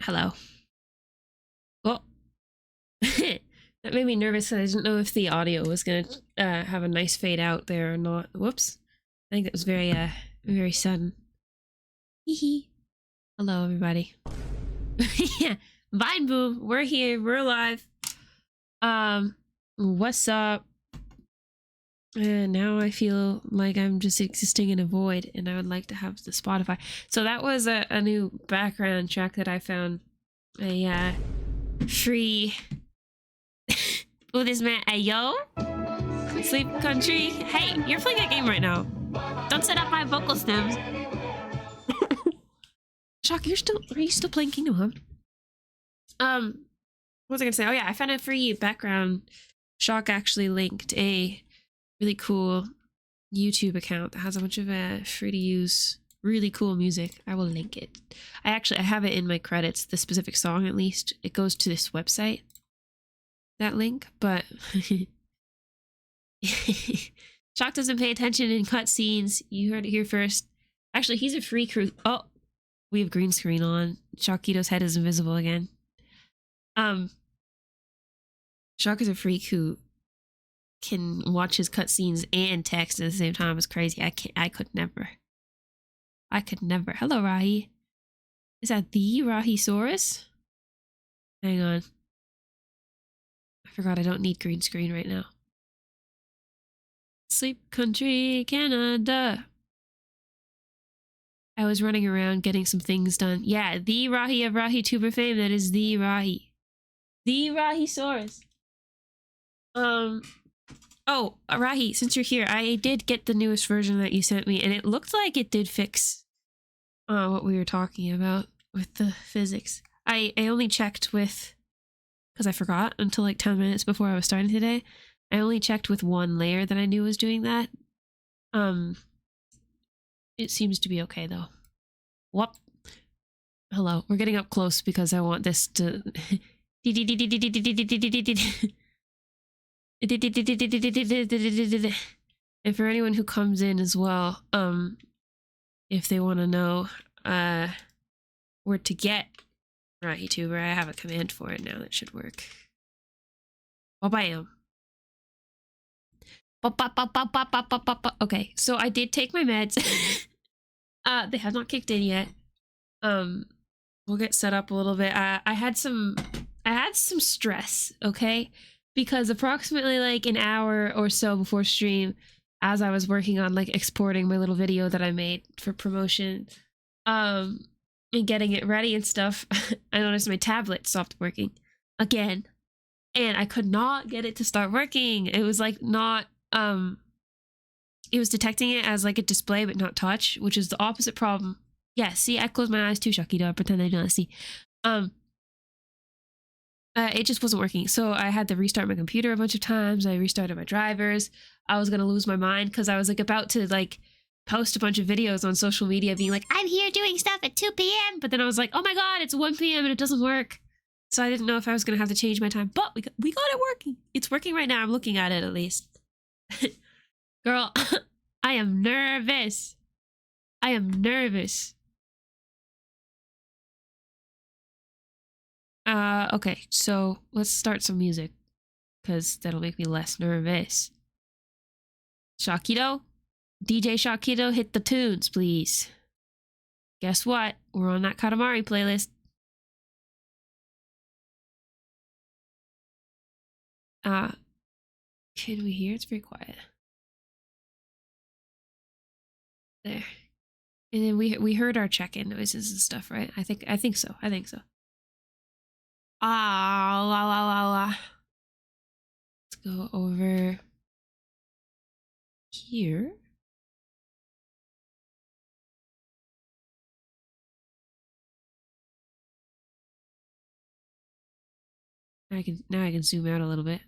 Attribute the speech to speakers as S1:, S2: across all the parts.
S1: Hello. Well, that made me nervous. I didn't know if the audio was gonna have a nice fade out there or not. Whoops. I think that was very sudden. Hee. Hello, everybody. Yeah, Vine Boom. We're here. We're alive. What's up? Now I feel like I'm just existing in a void, and I would like to have the Spotify. So that was a new background track that I found. A free. Oh, this man. Hey, yo. Sleep Country. Hey, you're playing a game right now. Don't set up my vocal stems. Shock, are you still playing Kingdom Hearts? What was I gonna say? Oh yeah, I found a free background. Shock actually linked a really cool YouTube account that has a bunch of free to use, really cool music. I will link it. I have it in my credits, the specific song at least. It goes to this website, that link, but Shock doesn't pay attention in cutscenes. You heard it here first. Actually, he's a free crew. Oh, we have green screen on. Shockito's head is invisible again. Shock is a freak who can watch his cutscenes and text at the same time. It's crazy. I could never. Hello, Rahi. Is that the Rahisaurus? Hang on. I forgot I don't need green screen right now. Sleep Country, Canada. I was running around getting some things done. Yeah, the Rahi of Rahituber fame. That is the Rahi. The Rahisaurus. Oh, Rahi, since you're here, I did get the newest version that you sent me, and it looked like it did fix what we were talking about with the physics. I only checked with, because I forgot until like 10 minutes before I was starting today. I only checked with one layer that I knew was doing that. It seems to be okay though. Whoop. Hello, we're getting up close because I want this to... And for anyone who comes in as well, if they want to know where to get Rahituber, I have a command for it now that should work. Bam. Okay, so I did take my meds. They have not kicked in yet. We'll get set up a little bit. I had some stress, okay? Because approximately like an hour or so before stream, as I was working on like exporting my little video that I made for promotion, and getting it ready and stuff, I noticed my tablet stopped working again, and I could not get it to start working. It was like not, it was detecting it as like a display but not touch, which is the opposite problem. Yeah, see, I closed my eyes too, Shockito. I pretend I do not see. It just wasn't working, so I had to restart my computer a bunch of times. I restarted my drivers. I was gonna lose my mind because I was like about to like post a bunch of videos on social media being like, I'm here doing stuff at 2 p.m. But then I was like, oh my god, it's 1 p.m. and it doesn't work. So I didn't know if I was gonna have to change my time, but we got it working. It's working right now. I'm looking at it at least. Girl, I am nervous. I am nervous. Okay, so let's start some music, because that'll make me less nervous. Shockito? DJ Shockito, hit the tunes, please. Guess what? We're on that Katamari playlist. Can we hear? It's very quiet. There. And then we heard our check-in noises and stuff, right? I think so. Ah, la la la la. Let's go over here. Now I can zoom out a little bit.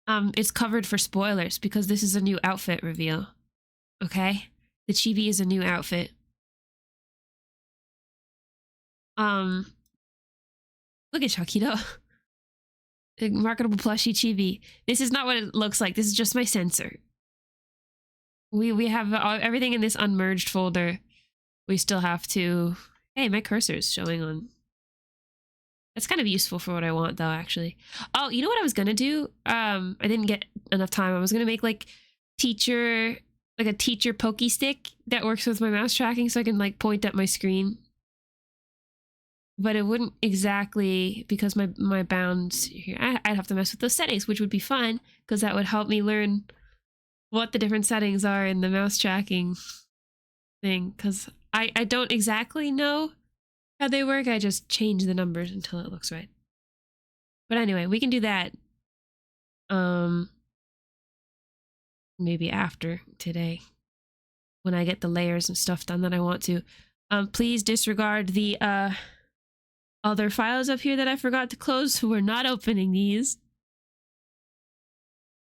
S1: It's covered for spoilers because this is a new outfit reveal. Okay? The chibi is a new outfit. Look at Shockito. Marketable plushie chibi. This is not what it looks like. This is just my sensor. We have everything in this unmerged folder. We still have to Hey, my cursor is showing on. That's kind of useful for what I want, though, actually. Oh, you know what I was gonna do? I didn't get enough time. I was gonna make like a teacher pokey stick that works with my mouse tracking, so I can like point at my screen. But it wouldn't exactly, because my bounds here. I'd have to mess with those settings, which would be fun because that would help me learn what the different settings are in the mouse tracking thing. Because I don't exactly know how they work. I just change the numbers until it looks right. But anyway, we can do that. Maybe after today, when I get the layers and stuff done that I want to. Please disregard the other files up here that I forgot to close. We're not opening these.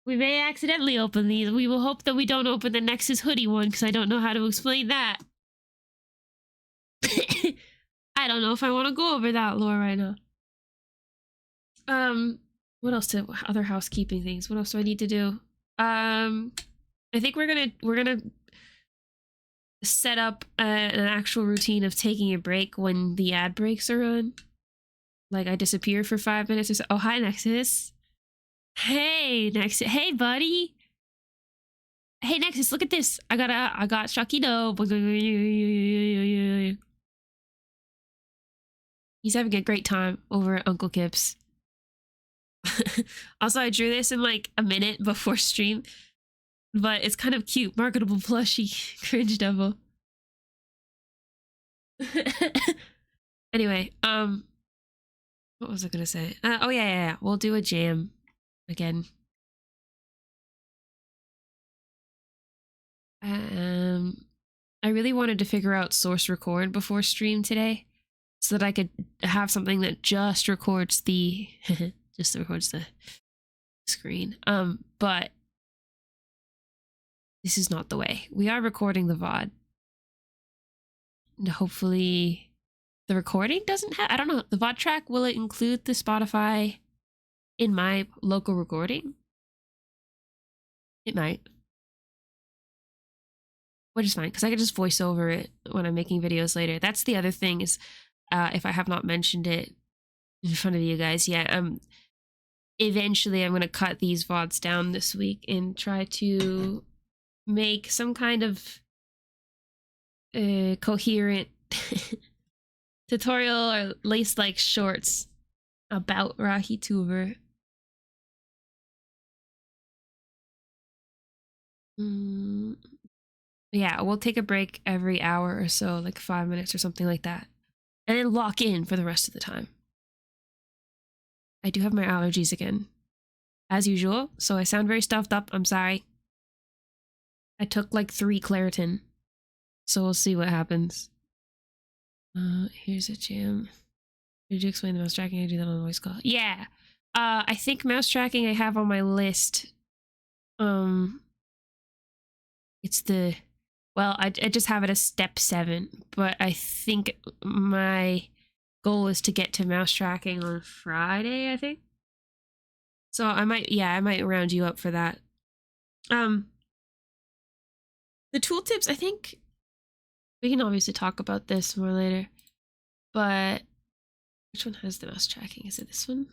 S1: We may accidentally open these. We will hope that we don't open the Nexus hoodie one, because I don't know how to explain that. I don't know if I want to go over that lore right now. What else? Other housekeeping things. What else do I need to do? I think we're gonna set up an actual routine of taking a break when the ad breaks are on. Like I disappear for 5 minutes or so. Oh, hi Nexus. Hey Nexus. Hey buddy. Hey Nexus, look at this. I got Shakido. He's having a great time over at Uncle Kip's. Also, I drew this in like a minute before stream, but it's kind of cute. Marketable plushie. Cringedevil. Anyway, what was I gonna say? Oh yeah. We'll do a jam again. I really wanted to figure out source record before stream today, so that I could have something that just records the just records the screen. But this is not the way. We are recording the VOD. And hopefully the recording doesn't have, I don't know, the VOD track, will it include the Spotify in my local recording? It might. Which is fine, because I can just voice over it when I'm making videos later. That's the other thing is, if I have not mentioned it in front of you guys yet, eventually I'm going to cut these VODs down this week and try to make some kind of coherent tutorial, or at least like shorts about Rahituber. Yeah, we'll take a break every hour or so, like 5 minutes or something like that, and then lock in for the rest of the time. I do have my allergies again, as usual, so I sound very stuffed up. I'm sorry. I took like 3 Claritin, so we'll see what happens. Here's a jam. Did you explain the mouse tracking? I do that on the voice call. Yeah. I think mouse tracking I have on my list. It's the, well, I just have it as step 7, but I think my goal is to get to mouse tracking on Friday, I think. So I might round you up for that. The tooltips, I think we can obviously talk about this more later, but which one has the mouse tracking? Is it this one?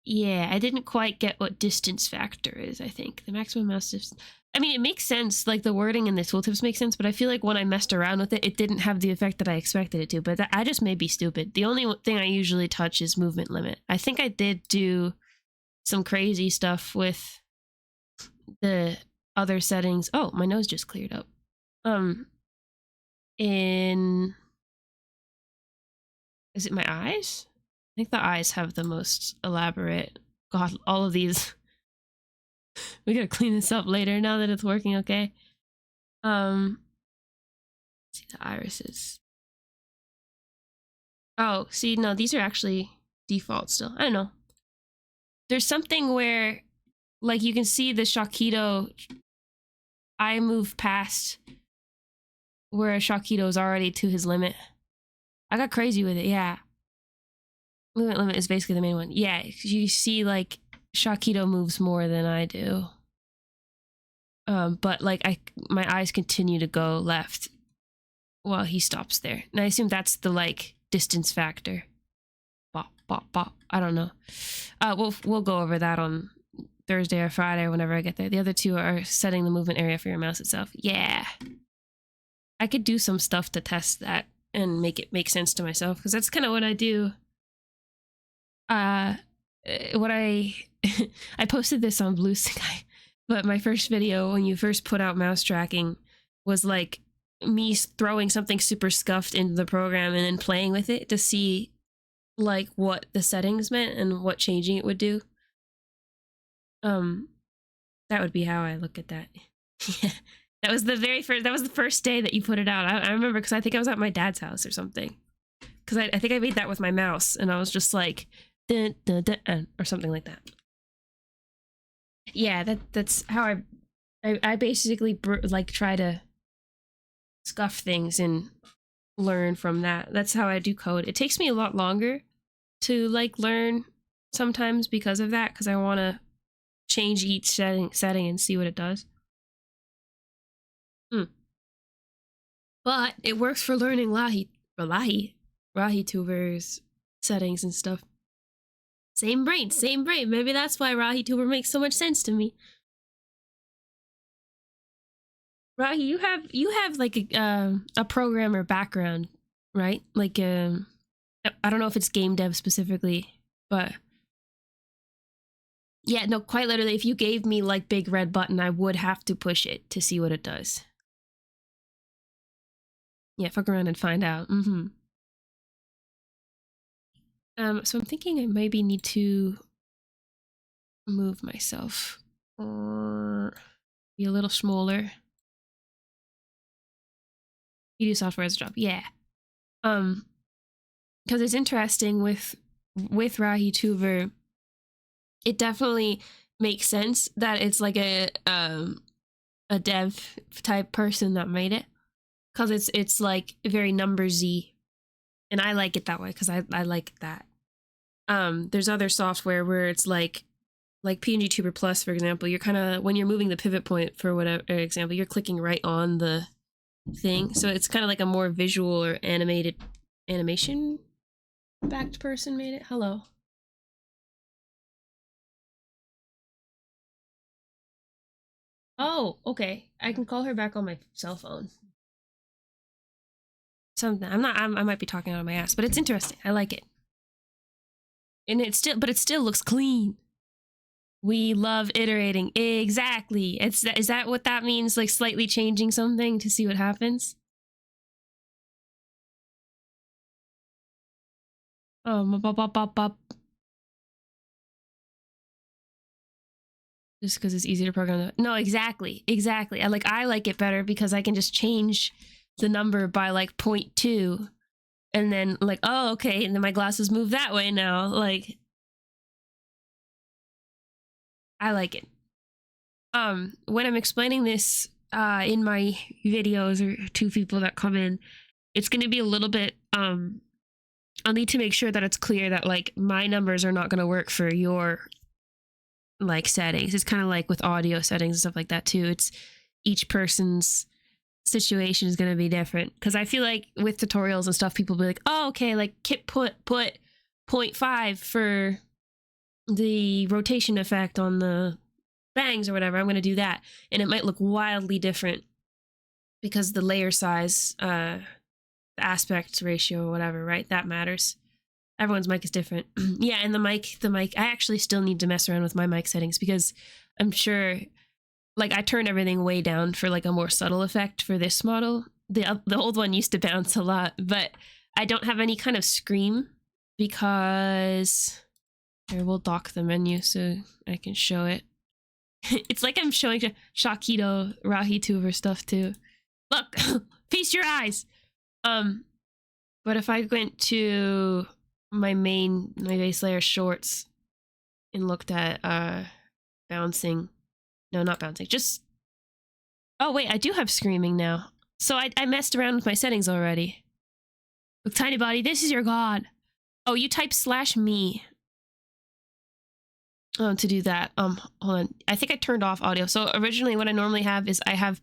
S1: Yeah, I didn't quite get what distance factor is, I think. The maximum mouse distance. I mean, it makes sense, like the wording and the tooltips make sense, but I feel like when I messed around with it, it didn't have the effect that I expected it to, but I just may be stupid. The only thing I usually touch is movement limit. I think I did do some crazy stuff with the other settings. Oh, my nose just cleared up. Is it my eyes? I think the eyes have the most elaborate. God, all of these. We gotta clean this up later now that it's working okay. Let's see the irises. Oh, see, no, these are actually default still. I don't know. There's something where, like, you can see the Shakido. I move past where Shakido is already to his limit. I got crazy with it, yeah. Movement limit is basically the main one. Yeah, you see, like, Shakido moves more than I do. But, like, my eyes continue to go left while he stops there. And I assume that's the like distance factor. Bop, bop, bop. I don't know. We'll go over that on Thursday or Friday or whenever I get there. The other two are setting the movement area for your mouse itself. Yeah. I could do some stuff to test that and make it make sense to myself, because that's kind of what I do. What I posted this on Blue Sky, but my first video when you first put out mouse tracking was like me throwing something super scuffed into the program and then playing with it to see like what the settings meant and what changing it would do. That would be how I look at that. Yeah. That was the first day that you put it out. I remember, because I think I was at my dad's house or something. Because I think I made that with my mouse, and I was just like, dun, dun, dun, or something like that. Yeah, that's how I basically like try to scuff things and learn from that. That's how I do code. It takes me a lot longer to like learn sometimes because of that, because I want to change each setting and see what it does. But it works for learning Rahituber's settings and stuff. Same brain. Maybe that's why Rahituber makes so much sense to me. Rahi, you have like a programmer background, right? Like I don't know if it's game dev specifically, but yeah, no, quite literally, if you gave me like big red button, I would have to push it to see what it does. Yeah, fuck around and find out. So I'm thinking I maybe need to move myself or be a little smaller. You do software as a job, yeah. Because it's interesting with Rahituber. It definitely makes sense that it's like a dev type person that made it. Because it's like very numbersy, and I like it that way because I like that. There's other software where it's like PNGtuber Plus, for example. You're kind of, when you're moving the pivot point for whatever example, you're clicking right on the thing, so it's kind of like a more visual or animation backed person made it. Hello. Oh, okay. I can call her back on my cell phone. Something. I might be talking out of my ass, but it's interesting. I like it. And it still looks clean. We love iterating. Exactly. Is that what that means? Like slightly changing something to see what happens? Oh, bop. Just because it's easy to program. No, exactly. I like it better because I can just change the number by like 0.2 and then like, oh, okay, and then my glasses move that way now. Like, I like it. When I'm explaining this in my videos or to people that come in, it's going to be a little bit I'll need to make sure that it's clear that like my numbers are not going to work for your like settings. It's kind of like with audio settings and stuff like that too. It's each person's situation is going to be different, because I feel like with tutorials and stuff, people be like, oh, okay, like Kip put 0.5 for the rotation effect on the bangs or whatever. I'm going to do that, and it might look wildly different because the layer size, the aspect ratio or whatever, right? That matters. Everyone's mic is different. Yeah, and the mic, I actually still need to mess around with my mic settings, because I'm sure, like, I turned everything way down for like a more subtle effect for this model. The old one used to bounce a lot, but I don't have any kind of scream because here, we'll dock the menu so I can show it. It's like I'm showing Shakido Rahituber stuff too. Look, feast your eyes. But if I went to my base layer shorts and looked at bouncing. No, not bouncing. Just... Oh, wait, I do have screaming now. So I messed around with my settings already. Look, Tiny Body, this is your god. Oh, you type /me. To do that. Hold on. I think I turned off audio. So originally what I normally have is I have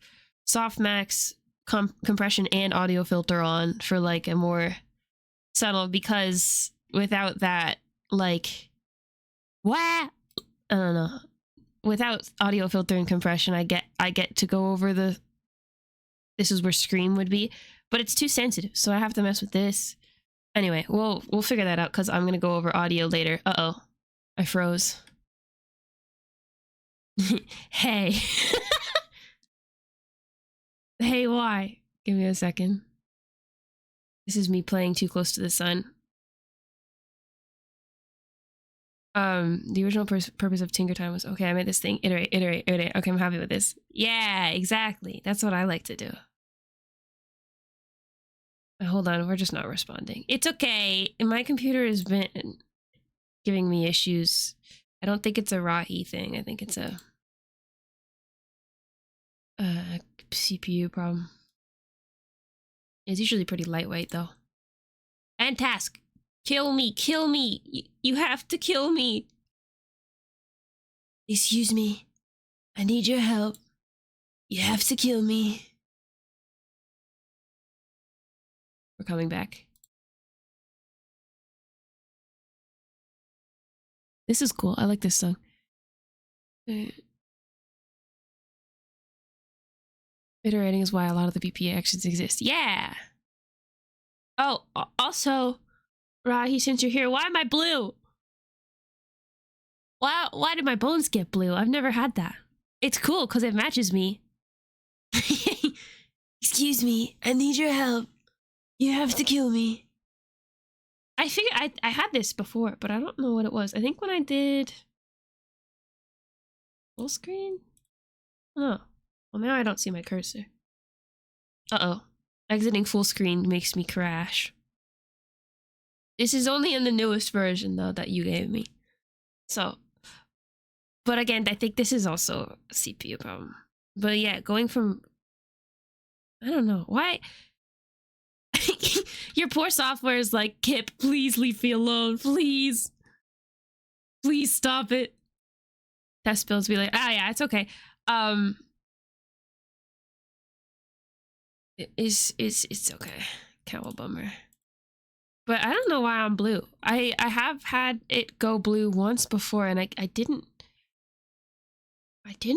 S1: softmax compression and audio filter on for like a more subtle, because without that, like, what? I don't know. Without audio filter and compression, I get to go over the, this is where scream would be, but it's too sensitive, so I have to mess with this. Anyway, we'll figure that out because I'm gonna go over audio later. Uh-oh. I froze. Hey. Hey, why? Give me a second. This is me playing Too Close to the Sun. The original purpose of Tinker Time was, okay, I made this thing, iterate. Okay, I'm happy with this. Yeah, exactly. That's what I like to do. Hold on, we're just not responding. It's okay. My computer has been giving me issues. I don't think it's a Rahi thing. I think it's a CPU problem. It's usually pretty lightweight though. And task. Kill me, kill me. You have to kill me. Excuse me. I need your help. You have to kill me. We're coming back. This is cool. I like this song. Iterating is why a lot of the BPA actions exist. Yeah. Oh, also, Rahi, since you're here, why am I blue? Why did my bones get blue? I've never had that. It's cool because it matches me. Excuse me, I need your help. You have to kill me. I figured I had this before, but I don't know what it was. I think when I did full screen? Oh. Well, now I don't see my cursor. Uh-oh. Exiting full screen makes me crash. This is only in the newest version, though, that you gave me. So, but again, I think this is also a CPU problem. But yeah, going from, I don't know, why? Your poor software is like, Kip, please leave me alone, please. Please stop it. Test builds be like, yeah, it's okay. It's okay. Kind of a bummer. But I don't know why I'm blue. I have had it go blue once before, and I didn't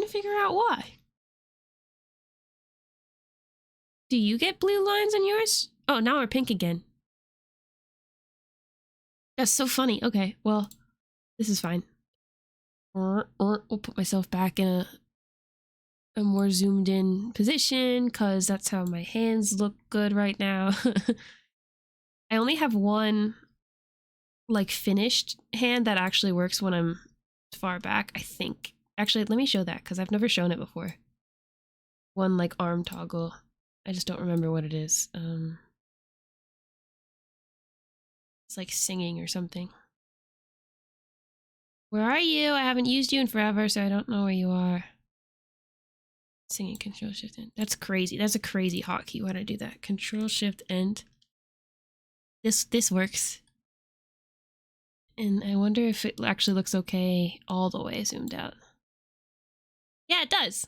S1: figure out why. Do you get blue lines on yours? Oh, now we're pink again. That's so funny. Okay, well, this is fine. We'll put myself back in a more zoomed in position because that's how my hands look good right now. I only have one like finished hand that actually works when I'm far back, I think. Actually, let me show that because I've never shown it before. One like arm toggle. I just don't remember what it is. It's like singing or something. Where are you? I haven't used you in forever, so I don't know where you are. Singing Control Shift End. That's crazy. That's a crazy hotkey. Why'd I do that? Control Shift End. This works. And I wonder if it actually looks okay all the way zoomed out. Yeah, it does.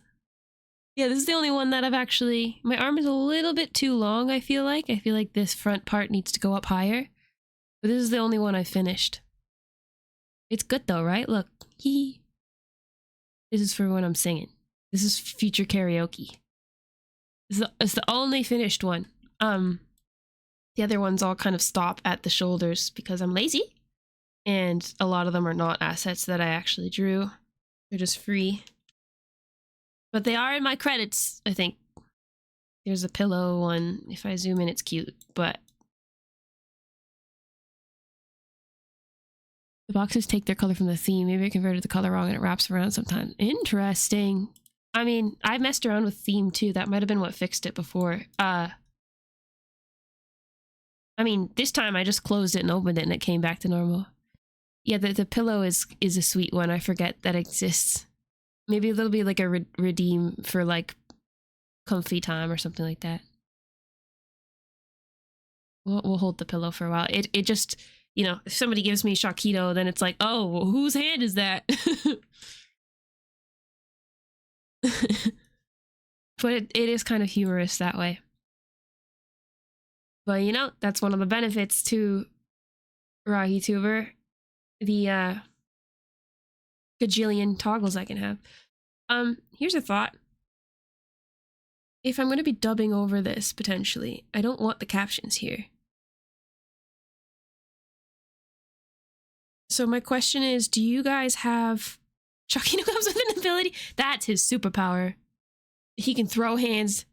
S1: Yeah, this is the only one that I've actually... My arm is a little bit too long, I feel like. I feel like this front part needs to go up higher. But this is the only one I finished. It's good though, right? Look. Hee. This is for when I'm singing. This is future karaoke. It's the only finished one. The other ones all kind of stop at the shoulders because I'm lazy. And a lot of them are not assets that I actually drew. They're just free. But they are in my credits, I think. There's a pillow one. If I zoom in, it's cute, but the boxes take their color from the theme. Maybe I converted the color wrong and it wraps around sometimes. Interesting. I mean, I messed around with theme too. That might have been what fixed it before. I mean, this time I just closed it and opened it and it came back to normal. Yeah, the pillow is a sweet one. I forget that exists. Maybe there'll be like a redeem for like comfy time or something like that. We'll hold the pillow for a while. It just, you know, if somebody gives me Shaquito, then it's like, oh, well, whose hand is that? But it is kind of humorous that way. But you know, that's one of the benefits to Rahituber, the gajillion toggles I can have. Here's a thought. If I'm going to be dubbing over this, potentially, I don't want the captions here. So my question is, do you guys have... Chucky comes with an ability? That's his superpower. He can throw hands.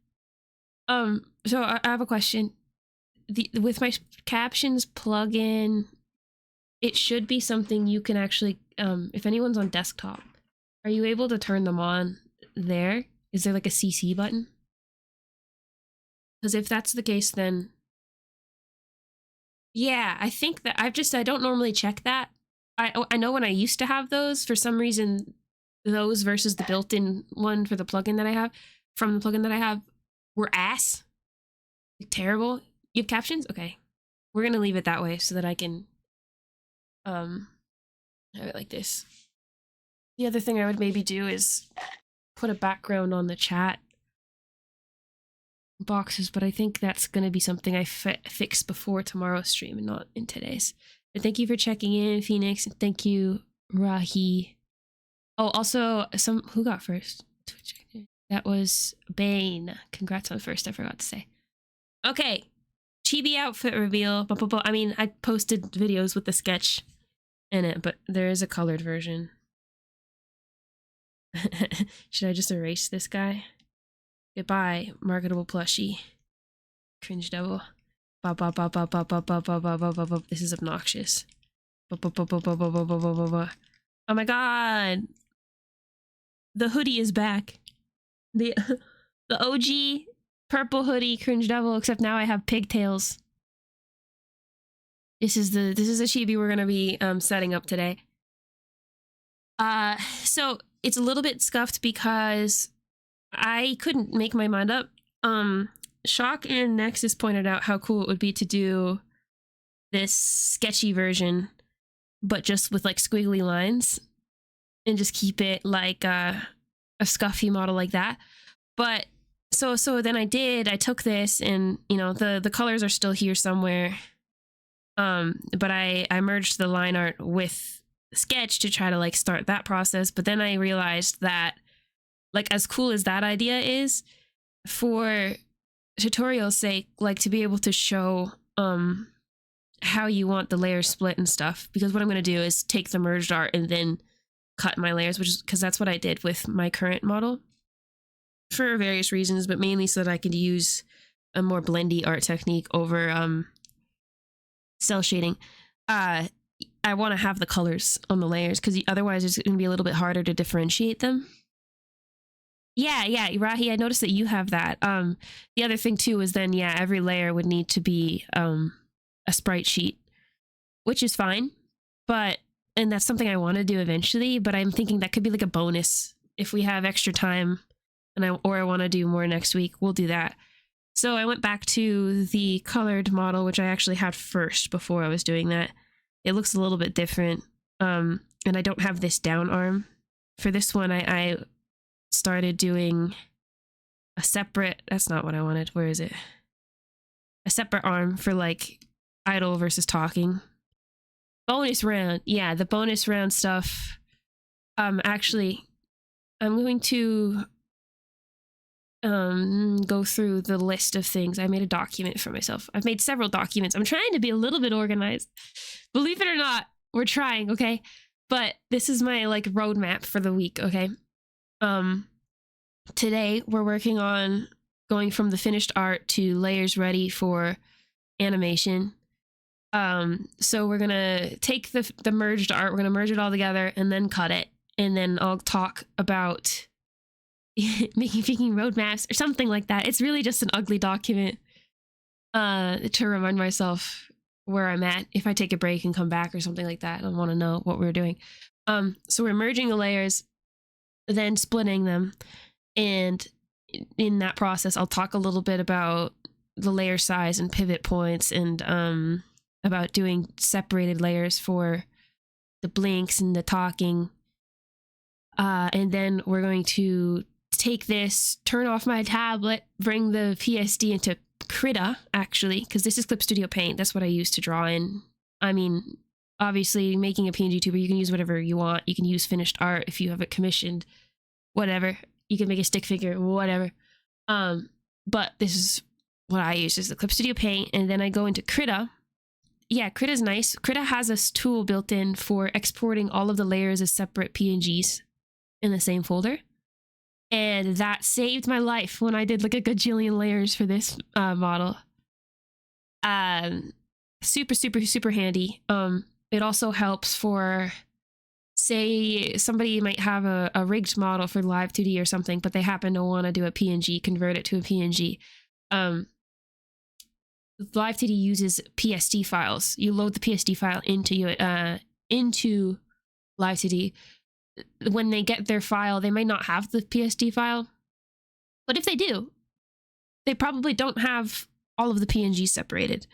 S1: So I have a question. With my captions plugin, it should be something you can actually, if anyone's on desktop, are you able to turn them on there? Is there like a CC button? Because if that's the case, then yeah, I think that I don't normally check that. I know when I used to have those, for some reason, those versus the built-in one for the plugin that I have, from the plugin that I have, were ass. Like, terrible. You have captions? Okay. We're gonna leave it that way so that I can have it like this. The other thing I would maybe do is put a background on the chat boxes, but I think that's going to be something I fix before tomorrow's stream and not in today's. But thank you for checking in, Phoenix, and thank you, Rahi. Oh, also, who got first? That was Bane. Congrats on first, I forgot to say. Okay, chibi outfit reveal. I mean, I posted videos with the sketch in it, but there is a colored version. Should I just erase this guy? Goodbye, marketable plushie. Cringedevil. This is obnoxious. Oh my god! The hoodie is back. The OG purple hoodie Cringedevil, except now I have pigtails. This is a chibi we're gonna be setting up today. So it's a little bit scuffed because I couldn't make my mind up. Shock and Nexus pointed out how cool it would be to do this sketchy version, but just with like squiggly lines and just keep it like a scuffy model like that. But so then I took this, and you know, the colors are still here somewhere. But I merged the line art with the sketch to try to like start that process. But then I realized that, like, as cool as that idea is, for tutorial's sake, like, to be able to show how you want the layers split and stuff, because what I'm going to do is take the merged art and then cut my layers, which is because that's what I did with my current model for various reasons, but mainly so that I could use a more blendy art technique over cell shading. I want to have the colors on the layers because otherwise it's going to be a little bit harder to differentiate them. Yeah, Rahi, I noticed that you have that. The other thing too is then, yeah, every layer would need to be a sprite sheet, which is fine, and that's something I want to do eventually, but I'm thinking that could be like a bonus if we have extra time, and I want to do more next week, we'll do that. So I went back to the colored model, which I actually had first before I was doing that. It looks a little bit different, and I don't have this down arm. For this one, I started doing a separate, that's not what I wanted, where is it? A separate arm for like idle versus talking. Bonus round, yeah, the bonus round stuff. Actually, I'm going to go through the list of things. I made a document for myself. I've made several documents. I'm trying to be a little bit organized. Believe it or not, we're trying, okay? But this is my like roadmap for the week, okay? Today we're working on going from the finished art to layers ready for animation. So we're gonna take the merged art, we're gonna merge it all together and then cut it, and then I'll talk about making roadmaps or something like that. It's really just an ugly document to remind myself where I'm at if I take a break and come back or something like that. I want to know what we're doing. So we're merging the layers, then splitting them, and in that process I'll talk a little bit about the layer size and pivot points, and about doing separated layers for the blinks and the talking, and then we're going to take this, turn off my tablet, bring the PSD into Krita, actually, because this is Clip Studio Paint. That's what I use to draw in. I mean, obviously, making a PNGtuber, you can use whatever you want. You can use finished art if you have it commissioned, whatever. You can make a stick figure, whatever. But this is what I use, is the Clip Studio Paint, and then I go into Krita. Yeah, Krita's nice. Krita has a tool built in for exporting all of the layers as separate PNGs in the same folder. And that saved my life when I did like a gajillion layers for this model. Super, super, super handy. It also helps for, say, somebody might have a rigged model for Live 2D or something, but they happen to want to do a PNG, convert it to a PNG. Live 2D uses PSD files. You load the PSD file into Live 2D. When they get their file, they may not have the PSD file, but if they do, they probably don't have all of the PNGs separated.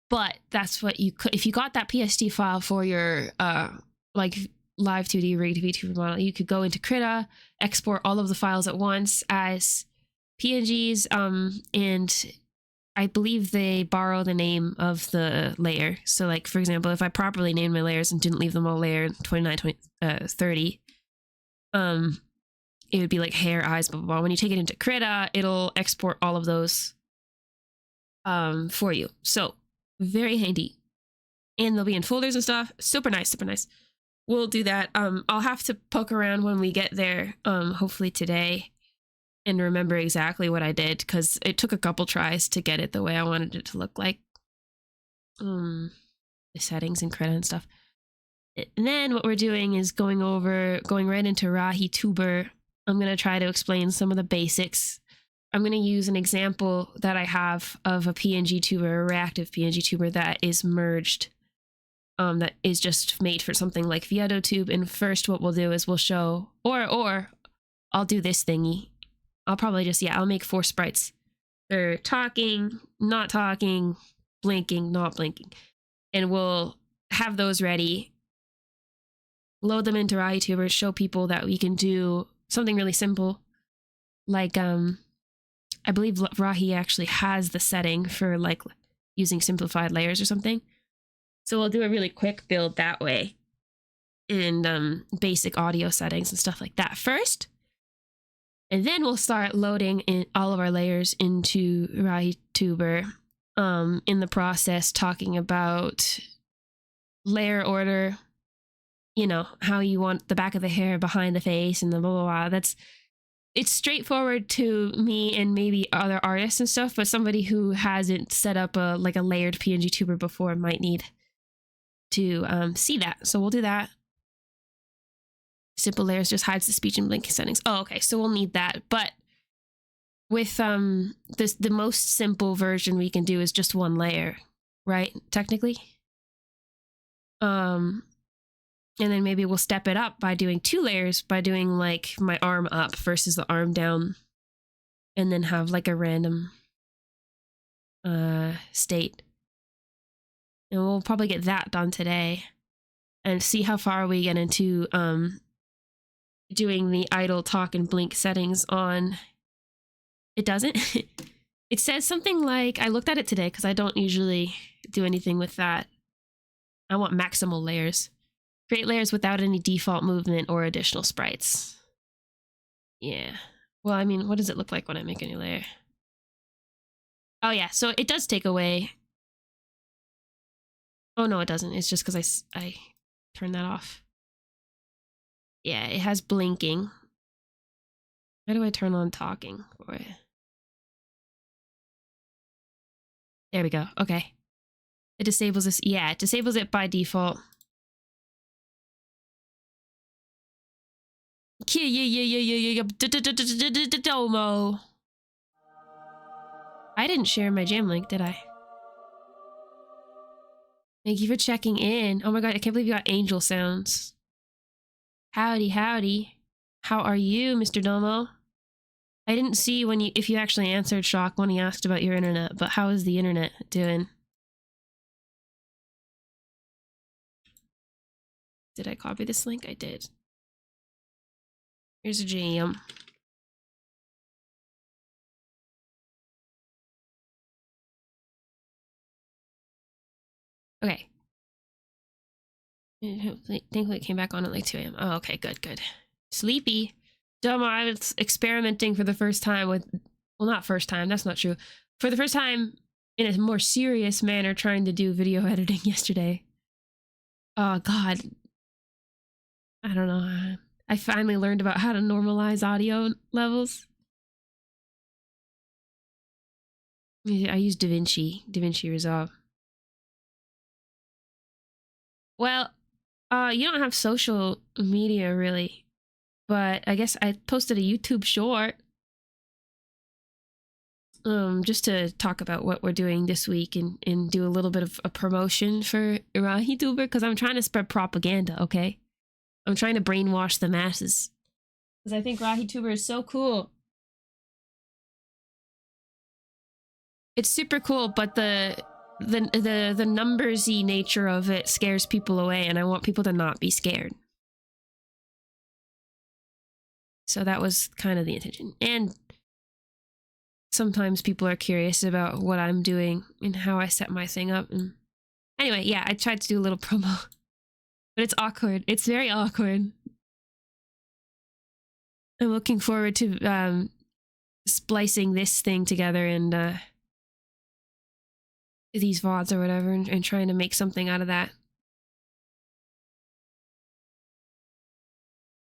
S1: But that's what you could, if you got that PSD file for your like Live 2D rigged VTuber model, you could go into Krita, export all of the files at once as PNGs, and I believe they borrow the name of the layer. So like, for example, if I properly named my layers and didn't leave them all layer 29, 30, it would be like hair, eyes, blah, blah, blah. When you take it into Krita, it'll export all of those for you. So very handy. And they'll be in folders and stuff. Super nice, super nice. We'll do that. I'll have to poke around when we get there, hopefully today, and remember exactly what I did, because it took a couple tries to get it the way I wanted it to look like. The settings and Krita and stuff. And then what we're doing is going right into Rahituber. I'm going to try to explain some of the basics. I'm going to use an example that I have of a PNGtuber, a reactive PNGtuber that is merged, that is just made for something like VOD. And first what we'll do is we'll show, or I'll do this thingy. I'll probably just, I'll make 4 sprites. They're talking, not talking, blinking, not blinking. And we'll have those ready, load them into Rahituber, show people that we can do something really simple. Like, I believe Rahi actually has the setting for like using simplified layers or something. So we'll do a really quick build that way. And basic audio settings and stuff like that first. And then we'll start loading in all of our layers into Rahituber. In the process, talking about layer order, you know, how you want the back of the hair behind the face and the blah, blah, blah. It's straightforward to me and maybe other artists and stuff, but somebody who hasn't set up a layered PNGtuber before might need to see that. So we'll do that. Simple layers just hides the speech and blink settings. Oh, okay. So we'll need that. But with the most simple version we can do is just 1 layer, right? Technically. And then maybe we'll step it up by doing 2 layers, by doing like my arm up versus the arm down, and then have like a random state. And we'll probably get that done today and see how far we get into doing the idle, talk, and blink settings on. It doesn't. It says something like, I looked at it today because I don't usually do anything with that. I want maximal layers. Create layers without any default movement or additional sprites. Yeah. Well, I mean, what does it look like when I make a new layer? Oh yeah, so it does take away. Oh no, it doesn't. It's just because I turned that off. Yeah, it has blinking. How do I turn on talking for it? There we go. Okay. It disables this. Yeah, it disables it by default. Domo. I didn't share my jam link, did I? Thank you for checking in. Oh my god, I can't believe you got angel sounds. Howdy, howdy. How are you, Mr. Domo? I didn't see if you actually answered Shock when he asked about your internet, but how is the internet doing? Did I copy this link? I did. Here's a jam. Okay. Thankfully it came back on at like 2 a.m. Oh, okay, good. Sleepy. Dumb, I was experimenting for the first time with, well, not first time, that's not true. For the first time in a more serious manner trying to do video editing yesterday. Oh, God. I don't know. I finally learned about how to normalize audio levels. I use DaVinci Resolve. Well, you don't have social media really, but I guess I posted a YouTube short just to talk about what we're doing this week and do a little bit of a promotion for Rahituber, because I'm trying to spread propaganda, okay? I'm trying to brainwash the masses. Because I think Rahituber is so cool. It's super cool, but the numbersy nature of it scares people away, and I want people to not be scared. So that was kind of the intention. And sometimes people are curious about what I'm doing and how I set my thing up. And anyway, yeah, I tried to do a little promo. But it's awkward. It's very awkward. I'm looking forward to splicing this thing together and these VODs or whatever and trying to make something out of that.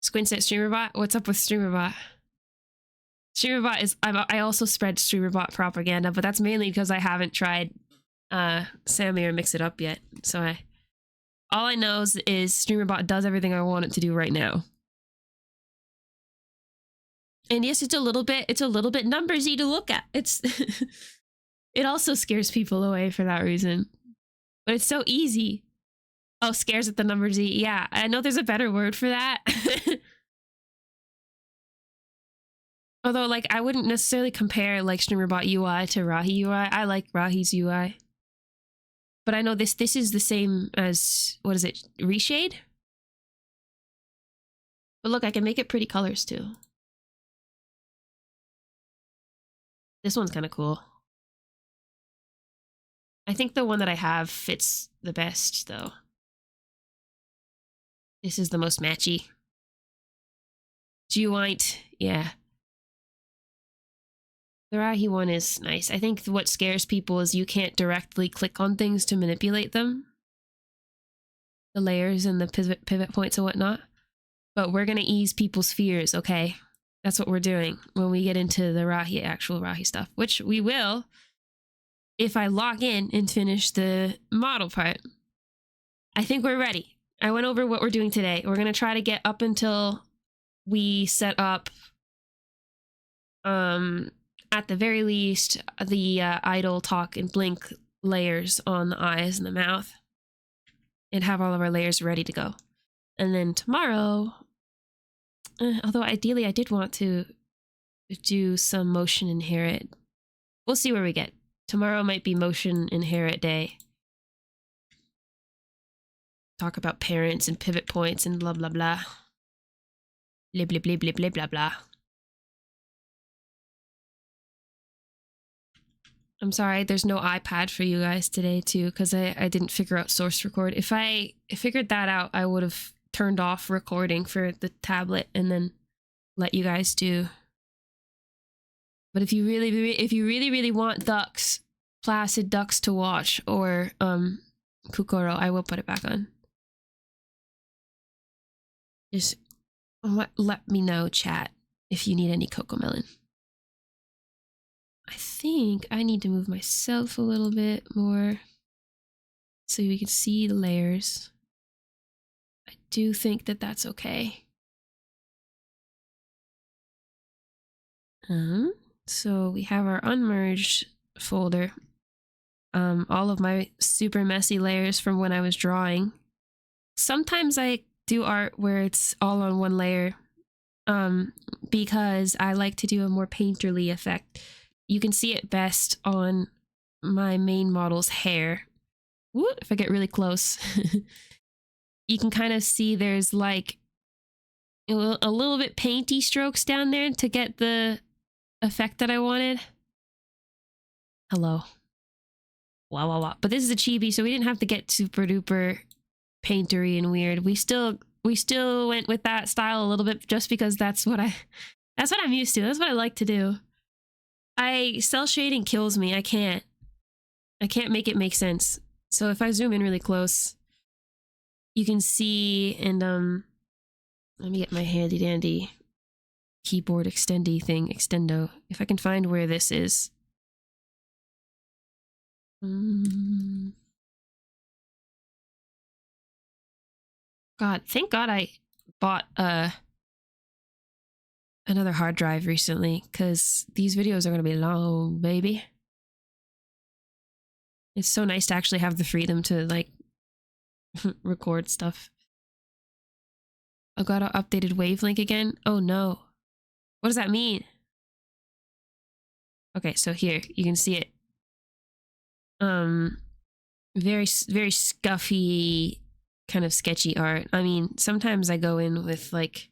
S1: Squint at StreamerBot? What's up with StreamerBot? StreamerBot is, I also spread StreamerBot propaganda, but that's mainly because I haven't tried Sammy or Mix It Up yet. So all I know is StreamerBot does everything I want it to do right now. And yes, it's a little bit numbersy to look at. It's it also scares people away for that reason. But it's so easy. Oh, scares at the numbersy. Yeah, I know there's a better word for that. Although, like, I wouldn't necessarily compare, like, StreamerBot UI to Rahi UI. I like Rahi's UI. But I know this is the same as, what is it, Reshade? But look, I can make it pretty colors, too. This one's kind of cool. I think the one that I have fits the best, though. This is the most matchy. White, yeah. The Rahi one is nice. I think what scares people is you can't directly click on things to manipulate them. The layers and the pivot points and whatnot. But we're going to ease people's fears, okay? That's what we're doing when we get into the Rahi, actual Rahi stuff, which we will if I log in and finish the model part. I think we're ready. I went over what we're doing today. We're going to try to get up until we set up, at the very least, the idle, talk, and blink layers on the eyes and the mouth, and have all of our layers ready to go. And then tomorrow, although ideally I did want to do some motion inherit. We'll see where we get. Tomorrow might be motion inherit day. Talk about parents and pivot points and blah blah blah. Blah blah blah blah blah blah blah. I'm sorry, there's no iPad for you guys today too, because I didn't figure out source record. If I figured that out, I would have turned off recording for the tablet and then let you guys do. But if you really want ducks, placid ducks to watch, or Kukoro, I will put it back on. Just let me know, chat, if you need any Cocomelon. I think I need to move myself a little bit more so we can see the layers. I do think that that's okay. So we have our unmerged folder. All of my super messy layers from when I was drawing. Sometimes I do art where it's all on one layer, because I like to do a more painterly effect. You can see it best on my main model's hair. Ooh, if I get really close, you can kind of see there's like a little bit painty strokes down there to get the effect that I wanted. Hello. blah, blah, blah. But this is a chibi, so we didn't have to get super duper paintery and weird. We still went with that style a little bit just because that's what I'm used to. That's what I like to do. Cell shading kills me. I can't make it make sense. So if I zoom in really close, you can see, and let me get my handy dandy keyboard extendy thing, extendo. If I can find where this is. God, thank God I bought another hard drive recently, because these videos are going to be long, baby. It's so nice to actually have the freedom to, like, record stuff. I got an updated wavelength again. Oh no. What does that mean? Okay, so here, you can see it. Very scuffy, kind of sketchy art. I mean, sometimes I go in with, like,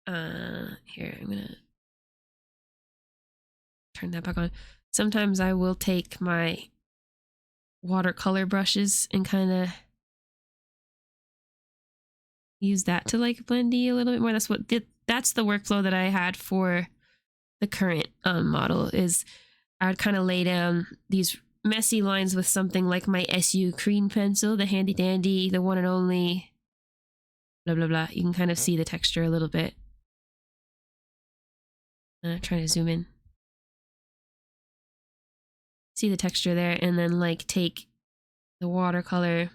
S1: here, I'm gonna turn that back on. Sometimes I will take my watercolor brushes and kind of use that to, like, blendy a little bit more. That's the workflow that I had for the current model. Is I would kind of lay down these messy lines with something like my SU cream pencil, the handy dandy, the one and only, blah blah blah. You can kind of see the texture a little bit. Trying to zoom in. See the texture there, and then, like, take the watercolor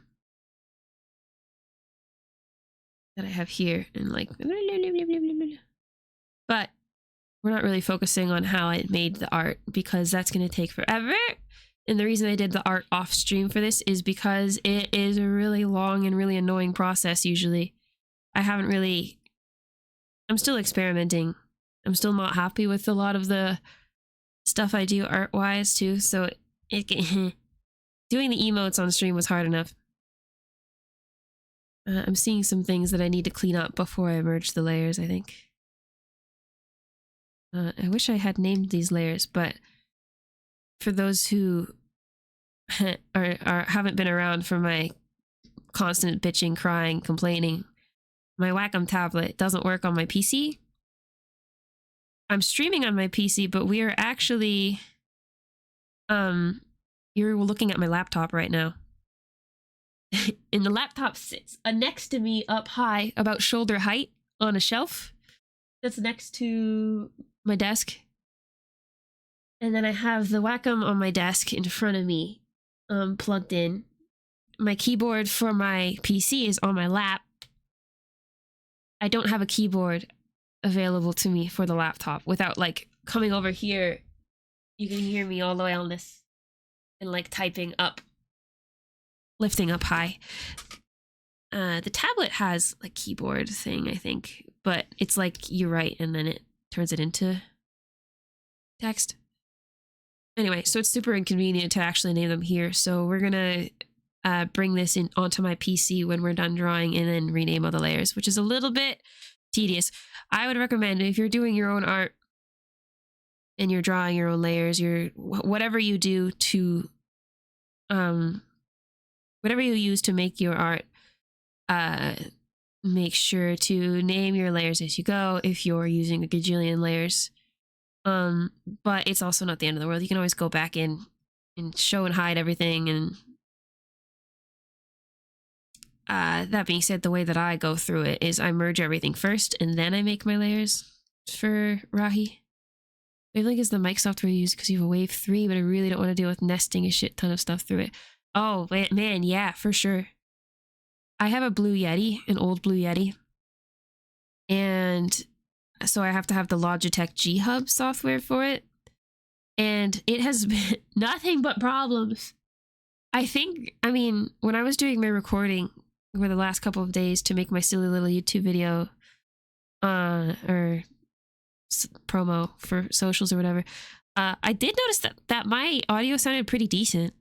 S1: that I have here and, like, but we're not really focusing on how I made the art because that's going to take forever. And the reason I did the art off stream for this is because it is a really long and really annoying process usually. I'm still experimenting. I'm still not happy with a lot of the stuff I do art-wise too, so doing the emotes on stream was hard enough. I'm seeing some things that I need to clean up before I merge the layers, I think. I wish I had named these layers, but for those who haven't been around for my constant bitching, crying, complaining, my Wacom tablet doesn't work on my PC. I'm streaming on my PC, but we are actually, you're looking at my laptop right now. And the laptop sits next to me up high, about shoulder height, on a shelf that's next to my desk. And then I have the Wacom on my desk in front of me, plugged in. My keyboard for my PC is on my lap. I don't have a keyboard available to me for the laptop without, like, coming over here. You can hear me all the way on this and, like, typing up, lifting up high. The tablet has a keyboard thing, I think, but it's like you write and then it turns it into text. Anyway, so it's super inconvenient to actually name them here. So we're gonna bring this in onto my PC when we're done drawing and then rename all the layers, which is a little bit tedious. I would recommend, if you're doing your own art and you're drawing your own layers, whatever you do to whatever you use to make your art, make sure to name your layers as you go if you're using a gajillion layers. But it's also not the end of the world. You can always go back in and show and hide everything. And that being said, the way that I go through it is I merge everything first and then I make my layers for Rahi. Wavelink is the mic software you use because you have a Wave 3, but I really don't want to deal with nesting a shit ton of stuff through it. Oh, man, yeah, for sure. I have a Blue Yeti, an old Blue Yeti. And so I have to have the Logitech G Hub software for it. And it has been nothing but problems. I mean, when I was doing my recording over the last couple of days to make my silly little YouTube video, or promo for socials or whatever, I did notice that my audio sounded pretty decent.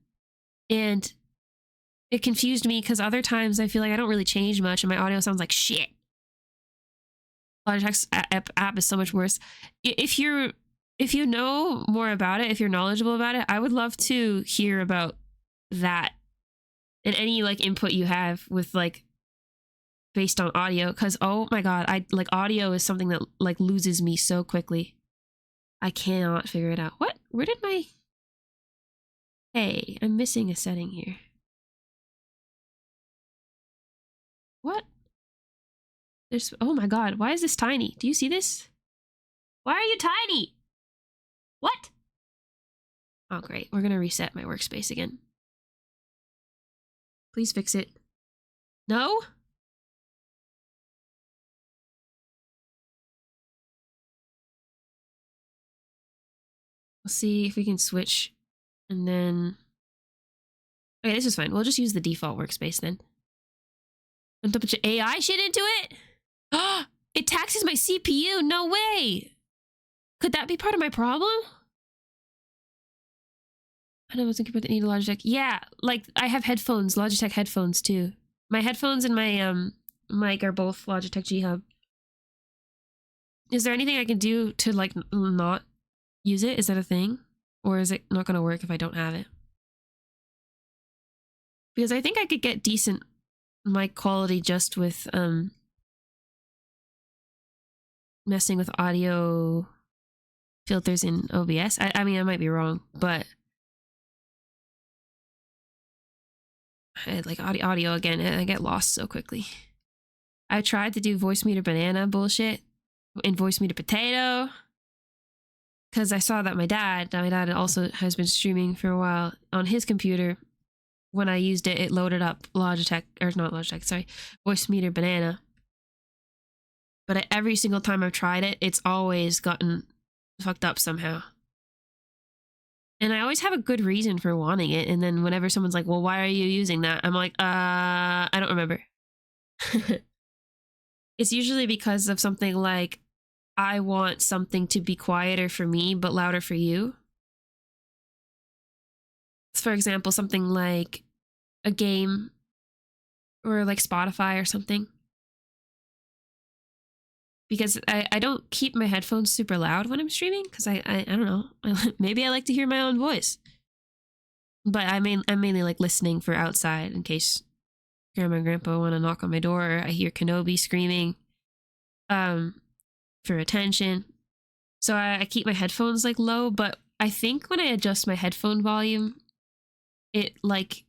S1: And it confused me because other times I feel like I don't really change much and my audio sounds like shit. Logitech's app is so much worse. If you're if you know more about it, if you're knowledgeable about it, I would love to hear about that and any like input you have with like based on audio, because oh my god, I like audio is something that like loses me so quickly. I cannot figure it out. What? Where did my... Hey, I'm missing a setting here. What? There's... Oh my god, why is this tiny? Do you see this? Why are you tiny? What? Oh great, we're gonna reset my workspace again. Please fix it. No? We'll see if we can switch. And then... Okay, this is fine. We'll just use the default workspace then. Don't put your AI shit into it? It taxes my CPU. No way. Could that be part of my problem? I know I wasn't compared to need a Logitech. Yeah, like I have headphones, Logitech headphones too. My headphones and my mic are both Logitech G Hub. Is there anything I can do to like not use it? Is that a thing? Or is it not gonna work if I don't have it? Because I think I could get decent mic quality just with messing with audio filters in OBS. I mean, I might be wrong, but I like audio again, and I get lost so quickly. I tried to do voice meter banana bullshit and voice meter potato because I saw that my dad also has been streaming for a while on his computer. When I used it, it loaded up Logitech, or not Logitech, sorry, voice meter banana. But every single time I've tried it, it's always gotten fucked up somehow. And I always have a good reason for wanting it. And then whenever someone's like, well, why are you using that? I'm like, I don't remember. It's usually because of something like, I want something to be quieter for me, but louder for you. For example, something like a game or like Spotify or something. Because I don't keep my headphones super loud when I'm streaming because I don't know. Maybe I like to hear my own voice. But I'm mainly like listening for outside in case grandma and grandpa want to knock on my door or I hear Kenobi screaming for attention. So I keep my headphones like low, but I think when I adjust my headphone volume, it like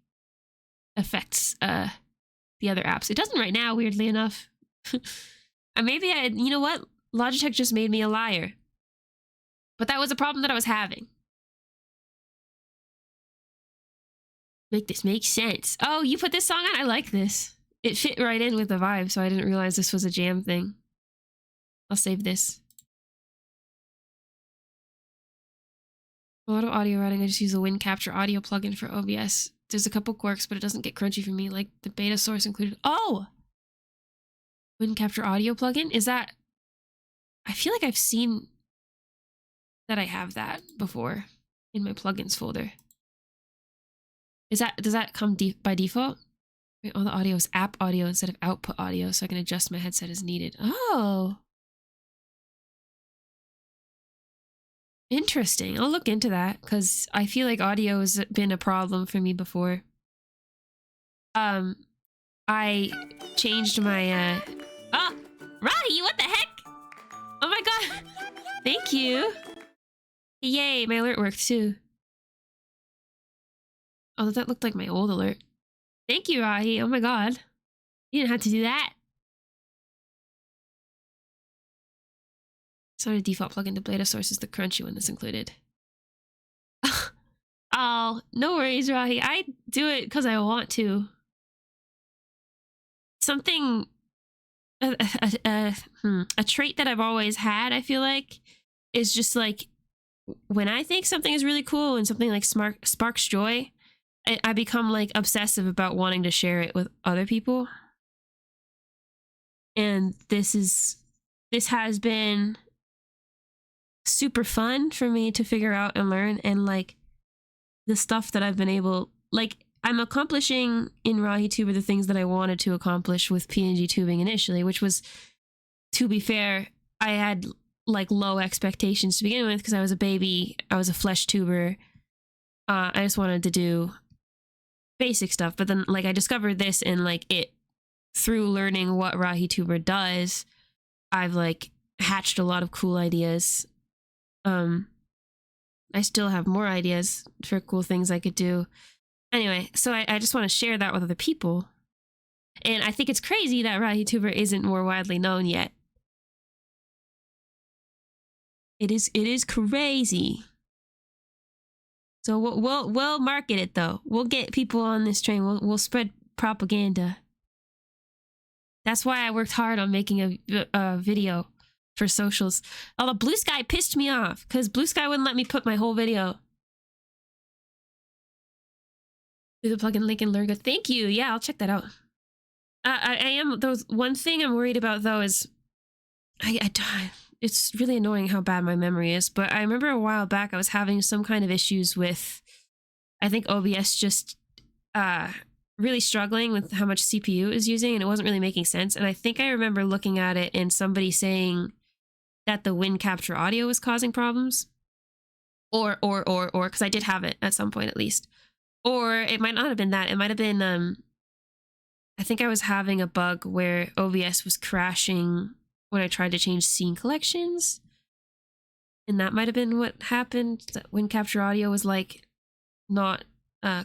S1: affects the other apps. It doesn't right now, weirdly enough. Maybe you know what? Logitech just made me a liar. But that was a problem that I was having. Make this make sense. Oh, you put this song on? I like this. It fit right in with the vibe, so I didn't realize this was a jam thing. I'll save this. A lot of audio routing, I just use a Wind Capture audio plugin for OBS. There's a couple quirks, but it doesn't get crunchy for me, like the beta source included. Oh! Wind Capture audio plugin? Is that... I feel like I've seen that I have that before in my plugins folder. Does that come by default? Wait, all the audio is app audio instead of output audio, so I can adjust my headset as needed. Oh! Interesting. I'll look into that, because I feel like audio has been a problem for me before. I changed my, Oh! Rahi, what the heck? Oh my god! Thank you! Yay, my alert worked too. Oh, that looked like my old alert. Thank you, Rahi. Oh my god. You didn't have to do that. Sorry, default plugin to beta source is the crunchy one that's included. Oh, no worries, Rahi. I do it because I want to. Something... a trait that I've always had, I feel like, is just like, when I think something is really cool and something like sparks joy, I become like obsessive about wanting to share it with other people. And this has been super fun for me to figure out and learn, and like the stuff that I've been able, like I'm accomplishing in Rahituber the things that I wanted to accomplish with PNG tubing initially, which was, to be fair, I had like low expectations to begin with because I was a baby. I was a flesh tuber. I just wanted to do basic stuff. But then like I discovered this and like it through learning what Rahituber does, I've like hatched a lot of cool ideas. I still have more ideas for cool things I could do. Anyway, so I just want to share that with other people. And I think it's crazy that Rahituber isn't more widely known yet. It is crazy. So we'll market it though. We'll get people on this train. We'll spread propaganda. That's why I worked hard on making a video for socials. Although Blue Sky pissed me off because Blue Sky wouldn't let me put my whole video. Do the plugin link in Lurga. Thank you. Yeah, I'll check that out. I am. Those one thing I'm worried about though is it's really annoying how bad my memory is. But I remember a while back I was having some kind of issues with, I think OBS just really struggling with how much CPU is using, and it wasn't really making sense. And I think I remember looking at it and somebody saying that the wind capture audio was causing problems, or because I did have it at some point at least, or it might not have been that. It might have been I think I was having a bug where OBS was crashing when I tried to change scene collections, and that might have been what happened. That wind capture audio was like not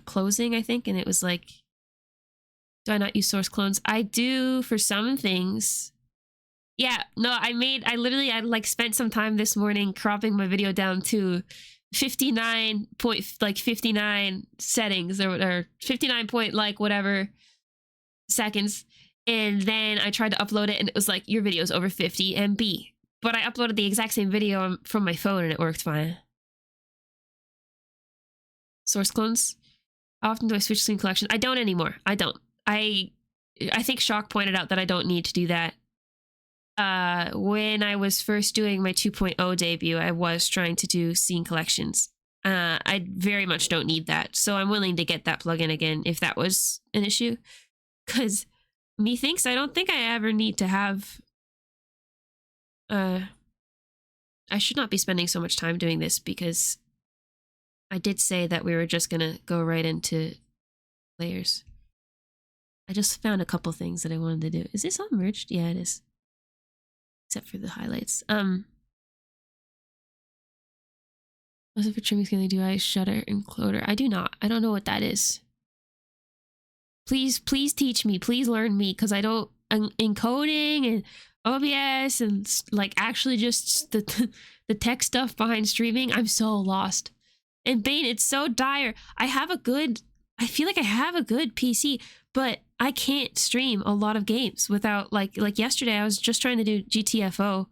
S1: closing, I think, and it was like, do I not use source clones? I do for some things. Yeah, no, I like spent some time this morning cropping my video down to 59 settings or 59 point like whatever seconds. And then I tried to upload it and it was like, your video's over 50 MB. But I uploaded the exact same video from my phone and it worked fine. Source clones. How often do I switch scene collection? I don't anymore. I don't. I think Shock pointed out that I don't need to do that. When I was first doing my 2.0 debut, I was trying to do scene collections. I very much don't need that. So I'm willing to get that plugin again if that was an issue. Because methinks I don't think I ever need to have... I should not be spending so much time doing this because I did say that we were just gonna go right into layers. I just found a couple things that I wanted to do. Is this all merged? Yeah, it is. Except for the highlights. Also for trimming scaling, do I shutter encoder? I do not. I don't know what that is. Please teach me. Please learn me, because I don't encoding and OBS and like actually just the tech stuff behind streaming. I'm so lost. And Bane, it's so dire. I feel like I have a good PC, but I can't stream a lot of games without like yesterday I was just trying to do GTFO,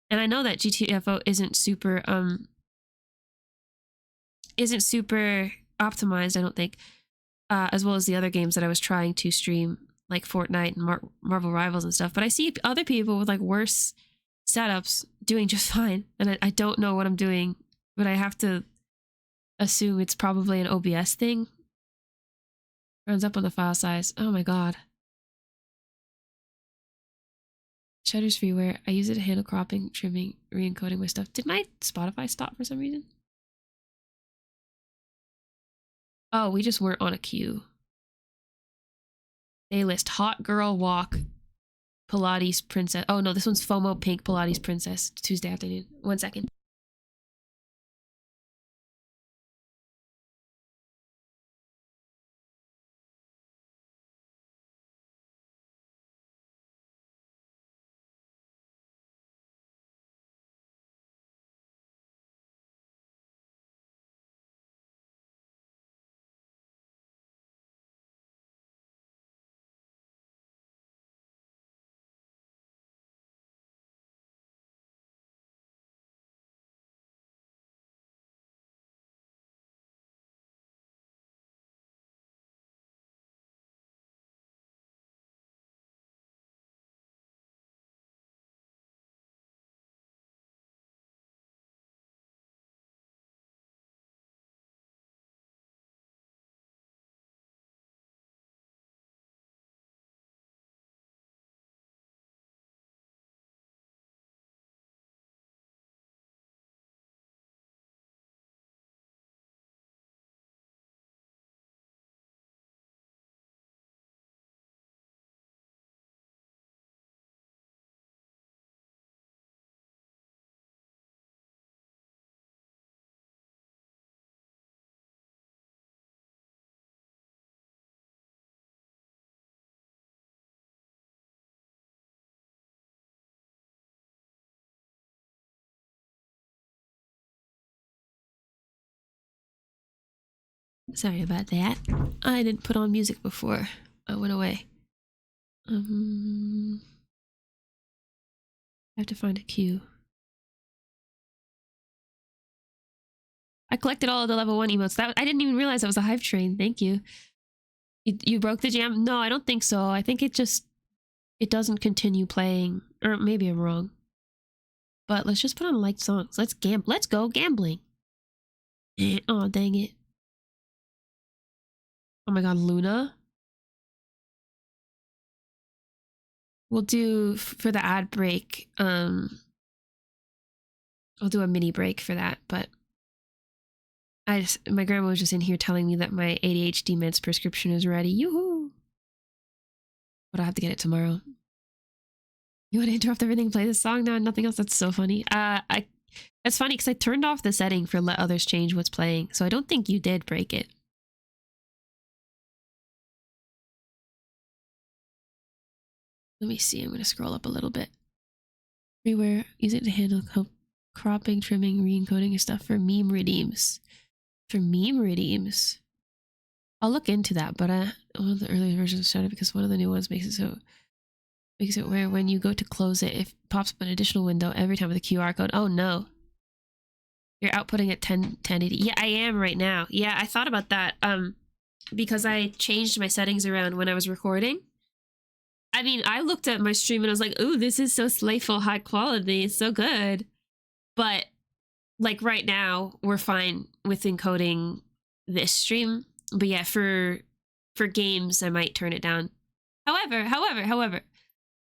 S1: and I know that GTFO isn't super optimized, I don't think, as well as the other games that I was trying to stream like Fortnite and Marvel Rivals and stuff. But I see other people with like worse setups doing just fine, and I don't know what I'm doing, but I have to assume it's probably an OBS thing. Runs up on the file size. Oh my god. Shutter's freeware. I use it to handle cropping, trimming, re-encoding my stuff. Did my Spotify stop for some reason? Oh, we just weren't on a queue. They list Hot Girl Walk, Pilates Princess. Oh no, this one's FOMO Pink Pilates Princess. Tuesday afternoon. 1 second. Sorry about that. I didn't put on music before I went away. I have to find a cue. I collected all of the level 1 emotes. I didn't even realize that was a Hive train. Thank you. You broke the jam? No, I don't think so. I think it doesn't continue playing. Or maybe I'm wrong. But let's just put on liked songs. Let's go gambling. Oh, dang it. Oh my god, Luna. We'll do for the ad break. I'll do a mini break for that, but my grandma was just in here telling me that my ADHD meds prescription is ready. Yoo-hoo! But I'll have to get it tomorrow. You want to interrupt everything, play this song now and nothing else? That's so funny. That's funny because I turned off the setting for let others change what's playing, so I don't think you did break it. Let me see. I'm going to scroll up a little bit. Everywhere, use it to handle cropping, trimming, re-encoding your stuff for meme redeems. For meme redeems. I'll look into that, but one of the earlier versions started because one of the new ones makes it where when you go to close it, it pops up an additional window every time with a QR code. Oh no. You're outputting at 1080. Yeah, I am right now. Yeah, I thought about that. Because I changed my settings around when I was recording. I mean, I looked at my stream and I was like, ooh, this is so slayful high quality. It's so good. But like right now, we're fine with encoding this stream. But yeah, for games, I might turn it down. However,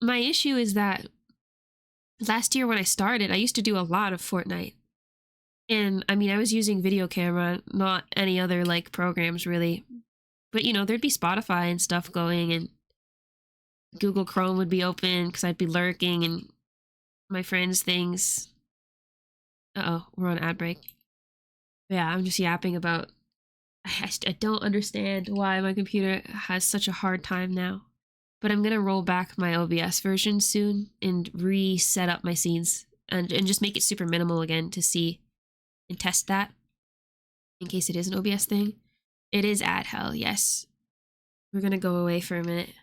S1: my issue is that last year when I started, I used to do a lot of Fortnite. And I mean, I was using video camera, not any other like programs really. But you know, there'd be Spotify and stuff going and Google Chrome would be open because I'd be lurking and my friends' things. Uh-oh, we're on ad break. Yeah, I'm just yapping about... I don't understand why my computer has such a hard time now. But I'm going to roll back my OBS version soon and reset up my scenes and just make it super minimal again to see and test that in case it is an OBS thing. It is ad hell, yes. We're going to go away for a minute.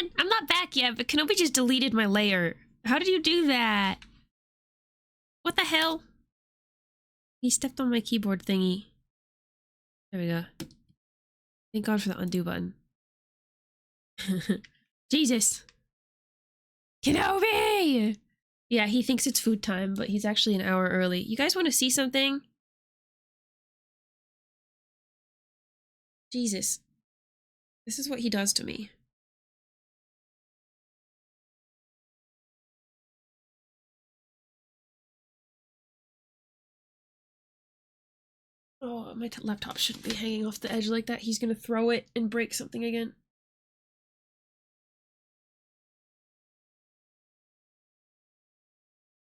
S1: man! I'm not back yet, but Kenobi just deleted my layer. How did you do that? What the hell? He stepped on my keyboard thingy. There we go. Thank God for the undo button. Jesus. Kenobi! Yeah, he thinks it's food time, but he's actually an hour early. You guys want to see something? Jesus. This is what he does to me. Oh, my laptop shouldn't be hanging off the edge like that. He's gonna throw it and break something again.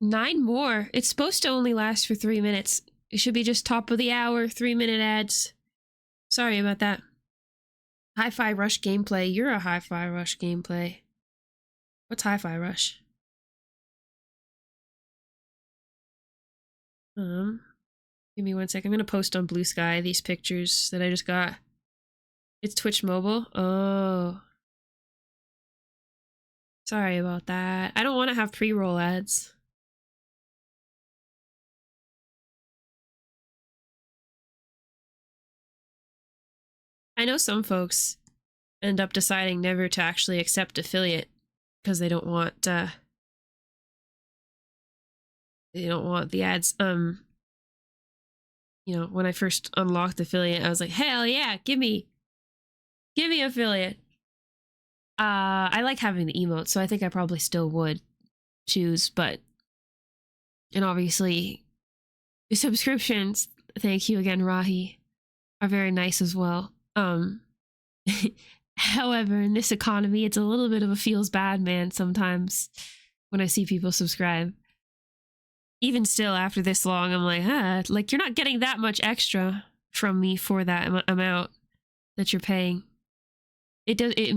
S1: Nine more. It's supposed to only last for 3 minutes. It should be just top of the hour, 3-minute ads. Sorry about that. Hi-Fi Rush gameplay. You're a Hi-Fi Rush gameplay. What's Hi-Fi Rush? Give me 1 sec. I'm gonna post on Blue Sky these pictures that I just got. It's Twitch mobile. Oh. Sorry about that. I don't want to have pre-roll ads. I know some folks end up deciding never to actually accept affiliate because they don't want the ads. You know, when I first unlocked affiliate, I was like, hell yeah, give me affiliate. I like having the emote, so I think I probably still would choose, but and obviously the subscriptions, thank you again, Rahi, are very nice as well. However, in this economy, it's a little bit of a feels bad man sometimes when I see people subscribe. Even still, after this long, I'm like, like you're not getting that much extra from me for that amount that you're paying. It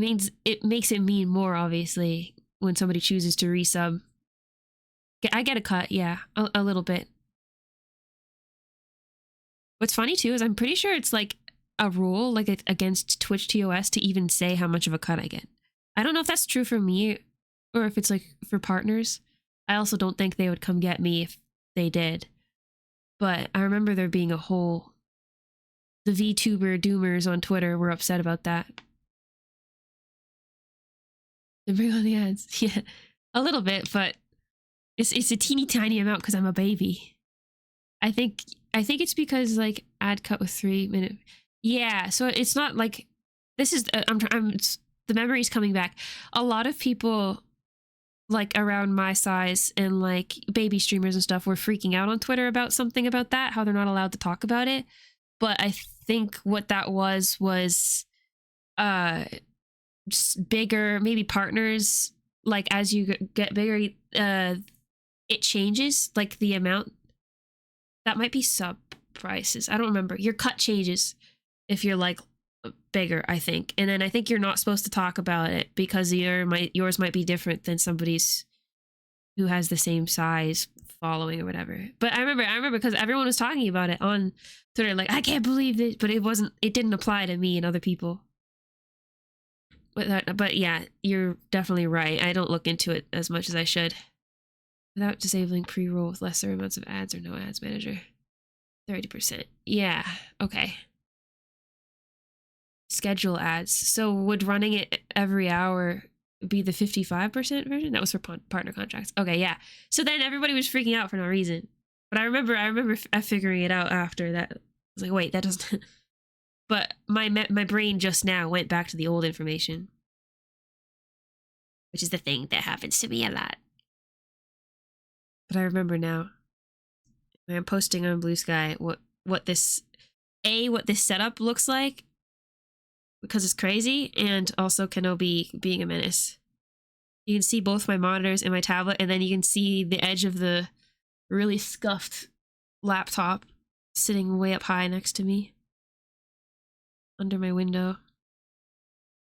S1: makes it mean more, obviously, when somebody chooses to resub. I get a cut, yeah, a little bit. What's funny too is I'm pretty sure it's like a rule, like against Twitch TOS, to even say how much of a cut I get. I don't know if that's true for me or if it's like for partners. I also don't think they would come get me if they did. But I remember there being the VTuber doomers on Twitter were upset about that. They bring on the ads. Yeah, a little bit, but it's a teeny tiny amount because I'm a baby. I think it's because like ad cut with 3 minute. Yeah, so it's not like this is the memory's coming back. A lot of people like around my size and like baby streamers and stuff were freaking out on Twitter about something about that, how they're not allowed to talk about it. But I think what that was just bigger, maybe partners, like as you get bigger, it changes, like the amount. That might be sub prices. I don't remember. Your cut changes if you're like bigger, I think. And then I think you're not supposed to talk about it because yours might be different than somebody's who has the same size following or whatever. But I remember because everyone was talking about it on Twitter, like, I can't believe this, but it didn't apply to me and other people. But yeah, you're definitely right. I don't look into it as much as I should. Without disabling pre-roll with lesser amounts of ads or no ads manager. 30%. Yeah, okay. Schedule ads. So would running it every hour be the 55% version? That was for partner contracts. Okay, yeah. So then everybody was freaking out for no reason. But I remember figuring it out after that. I was like, wait, that doesn't... But my brain just now went back to the old information. Which is the thing that happens to me a lot. But I remember now. I'm posting on Blue Sky what this setup looks like, because it's crazy, and also Kenobi being a menace. You can see both my monitors and my tablet, and then you can see the edge of the really scuffed laptop sitting way up high next to me under my window.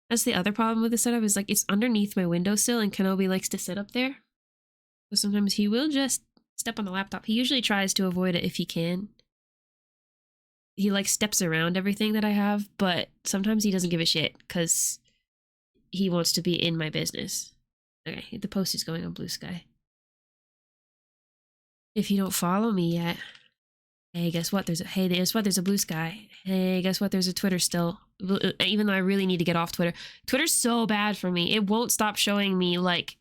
S1: That's the other problem with the setup, is like it's underneath my windowsill and Kenobi likes to sit up there. So sometimes he will just step on the laptop. He usually tries to avoid it if he can. He like steps around everything that I have, but sometimes he doesn't give a shit because he wants to be in my business. Okay, the post is going on Blue Sky. If you don't follow me yet, hey, guess what? There's a Blue Sky. Hey, guess what? There's a Twitter still. Even though I really need to get off Twitter. Twitter's so bad for me. It won't stop showing me, like,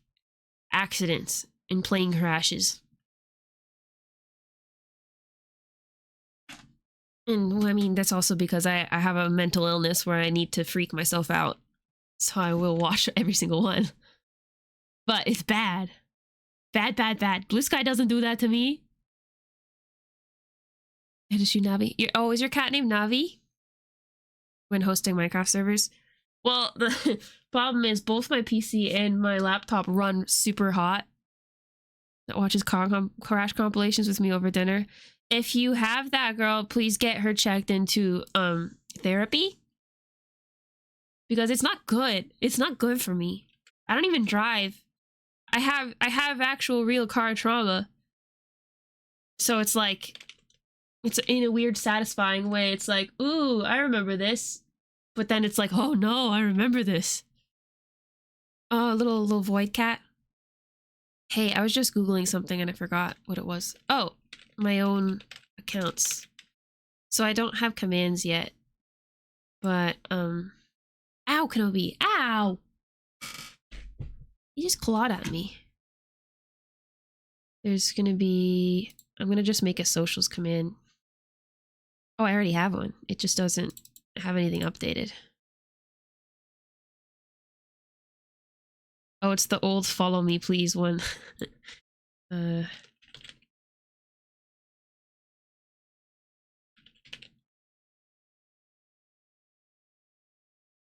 S1: accidents and plane crashes. And, I mean, that's also because I have a mental illness where I need to freak myself out. So I will watch every single one. But it's bad. Bad, bad, bad. Blue Sky doesn't do that to me. And is you Navi? Oh, is your cat named Navi? When hosting Minecraft servers? Well, the problem is both my PC and my laptop run super hot. That watches crash compilations with me over dinner. If you have that girl, please get her checked into therapy. Because it's not good. It's not good for me. I don't even drive. I have actual real car trauma. So it's like, it's in a weird satisfying way. It's like, ooh, I remember this. But then it's like, oh no, I remember this. Oh, little void cat. Hey, I was just Googling something and I forgot what it was. Oh, my own accounts. So I don't have commands yet. But, ow, Kenobi. Ow! He just clawed at me. There's gonna be... I'm gonna just make a socials command. Oh, I already have one. It just doesn't have anything updated. Oh, it's the old follow me please one.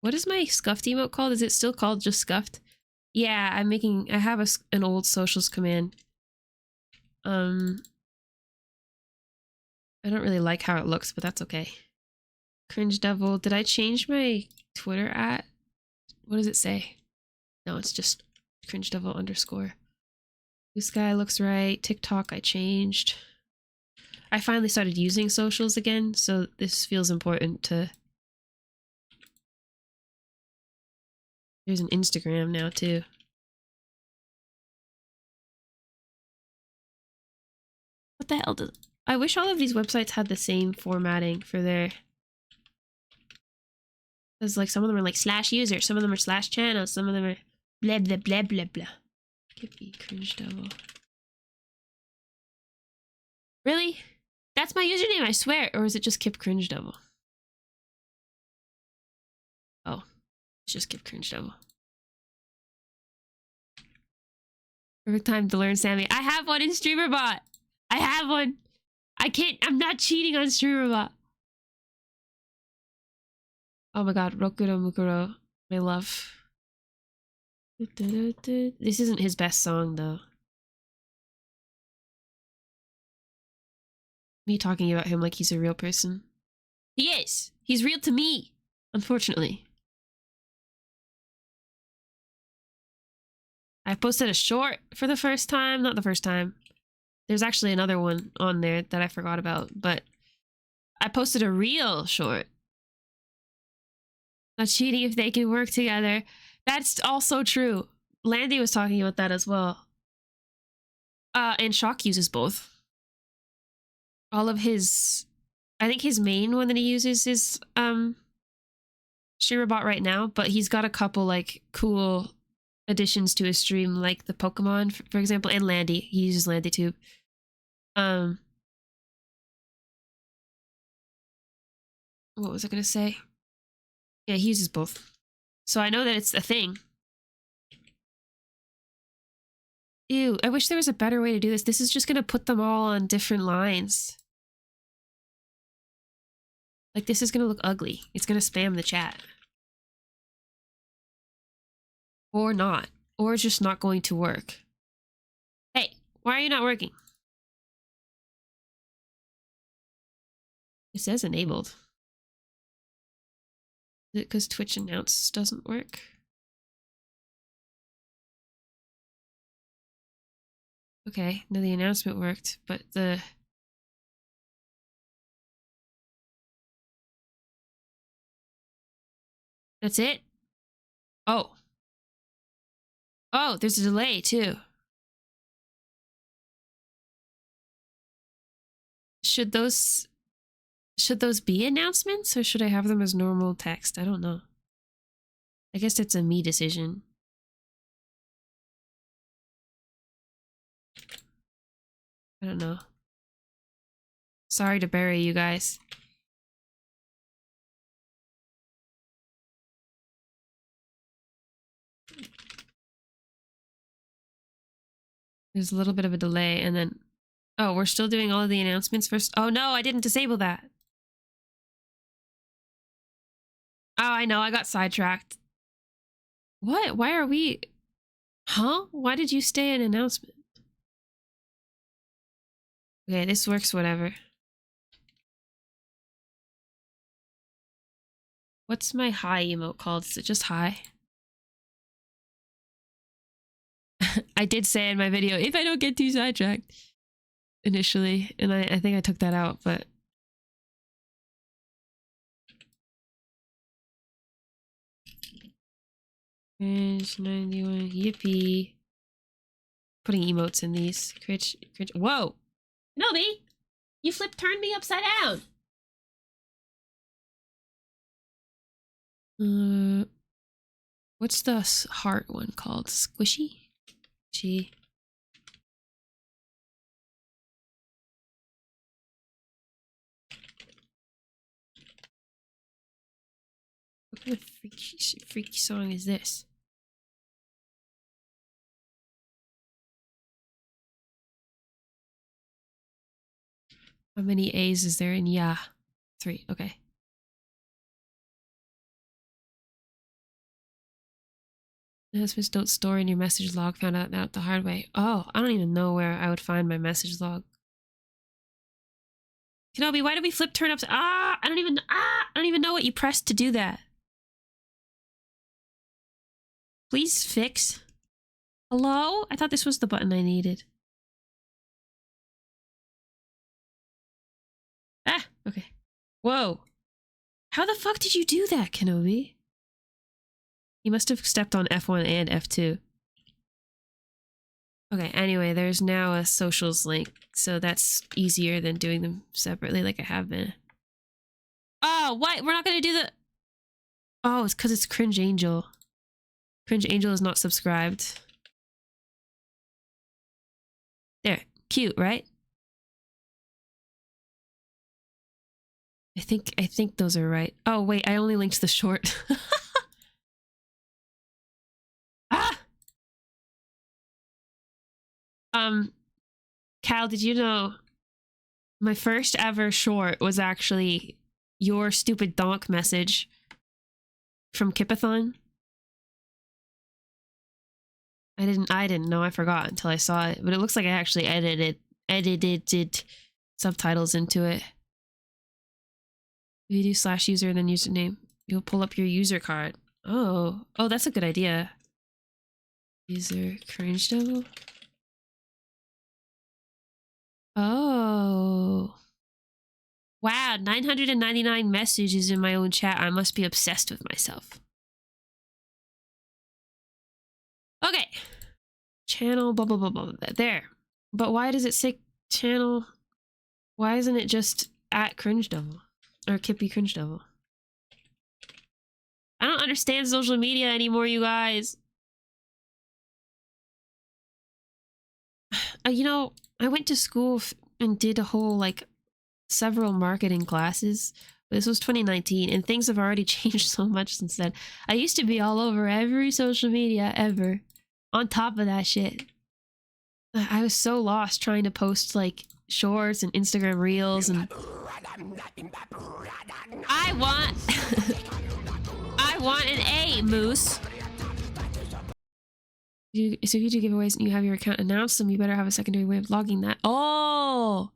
S1: What is my scuffed emote called? Is it still called just scuffed? Yeah, I have an old socials command. I don't really like how it looks, but that's okay. Cringedevil. Did I change my Twitter at? What does it say? No, it's just Cringedevil _ This guy looks right. TikTok I changed. I finally started using socials again, so this feels important to... There's an Instagram now too. What the hell does... I wish all of these websites had the same formatting for their... Because like some of them are like /user, some of them are /channel, some of them are blah blah blah blah blah. Kip E, Cringedevil. Really? That's my username, I swear. Or is it just Kip Cringedevil? Oh, it's just Kip Cringedevil. Perfect time to learn Sammy. I have one in StreamerBot. I have one. I can't. I'm not cheating on StreamerBot. Oh my god, Rokuro Mukuro, my love. This isn't his best song though. Me talking about him like he's a real person. He is. He's real to me, unfortunately. I posted a short for the first time. Not the first time. There's actually another one on there that I forgot about, but I posted a real short. Not cheating if they can work together. That's also true. Landy was talking about that as well. And Shock uses both. All of his... I think his main one that he uses is StreamerBot right now, but he's got a couple like cool additions to his stream, like the Pokemon, for example, and Landy. He uses LandyTube. What was I gonna say? Yeah, he uses both. So I know that it's a thing. Ew, I wish there was a better way to do this. This is just gonna put them all on different lines. Like, this is gonna look ugly. It's gonna spam the chat. Or not. Or it's just not going to work. Hey, why are you not working? It says enabled. Is it because Twitch announce doesn't work? Okay, no, the announcement worked, but the... That's it? Oh, Oh, there's a delay too. Should those be announcements, or should I have them as normal text? I don't know. I guess it's a me decision. I don't know. Sorry to bury you guys. There's a little bit of a delay, and then... Oh, we're still doing all of the announcements first? Oh no, I didn't disable that. Oh, I know, I got sidetracked. What? Why are we... Huh? Why did you stay in announcement? Okay, this works, whatever. What's my hi emote called? Is it just hi? I did say in my video, if I don't get too sidetracked, initially, and I think I took that out, but... Cringe 91, yippee. Putting emotes in these. Cringe. Whoa! Nobi! You turned me upside down! What's the heart one called? Squishy? Gee. What kind of freaky song is this? How many A's is there in yeah? 3, okay. Announcements don't store in your message log, found out the hard way. Oh, I don't even know where I would find my message log. Kenobi, why did we flip turn ups? I don't even know what you pressed to do that. Please fix. Hello? I thought this was the button I needed. Ah, okay. Whoa. How the fuck did you do that, Kenobi? You must have stepped on F1 and F2. Okay, anyway, there's now a socials link, so that's easier than doing them separately like I have been. Oh, what? We're not gonna do the... Oh, it's because it's Cringe Angel. Cringe Angel is not subscribed. There. Cute, right? I think those are right. Oh, wait, I only linked the short. Ah! Cal, did you know my first ever short was actually your stupid donk message from Kipathon? I didn't know, I forgot until I saw it, but it looks like I actually edited subtitles into it. If you do /user and then username, you'll pull up your user card. Oh, that's a good idea. User Cringedevil. Oh. Wow, 999 messages in my own chat. I must be obsessed with myself. Okay. Channel, blah, blah, blah, blah, blah. There. But why does it say channel? Why isn't it just at Cringedevil? Or Kip E Cringedevil? I don't understand social media anymore, you guys. You know, I went to school and did a whole, like, several marketing classes. This was 2019, and things have already changed so much since then. I used to be all over every social media ever. On top of that shit. I was so lost trying to post, like, shorts and Instagram reels and... I want an A, Moose. So if you do giveaways and you have your account announce them, you better have a secondary way of logging that. Oh!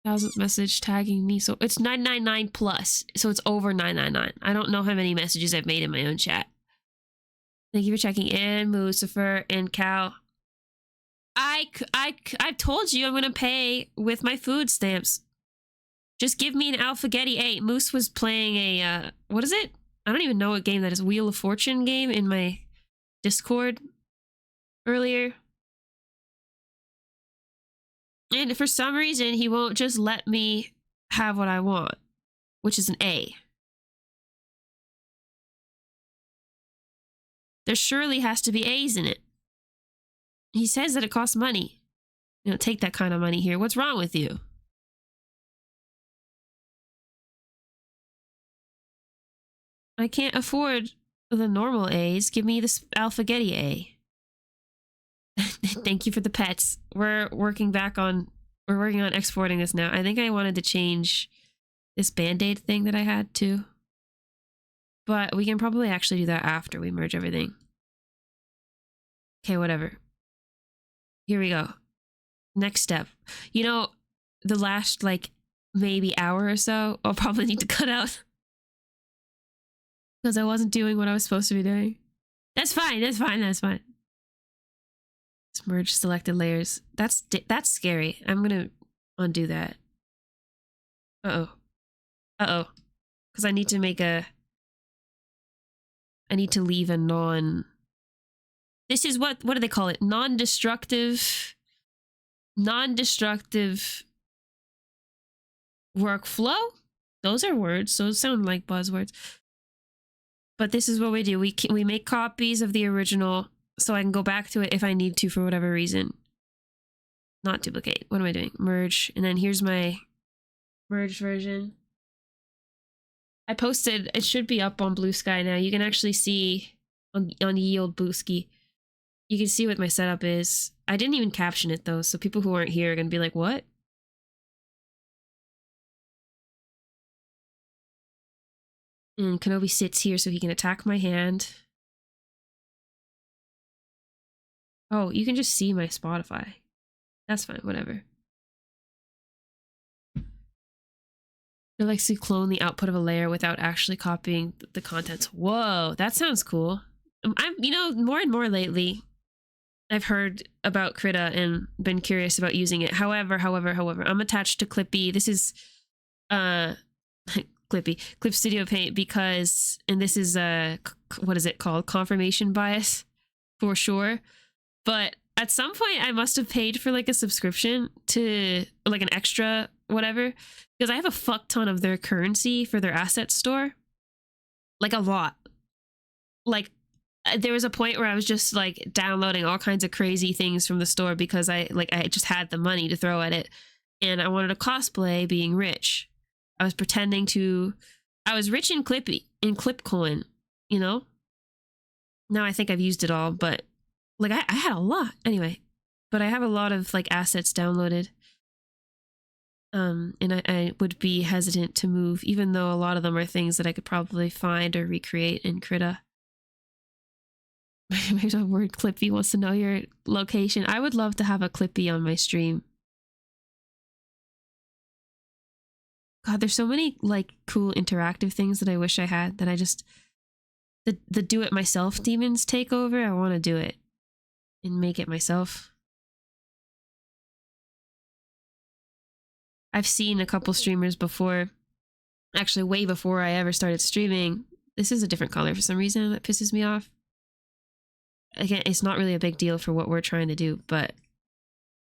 S1: 1000th message tagging me. So it's 999 plus. So it's over 999. I don't know how many messages I've made in my own chat. Thank you for checking in, Lucifer and Cal. I've told you I'm gonna pay with my food stamps. Just give me an Alphagetti 8. Moose was playing a, what is it? I don't even know what game that is. Wheel of Fortune game in my Discord earlier. And for some reason, he won't just let me have what I want, which is an A. There surely has to be A's in it. He says that it costs money. You don't take that kind of money here. What's wrong with you? I can't afford the normal A's. Give me this Alphagetti A. Thank you for the pets. We're working on exporting this now. I think I wanted to change this Band-Aid thing that I had too. But we can probably actually do that after we merge everything. Okay, whatever. Here we go. Next step. You know, the last like maybe hour or so, I'll probably need to cut out. Because I wasn't doing what I was supposed to be doing. That's fine, that's fine, that's fine. Let's merge selected layers. That's scary. I'm gonna undo that. Uh-oh. Uh-oh. Because I need to make a... I need to leave a non... This is what do they call it? Non-destructive workflow? Those are words. Those sound like buzzwords. But this is what we do. We make copies of the original so I can go back to it if I need to for whatever reason. Not duplicate. What am I doing? Merge. And then here's my merged version. I posted, it should be up on Blue Sky now. You can actually see on Yield Booski. You can see what my setup is. I didn't even caption it though, so people who aren't here are gonna be like, what? And Kenobi sits here so he can attack my hand. Oh, you can just see my Spotify. That's fine, whatever. It likes to clone the output of a layer without actually copying the contents. Whoa, that sounds cool. You know, more and more lately, I've heard about Krita and been curious about using it. However, I'm attached to Clip E. This is Clip Studio Paint because, and this is what is it called? Confirmation bias for sure. But at some point I must have paid for like a subscription to like an extra whatever, because I have a fuck ton of their currency for their asset store. Like a lot. Like there was a point where I was just like downloading all kinds of crazy things from the store because I just had the money to throw at it, and I wanted to cosplay being rich. I was pretending to, I was rich in Clipcoin, you know? Now I think I've used it all, but like I had a lot anyway, but I have a lot of like assets downloaded. And I would be hesitant to move, even though a lot of them are things that I could probably find or recreate in Krita. There's a word Clippy wants to know your location. I would love to have a Clippy on my stream. God, there's so many like cool interactive things that I wish I had that I just, the do-it-myself demons take over. I want to do it and make it myself. I've seen a couple streamers before, actually way before I ever started streaming. This is a different color for some reason. That pisses me off. Again, it's not really a big deal for what we're trying to do, but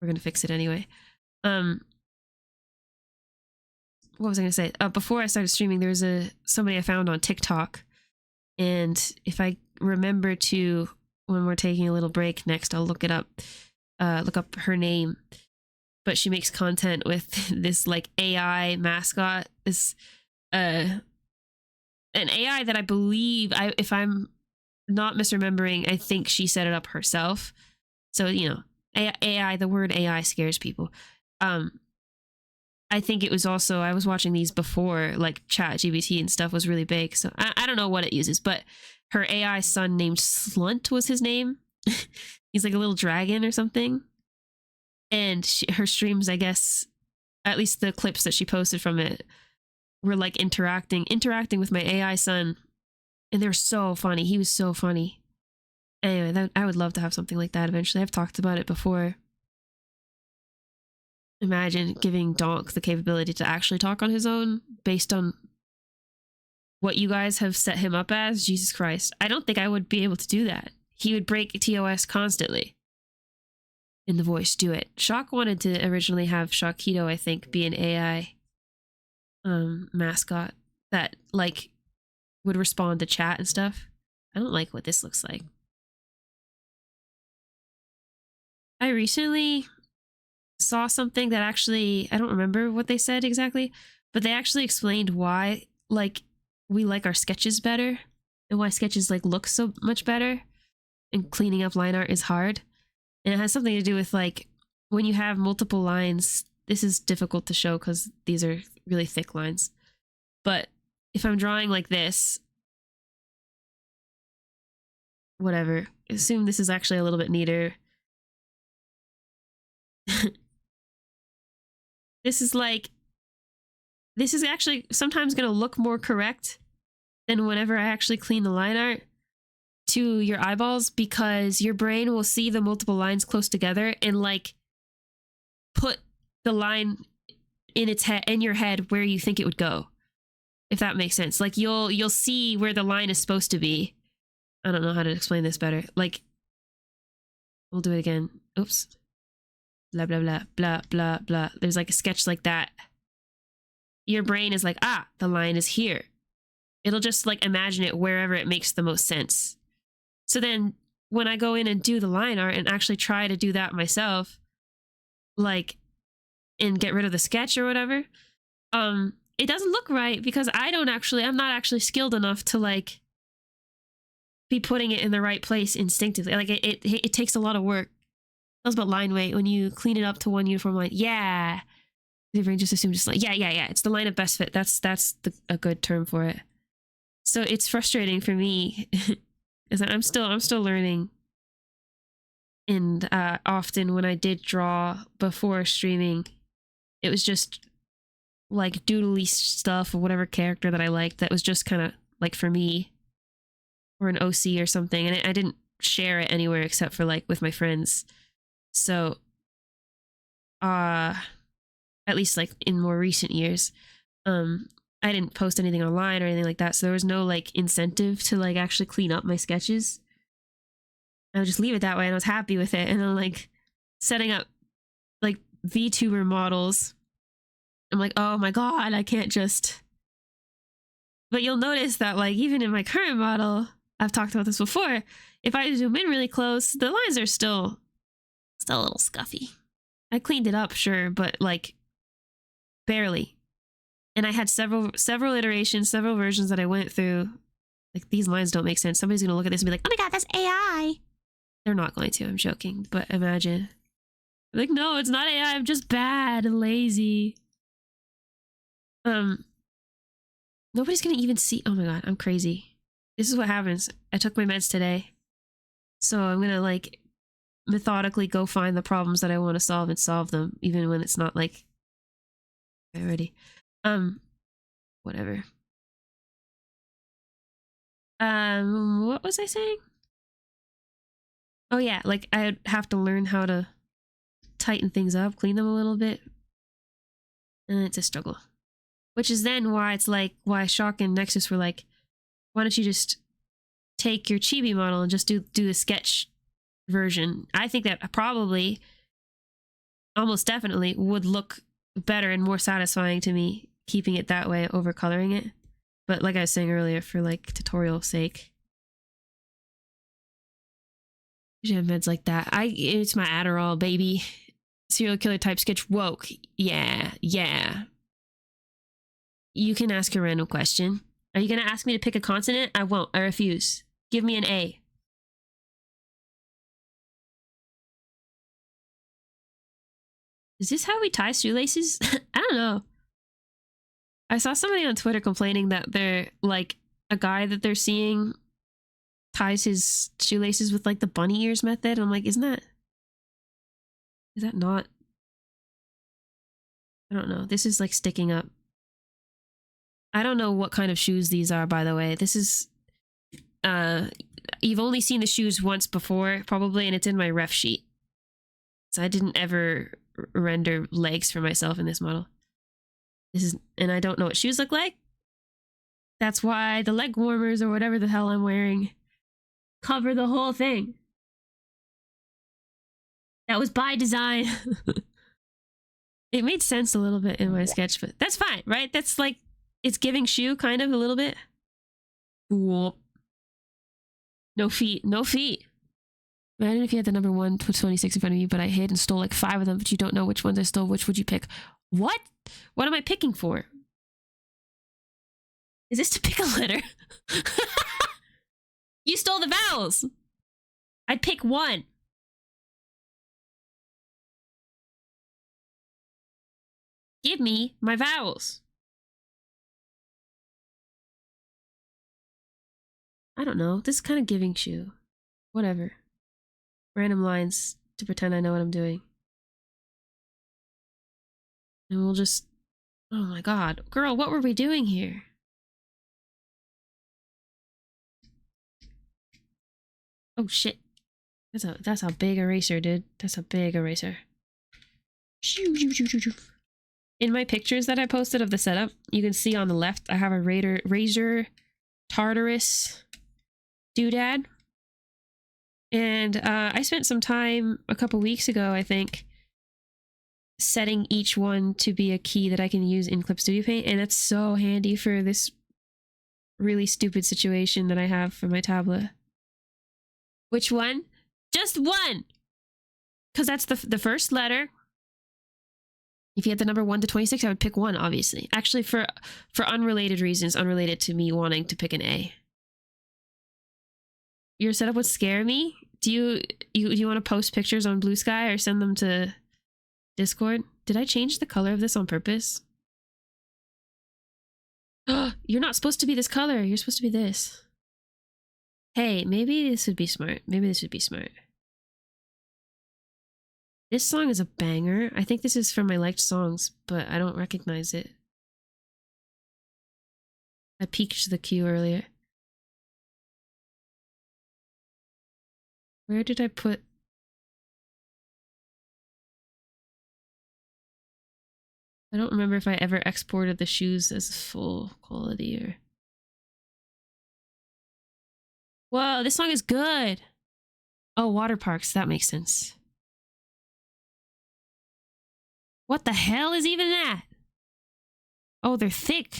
S1: we're going to fix it anyway. What was I going to say? Before I started streaming, there was somebody I found on TikTok. And if I remember to, when we're taking a little break next, I'll look it up, look up her name. But she makes content with this like AI mascot, this an AI that I believe, if I'm not misremembering, I think she set it up herself. So, you know, AI, the word AI scares people. I think it was also, I was watching these before, like ChatGPT and stuff was really big. So I don't know what it uses, but her AI son named Slunt was his name. He's like a little dragon or something. And her streams, I guess, at least the clips that she posted from it, were like interacting with my AI son. And they were so funny. He was so funny. Anyway, I would love to have something like that eventually. I've talked about it before. Imagine giving Donk the capability to actually talk on his own based on what you guys have set him up as. Jesus Christ. I don't think I would be able to do that. he would break TOS constantly. In the voice, do it. Shock wanted to originally have Shockito, I think, be an AI mascot that like would respond to chat and stuff. I don't like what this looks like. I recently saw something that actually, I don't remember what they said exactly, but they actually explained why like we like our sketches better and why sketches like look so much better and cleaning up line art is hard. And it has something to do with like when you have multiple lines, this is difficult to show because these are really thick lines. But if I'm drawing like this, whatever, assume this is actually a little bit neater. This is actually sometimes going to look more correct than whenever I actually clean the line art to your eyeballs, because your brain will see the multiple lines close together and like put the line in its head, in your head, where you think it would go, if that makes sense. Like you'll see where the line is supposed to be. I don't know how to explain this better. Like, we'll do it again. Oops. Blah blah blah blah blah blah. There's like a sketch like that. Your brain is like, ah, the line is here. It'll just like imagine it wherever it makes the most sense. So then when I go in and do the line art and actually try to do that myself, like, and get rid of the sketch or whatever, it doesn't look right because I'm not actually skilled enough to like be putting it in the right place instinctively. Like it takes a lot of work. That was about line weight. When you clean it up to one uniform line, yeah, the brain just assumes just like yeah, it's the line of best fit. That's a good term for it. So it's frustrating for me. Is that I'm still learning, and often when I did draw before streaming, it was just like doodly stuff or whatever character that I liked that was just kind of like for me, or an OC or something, and I didn't share it anywhere except for like with my friends. So at least like in more recent years, I didn't post anything online or anything like that, so there was no like incentive to like actually clean up my sketches. I would just leave it that way and I was happy with it. And then like setting up like VTuber models, I'm like, oh my god, I can't just. But you'll notice that like even in my current model, I've talked about this before, if I zoom in really close, the lines are still a little scuffy. I cleaned it up, sure, but like barely. And I had several iterations, several versions that I went through. Like, these lines don't make sense. Somebody's gonna look at this and be like, oh my god, that's AI. They're not going to, I'm joking, but imagine. Like, no, it's not AI, I'm just bad and lazy. Nobody's gonna even see. Oh my god, I'm crazy. This is what happens. I took my meds today. So I'm gonna like methodically go find the problems that I want to solve and solve them, even when it's not like already. Whatever. What was I saying? Oh yeah, like I'd have to learn how to tighten things up, clean them a little bit. And it's a struggle. Which is then why it's like, why Shock and Nexus were like, why don't you just take your chibi model and just do the sketch version? I think that probably, almost definitely, would look better and more satisfying to me keeping it that way over coloring it. But like I was saying earlier, for like tutorial sake, you have meds like that. It's my Adderall, baby. Serial killer type sketch woke. Yeah. You can ask a random question. Are you gonna ask me to pick a consonant? I won't. I refuse. Give me an A. Is this how we tie shoelaces? I don't know. I saw somebody on Twitter complaining that they're like a guy that they're seeing ties his shoelaces with like the bunny ears method. And I'm like, is that not? I don't know. This is like sticking up. I don't know what kind of shoes these are, by the way. This is, you've only seen the shoes once before, probably, and it's in my ref sheet. So I didn't ever render legs for myself in this model. And I don't know what shoes look like. That's why the leg warmers or whatever the hell I'm wearing cover the whole thing. That was by design. It made sense a little bit in my sketch, but that's fine, right? That's like, it's giving shoe kind of a little bit. Cool. No feet, no feet. Imagine if you had the number 1 to 26 in front of you, but I hid and stole like 5 of them, but you don't know which ones I stole. Which would you pick? What? What am I picking for? Is this to pick a letter? You stole the vowels. I'd pick one. Give me my vowels. I don't know. This is kind of giving shoe. Whatever. Random lines to pretend I know what I'm doing. And we'll just... Oh my god. Girl, what were we doing here? Oh shit. That's a big eraser, dude. That's a big eraser. In my pictures that I posted of the setup, you can see on the left I have a Razor Tartarus doodad. And I spent some time a couple weeks ago, I think, setting each one to be a key that I can use in Clip Studio Paint, and that's so handy for this really stupid situation that I have for my tablet. Which one? Just one! Because that's the first letter. If you had the number 1 to 26, I would pick 1, obviously. Actually, for unrelated reasons, unrelated to me wanting to pick an A. Your setup would scare me? Do you want to post pictures on Blue Sky or send them to Discord? Did I change the color of this on purpose? You're not supposed to be this color. You're supposed to be this. Hey, maybe this would be smart. Maybe this would be smart. This song is a banger. I think this is from my liked songs, but I don't recognize it. I peeked the queue earlier. Where did I put... I don't remember if I ever exported the shoes as full quality or... Whoa, this song is good! Oh, water parks, that makes sense. What the hell is even that? Oh, they're thick.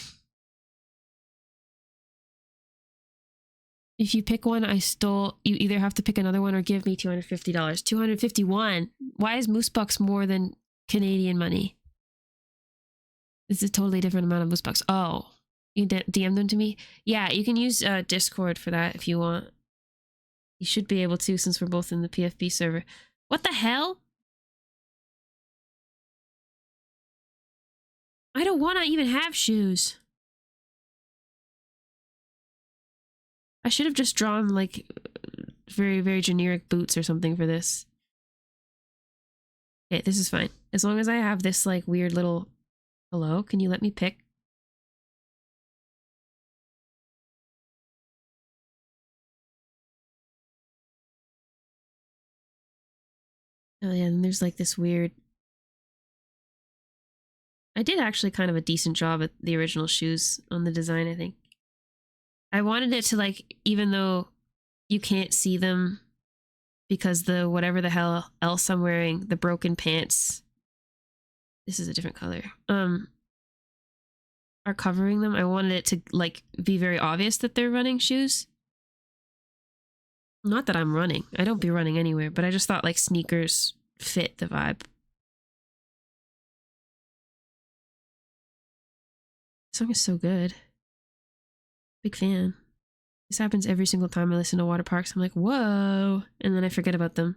S1: If you pick one I stole, you either have to pick another one or give me $250. $251? Why is Moose Bucks more than Canadian money? This is a totally different amount of Moose Bucks. Oh, you DM them to me? Yeah, you can use Discord for that if you want. You should be able to since we're both in the PFP server. What the hell? I don't want to even have shoes. I should have just drawn like very, very generic boots or something for this. Okay, this is fine. As long as I have this like weird little... Hello, can you let me pick? Oh yeah, and there's like this weird... I did actually kind of a decent job at the original shoes on the design, I think. I wanted it to like, even though you can't see them because the whatever the hell else I'm wearing, the broken pants, this is a different color, are covering them. I wanted it to like be very obvious that they're running shoes. Not that I'm running. I don't be running anywhere, but I just thought like sneakers fit the vibe. This song is so good. Big fan. This happens every single time I listen to Water Parks. I'm like, whoa, and then I forget about them.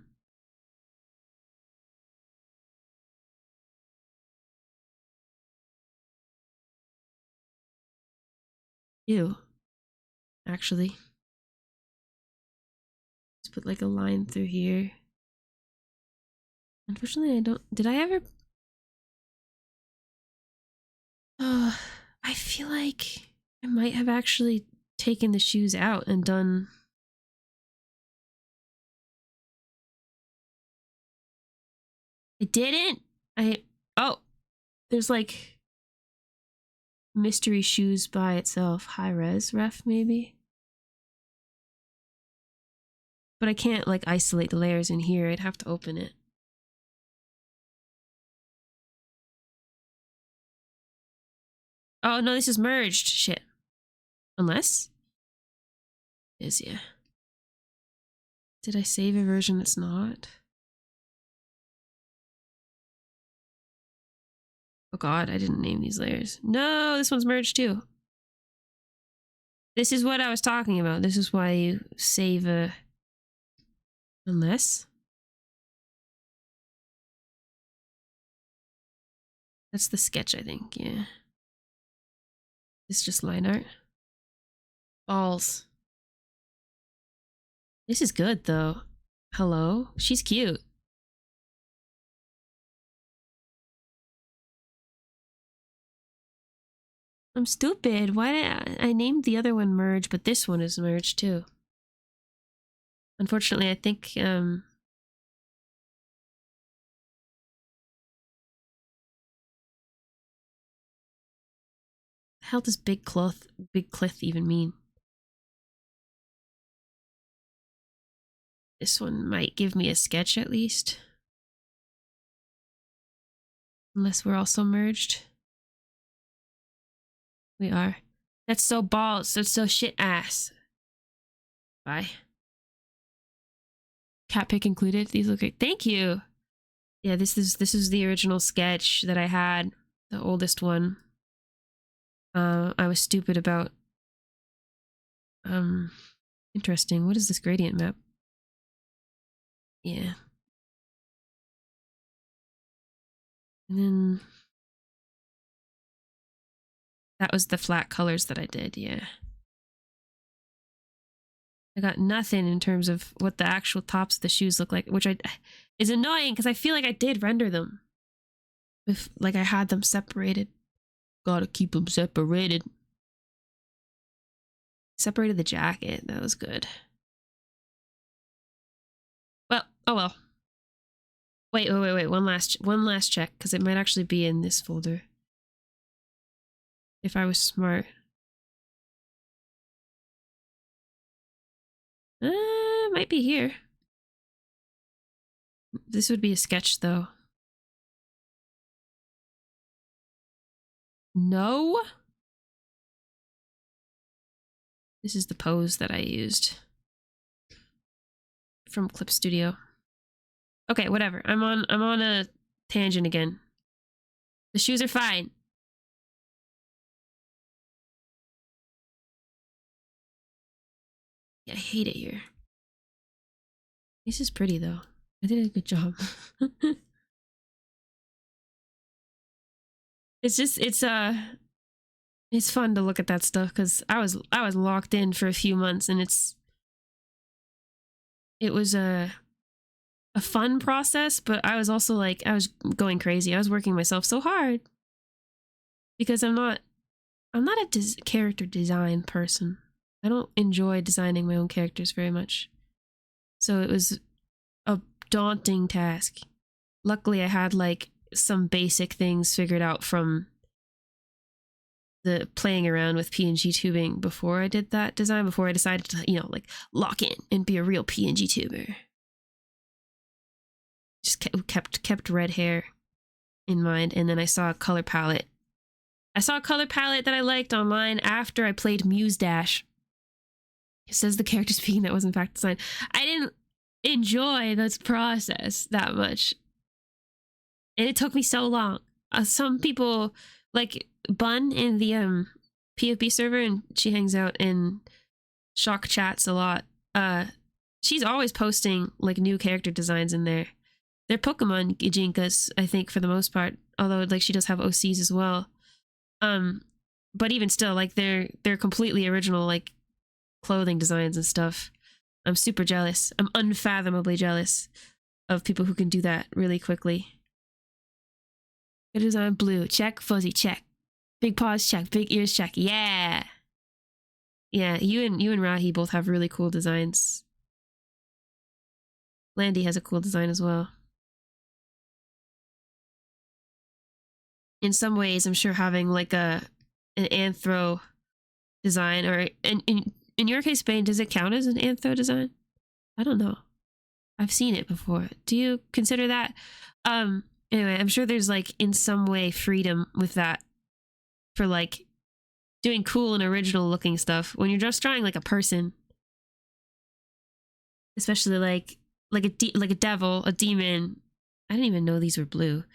S1: Ew. Actually. Let's put like a line through here. Unfortunately, I don't... Did I ever... I feel like I might have actually taken the shoes out and done... I didn't? Oh! There's like... mystery shoes by itself. High res ref, maybe? But I can't like isolate the layers in here. I'd have to open it. Oh no, this is merged. Shit. Unless? It is, yeah. Did I save a version that's not? Oh god, I didn't name these layers. No, this one's merged too. This is what I was talking about. This is why you save a... Unless? That's the sketch, I think, yeah. It's just line art. Balls. This is good, though. Hello? She's cute. I'm stupid. Why did I named the other one merge, but this one is merged too? Unfortunately, I think the hell does big cliff even mean? This one might give me a sketch at least. Unless we're also merged. We are. That's so balls. That's so shit ass. Bye. Cat pick included. These look great. Thank you. Yeah, this is the original sketch that I had, the oldest one. I was stupid about. Interesting. What is this gradient map? Yeah. And then that was the flat colors that I did, yeah. I got nothing in terms of what the actual tops of the shoes look like, which is annoying because I feel like I did render them. If like I had them separated. Gotta keep them separated. Separated the jacket, that was good. Well, oh well. Wait, one last check, because it might actually be in this folder. If I was smart. Might be here. This would be a sketch, though. No? This is the pose that I used. From Clip Studio. Okay, whatever. I'm on a tangent again. The shoes are fine. Yeah, I hate it here. This is pretty though. I did a good job. It's fun to look at that stuff because I was locked in for a few months and it was a fun process, but I was also like I was going crazy. I was working myself so hard because I'm not a character design person. I don't enjoy designing my own characters very much. So it was a daunting task. Luckily, I had like some basic things figured out from the playing around with PNG tubing before I did that design, before I decided to, you know, like lock in and be a real PNG tuber. Just kept red hair in mind, and then I saw a color palette. I saw a color palette that I liked online after I played Muse Dash. It says the character speaking that was in fact designed. I didn't enjoy this process that much. And it took me so long. Some people, like Bun in the PFB server, and she hangs out in Shock chats a lot. She's always posting like new character designs in there. They're Pokemon Gijinkas, I think, for the most part. Although like she does have OCs as well. But even still, like they're completely original, like clothing designs and stuff. I'm super jealous. I'm unfathomably jealous of people who can do that really quickly. Good design, blue. Check. Fuzzy, check. Big paws, check. Big ears, check. Yeah. Yeah, you and Rahi both have really cool designs. Landy has a cool design as well. In some ways, I'm sure having like an anthro design, or in your case, Bane, does it count as an anthro design? I don't know. I've seen it before. Do you consider that? Anyway, I'm sure there's like in some way freedom with that for like doing cool and original looking stuff when you're just drawing like a person, especially like a devil, a demon. I didn't even know these were blue.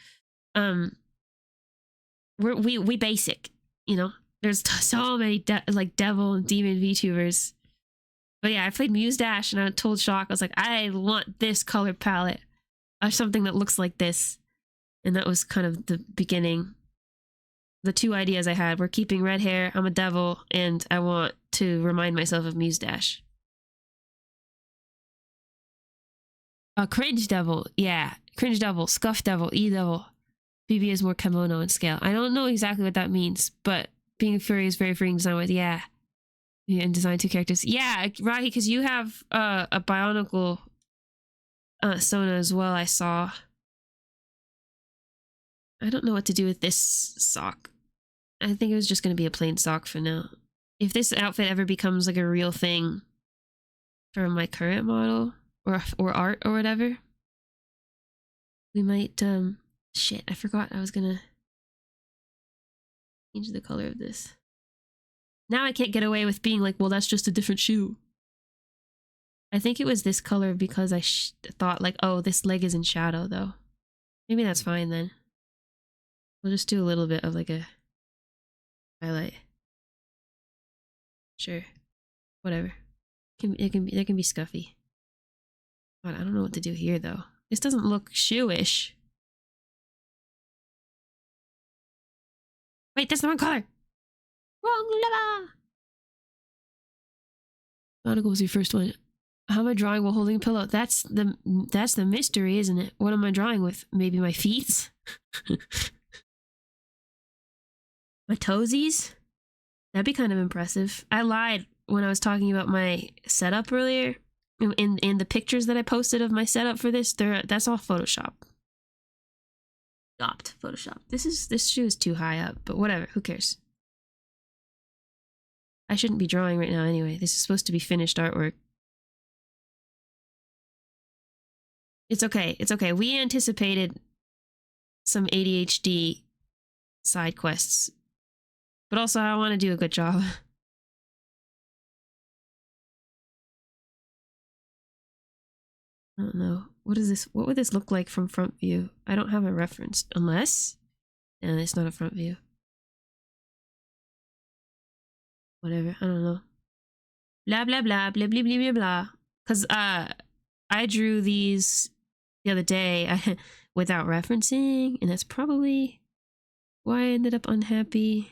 S1: We basic, you know. There's so many like devil and demon VTubers. But yeah, I played Muse Dash and I told Shock, I was like, I want this color palette or something that looks like this. And that was kind of the beginning. The two ideas I had were keeping red hair, I'm a devil, and I want to remind myself of Muse Dash. Cringedevil, yeah. Cringedevil, Scuff Devil, E-Devil. BB is more kimono in scale. I don't know exactly what that means, but being a furry is very freeing design with, yeah. And design two characters. Yeah, Rahi, because you have a bionicle Sona as well, I saw. I don't know what to do with this sock. I think it was just going to be a plain sock for now. If this outfit ever becomes like a real thing for my current model or art or whatever, we might shit, I forgot I was gonna change the color of this. Now I can't get away with being like, well, that's just a different shoe. I think it was this color because I thought like, oh, this leg is in shadow though. Maybe that's fine then. We'll just do a little bit of like a highlight. Sure. Whatever. It can be scuffy. God, I don't know what to do here though. This doesn't look shoe-ish. Wait, that's the wrong color. Wrong lever. Nautical was your first one. How am I drawing while holding a pillow? That's the mystery, isn't it? What am I drawing with? Maybe my feet? My toesies? That'd be kind of impressive. I lied when I was talking about my setup earlier. In the pictures that I posted of my setup for this, that's all Photoshop. Photoshop. This shoe is too high up, but whatever, who cares? I shouldn't be drawing right now anyway. This is supposed to be finished artwork. It's okay. It's okay. We anticipated some ADHD side quests, but also I want to do a good job. I don't know. What is this? What would this look like from front view? I don't have a reference. Unless? No, it's not a front view. Whatever. I don't know. Blah, blah, blah, blah, blah, blah, blah, blah. Because, I drew these the other day without referencing, and that's probably why I ended up unhappy.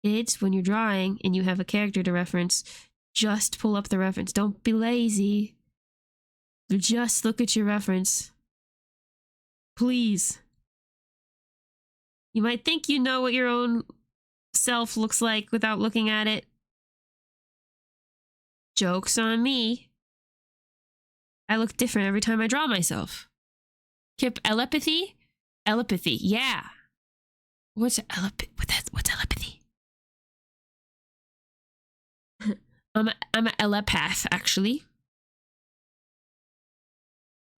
S1: Kids, when you're drawing and you have a character to reference, just pull up the reference. Don't be lazy. Just look at your reference. Please. You might think you know what your own self looks like without looking at it. Joke's on me. I look different every time I draw myself. Kip, telepathy? Telepathy, yeah. What's telepathy? I'm a telepath, actually.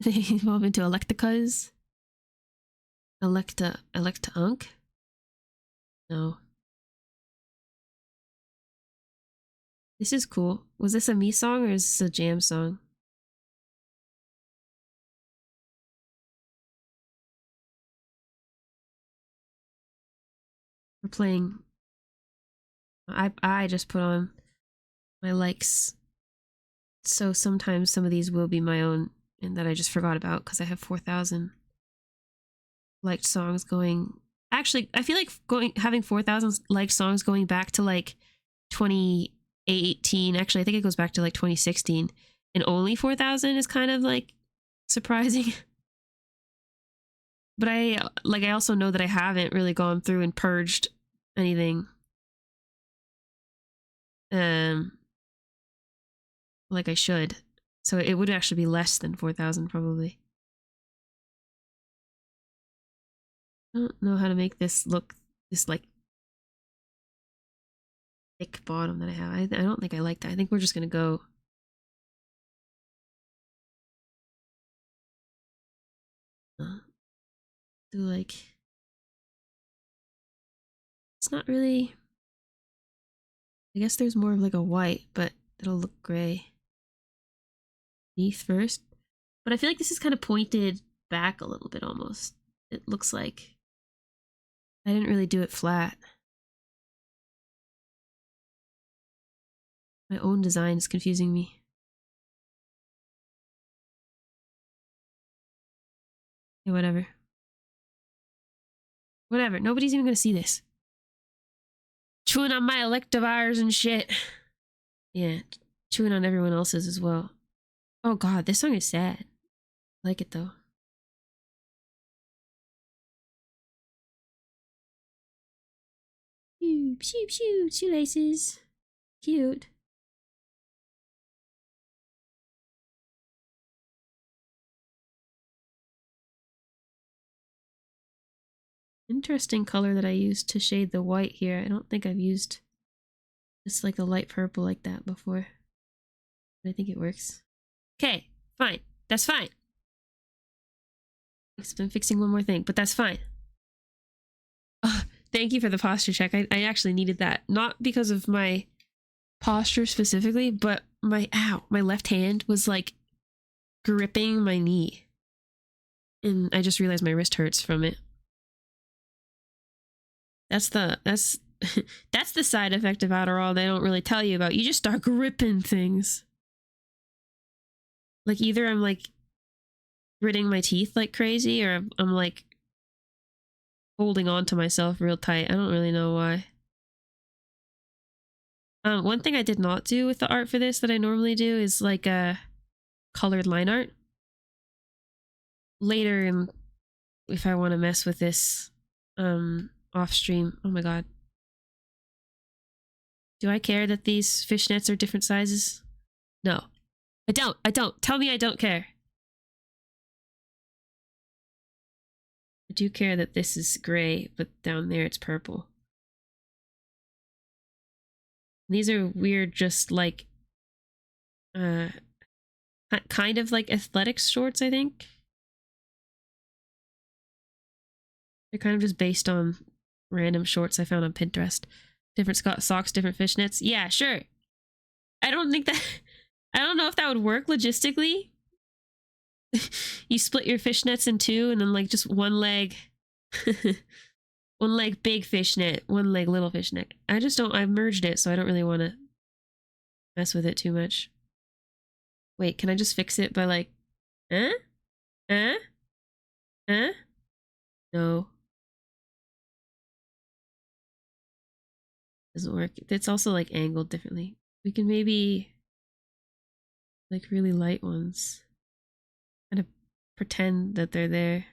S1: They evolve into Electicas. Electa-unk? No. This is cool. Was this a me song or is this a jam song? We're playing. I just put on my likes. So sometimes some of these will be my own and that I just forgot about because I have 4,000 liked songs going. Actually, I feel like having 4,000 liked songs going back to like 2018. Actually, I think it goes back to like 2016, and only 4,000 is kind of like surprising. But I also know that I haven't really gone through and purged anything. Like I should. So it would actually be less than 4,000 probably. I don't know how to make this look this like thick bottom that I have. I don't think I like that. I think we're just gonna go do like, it's not really, I guess there's more of like a white, but it'll look gray. Beneath first. But I feel like this is kind of pointed back a little bit almost. It looks like I didn't really do it flat. My own design is confusing me. Okay, whatever. Whatever. Nobody's even gonna see this. Chewing on my electivires and shit. Yeah, chewing on everyone else's as well. Oh god, this song is sad. I like it though. Shoo, shoo, shoo, shoelaces. Cute. Interesting color that I used to shade the white here. I don't think I've used just like a light purple like that before. But I think it works. Okay, fine. That's fine. I've been fixing one more thing, but that's fine. Oh, thank you for the posture check. I actually needed that. Not because of my posture specifically, but my left hand was like gripping my knee. And I just realized my wrist hurts from it. That's that's the side effect of Adderall they don't really tell you about. You just start gripping things. Like either I'm like gritting my teeth like crazy or I'm like holding on to myself real tight. I don't really know why. One thing I did not do with the art for this that I normally do is like a colored line art. Later, if I want to mess with this off stream. Oh my god. Do I care that these fishnets are different sizes? No. I don't. Tell me I don't care. I do care that this is gray, but down there it's purple. These are weird, just like kind of like athletics shorts, I think. They're kind of just based on random shorts I found on Pinterest. Different socks, different fishnets. Yeah, sure. I don't think that... I don't know if that would work logistically. You split your fishnets in two and then like just one leg... one leg big fishnet, one leg little fishnet. I just don't... I've merged it, so I don't really want to mess with it too much. Wait, can I just fix it by like... No. Doesn't work. It's also like angled differently. We can maybe like really light ones. Kind of pretend that they're there.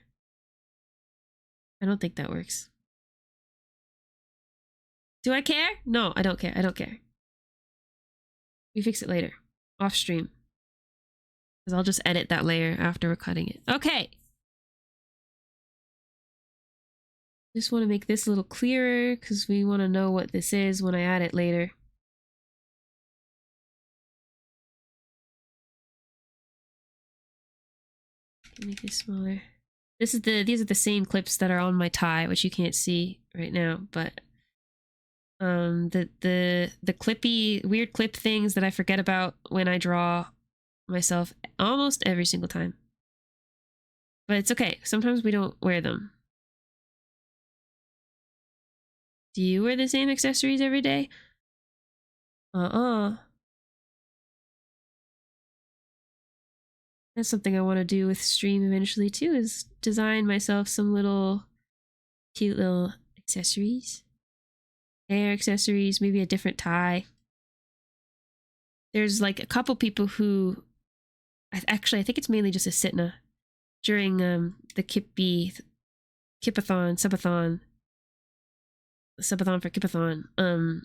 S1: I don't think that works. Do I care? No, I don't care. I don't care. We fix it later. Off stream. Because I'll just edit that layer after we're cutting it. Okay. Just want to make this a little clearer because we want to know what this is when I add it later. Make this smaller. These are the same clips that are on my tie, which you can't see right now, but the clippy weird clip things that I forget about when I draw myself almost every single time. But it's okay. Sometimes we don't wear them. Do you wear the same accessories every day? That's something I want to do with stream eventually too, is design myself some little cute little accessories. Hair accessories, maybe a different tie. There's like a couple people who... Actually, I think it's mainly just a Sitna. During the Kip E Kipathon, subathon for Kipathon,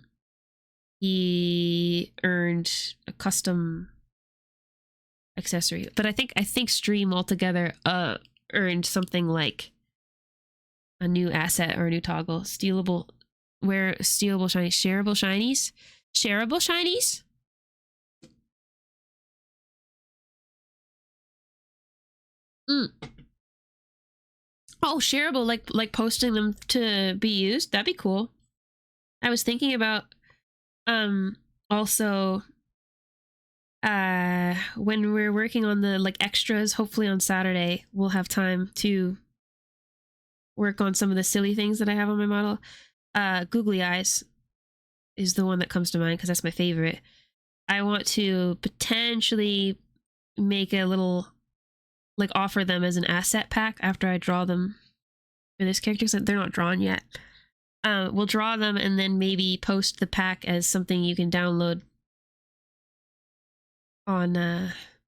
S1: he earned a custom accessory. But I think Stream altogether earned something like a new asset or a new toggle. Stealable shinies. Shareable shinies? Shareable shinies? Oh, shareable, like posting them to be used. That'd be cool. I was thinking about also when we're working on the like extras, hopefully on Saturday, we'll have time to work on some of the silly things that I have on my model. Googly eyes is the one that comes to mind because that's my favorite. I want to potentially make a little, like, offer them as an asset pack after I draw them for this character, because they're not drawn yet. We'll draw them and then maybe post the pack as something you can download on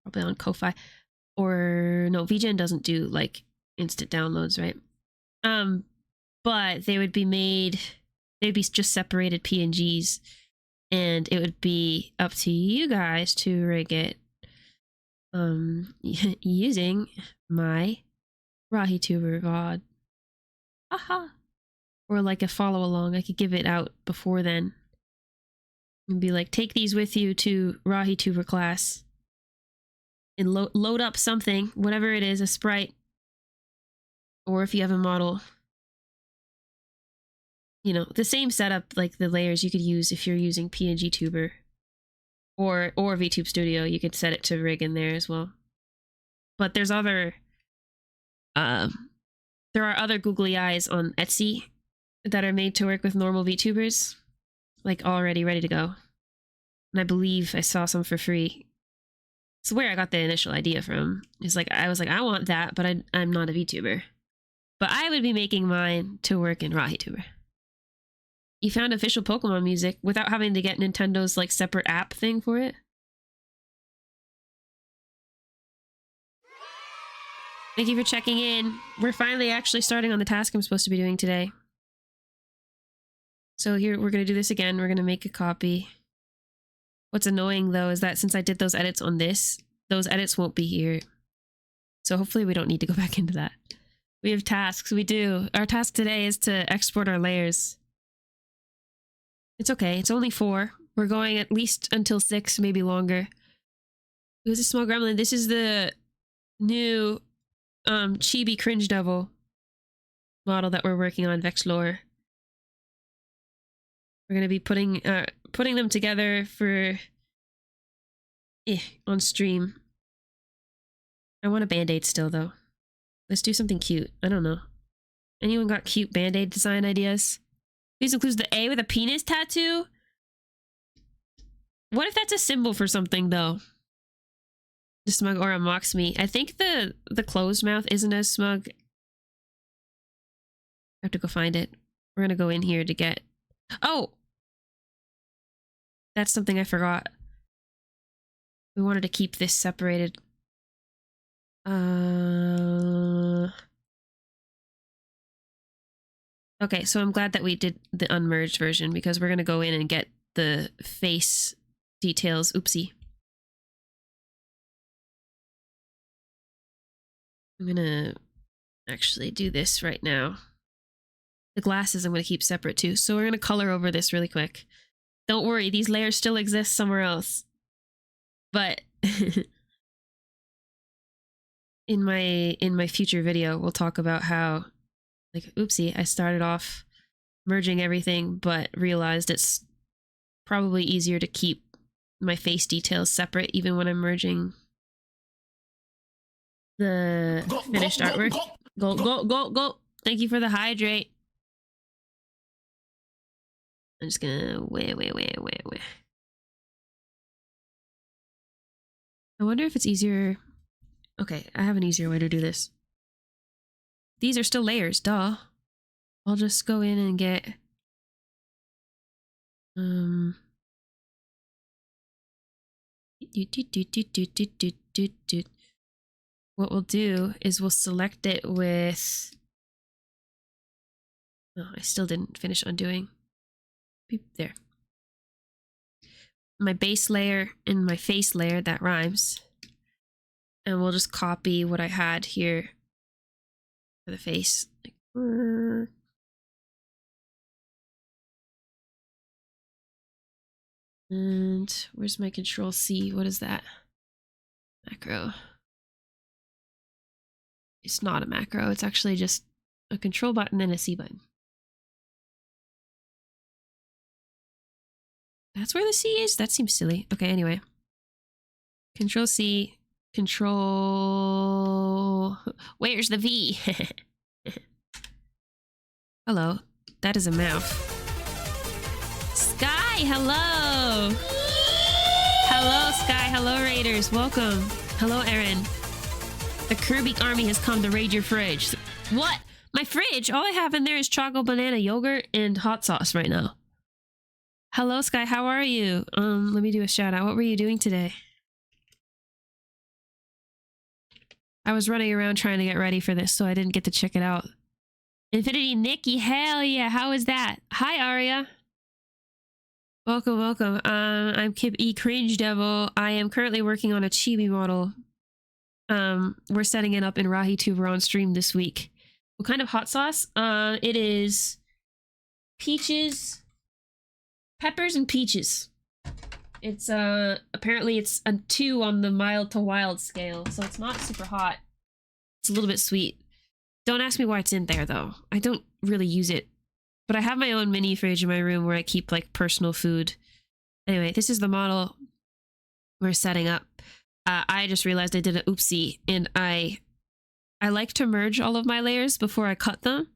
S1: probably on Ko-Fi, or no, VGen doesn't do like instant downloads, right? But they would be made, they'd be just separated PNGs, and it would be up to you guys to rig it using my Rahituber VOD. Aha. Or like a follow along. I could give it out before then and be like, take these with you to Rahituber class and load up something, whatever it is, a sprite, or if you have a model, you know, the same setup, like the layers you could use if you're using PNGtuber or VTube Studio. You could set it to rig in there as well. But there's other there are other googly eyes on Etsy that are made to work with normal VTubers, like already ready to go. And I believe I saw some for free. It's where I got the initial idea from. It's like, I was like, I want that, but I'm not a VTuber. But I would be making mine to work in Rahituber. You found official Pokemon music without having to get Nintendo's like separate app thing for it? Thank you for checking in. We're finally actually starting on the task I'm supposed to be doing today. So here, we're going to do this again. We're going to make a copy. What's annoying though is that since I did those edits on this, those edits won't be here. So hopefully we don't need to go back into that. We have tasks. We do. Our task today is to export our layers. It's okay. It's only 4. We're going at least until 6, maybe longer. Who's a small gremlin? This is the new Chibi Cringedevil model that we're working on, Vexlore. We're gonna be putting them together for on stream. I want a band-aid still though. Let's do something cute. I don't know. Anyone got cute band-aid design ideas? Please include the A with a penis tattoo? What if that's a symbol for something though? The smug aura mocks me. I think the closed mouth isn't as smug. I have to go find it. We're gonna go in here to get... Oh! That's something I forgot. We wanted to keep this separated. Okay, so I'm glad that we did the unmerged version because we're gonna go in and get the face details. Oopsie. I'm gonna actually do this right now. The glasses I'm gonna keep separate too. So we're gonna color over this really quick. Don't worry, these layers still exist somewhere else. But in my future video, we'll talk about how, like, oopsie, I started off merging everything, but realized it's probably easier to keep my face details separate even when I'm merging the finished artwork. Go, go, go, go. Thank you for the hydrate. I'm just gonna wait. I wonder if it's easier. Okay, I have an easier way to do this. These are still layers, duh. I'll just go in and get what we'll do is we'll select it with... Oh, I still didn't finish undoing. Beep, there. My base layer and my face layer, that rhymes. And we'll just copy what I had here for the face. Like, and where's my control C? What is that? Macro. It's not a macro, it's actually just a control button and a C button. That's where the C is? That seems silly. Okay, anyway. Control C. Control... Where's the V? Hello. That is a mouth. Sky, hello! Hello, Sky. Hello, Raiders. Welcome. Hello, Aaron. The Kirby army has come to raid your fridge. What? My fridge? All I have in there is chocolate banana yogurt and hot sauce right now. Hello, Sky. How are you? Let me do a shout out. What were you doing today? I was running around trying to get ready for this, so I didn't get to check it out. Infinity Nikki, hell yeah. How is that? Hi, Aria. Welcome, welcome. I'm Kip E, Cringedevil. I am currently working on a chibi model. We're setting it up in Rahituber on stream this week. What kind of hot sauce? It is peaches, peppers and peaches. It's apparently it's a 2 on the mild to wild scale, so it's not super hot. It's a little bit sweet. Don't ask me why it's in there though. I don't really use it. But I have my own mini fridge in my room where I keep like personal food. Anyway, this is the model we're setting up. I just realized I did an oopsie, and I like to merge all of my layers before I cut them.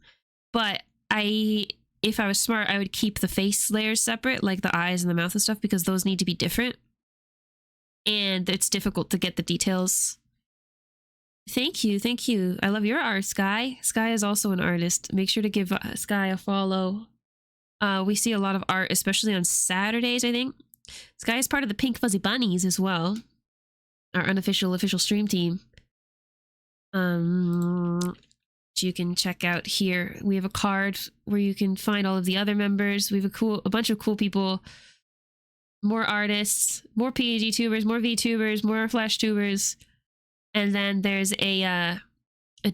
S1: But if I was smart, I would keep the face layers separate, like the eyes and the mouth and stuff, because those need to be different. And it's difficult to get the details. Thank you, thank you. I love your art, Sky. Sky is also an artist. Make sure to give Sky a follow. We see a lot of art, especially on Saturdays, I think. Sky is part of the Pink Fuzzy Bunnies as well. Our unofficial stream team. You can check out here. We have a card where you can find all of the other members. We have a bunch of cool people. More artists, more PNGtubers, more VTubers, more FlashTubers. And then there's a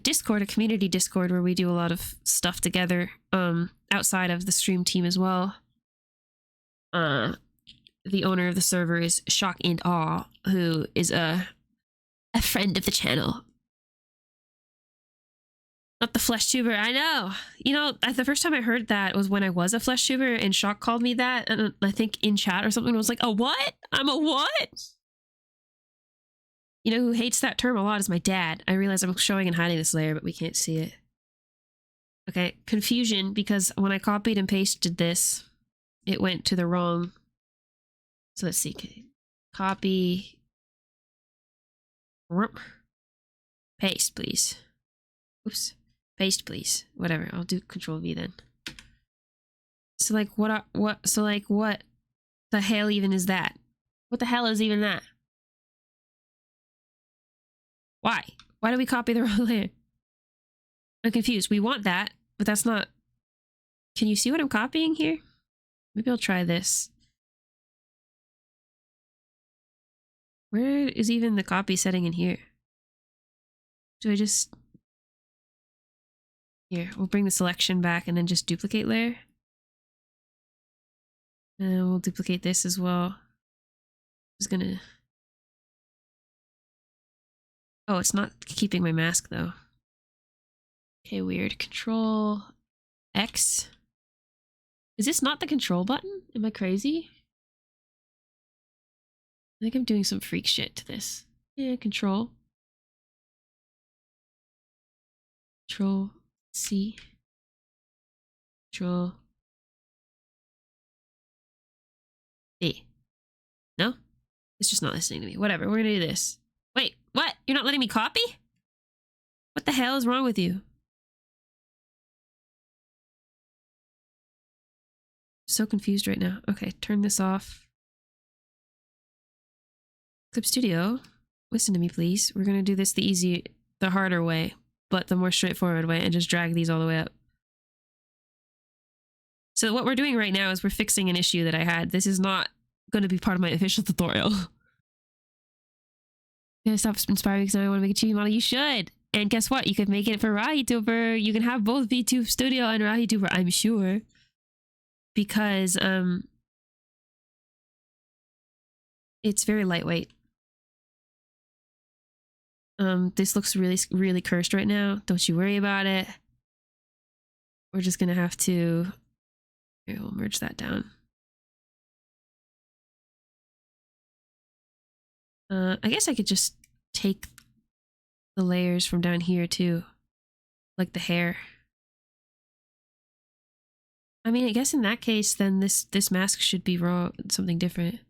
S1: Discord, a community Discord, where we do a lot of stuff together outside of the stream team as well. The owner of the server is Shock and Awe, who is a friend of the channel. Not the FlashTuber, I know. You know, the first time I heard that was when I was a FlashTuber, and Shock called me that, and I think in chat or something, was like, a what? I'm a what? You know who hates that term a lot is my dad. I realize I'm showing and hiding this layer, but we can't see it. Okay, confusion, because when I copied and pasted this, it went to the wrong... So let's see. Copy. Paste, please. Oops. Paste, please. Whatever. I'll do Control V then. So like what the hell even is that? What the hell is even that? Why? Why do we copy the wrong layer? I'm confused. We want that, but that's not... Can you see what I'm copying here? Maybe I'll try this. Where is even the copy setting in here? Do I just... Here, we'll bring the selection back and then just duplicate layer. And we'll duplicate this as well. Just gonna... Oh, it's not keeping my mask though. Okay, weird. Control X. Is this not the control button? Am I crazy? I think I'm doing some freak shit to this. Yeah, Control. Control C. Control D. No? It's just not listening to me. Whatever, we're gonna do this. Wait, what? You're not letting me copy? What the hell is wrong with you? So confused right now. Okay, turn this off. Clip Studio, listen to me, please. We're gonna do this the harder way, but the more straightforward way, and just drag these all the way up. So what we're doing right now is we're fixing an issue that I had. This is not going to be part of my official tutorial. Yeah, stop inspiring because now I want to make a chibi model. You should. And guess what? You could make it for Rahituber. You can have both VTube Studio and Rahituber, I'm sure. Because it's very lightweight. This looks really cursed right now. Don't you worry about it. we're just gonna have to, here, we'll merge that down. I guess I could just take the layers from down here too, like the hair. I mean, I guess in that case, then this mask should be raw, something different.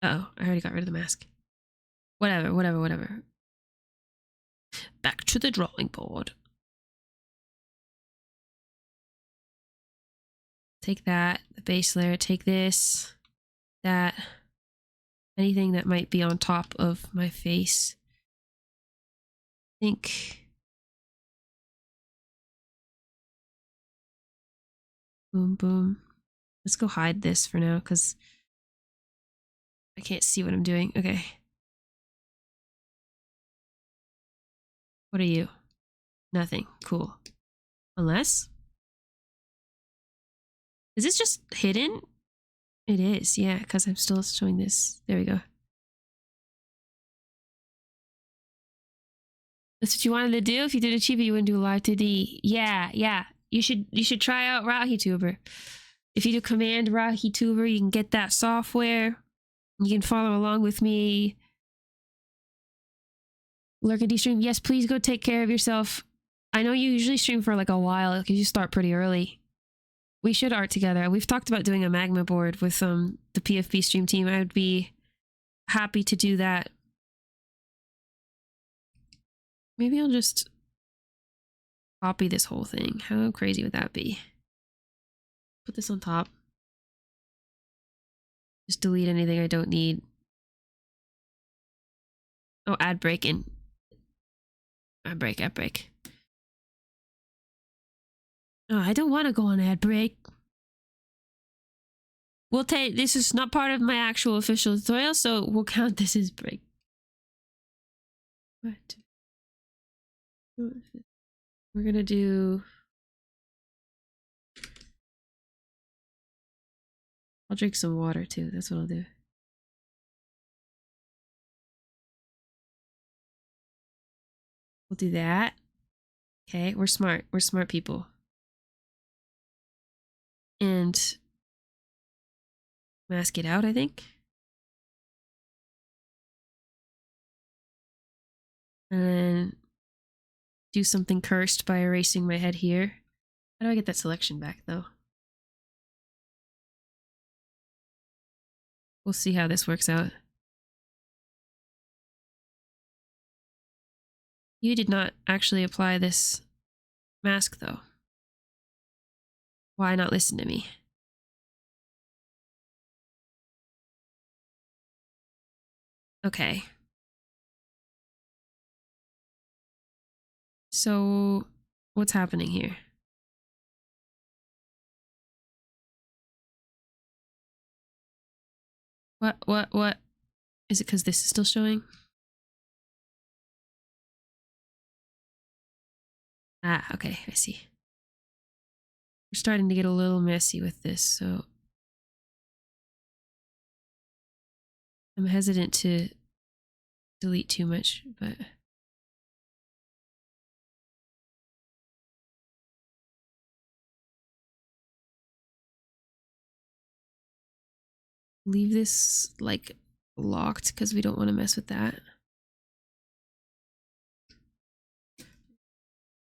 S1: Uh-oh, I already got rid of the mask. Whatever. Back to the drawing board. Take that, the base layer, take this, that, anything that might be on top of my face. I think. Boom, boom. Let's go hide this for now, because I can't see what I'm doing. Okay. What are you? Nothing. Cool. Unless? Is this just hidden? It is, yeah, because I'm still showing this. There we go. That's what you wanted to do? If you did a chibi, you wouldn't do live 2D. Yeah. You should try out Rahituber. If you do command Rahituber, you can get that software. You can follow along with me. Lurk and stream. Yes, please go take care of yourself. I know you usually stream for like a while because you start pretty early. We should art together. We've talked about doing a magma board with the PFP stream team. I would be happy to do that. Maybe I'll just copy this whole thing. How crazy would that be? Put this on top. Just delete anything I don't need. Oh, ad break in. Ad break. Oh, I don't want to go on ad break. We'll take, this is not part of my actual official tutorial, so we'll count this as break. What? We're gonna do... I'll drink some water too, that's what I'll do. We'll do that. Okay, we're smart people. And mask it out, I think. And then do something cursed by erasing my head here. How do I get that selection back though? We'll see how this works out. You did not actually apply this mask though. Why not listen to me? Okay. So, what's happening here? What? Is it because this is still showing? Ah, okay, I see. We're starting to get a little messy with this, so I'm hesitant to delete too much, but leave this like locked because we don't want to mess with that.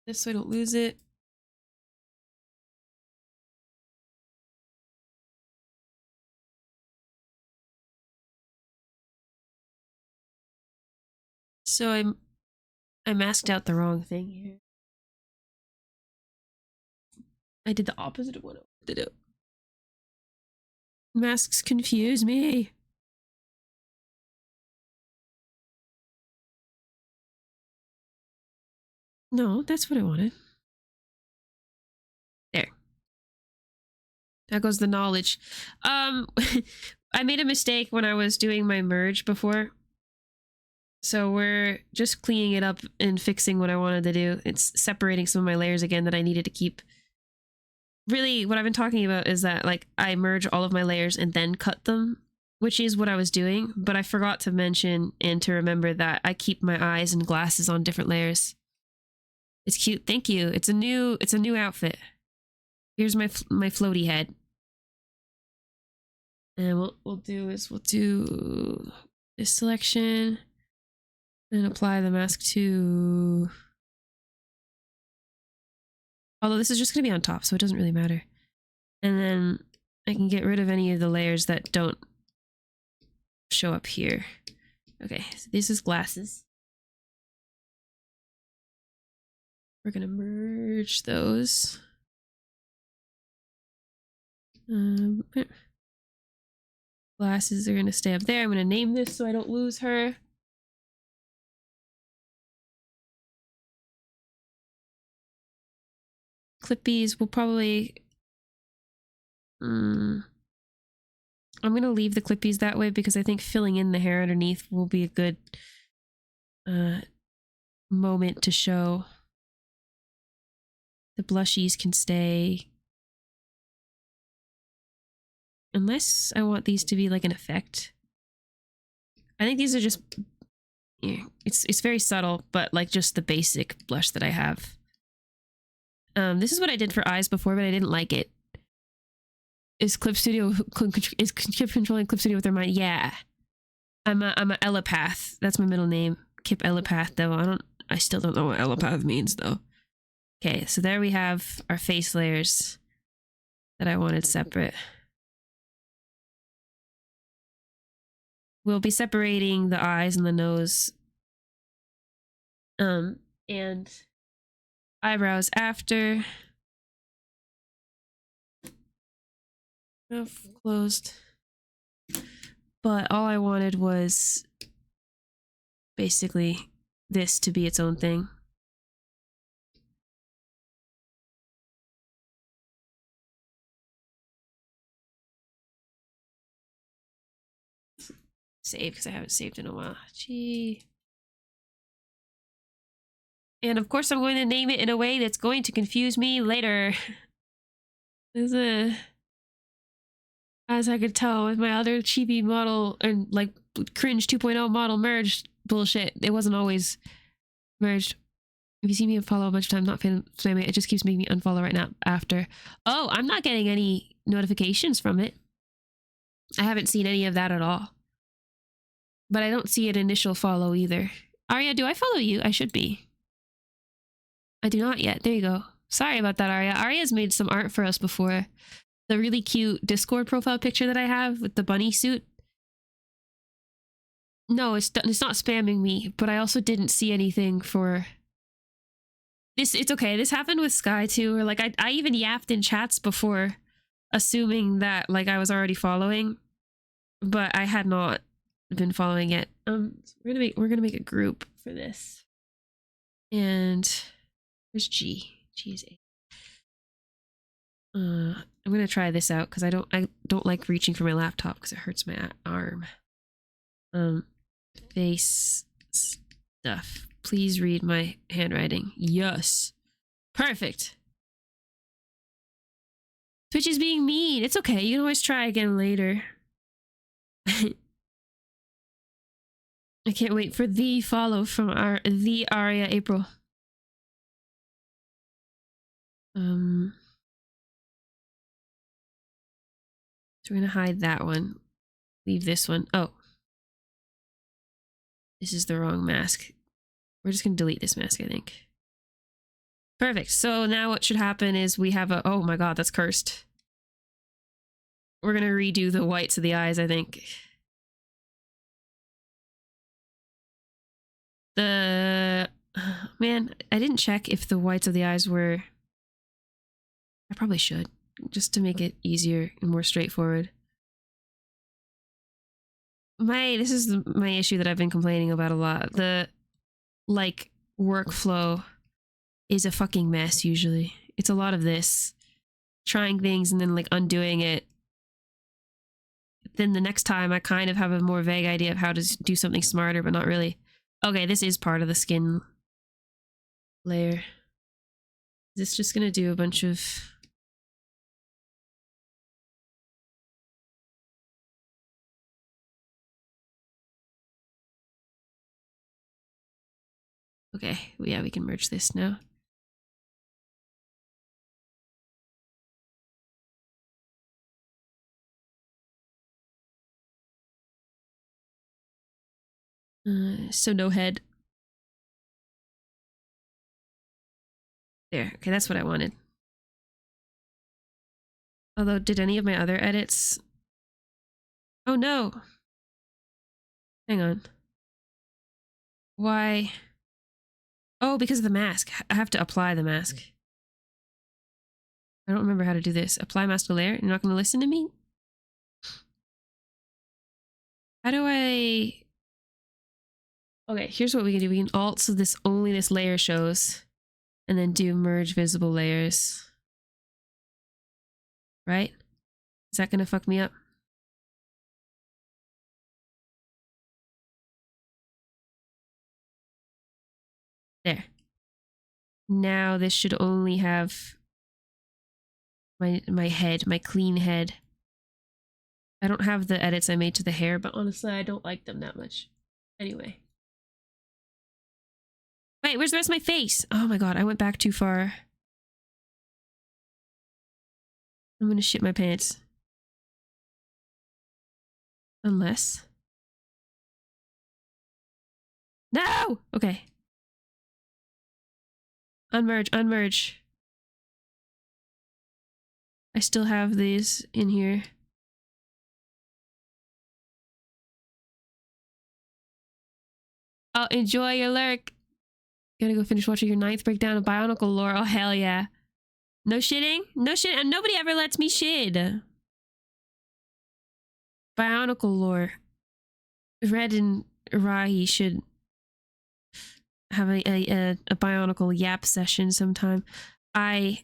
S1: Just so I don't lose it. So I masked out the wrong thing here. I did the opposite of what I wanted to do. Masks confuse me. No, that's what I wanted. There. That goes the knowledge. I made a mistake when I was doing my merge before. So we're just cleaning it up and fixing what I wanted to do. It's separating some of my layers again that I needed to keep. Really, what I've been talking about is that like I merge all of my layers and then cut them, which is what I was doing, but I forgot to mention and to remember that I keep my eyes and glasses on different layers. It's cute. Thank you. It's a new outfit. Here's my floaty head. And what we'll do is we'll do this selection and apply the mask to, although this is just going to be on top, so it doesn't really matter. And then I can get rid of any of the layers that don't show up here. Okay, so this is glasses. We're going to merge those. Glasses are going to stay up there. I'm going to name this so I don't lose her. Clippies will probably... I'm going to leave the clippies that way because I think filling in the hair underneath will be a good moment to show. The blushies can stay. Unless I want these to be like an effect. I think these are just... Yeah, it's very subtle, but like just the basic blush that I have. This is what I did for eyes before, but I didn't like it. Is Kip controlling Clip Studio with their mind? Yeah. I'm a Elepath. That's my middle name. Kip Elepath, though. I still don't know what Elepath means, though. Okay, so there we have our face layers that I wanted separate. We'll be separating the eyes and the nose. And eyebrows after. Mouth closed. But all I wanted was basically this to be its own thing. Save, because I haven't saved in a while. Gee. And of course I'm going to name it in a way that's going to confuse me later. There's a... As I could tell with my other chibi model and like cringe 2.0 model merged bullshit, it wasn't always merged. If you see me follow a bunch of times, not spamming, it just keeps making me unfollow right now after. Oh, I'm not getting any notifications from it. I haven't seen any of that at all. But I don't see an initial follow either. Arya, do I follow you? I should be. I do not yet. There you go. Sorry about that, Arya. Arya's made some art for us before. The really cute Discord profile picture that I have with the bunny suit. No, it's not spamming me, but I also didn't see anything for this. It's okay. This happened with Sky too, or like I even yapped in chats before, assuming that like I was already following, but I had not been following it. So we're gonna make a group for this, and where's G? G is A. I'm gonna try this out because I don't like reaching for my laptop because it hurts my arm. Face stuff. Please read my handwriting. Yes. Perfect. Twitch is being mean. It's okay. You can always try again later. I can't wait for the follow from the Aria April. So we're gonna hide that one. Leave this one. Oh. This is the wrong mask. We're just gonna delete this mask, I think. Perfect. So now what should happen is we have a... Oh my god, that's cursed. We're gonna redo the whites of the eyes, I think. Man, I didn't check if the whites of the eyes were... I probably should, just to make it easier and more straightforward. This is my issue that I've been complaining about a lot. The, like, workflow is a fucking mess, usually. It's a lot of this. Trying things and then, like, undoing it. Then the next time, I kind of have a more vague idea of how to do something smarter, but not really. Okay, this is part of the skin layer. Is this just gonna do a bunch of... Okay, yeah, we can merge this now. So no head. There. Okay, that's what I wanted. Although, did any of my other edits... Oh no! Hang on. Why? Oh, because of the mask. I have to apply the mask. I don't remember how to do this. Apply mask layer? You're not going to listen to me? How do I... Okay, here's what we can do. We can alt so this only this layer shows. And then do merge visible layers. Right? Is that going to fuck me up? There. Now this should only have my head, my clean head. I don't have the edits I made to the hair, but honestly, I don't like them that much. Anyway. Wait, where's the rest of my face? Oh my god, I went back too far. I'm gonna shit my pants. Unless... No! Okay. Unmerge, unmerge. I still have these in here. Oh, enjoy your lurk. Gotta go finish watching your 9th breakdown of Bionicle lore. Oh, hell yeah. No shitting? No shit. And nobody ever lets me shit. Bionicle lore. Red and Rahi should have a Bionicle yap session sometime. I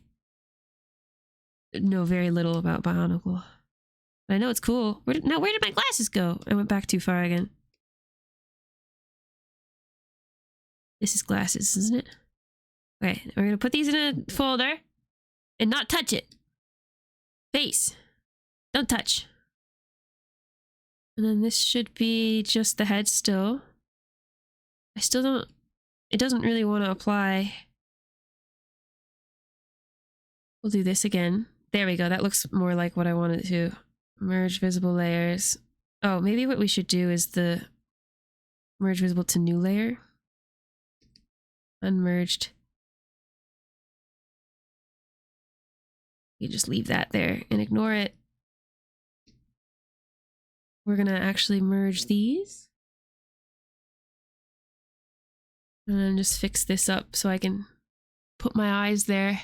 S1: know very little about Bionicle. But I know it's cool. Where did my glasses go? I went back too far again. This is glasses, isn't it? Okay, we're gonna put these in a folder and not touch it. Face. Don't touch. And then this should be just the head still. I still don't... It doesn't really want to apply. We'll do this again. There we go. That looks more like what I wanted to. Merge visible layers. Oh, maybe what we should do is the merge visible to new layer. Unmerged. You just leave that there and ignore it. We're gonna actually merge these. And then just fix this up so I can put my eyes there.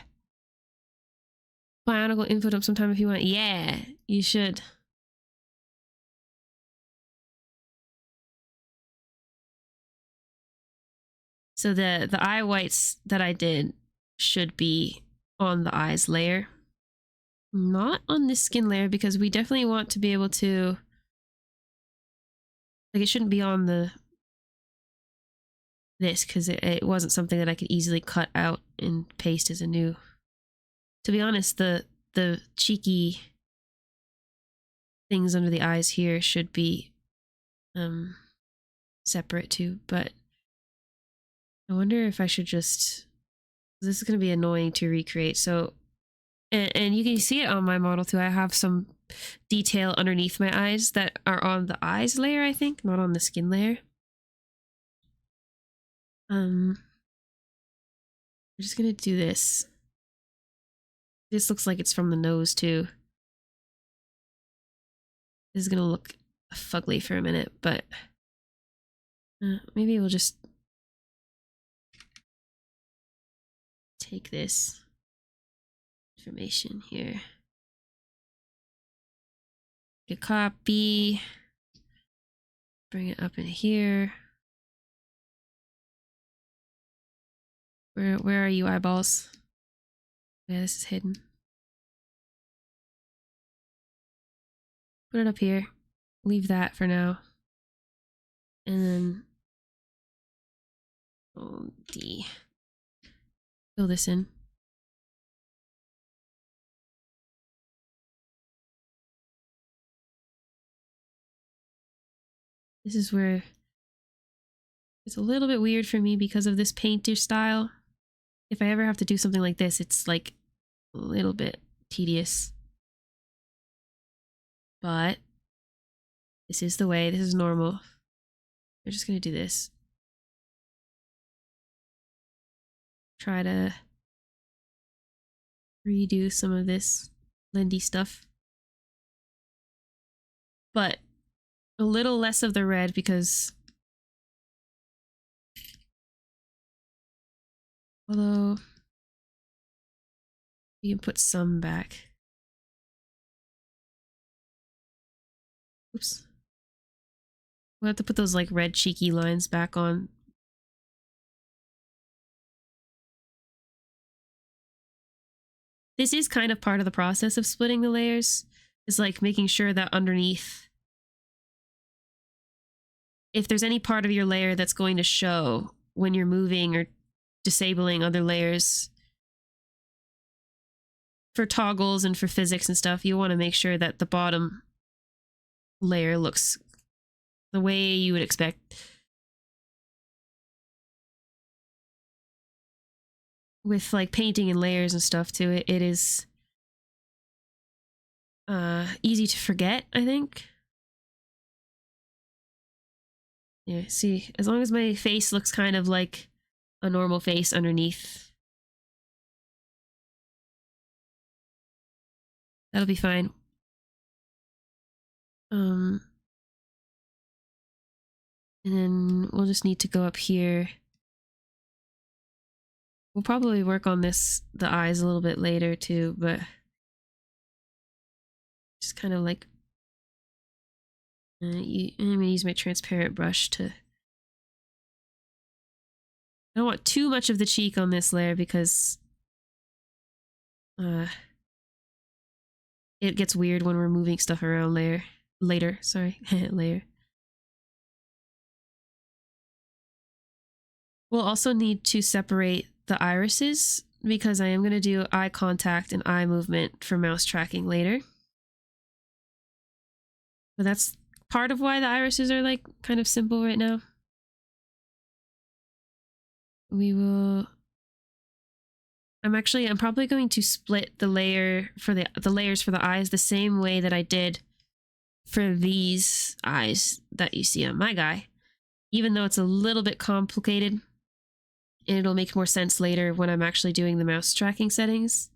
S1: Bionicle info dump sometime if you want. Yeah, you should. So the eye whites that I did should be on the eyes layer. Not on this skin layer because we definitely want to be able to... Like, it shouldn't be on this because it wasn't something that I could easily cut out and paste as a new... To be honest, the cheeky things under the eyes here should be separate too, but I wonder if I should just... This is going to be annoying to recreate, so... And you can see it on my model too. I have some detail underneath my eyes that are on the eyes layer, I think, not on the skin layer. I'm just gonna do this. This looks like it's from the nose too. This is gonna look fugly for a minute, but maybe we'll just take this information here. A copy. Bring it up in here. Where are you, eyeballs? Yeah, this is hidden. Put it up here. Leave that for now. And then D. Fill this in. This is where it's a little bit weird for me because of this painter style. If I ever have to do something like this, it's like a little bit tedious. But this is the way, this is normal. We're just gonna do this. Try to redo some of this Lindy stuff. But a little less of the red because although you can put some back. Oops. We'll have to put those like red cheeky lines back on. This is kind of part of the process of splitting the layers. Is like making sure that underneath, if there's any part of your layer that's going to show when you're moving or disabling other layers for toggles and for physics and stuff, you want to make sure that the bottom layer looks the way you would expect. With like painting and layers and stuff too, it is easy to forget, I think. Yeah, see, as long as my face looks kind of like a normal face underneath, that'll be fine. And then we'll just need to go up here. We'll probably work on this, the eyes a little bit later too, but just kind of like, I'm gonna use my transparent brush to, I don't want too much of the cheek on this layer because it gets weird when we're moving stuff around later, sorry, layer. We'll also need to separate the irises because I am going to do eye contact and eye movement for mouse tracking later. But that's part of why the irises are like kind of simple right now. We will... I'm probably going to split the layer for the layers for the eyes the same way that I did for these eyes that you see on my guy. Even though it's a little bit complicated, and it'll make more sense later when I'm actually doing the mouse tracking settings.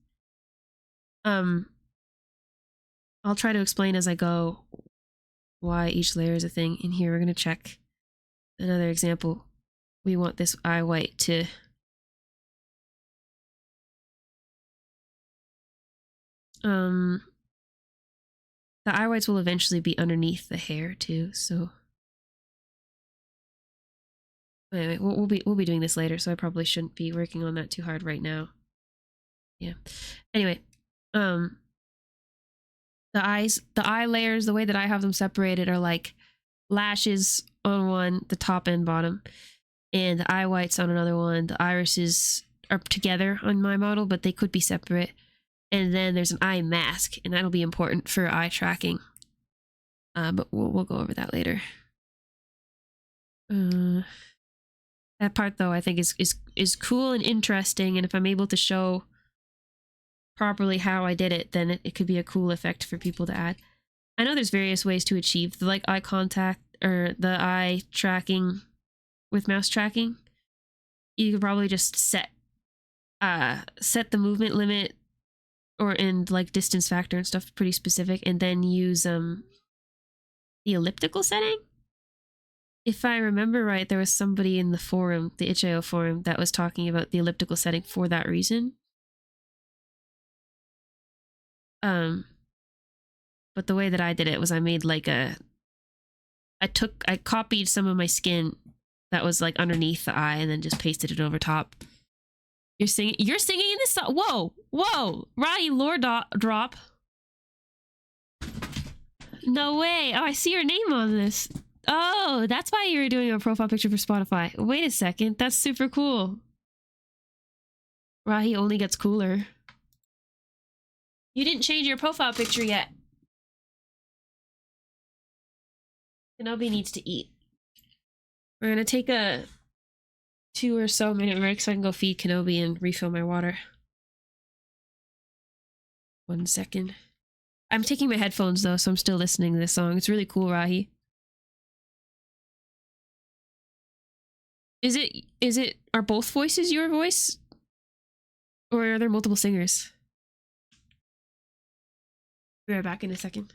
S1: I'll try to explain as I go why each layer is a thing. In here, we're going to check another example. We want this eye white to... the eye whites will eventually be underneath the hair too, so... Anyway, we'll be doing this later, so I probably shouldn't be working on that too hard right now. Yeah. Anyway, the eye layers, the way that I have them separated are like lashes on one, the top and bottom, and the eye whites on another one. The irises are together on my model, but they could be separate. And then there's an eye mask, and that'll be important for eye tracking. But we'll go over that later. That part though I think is cool and interesting, and if I'm able to show properly how I did it, then it could be a cool effect for people to add. I know there's various ways to achieve the like eye contact or the eye tracking with mouse tracking. You could probably just set the movement limit and like distance factor and stuff pretty specific, and then use the elliptical setting. If I remember right, there was somebody in the forum, the HIO forum, that was talking about the elliptical setting for that reason. But the way that I did it was I made like I copied some of my skin that was like underneath the eye and then just pasted it over top. You're singing in this song? Whoa, Rahi lore drop. No way. Oh, I see your name on this. Oh, that's why you were doing a profile picture for Spotify. Wait a second. That's super cool. Rahi only gets cooler. You didn't change your profile picture yet. Kenobi needs to eat. We're gonna take a 2 or so minute break so I can go feed Kenobi and refill my water. 1 second. I'm taking my headphones though, so I'm still listening to this song. It's really cool, Rahi. are both voices your voice? Or are there multiple singers? Be right back in a second.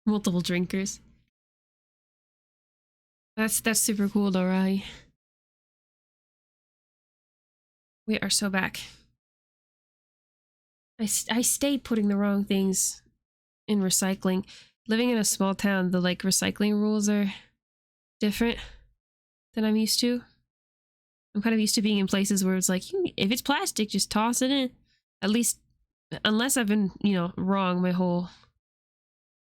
S1: Multiple drinkers. That's super cool though, Rahi. We are so back. I stayed putting the wrong things in recycling. Living in a small town, the like recycling rules are different than I'm used to. I'm kind of used to being in places where it's like, if it's plastic, just toss it in. At least, unless I've been, you know, wrong my whole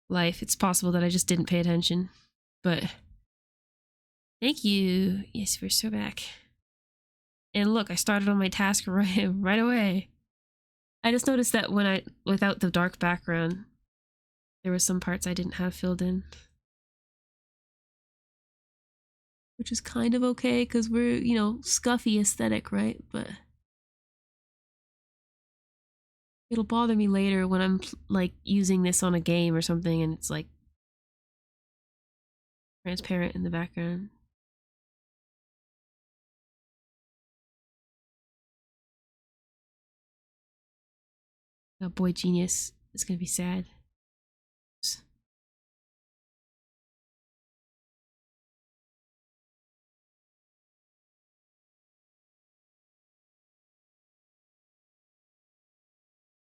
S1: life. It's possible that I just didn't pay attention. But thank you. Yes, we're so back. And look, I started on my task right away. I just noticed that when without the dark background, there were some parts I didn't have filled in. Which is kind of okay, because we're, you know, scuffy aesthetic, right? But it'll bother me later when I'm, like, using this on a game or something, and it's, like, transparent in the background. Oh boy, genius. It's gonna be sad. Oops.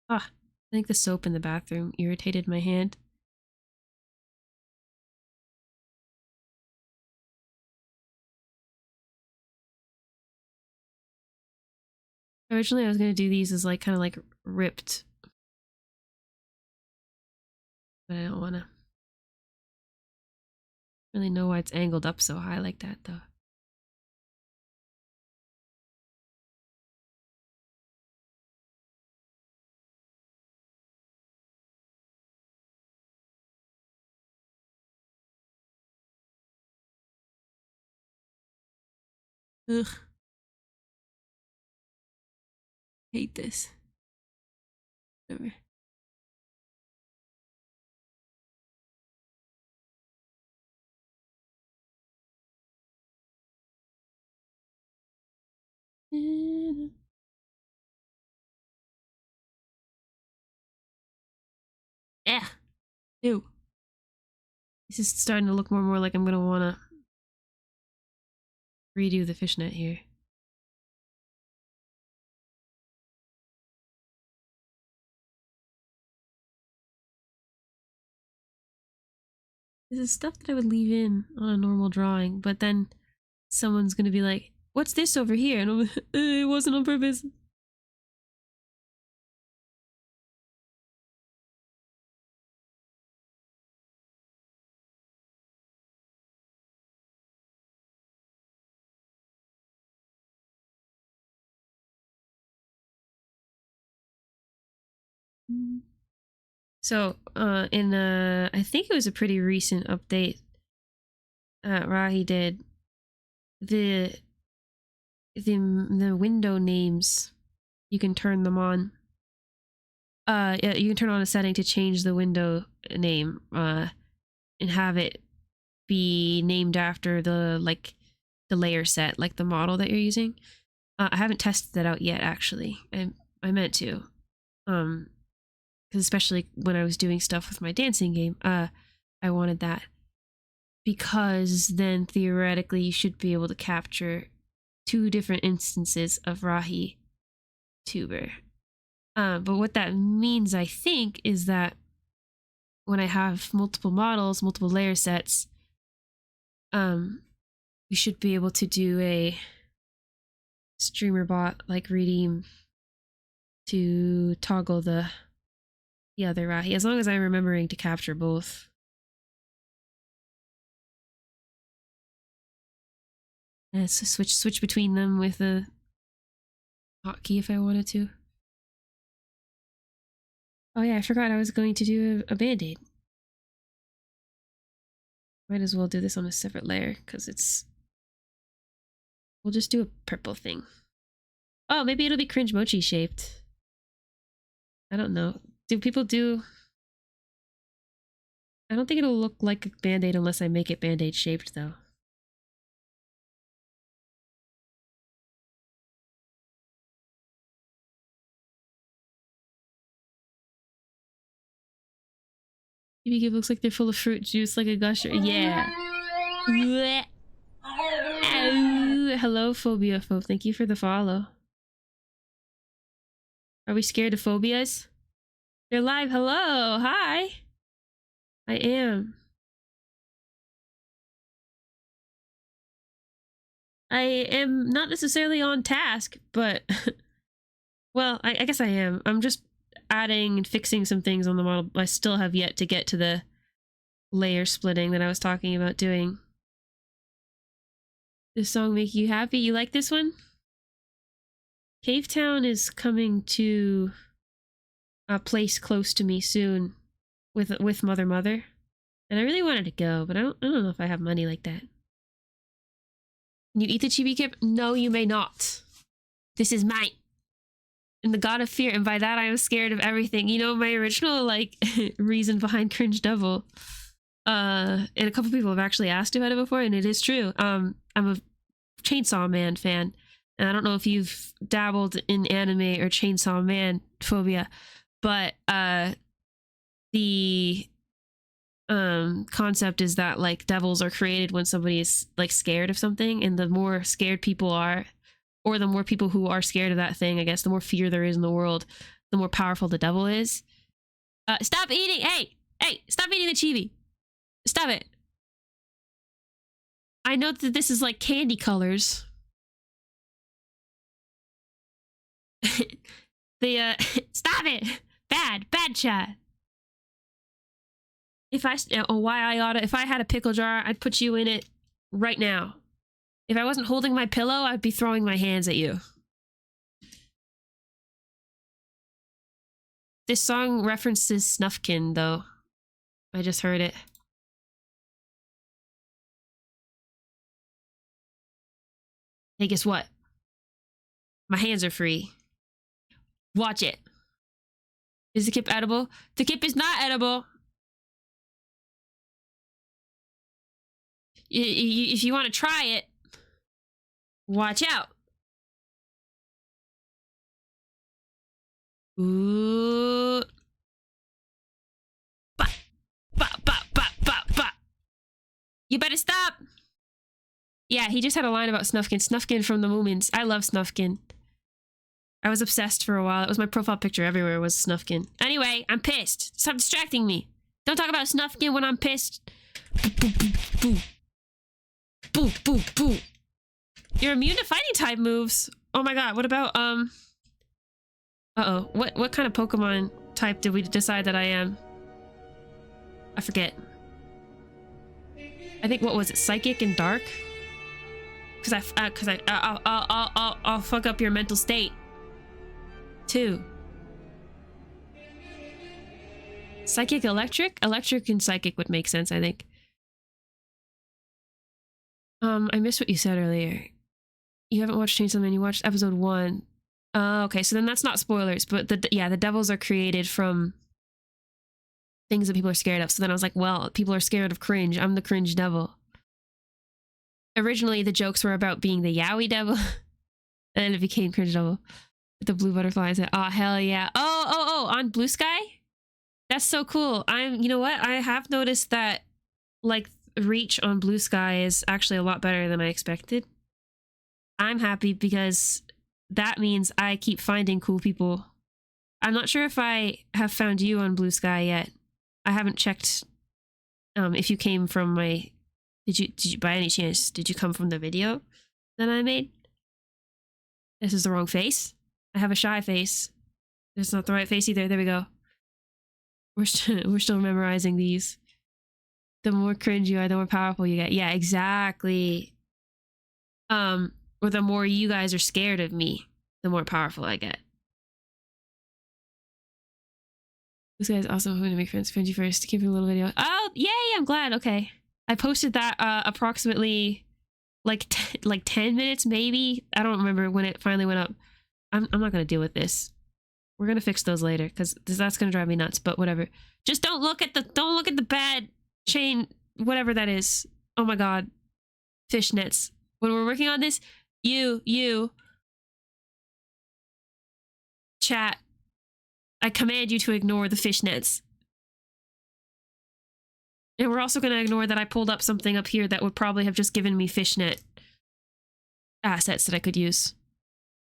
S1: Ah, I think the soap in the bathroom irritated my hand. Originally I was gonna do these as like kind of like ripped. But I don't wanna really know why it's angled up so high like that though. Ugh. Hate this. Whatever. Yeah. Ew. This is starting to look more and more like I'm gonna wanna redo the fishnet here. This is stuff that I would leave in on a normal drawing, but then someone's gonna be like, what's this over here? And I'm like, it wasn't on purpose. So, I think it was a pretty recent update Rahi did, the window names, you can turn them on. Yeah, you can turn on a setting to change the window name, and have it be named after the layer set, like the model that you're using. I haven't tested that out yet, actually. I meant to, because especially when I was doing stuff with my dancing game, I wanted that, because then theoretically you should be able to capture 2 different instances of Rahituber. But what that means, I think, is that when I have multiple models, multiple layer sets, we should be able to do a streamer bot like redeem to toggle the other Rahi, as long as I'm remembering to capture both. And so switch between them with a hotkey if I wanted to. Oh yeah, I forgot I was going to do a band-aid. Might as well do this on a separate layer, because it's... We'll just do a purple thing. Oh, maybe it'll be cringe mochi shaped. I don't know. Do people do... I don't think it'll look like a band-aid unless I make it band-aid shaped, though. Maybe it looks like they're full of fruit juice, like a gusher. Yeah. Hello, Phobia Phobe. Thank you for the follow. Are we scared of phobias? You're live. Hello. Hi. I am. I am not necessarily on task, but well, I guess I am. I'm just adding and fixing some things on the model. I still have yet to get to the layer splitting that I was talking about doing. This song make you happy? You like this one? Cave Town is coming to a place close to me soon with Mother Mother. And I really wanted to go, but I don't know if I have money like that. Can you eat the chibi kip? No, you may not. This is mine. And the god of fear, and by that I am scared of everything. You know, my original like reason behind Cringedevil. And a couple people have actually asked about it before, and it is true. I'm a Chainsaw Man fan. And I don't know if you've dabbled in anime or Chainsaw Man phobia, but the concept is that like devils are created when somebody is like scared of something, and the more scared people are, or the more people who are scared of that thing, I guess, the more fear there is in the world, the more powerful the devil is. Stop eating! Hey, stop eating the chibi! Stop it! I know that this is like candy colors. Stop it! Bad chat. If I had a pickle jar, I'd put you in it right now. If I wasn't holding my pillow, I'd be throwing my hands at you. This song references Snufkin, though. I just heard it. Hey, guess what? My hands are free. Watch it. Is the kip edible? The kip is not edible. If you want to try it, watch out. Ooh. Bah, bah, bah, bah, bah, bah. You better stop. Yeah, he just had a line about Snufkin. Snufkin from the Moomins. I love Snufkin. I was obsessed for a while. It was my profile picture everywhere was Snufkin. Anyway, I'm pissed. Stop distracting me. Don't talk about Snufkin when I'm pissed. Boo, boo, boo, boo. Boo, boo, boo. You're immune to fighting type moves. Oh my god, what about, uh-oh. What kind of Pokemon type did we decide that I am? I forget. I think, what was it? Psychic and Dark? I'll fuck up your mental state. Too. Psychic, Electric? Electric and Psychic would make sense, I think. I missed what you said earlier. You haven't watched Chainsaw Man, you watched episode 1. Okay, so then that's not spoilers, but the devils are created from things that people are scared of. So then I was like, well, people are scared of cringe. I'm the cringe devil. Originally, the jokes were about being the yaoi devil, and then it became Cringedevil. With the blue butterflies. Oh, hell yeah. Oh, on Blue Sky? That's so cool. You know what? I have noticed that, like, reach on Blue Sky is actually a lot better than I expected. I'm happy because that means I keep finding cool people. I'm not sure if I have found you on Blue Sky yet. I haven't checked if you came from my... Did you by any chance, did you come from the video that I made? This is the wrong face. I have a shy face. It's not the right face either. There we go. We're still memorizing these. The more cringe you are, the more powerful you get. Yeah, exactly. Or the more you guys are scared of me, the more powerful I get. This guy's awesome. I'm going to make friends. Friend you first. Keep a little video. Oh, yay! I'm glad. Okay. I posted that approximately like 10 minutes, maybe. I don't remember when it finally went up. I'm not going to deal with this. We're going to fix those later because that's going to drive me nuts, but whatever. Just don't look at the bad chain, whatever that is. Oh my god. Fishnets. When we're working on this, you chat, I command you to ignore the fishnets. And we're also going to ignore that I pulled up something up here that would probably have just given me fishnet assets that I could use.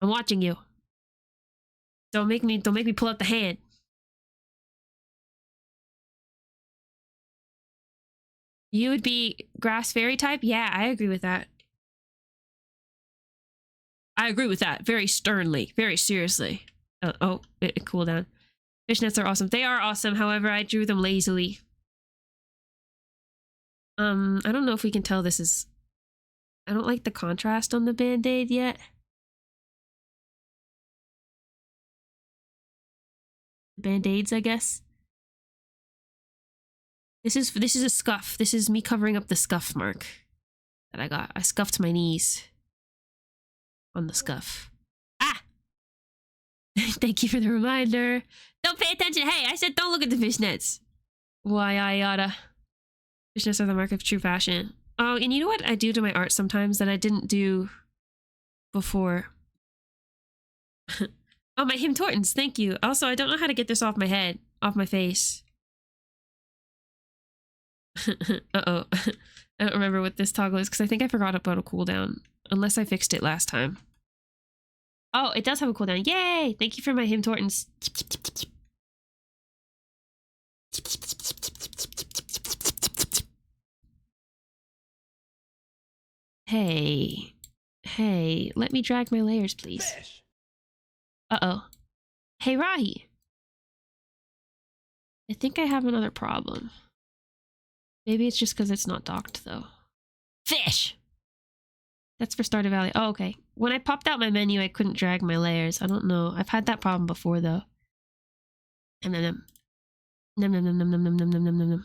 S1: I'm watching you. Don't make me pull out the hand. You would be grass fairy type? Yeah, I agree with that. I agree with that very sternly, very seriously. It cooled down. Fishnets are awesome. They are awesome. However, I drew them lazily. I don't know if we can tell this is... I don't like the contrast on the band-aid yet. Band-aids, I guess. This is a scuff. This is me covering up the scuff mark that I got. I scuffed my knees on the scuff. Ah! Thank you for the reminder. Don't pay attention. Hey, I said don't look at the fishnets. Why I oughta. Fishnets are the mark of true fashion. Oh, and you know what I do to my art sometimes that I didn't do before? Oh, my Him Tortons, thank you. Also, I don't know how to get this off my head, off my face. Uh-oh. I don't remember what this toggle is because I think I forgot about a cooldown. Unless I fixed it last time. Oh, it does have a cooldown. Yay! Thank you for my Him Tortons. Hey. Hey, let me drag my layers, please. Uh-oh. Hey, Rahi. I think I have another problem. Maybe it's just because it's not docked, though. Fish! That's for Stardew Valley. Oh, okay. When I popped out my menu, I couldn't drag my layers. I don't know. I've had that problem before, though. Nom nom nom. Nom nom nom nom nom nom nom nom nom nom nom.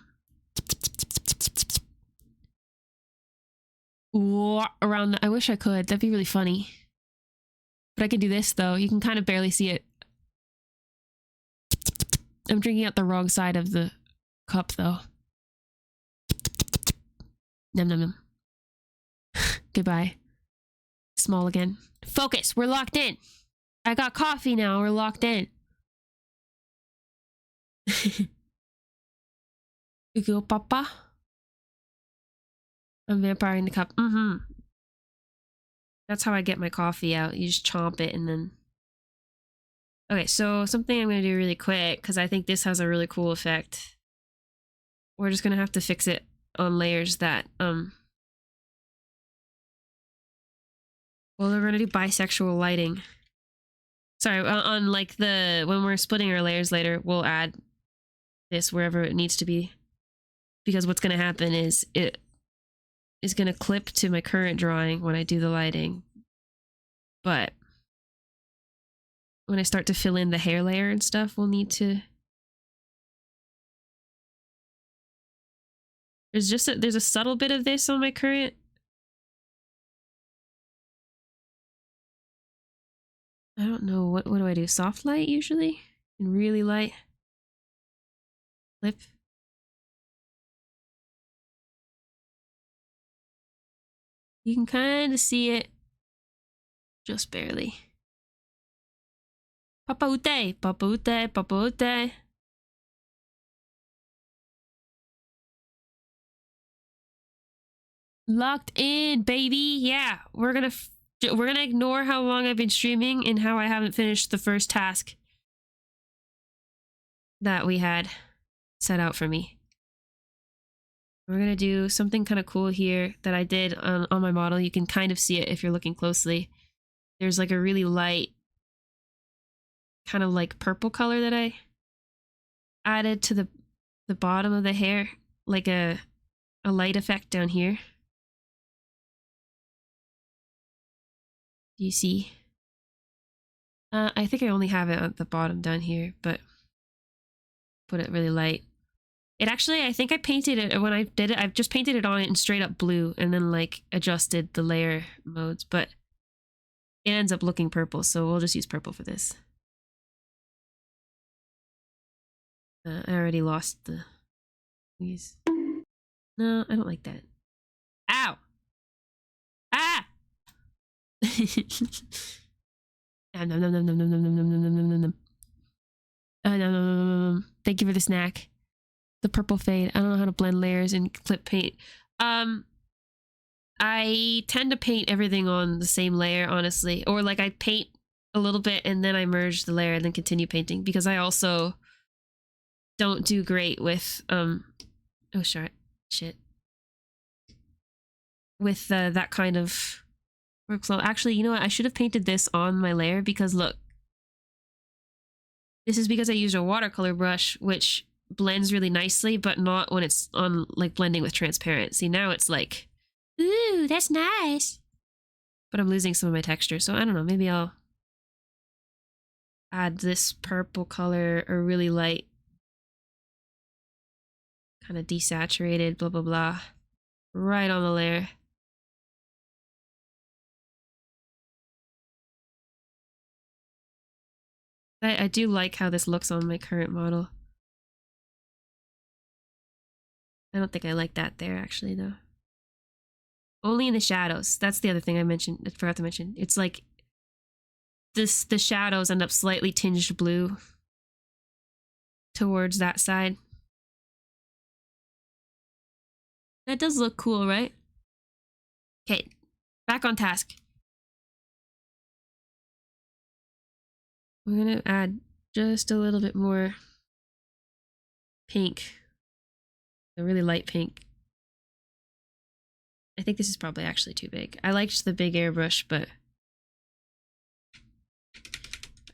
S1: Around the, I wish I could. That'd be really funny. But I can do this, though. You can kind of barely see it. I'm drinking out the wrong side of the cup, though. Nom nom nom. Goodbye. Small again. Focus! We're locked in! I got coffee now. We're locked in. You go, Papa. I'm vampiring the cup. That's how I get my coffee out. You just chomp it and then... Okay, so something I'm going to do really quick, because I think this has a really cool effect. We're just going to have to fix it on layers that, Well, we're going to do bisexual lighting. Sorry, on like the... When we're splitting our layers later, we'll add this wherever it needs to be. Because what's going to happen is it is going to clip to my current drawing when I do the lighting. But when I start to fill in the hair layer and stuff, we'll need to... There's a subtle bit of this on my current. I don't know, what do I do? Soft light usually? And really light? Flip? You can kind of see it. Just barely. Papaute, papaute, papaute. Locked in, baby. Yeah, we're gonna ignore how long I've been streaming and how I haven't finished the first task that we had set out for me. We're gonna do something kind of cool here that I did on my model. You can kind of see it if you're looking closely. There's like a really light, kind of like purple color that I added to the bottom of the hair, like a light effect down here. Do you see? I think I only have it at the bottom down here, but put it really light. It actually, I think I painted it when I did it. I've just painted it on it in straight up blue and then like adjusted the layer modes, but it ends up looking purple, so we'll just use purple for this. I already lost the... Please. No, I don't like that. Ow! Ah! Thank you for the snack. The purple fade. I don't know how to blend layers and clip paint. I tend to paint everything on the same layer, honestly. Or like I paint a little bit and then I merge the layer and then continue painting, because I also don't do great with oh shit with that kind of workflow. Actually, you know what, I should have painted this on my layer, because look, this is because I used a watercolor brush, which blends really nicely, but not when it's on like blending with transparent. See, now it's like, ooh, that's nice, but I'm losing some of my texture. So I don't know, maybe I'll add this purple color, or really light, kind of desaturated, blah blah blah, right on the layer. I do like how this looks on my current model. I don't think I like that there, actually, though. Only in the shadows. That's the other thing I forgot to mention. It's like the shadows end up slightly tinged blue towards that side. That does look cool, right? Okay, back on task. We're gonna add just a little bit more pink, a really light pink. I think this is probably actually too big. I liked the big airbrush, but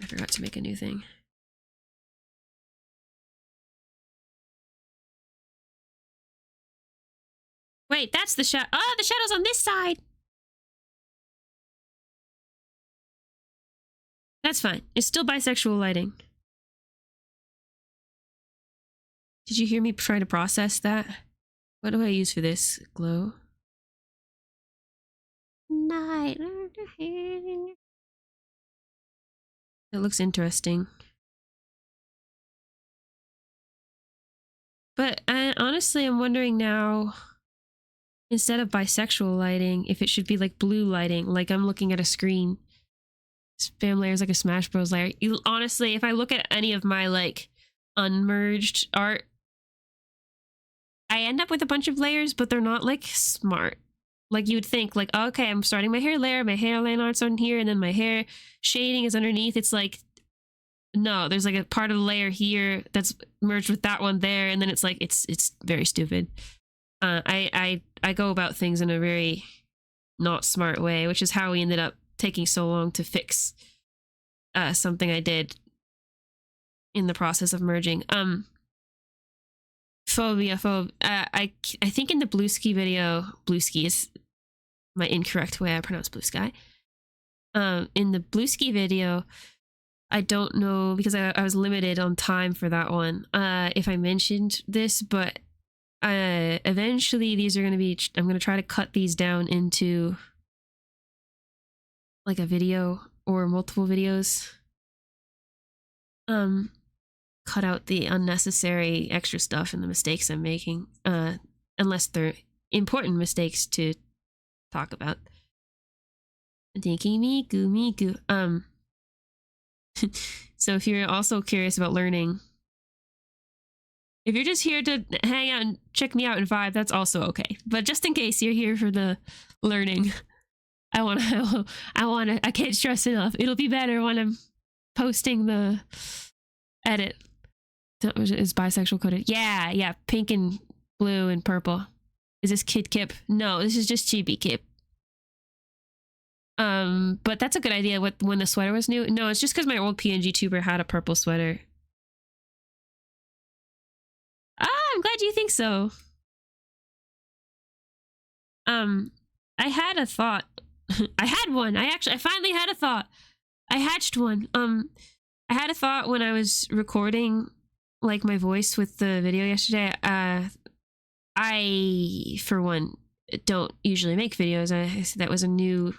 S1: I forgot to make a new thing. Wait, that's the shadow. Oh, the shadow's on this side. That's fine. It's still bisexual lighting. Did you hear me trying to process that? What do I use for this? Glow? Night. It looks interesting. But honestly, I'm wondering now, instead of bisexual lighting, if it should be like blue lighting, like I'm looking at a screen. Spam layers like a Smash Bros layer. Honestly, if I look at any of my like unmerged art, I end up with a bunch of layers, but they're not like smart. Like you would think, like, oh, okay, I'm starting my hair layer, my hairline art's on here, and then my hair shading is underneath. It's like, no, there's like a part of the layer here that's merged with that one there, and then it's like it's very stupid. I go about things in a very not smart way, which is how we ended up taking so long to fix something I did in the process of merging. I think in the blue ski video, blue ski is my incorrect way I pronounce blue sky. In the blue ski video, I don't know, because I was limited on time for that one, if I mentioned this, but eventually these are going to be, I'm going to try to cut these down into like a video or multiple videos. Cut out the unnecessary extra stuff and the mistakes I'm making, unless they're important mistakes to talk about. Thinking Miku. So if you're also curious about learning, if you're just here to hang out and check me out and vibe, that's also okay. But just in case you're here for the learning, I can't stress enough. It'll be better when I'm posting the edit. Is bisexual coded? Yeah, pink and blue and purple. Is this Kid Kip? No, this is just Chibi Kip. But that's a good idea. When the sweater was new? No, it's just because my old PNGtuber had a purple sweater. Ah, I'm glad you think so. I had a thought. I had one. I finally had a thought. I hatched one. I had a thought when I was recording like my voice with the video yesterday. I, for one, don't usually make videos. That was a new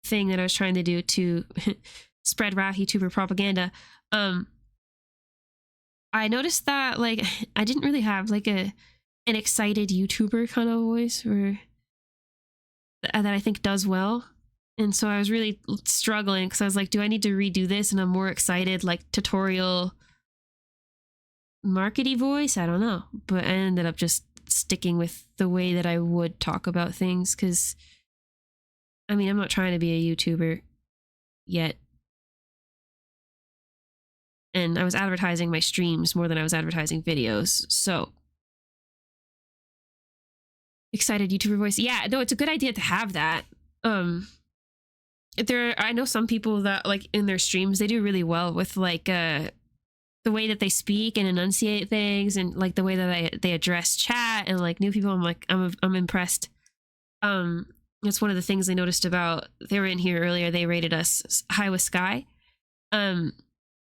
S1: thing that I was trying to do to spread Rahituber propaganda. I noticed that like I didn't really have like an excited YouTuber kind of voice that I think does well. And so I was really struggling because I was like, do I need to redo this in a more excited, like tutorial markety voice? I don't know. But I ended up just sticking with the way that I would talk about things, because I mean, I'm not trying to be a YouTuber yet. and I was advertising my streams more than I was advertising videos. So excited YouTuber voice. Yeah, no, it's a good idea to have that. I know some people that like in their streams they do really well with like the way that they speak and enunciate things, and like the way that they address chat and like new people. I'm impressed. That's one of the things I noticed about, they were in here earlier, they rated us high with Sky. In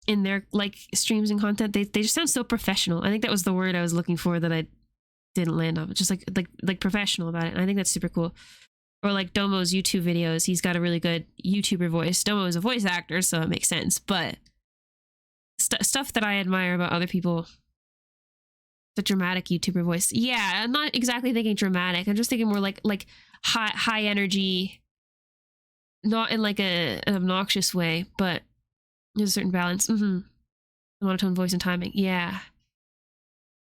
S1: their like streams and content, they just sound so professional. I think that was the word I was looking for that I didn't land on. Just like professional about it. And I think that's super cool. Or like Domo's YouTube videos, he's got a really good YouTuber voice. Domo is a voice actor, so it makes sense. But stuff that I admire about other people, the dramatic YouTuber voice. Yeah, I'm not exactly thinking dramatic. I'm just thinking more like high energy, not in like an obnoxious way, but there's a certain balance. Monotone voice and timing. Yeah.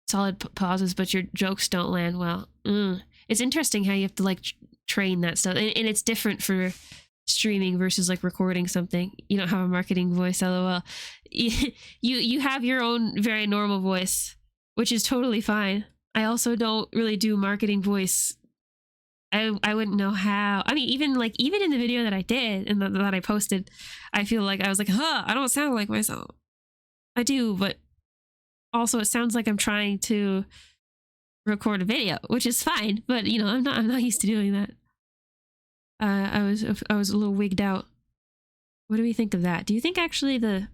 S1: Solid pauses, but your jokes don't land well. It's interesting how you have to like train that stuff, and it's different for streaming versus like recording something. You don't have a marketing voice, lol. You have your own very normal voice, which is totally fine. I also don't really do marketing voice. I wouldn't know how. I mean, even in the video that I did and that I posted, I feel like I was like, I don't sound like myself. I do, but also it sounds like I'm trying to record a video, which is fine. But you know, I'm not used to doing that. I was a little wigged out. What do we think of that? Do you think actually the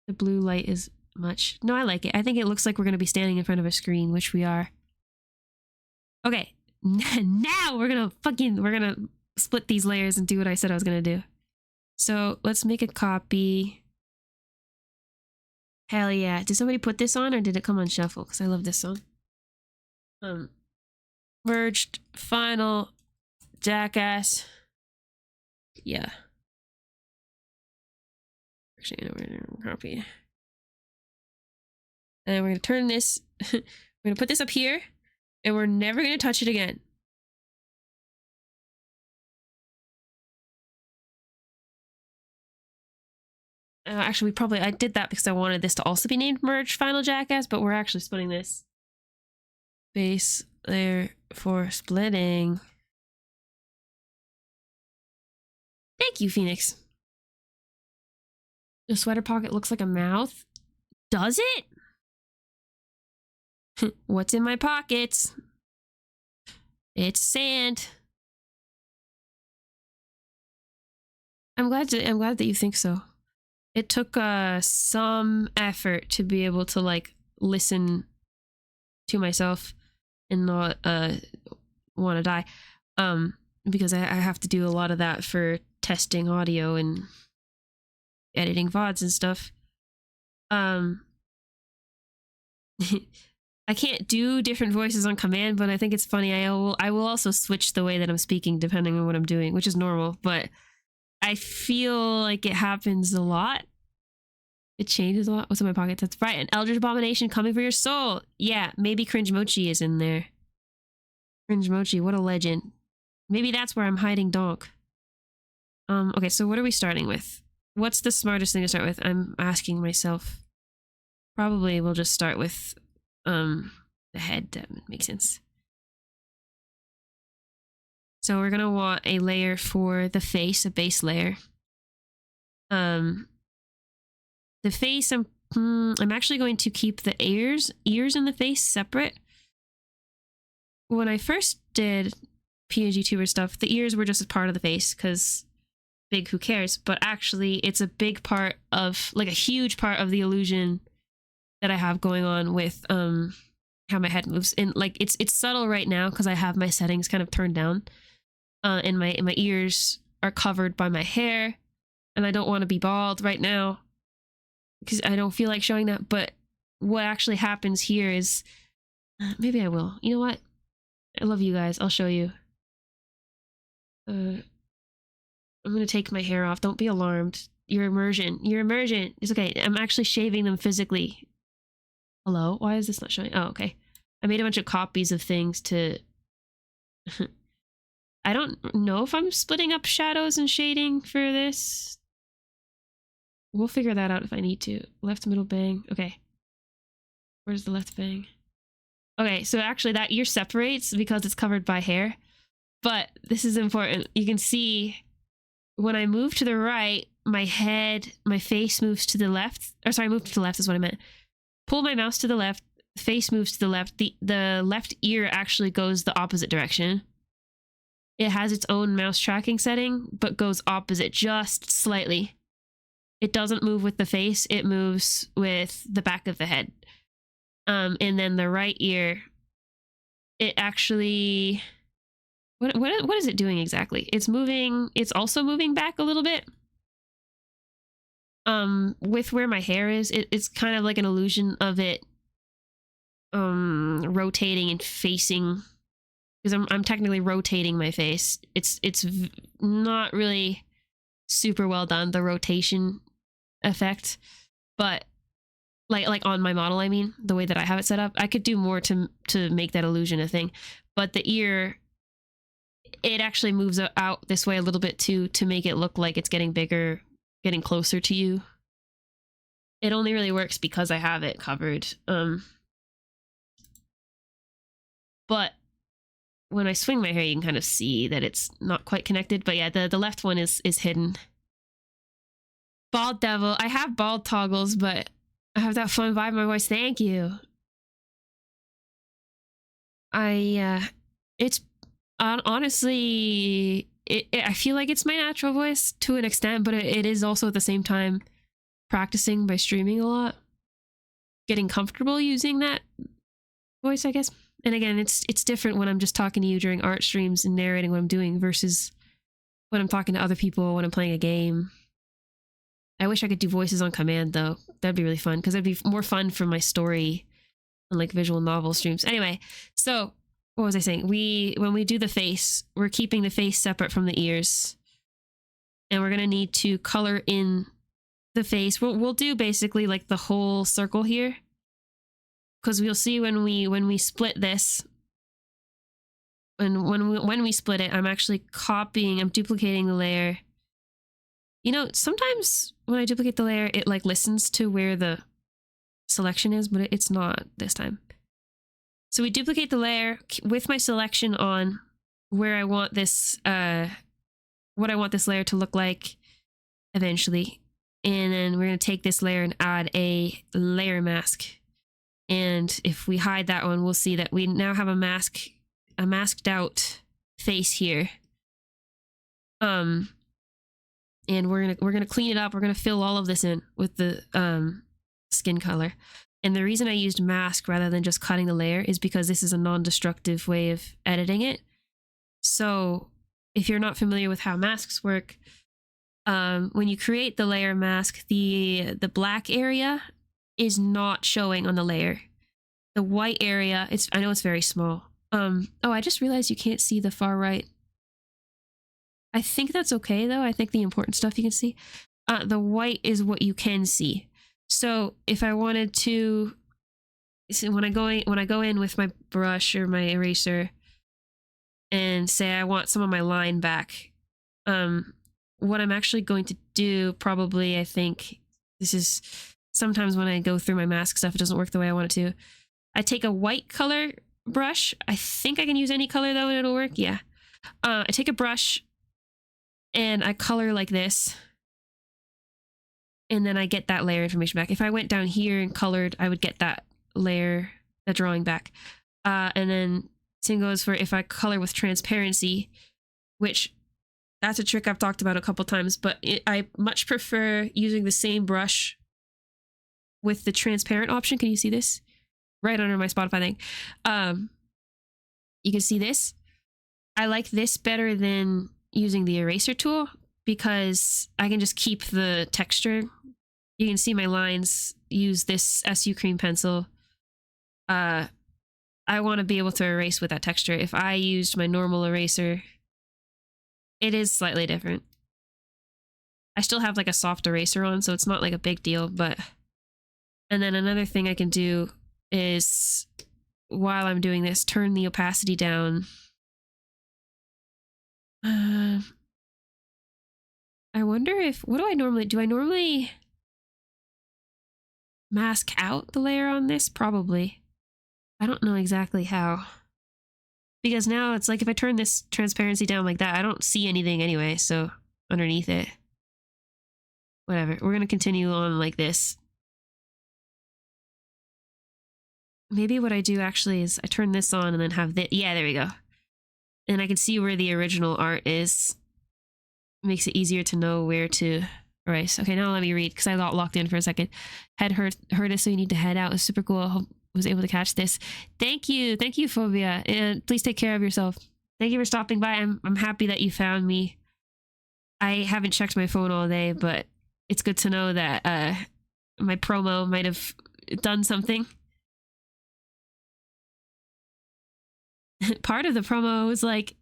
S1: blue light is much? No, I like it. I think it looks like we're going to be standing in front of a screen, which we are. Okay. Now we're gonna split these layers and do what I said I was gonna do. So let's make a copy. Hell yeah. Did somebody put this on or did it come on shuffle? Because I love this song. Merged final jackass. Yeah. Actually, we're gonna copy. And we're gonna turn this. We're gonna put this up here. And we're never going to touch it again. Actually, I did that because I wanted this to also be named Merge Final Jackass, but we're actually splitting this. Base layer for splitting. Thank you, Phoenix. The sweater pocket looks like a mouth. Does it? What's in my pockets? It's sand. I'm glad that you think so. It took some effort to be able to like listen to myself and not want to die, because I have to do a lot of that for testing audio and editing VODs and stuff. I can't do different voices on command, but I think it's funny. I will also switch the way that I'm speaking depending on what I'm doing, which is normal, but I feel like it happens a lot. It changes a lot. What's in my pocket? That's right. An Eldritch Abomination coming for your soul. Yeah, maybe Cringe Mochi is in there. Cringe Mochi, what a legend. Maybe that's where I'm hiding Donk. Okay, so what are we starting with? What's the smartest thing to start with? I'm asking myself. Probably we'll just start with the head. That makes sense. So we're gonna want a layer for the face, a base layer. The face, I'm actually going to keep the ears in the face separate. When I first did PNGtuber stuff, the ears were just a part of the face because big, who cares? But actually, it's a big part of, like a huge part of the illusion that I have going on with how my head moves. And like it's subtle right now because I have my settings kind of turned down, and my ears are covered by my hair, and I don't want to be bald right now because I don't feel like showing that. But what actually happens here is, maybe I will. You know what? I love you guys. I'll show you. I'm gonna take my hair off. Don't be alarmed. Your immersion. It's okay. I'm actually shaving them physically. Hello? Why is this not showing? Oh, okay. I made a bunch of copies of things to... I don't know if I'm splitting up shadows and shading for this. We'll figure that out if I need to. Left middle bang. Okay. Where's the left bang? Okay, so actually that ear separates because it's covered by hair. But this is important. You can see when I move to the right, my face moves to the left. Or sorry, move to the left is what I meant. Pull my mouse to the left, face moves to the left. The left ear actually goes the opposite direction. It has its own mouse tracking setting, but goes opposite just slightly. It doesn't move with the face, it moves with the back of the head. And then the right ear, it actually... What is it doing exactly? It's moving, it's also moving back a little bit. With where my hair is, it's kind of like an illusion of it rotating and facing, because I'm technically rotating my face. It's not really super well done, the rotation effect, but like on my model, I mean, the way that I have it set up, I could do more to make that illusion a thing. But the ear, it actually moves out this way a little bit too, to make it look like it's getting bigger, getting closer to you. It only really works because I have it covered. But when I swing my hair, you can kind of see that it's not quite connected. But yeah, the left one is hidden. Bald Devil. I have bald toggles, but I have that fun vibe in my voice. Thank you. It's honestly, I feel like it's my natural voice to an extent, but it is also at the same time practicing by streaming a lot, getting comfortable using that voice, I guess. And again, it's different when I'm just talking to you during art streams and narrating what I'm doing versus when I'm talking to other people when I'm playing a game. I wish I could do voices on command though. That'd be really fun because it'd be more fun for my story and like visual novel streams. Anyway, so what was I saying? When we do the face, we're keeping the face separate from the ears, and we're gonna need to color in the face. We'll do basically like the whole circle here, because we'll see when we split this, and when we split it, I'm actually I'm duplicating the layer. You know, sometimes when I duplicate the layer, it like listens to where the selection is, but it's not this time. So we duplicate the layer with my selection on where I want this, what I want this layer to look like eventually. And then we're going to take this layer and add a layer mask. And if we hide that one, we'll see that we now have a masked out face here. And we're gonna clean it up. We're gonna fill all of this in with the skin color. And the reason I used mask rather than just cutting the layer is because this is a non-destructive way of editing it. So if you're not familiar with how masks work, when you create the layer mask, the black area is not showing on the layer. The white area, I know it's very small. Oh, I just realized you can't see the far right. I think that's okay though. I think the important stuff you can see. The white is what you can see. So if I wanted to, so when I go in with my brush or my eraser and say I want some of my line back, what I'm actually going to do probably, I think this is sometimes when I go through my mask stuff, it doesn't work the way I want it to. I take a white color brush. I think I can use any color though and it'll work. Yeah. I take a brush and I color like this. And then I get that layer information back. If I went down here and colored, I would get that layer, that drawing back. And then same goes for if I color with transparency, which that's a trick I've talked about a couple times, but I much prefer using the same brush with the transparent option. Can you see this? Right under my Spotify thing. You can see this. I like this better than using the eraser tool because I can just keep the texture. You can see my lines, use this SU cream pencil. I want to be able to erase with that texture. If I used my normal eraser, it is slightly different. I still have like a soft eraser on, so it's not like a big deal, but... And then another thing I can do is, while I'm doing this, turn the opacity down. I wonder if... What do I normally... mask out the layer on this? Probably. I don't know exactly how. Because now it's like if I turn this transparency down like that, I don't see anything anyway, so underneath it. Whatever. We're gonna continue on like this. Maybe what I do actually is I turn this on and then have this. Yeah, there we go. And I can see where the original art is. Makes it easier to know where to erase. Okay, now let me read because I got locked in for a second. Head hurt us, so you need to head out. It was super cool. I hope I was able to catch this. Thank you, Phobia, and please take care of yourself. Thank you for stopping by. I'm happy that you found me. I haven't checked my phone all day, but it's good to know that my promo might have done something. Part of the promo was like,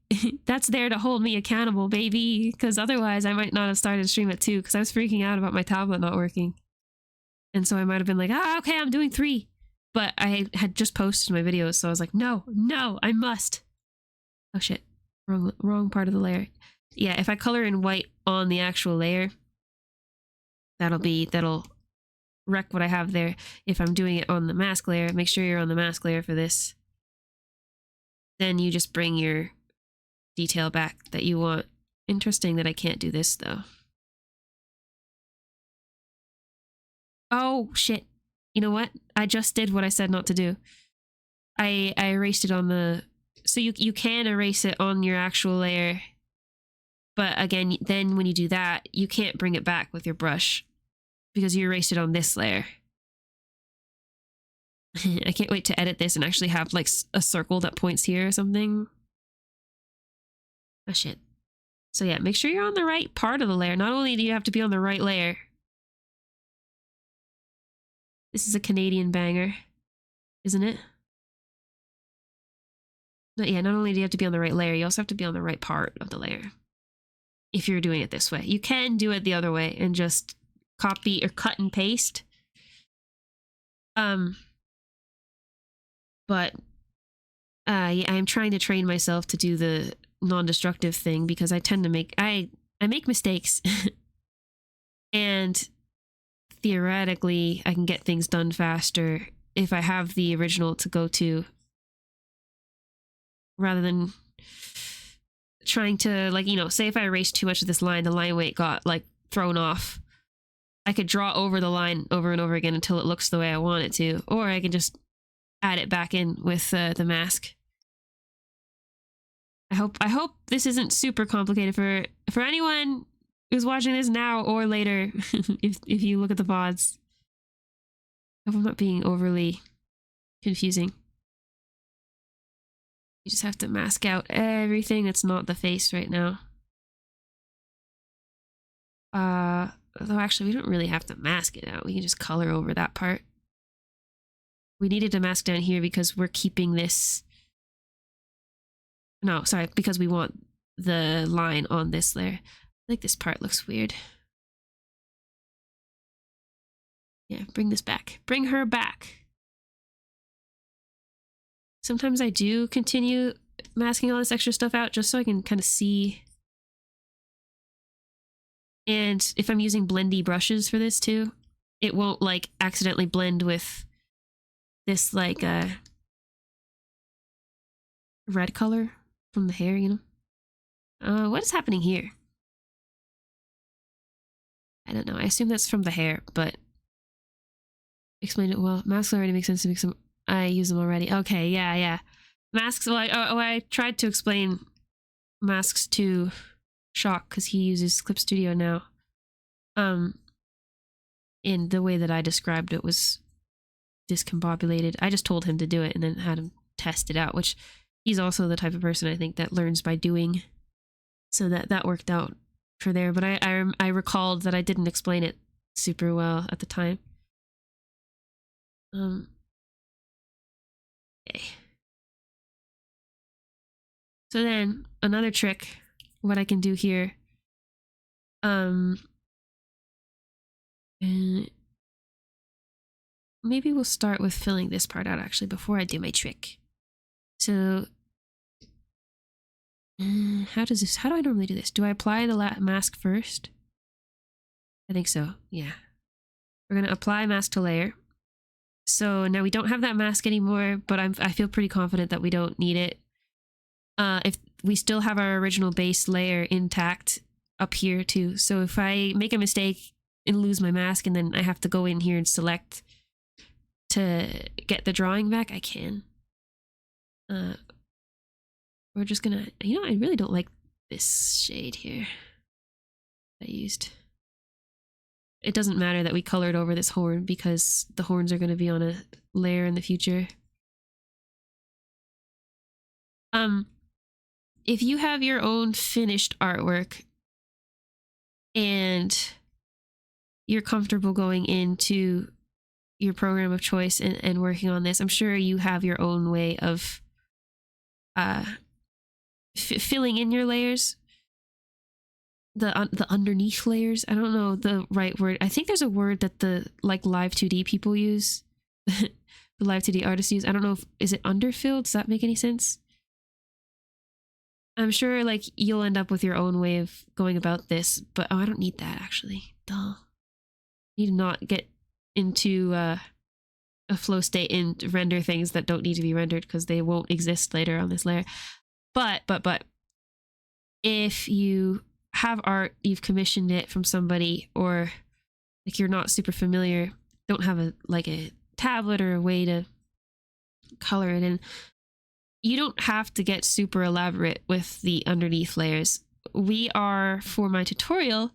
S1: that's there to hold me accountable, baby, because otherwise I might not have started stream at 2 because I was freaking out about my tablet not working. And so I might have been like, okay, I'm doing 3. But I had just posted my videos, so I was like, no, I must. Oh shit, wrong part of the layer. Yeah, if I color in white on the actual layer, that'll wreck what I have there. If I'm doing it on the mask layer, make sure you're on the mask layer for this. Then you just bring your detail back that you want. Interesting that I can't do this though. Oh shit. You know what? I just did what I said not to do. I erased it on the... So you can erase it on your actual layer. But again, then when you do that, you can't bring it back with your brush because you erased it on this layer. I can't wait to edit this and actually have like a circle that points here or something. Oh shit. So yeah, make sure you're on the right part of the layer. Not only do you have to be on the right layer. This is a Canadian banger, isn't it? Yeah, not only do you have to be on the right layer, you also have to be on the right part of the layer. If you're doing it this way. You can do it the other way and just copy or cut and paste. But yeah, I'm trying to train myself to do the non-destructive thing because I tend to make I make mistakes. And theoretically I can get things done faster if I have the original to go to rather than trying to, like, you know, say if I erased too much of this line, the line weight got like thrown off. I could draw over the line over and over again until it looks the way I want it to, or I can just add it back in with the mask. I hope this isn't super complicated for anyone who's watching this now or later. if you look at the VODs, I hope I'm not being overly confusing. You just have to mask out everything that's not the face right now. Although actually we don't really have to mask it out. We can just color over that part. We needed to mask down here because we're keeping this... No, sorry, because we want the line on this layer. I think this part looks weird. Yeah, bring this back. Bring her back. Sometimes I do continue masking all this extra stuff out just so I can kind of see. And if I'm using blendy brushes for this too, it won't like accidentally blend with this like red color from the hair, you know? What is happening here? I don't know. I assume that's from the hair, but explain it well. Masks already make sense to make some. I use them already. Okay, yeah. Masks. Well, I tried to explain masks to Shock because he uses Clip Studio now. In the way that I described it was discombobulated. I just told him to do it and then had him test it out, which he's also the type of person I think that learns by doing. So that worked out for there. But I recalled that I didn't explain it super well at the time. Okay. So then another trick, what I can do here, maybe we'll start with filling this part out actually before I do my trick. So how do I normally do this? Do I apply the mask first? I think so, yeah. We're gonna apply mask to layer. So now we don't have that mask anymore, but I feel pretty confident that we don't need it. If we still have our original base layer intact up here too. So if I make a mistake and lose my mask and then I have to go in here and select to get the drawing back, I can. We're just gonna, you know, I really don't like this shade here I used. It doesn't matter that we colored over this horn because the horns are going to be on a layer in the future. If you have your own finished artwork and you're comfortable going into your program of choice and working on this, I'm sure you have your own way of filling in your layers. The underneath layers. I don't know the right word. I think there's a word that the like live 2D people use. The live 2D artists use. I don't know if, is it underfilled? Does that make any sense? I'm sure like you'll end up with your own way of going about this, but oh, I don't need that actually. Duh. I need to not get into a flow state and render things that don't need to be rendered because they won't exist later on this layer. But if you have art, you've commissioned it from somebody, or like you're not super familiar, don't have a tablet or a way to color it in, you don't have to get super elaborate with the underneath layers. We are for my tutorial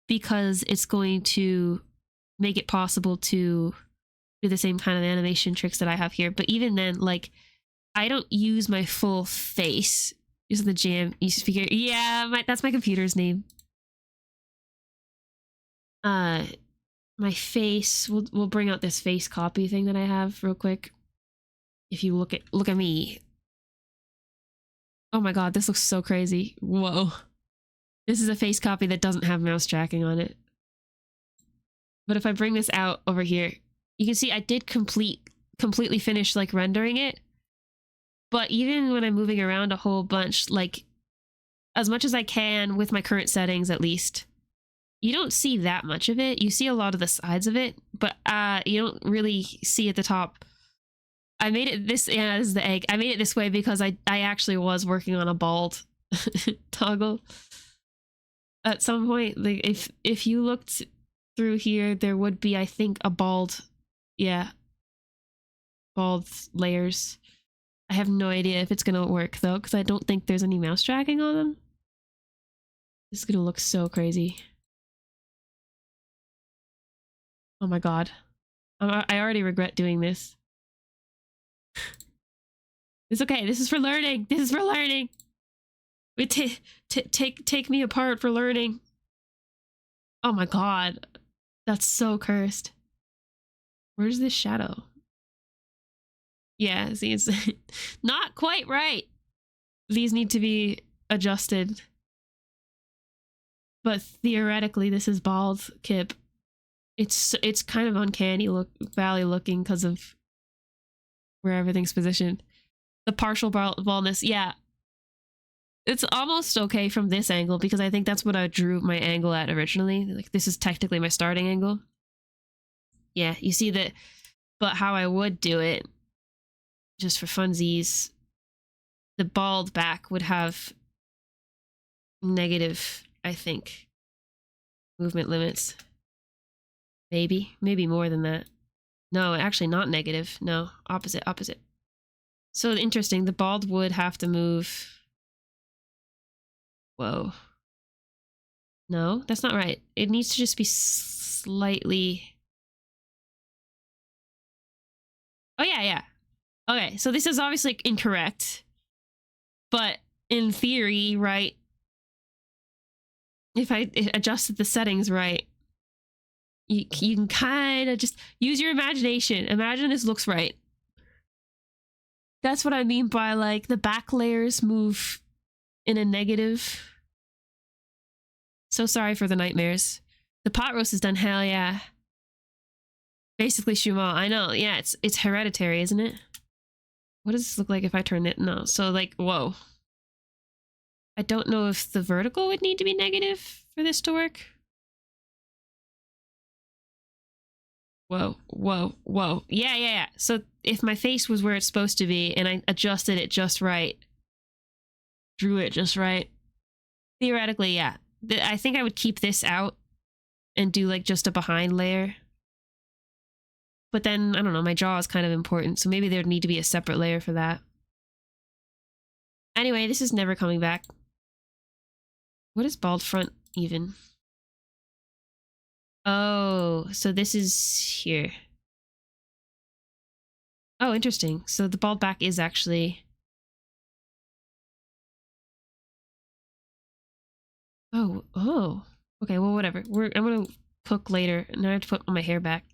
S1: because it's going to make it possible to do the same kind of animation tricks that I have here. But even then, like, I don't use my full face. Using the jam, you figure, yeah, that's my computer's name. My face, we'll bring out this face copy thing that I have real quick. If you look at me. Oh my god, this looks so crazy. Whoa. This is a face copy that doesn't have mouse tracking on it. But if I bring this out over here, you can see I did completely finish like rendering it. But even when I'm moving around a whole bunch, like as much as I can with my current settings at least, you don't see that much of it. You see a lot of the sides of it, but you don't really see at the top. I made it this, yeah, this is the egg. I made it this way because I actually was working on a bald toggle at some point. Like if you looked through here, there would be, I think, a bald, yeah, bald layers. I have no idea if it's gonna work though, because I don't think there's any mouse tracking on them. This is gonna look so crazy. Oh my god. I already regret doing this. It's okay, this is for learning. This is for learning. Take me apart for learning. Oh my god. That's so cursed. Where's this shadow? Yeah, see, it's not quite right. These need to be adjusted. But theoretically, this is bald Kip. It's kind of uncanny valley looking because of where everything's positioned. The partial baldness, yeah. It's almost okay from this angle because I think that's what I drew my angle at originally. Like, this is technically my starting angle. Yeah, you see that, but how I would do it, just for funsies, the bald back would have negative, I think, movement limits. Maybe more than that. No, actually not negative. No, opposite. So interesting, the bald would have to move. Whoa. No, that's not right. It needs to just be slightly. Oh yeah. Okay, so this is obviously incorrect. But in theory, right, if I adjusted the settings right, you can kind of just use your imagination. Imagine this looks right. That's what I mean by like the back layers move in a negative. So sorry for the nightmares. The pot roast is done, hell yeah. Basically Shuma, I know, yeah, it's hereditary, isn't it? What does this look like if I turn it? No, so like, whoa. I don't know if the vertical would need to be negative for this to work. Whoa, whoa, whoa. Yeah, yeah, yeah. So if my face was where it's supposed to be and I adjusted it just right, drew it just right, theoretically, yeah. I think I would keep this out and do like just a behind layer. But then, I don't know, my jaw is kind of important, so maybe there'd need to be a separate layer for that. Anyway, this is never coming back. What is bald front even? Oh, so this is here. Oh, interesting. So the bald back is actually... Oh, oh. Okay, well, whatever. I'm gonna cook later, and I have to put my hair back.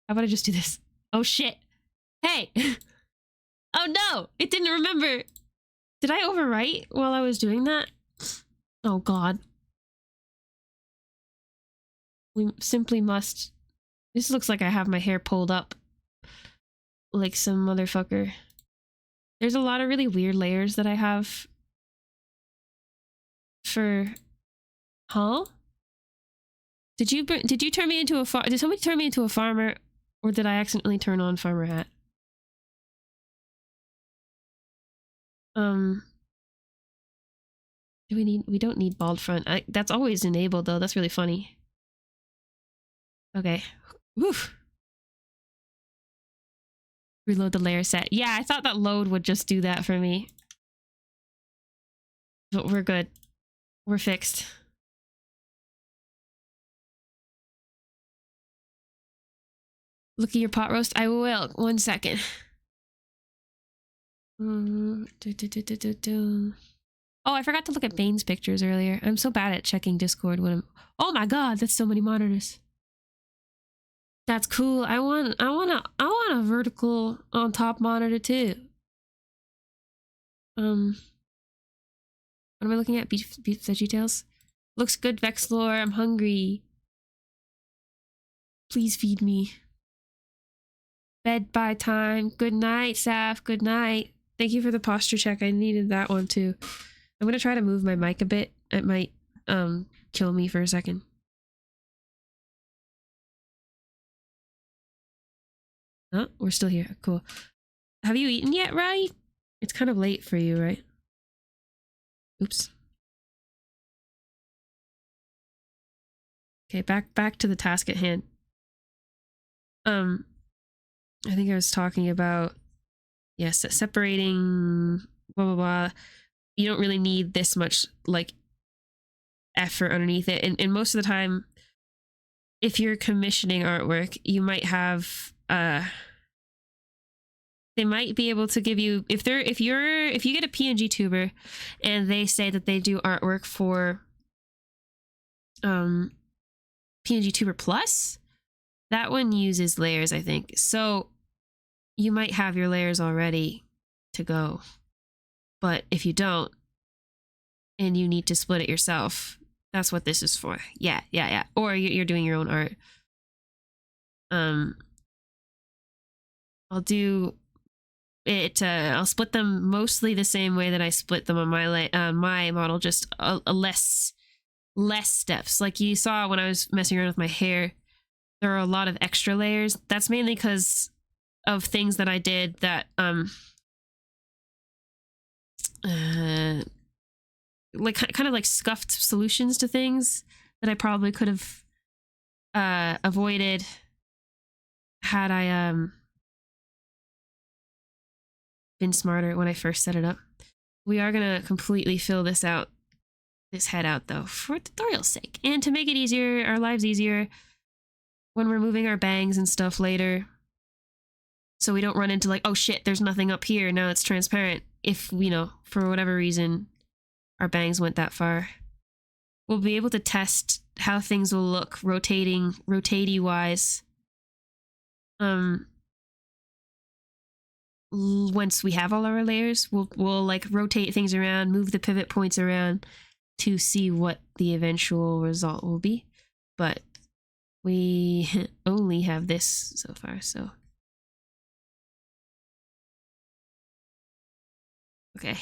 S1: How about I just do this? Oh, shit. Hey! Oh, no! It didn't remember. Did I overwrite while I was doing that? Oh, God. We simply must... This looks like I have my hair pulled up. Like some motherfucker. There's a lot of really weird layers that I have. For... Huh? Did you turn me into a did somebody turn me into a farmer? Or did I accidentally turn on farmer hat? We don't need bald front. That's always enabled though. That's really funny. Okay. Woof. Reload the layer set. Yeah, I thought that load would just do that for me. But we're good. We're fixed. Look at your pot roast. I will. 1 second. Oh, I forgot to look at Bane's pictures earlier. I'm so bad at checking Discord when I'm... Oh my god, that's so many monitors. That's cool. I want a vertical on top monitor too. What am I looking at? Beef VeggieTales? Looks good, Vexlore. I'm hungry. Please feed me. Bed by time. Good night, Saf. Good night. Thank you for the posture check. I needed that one too. I'm gonna try to move my mic a bit. It might kill me for a second. Oh, we're still here. Cool. Have you eaten yet, Rai? It's kind of late for you, right? Oops. Okay, back to the task at hand. I think I was talking about, yes, separating, blah, blah, blah. You don't really need this much, like, effort underneath it. And most of the time, if you're commissioning artwork, you might have, they might be able to give you, if you get a PNGtuber and they say that they do artwork for, PNGtuber Plus, that one uses layers, I think. So you might have your layers already to go. But if you don't, and you need to split it yourself, that's what this is for. Yeah. Or you're doing your own art. I'll do it, I'll split them mostly the same way that I split them on my model, just a less steps. Like you saw when I was messing around with my hair, there are a lot of extra layers. That's mainly because of things that I did that like kind of like scuffed solutions to things that I probably could have avoided had I been smarter when I first set it up. We are gonna completely fill this head out though, for tutorial's sake, and to make it easier, our lives easier when we're moving our bangs and stuff later, so we don't run into like, oh shit, there's nothing up here, now it's transparent. If, you know, for whatever reason our bangs went that far, we'll be able to test how things will look rotatey wise once we have all our layers. We'll like rotate things around, move the pivot points around to see what the eventual result will be. But we only have this so far, so. Okay.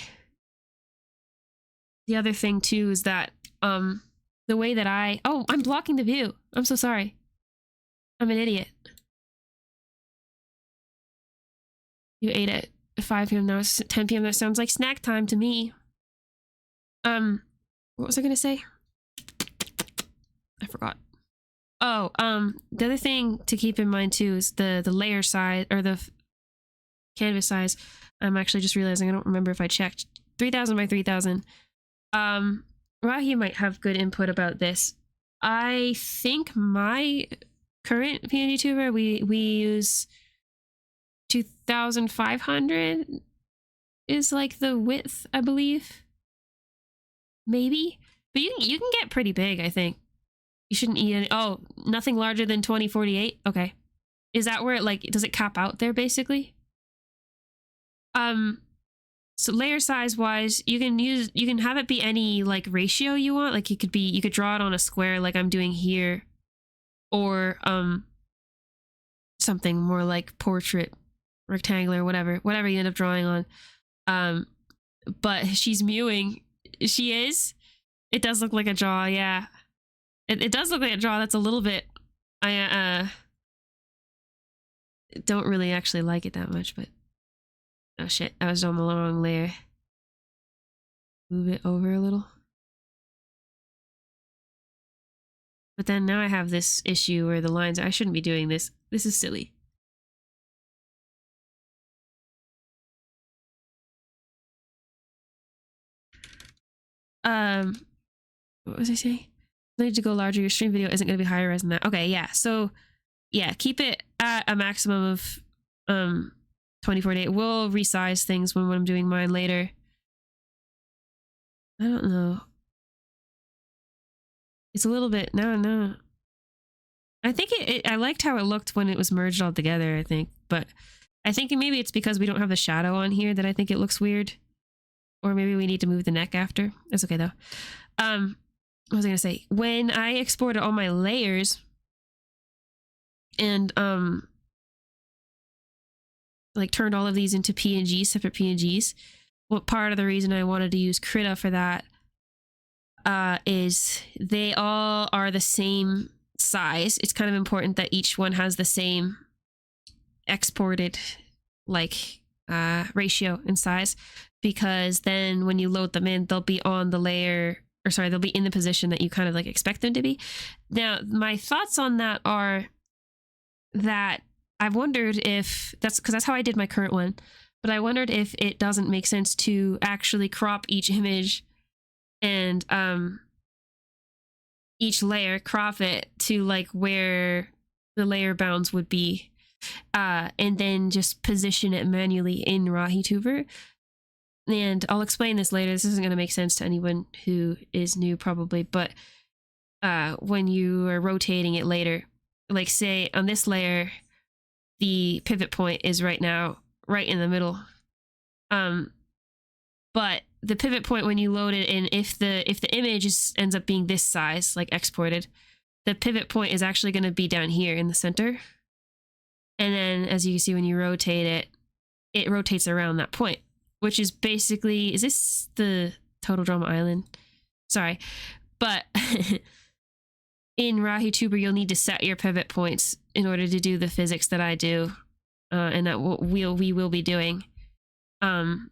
S1: The other thing too is that the way that I'm blocking the view. I'm so sorry. I'm an idiot. You ate at 5 p.m. now it's 10 p.m. That sounds like snack time to me. What was I gonna say? I forgot. Oh, the other thing to keep in mind too is the layer size, or the canvas size. I'm actually just realizing I don't remember if I checked. 3000 by 3000. Rahi might have good input about this. I think my current PNGtuber, we use 2500 is like the width, I believe. Maybe, but you can get pretty big. I think you shouldn't eat any. Oh, nothing larger than 2048. Okay, is that where it like does it cap out there basically? So layer size wise, you can have it be any like ratio you want. Like you could draw it on a square like I'm doing here, or something more like portrait, rectangular, whatever you end up drawing on. But she's mewing. She is. It does look like a jaw, yeah. It does look like a jaw. That's a little bit. I don't really actually like it that much, but oh shit, I was on the wrong layer. Move it over a little. But then now I have this issue where the lines. I shouldn't be doing this. This is silly. What was I saying? I need to go larger. Your stream video isn't going to be higher res than that. Okay, yeah. So, yeah, keep it at a maximum of 2048. We'll resize things when I'm doing mine later. I don't know. It's a little bit no. I think I liked how it looked when it was merged all together. I think, but I think maybe it's because we don't have the shadow on here that I think it looks weird. Or maybe we need to move the neck after. It's okay though. What was I gonna say? When I exported all my layers and like turned all of these into PNGs, separate PNGs, what part of the reason I wanted to use Krita for that is they all are the same size. It's kind of important that each one has the same exported like ratio and size, because then when you load them in, they'll be on the layer, or sorry, they'll be in the position that you kind of like expect them to be. Now, my thoughts on that are that I've wondered if that's because that's how I did my current one, but I wondered if it doesn't make sense to actually crop each image and each layer, crop it to like where the layer bounds would be, and then just position it manually in Rahituber. And I'll explain this later. This isn't going to make sense to anyone who is new probably, but when you are rotating it later, like say on this layer, the pivot point is right now right in the middle. But the pivot point when you load it in, if the image ends up being this size, like exported, the pivot point is actually going to be down here in the center. And then as you can see, when you rotate it, it rotates around that point, which is basically, is this the Total Drama Island? Sorry. But in Rahituber, you'll need to set your pivot points in order to do the physics that I do, and that we will be doing. And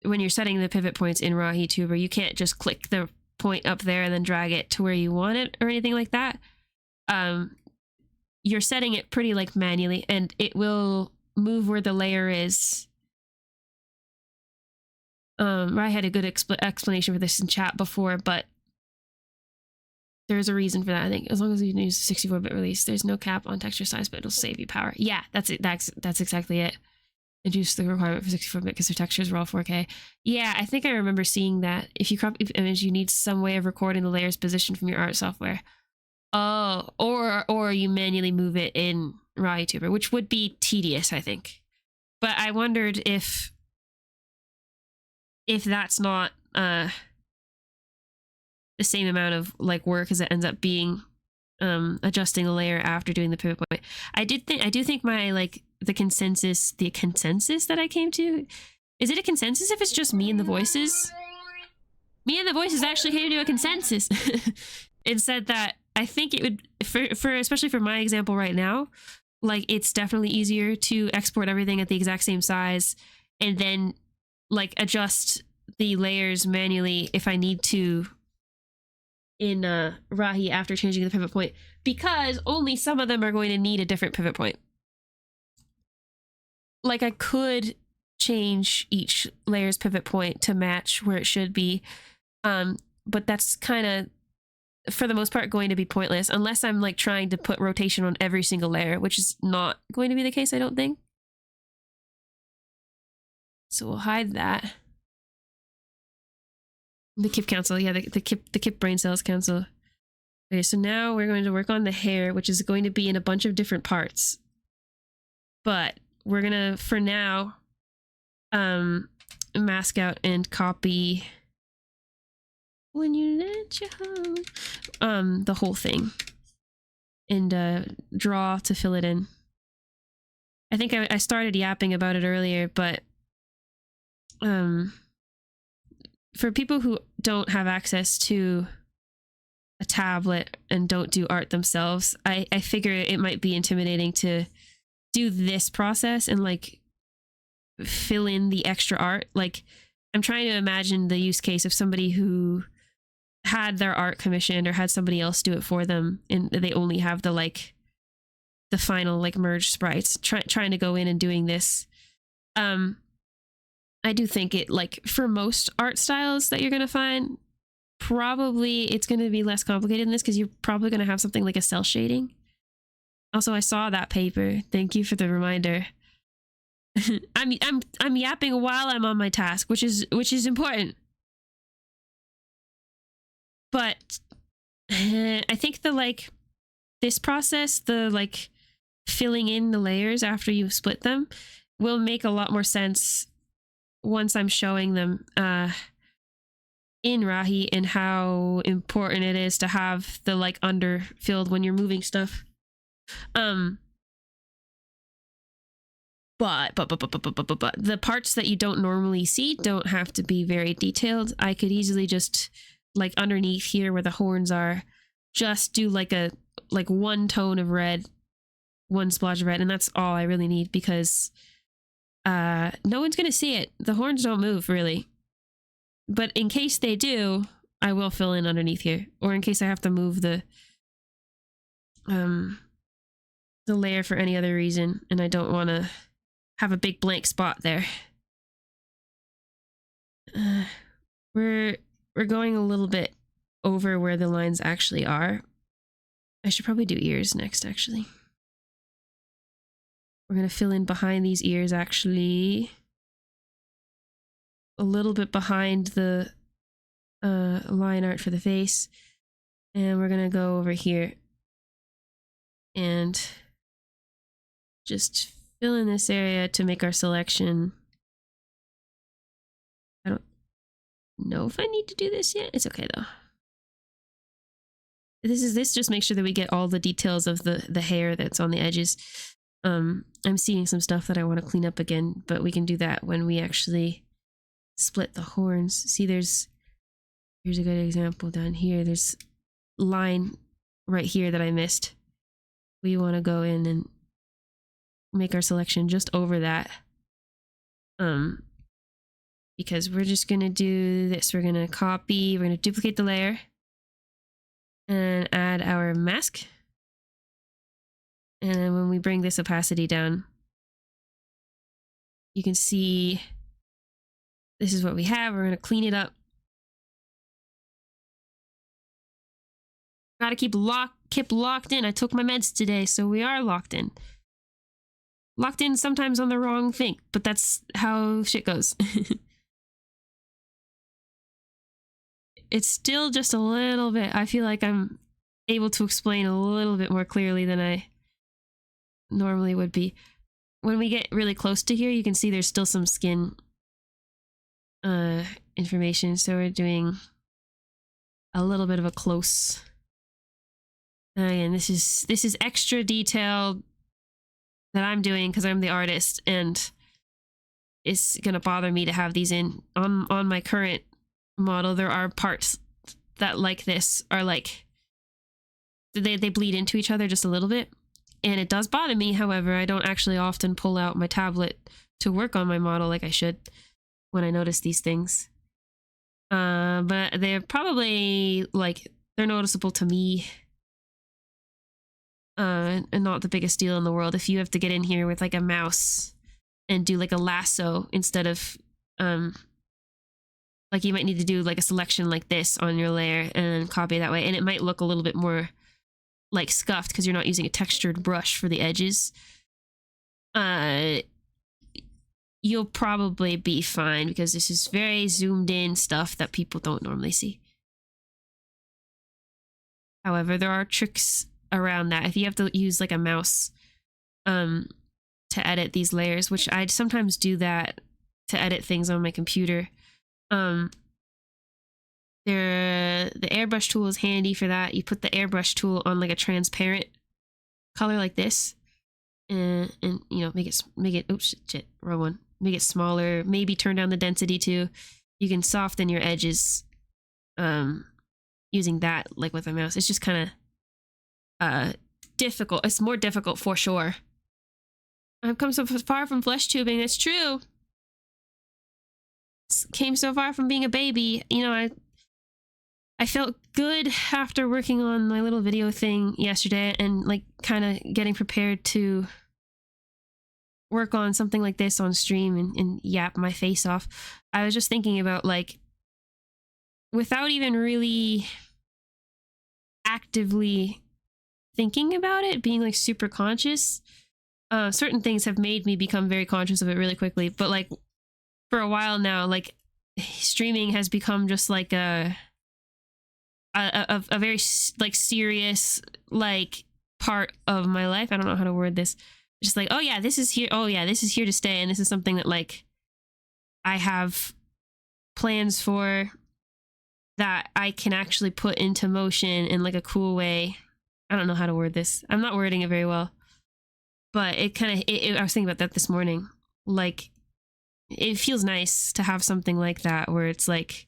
S1: when you're setting the pivot points in Rahituber, you can't just click the point up there and then drag it to where you want it or anything like that. You're setting it pretty like manually, and it will move where the layer is. I had a good explanation for this in chat before, but there's a reason for that. I think as long as you use 64-bit release, there's no cap on texture size, but it'll save you power. Yeah, that's it. That's exactly it. Reduce the requirement for 64-bit because their textures were all 4K. Yeah, I think I remember seeing that. If you crop the image, you need some way of recording the layer's position from your art software. Oh, or you manually move it in Rahituber, which would be tedious, I think. But I wondered if that's not the same amount of like work as it ends up being, adjusting a layer after doing the pivot point. I do think my like the consensus that I came to, is it a consensus if it's just me and the voices? Me and the voices actually came to a consensus. It said that I think it would, for especially for my example right now, like it's definitely easier to export everything at the exact same size and then like adjust the layers manually if I need to in Rahi after changing the pivot point, because only some of them are going to need a different pivot point. Like I could change each layer's pivot point to match where it should be, but that's kind of, for the most part, going to be pointless unless I'm like trying to put rotation on every single layer, which is not going to be the case, I don't think. So we'll hide that. The Kip Council, yeah, the Kip Brain Cells Council. Okay, so now we're going to work on the hair, which is going to be in a bunch of different parts. But we're gonna, for now, mask out and copy when you let your home, the whole thing, and draw to fill it in. I think I started yapping about it earlier, but for people who don't have access to a tablet and don't do art themselves, I figure it might be intimidating to do this process and like fill in the extra art. Like I'm trying to imagine the use case of somebody who had their art commissioned or had somebody else do it for them and they only have the like the final like merged sprites, trying to go in and doing this. I do think it, like for most art styles that you're going to find, probably it's going to be less complicated than this because you're probably going to have something like a cell shading. Also, I saw that paper. Thank you for the reminder. I'm yapping while I'm on my task, which is important. But I think the like this process, the like filling in the layers after you split them, will make a lot more sense once I'm showing them in Rahi and how important it is to have the like under filled when you're moving stuff. But the parts that you don't normally see don't have to be very detailed. I could easily just like underneath here where the horns are, just do like a one tone of red, one splotch of red, and that's all I really need because no one's gonna see it. The horns don't move really, but in case they do, I will fill in underneath here, or in case I have to move the layer for any other reason and I don't want to have a big blank spot there. We're going a little bit over where the lines actually are. I should probably do ears next, actually. We're going to fill in behind these ears, actually. A little bit behind the line art for the face. And we're going to go over here and just fill in this area to make our selection. I don't know if I need to do this yet. It's okay, though. This just makes sure that we get all the details of the hair that's on the edges. I'm seeing some stuff that I want to clean up again, but we can do that when we actually split the horns. See, here's a good example down here. There's line right here that I missed. We want to go in and make our selection just over that. Because we're just gonna do this. We're gonna copy, we're gonna duplicate the layer and add our mask. And then when we bring this opacity down, you can see this is what we have. We're going to clean it up. Gotta keep locked in. I took my meds today, so we are locked in. Locked in sometimes on the wrong thing, but that's how shit goes. It's still just a little bit. I feel like I'm able to explain a little bit more clearly than I normally would be. When we get really close to here, you can see there's still some skin information, so we're doing a little bit of a close. Again, this is extra detailed that I'm doing because I'm the artist, and it's gonna bother me to have these in on my current model. There are parts that like this are like they bleed into each other just a little bit. and it does bother me. However, I don't actually often pull out my tablet to work on my model like I should when I notice these things. But they're probably, like, they're noticeable to me. And not the biggest deal in the world. If you have to get in here with like a mouse and do like a lasso instead of like you might need to do like a selection like this on your layer and copy that way, and it might look a little bit more like scuffed because you're not using a textured brush for the edges. You'll probably be fine because this is very zoomed in stuff that people don't normally see. However, there are tricks around that. If you have to use like a mouse to edit these layers, which I sometimes do that to edit things on my computer. The airbrush tool is handy for that. You put the airbrush tool on like a transparent color like this, and you know, make it oops shit, wrong one. Make it smaller, maybe turn down the density too. You can soften your edges using that, like with a mouse. It's just kind of difficult. It's more difficult for sure. I've come so far from flesh tubing. That's true. Came so far from being a baby. You know, I felt good after working on my little video thing yesterday and like kind of getting prepared to work on something like this on stream and yap my face off. I was just thinking about, like, without even really actively thinking about it, being like super conscious, certain things have made me become very conscious of it really quickly. But like for a while now, like streaming has become just like a very like serious like part of my life. I don't know how to word this. Just like, oh yeah, this is here. Oh yeah, this is here to stay, and this is something that like I have plans for that I can actually put into motion in like a cool way. I don't know how to word this. I'm not wording it very well, but it kind of, I was thinking about that this morning. Like, it feels nice to have something like that where it's like,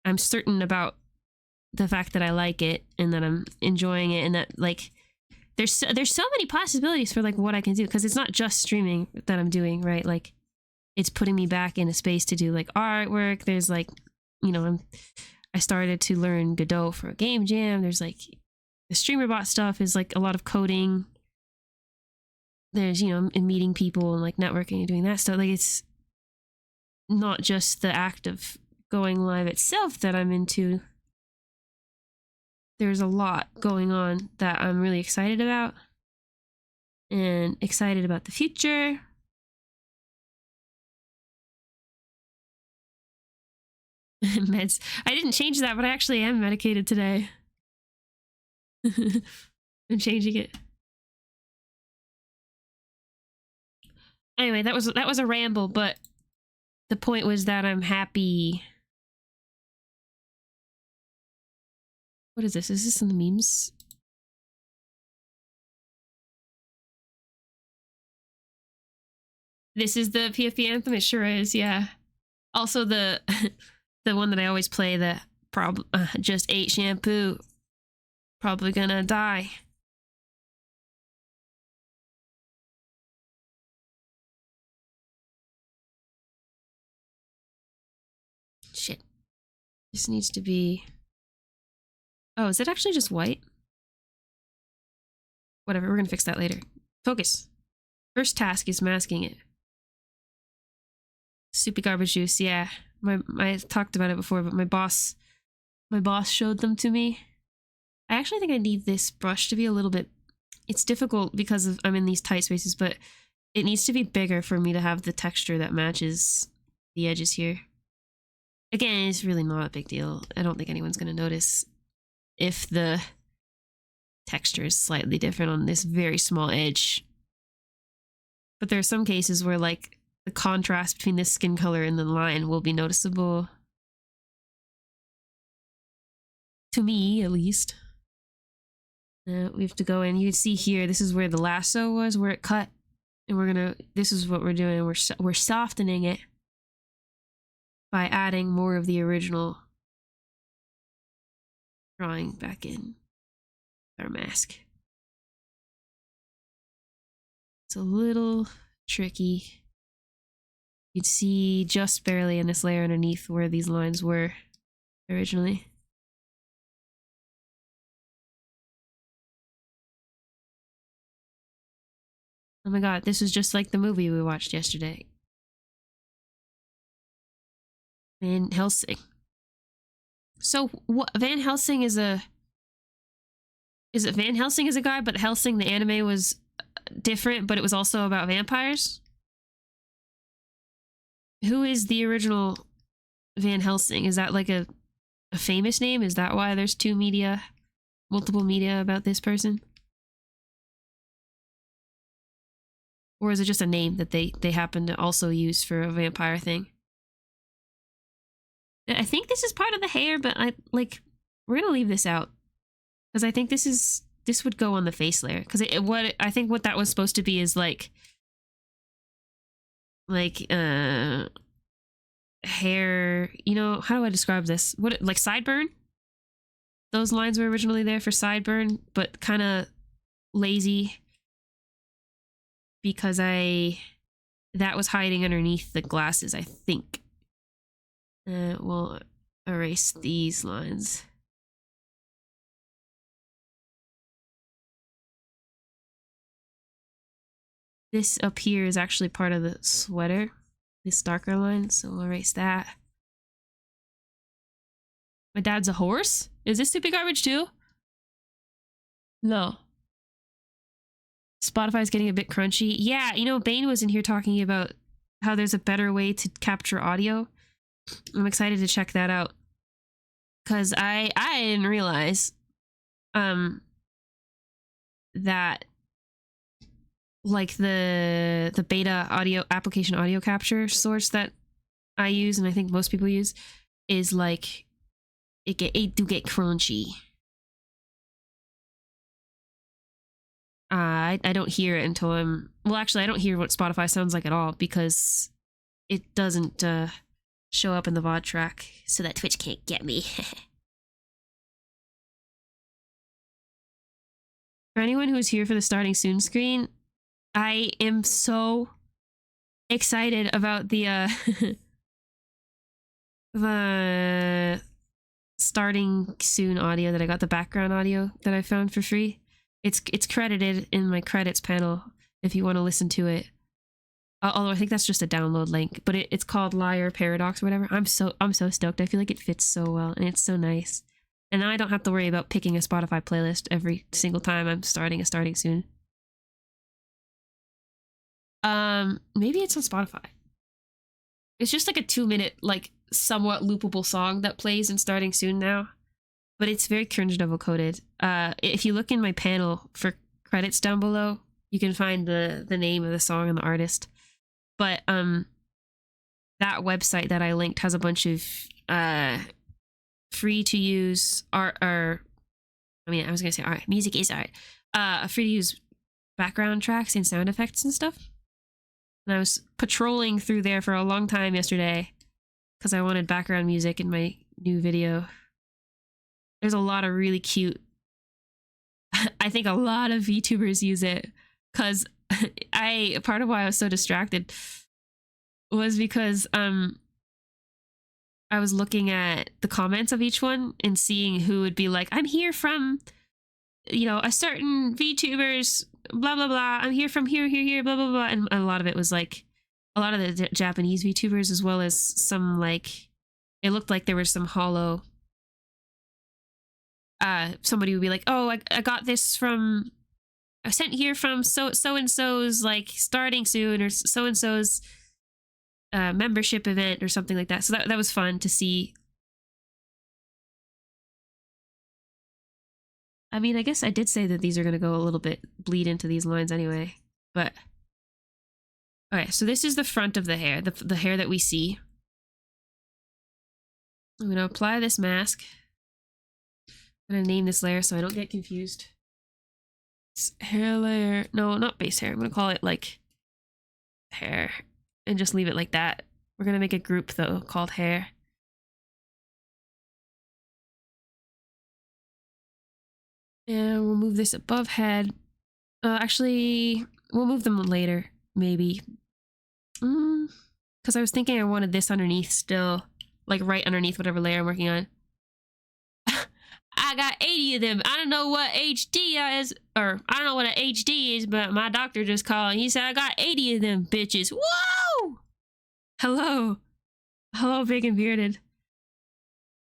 S1: I'm certain about the fact that I like it and that I'm enjoying it, and that like, there's so many possibilities for like what I can do, because it's not just streaming that I'm doing, right? Like, it's putting me back in a space to do like artwork. There's like, you know, I started to learn Godot for a game jam. There's like the StreamerBot stuff is like a lot of coding. There's, you know, meeting people and like networking and doing that stuff. Like, it's not just the act of going live itself that I'm into. There's a lot going on that I'm really excited about, and excited about the future. Meds. I didn't change that, but I actually am medicated today. I'm changing it. Anyway, that was a ramble, but the point was that I'm happy. What is this? Is this in the memes? This is the PFP anthem? It sure is, yeah. Also the the one that I always play, the just ate shampoo. Probably gonna die. Shit. This needs to be... Oh, is it actually just white? Whatever, we're gonna fix that later. Focus. First task is masking it. Soupy garbage juice, yeah. I talked about it before, but my boss showed them to me. I actually think I need this brush to be a little bit... It's difficult because I'm in these tight spaces, but it needs to be bigger for me to have the texture that matches the edges here. Again, it's really not a big deal. I don't think anyone's going to notice if the texture is slightly different on this very small edge. But there are some cases where like the contrast between this skin color and the line will be noticeable. To me, at least. We have to go in. You can see here, this is where the lasso was, where it cut. And this is what we're doing. We're softening it by adding more of the original drawing back in our mask. a little tricky. You'd see just barely in this layer underneath where these lines were originally. Oh my god, this was just like the movie we watched yesterday. Van Helsing. So what Van Helsing is a... Is it Van Helsing is a guy, but Helsing the anime was different, but it was also about vampires? Who is the original Van Helsing? Is that like a famous name? Is that why there's multiple media about this person? Or is it just a name that they happen to also use for a vampire thing? I think this is part of the hair, but we're gonna leave this out. Because I think this would go on the face layer. Because I think what that was supposed to be is hair, you know, how do I describe this? Like sideburn? Those lines were originally there for sideburn, but kind of lazy because that was hiding underneath the glasses, I think. We'll erase these lines. This up here is actually part of the sweater, this darker line, so we'll erase that. My dad's a horse? Is this stupid garbage too? No. Spotify's getting a bit crunchy. Yeah, you know, Bane was in here talking about how there's a better way to capture audio. I'm excited to check that out. Because I didn't realize that like the beta audio application audio capture source that I use and I think most people use is like it do get crunchy. I don't hear it until I don't hear what Spotify sounds like at all because it doesn't show up in the VOD track, so that Twitch can't get me. For anyone who's here for the starting soon screen, I am so excited about the the starting soon audio that I got, the background audio that I found for free. It's credited in my credits panel if you want to listen to it. Although I think that's just a download link, but it's called Liar Paradox or whatever. I'm so stoked. I feel like it fits so well and it's so nice. And now I don't have to worry about picking a Spotify playlist every single time I'm starting soon. Maybe it's on Spotify. It's just like a 2-minute, like somewhat loopable song that plays in starting soon now. But it's very Cringedevil coded. If you look in my panel for credits down below, you can find the name of the song and the artist. But that website that I linked has a bunch of free to use art, or I mean, I was gonna say art. Music is art. Free to use background tracks and sound effects and stuff. And I was patrolling through there for a long time yesterday because I wanted background music in my new video. There's a lot of really cute. I think a lot of VTubers use it because part of why I was so distracted was because I was looking at the comments of each one and seeing who would be like, I'm here from, you know, a certain VTubers, blah, blah, blah. I'm here from here, blah, blah, blah. And a lot of it was like a lot of the Japanese VTubers, as well as some like, it looked like there was some hollow. Somebody would be like, oh, I got this from, I sent here from so-and-so's like starting soon, or so-and-so's membership event or something like that. So that was fun to see. I mean, I guess I did say that these are going to go a little bit bleed into these lines anyway, but okay, so this is the front of the hair, the hair that we see. I'm going to apply this mask. I'm going to name this layer so I don't get confused. It's hair layer, no, not base hair. I'm going to call it like hair and just leave it like that. We're going to make a group though called hair. And we'll move this above head. Actually, we'll move them later, maybe. Because I was thinking I wanted this underneath still, like right underneath whatever layer I'm working on. I got 80 of them. I don't know what HD is, or I don't know what an HD is, but my doctor just called and he said I got 80 of them bitches. Whoa! Hello. Hello, big and bearded.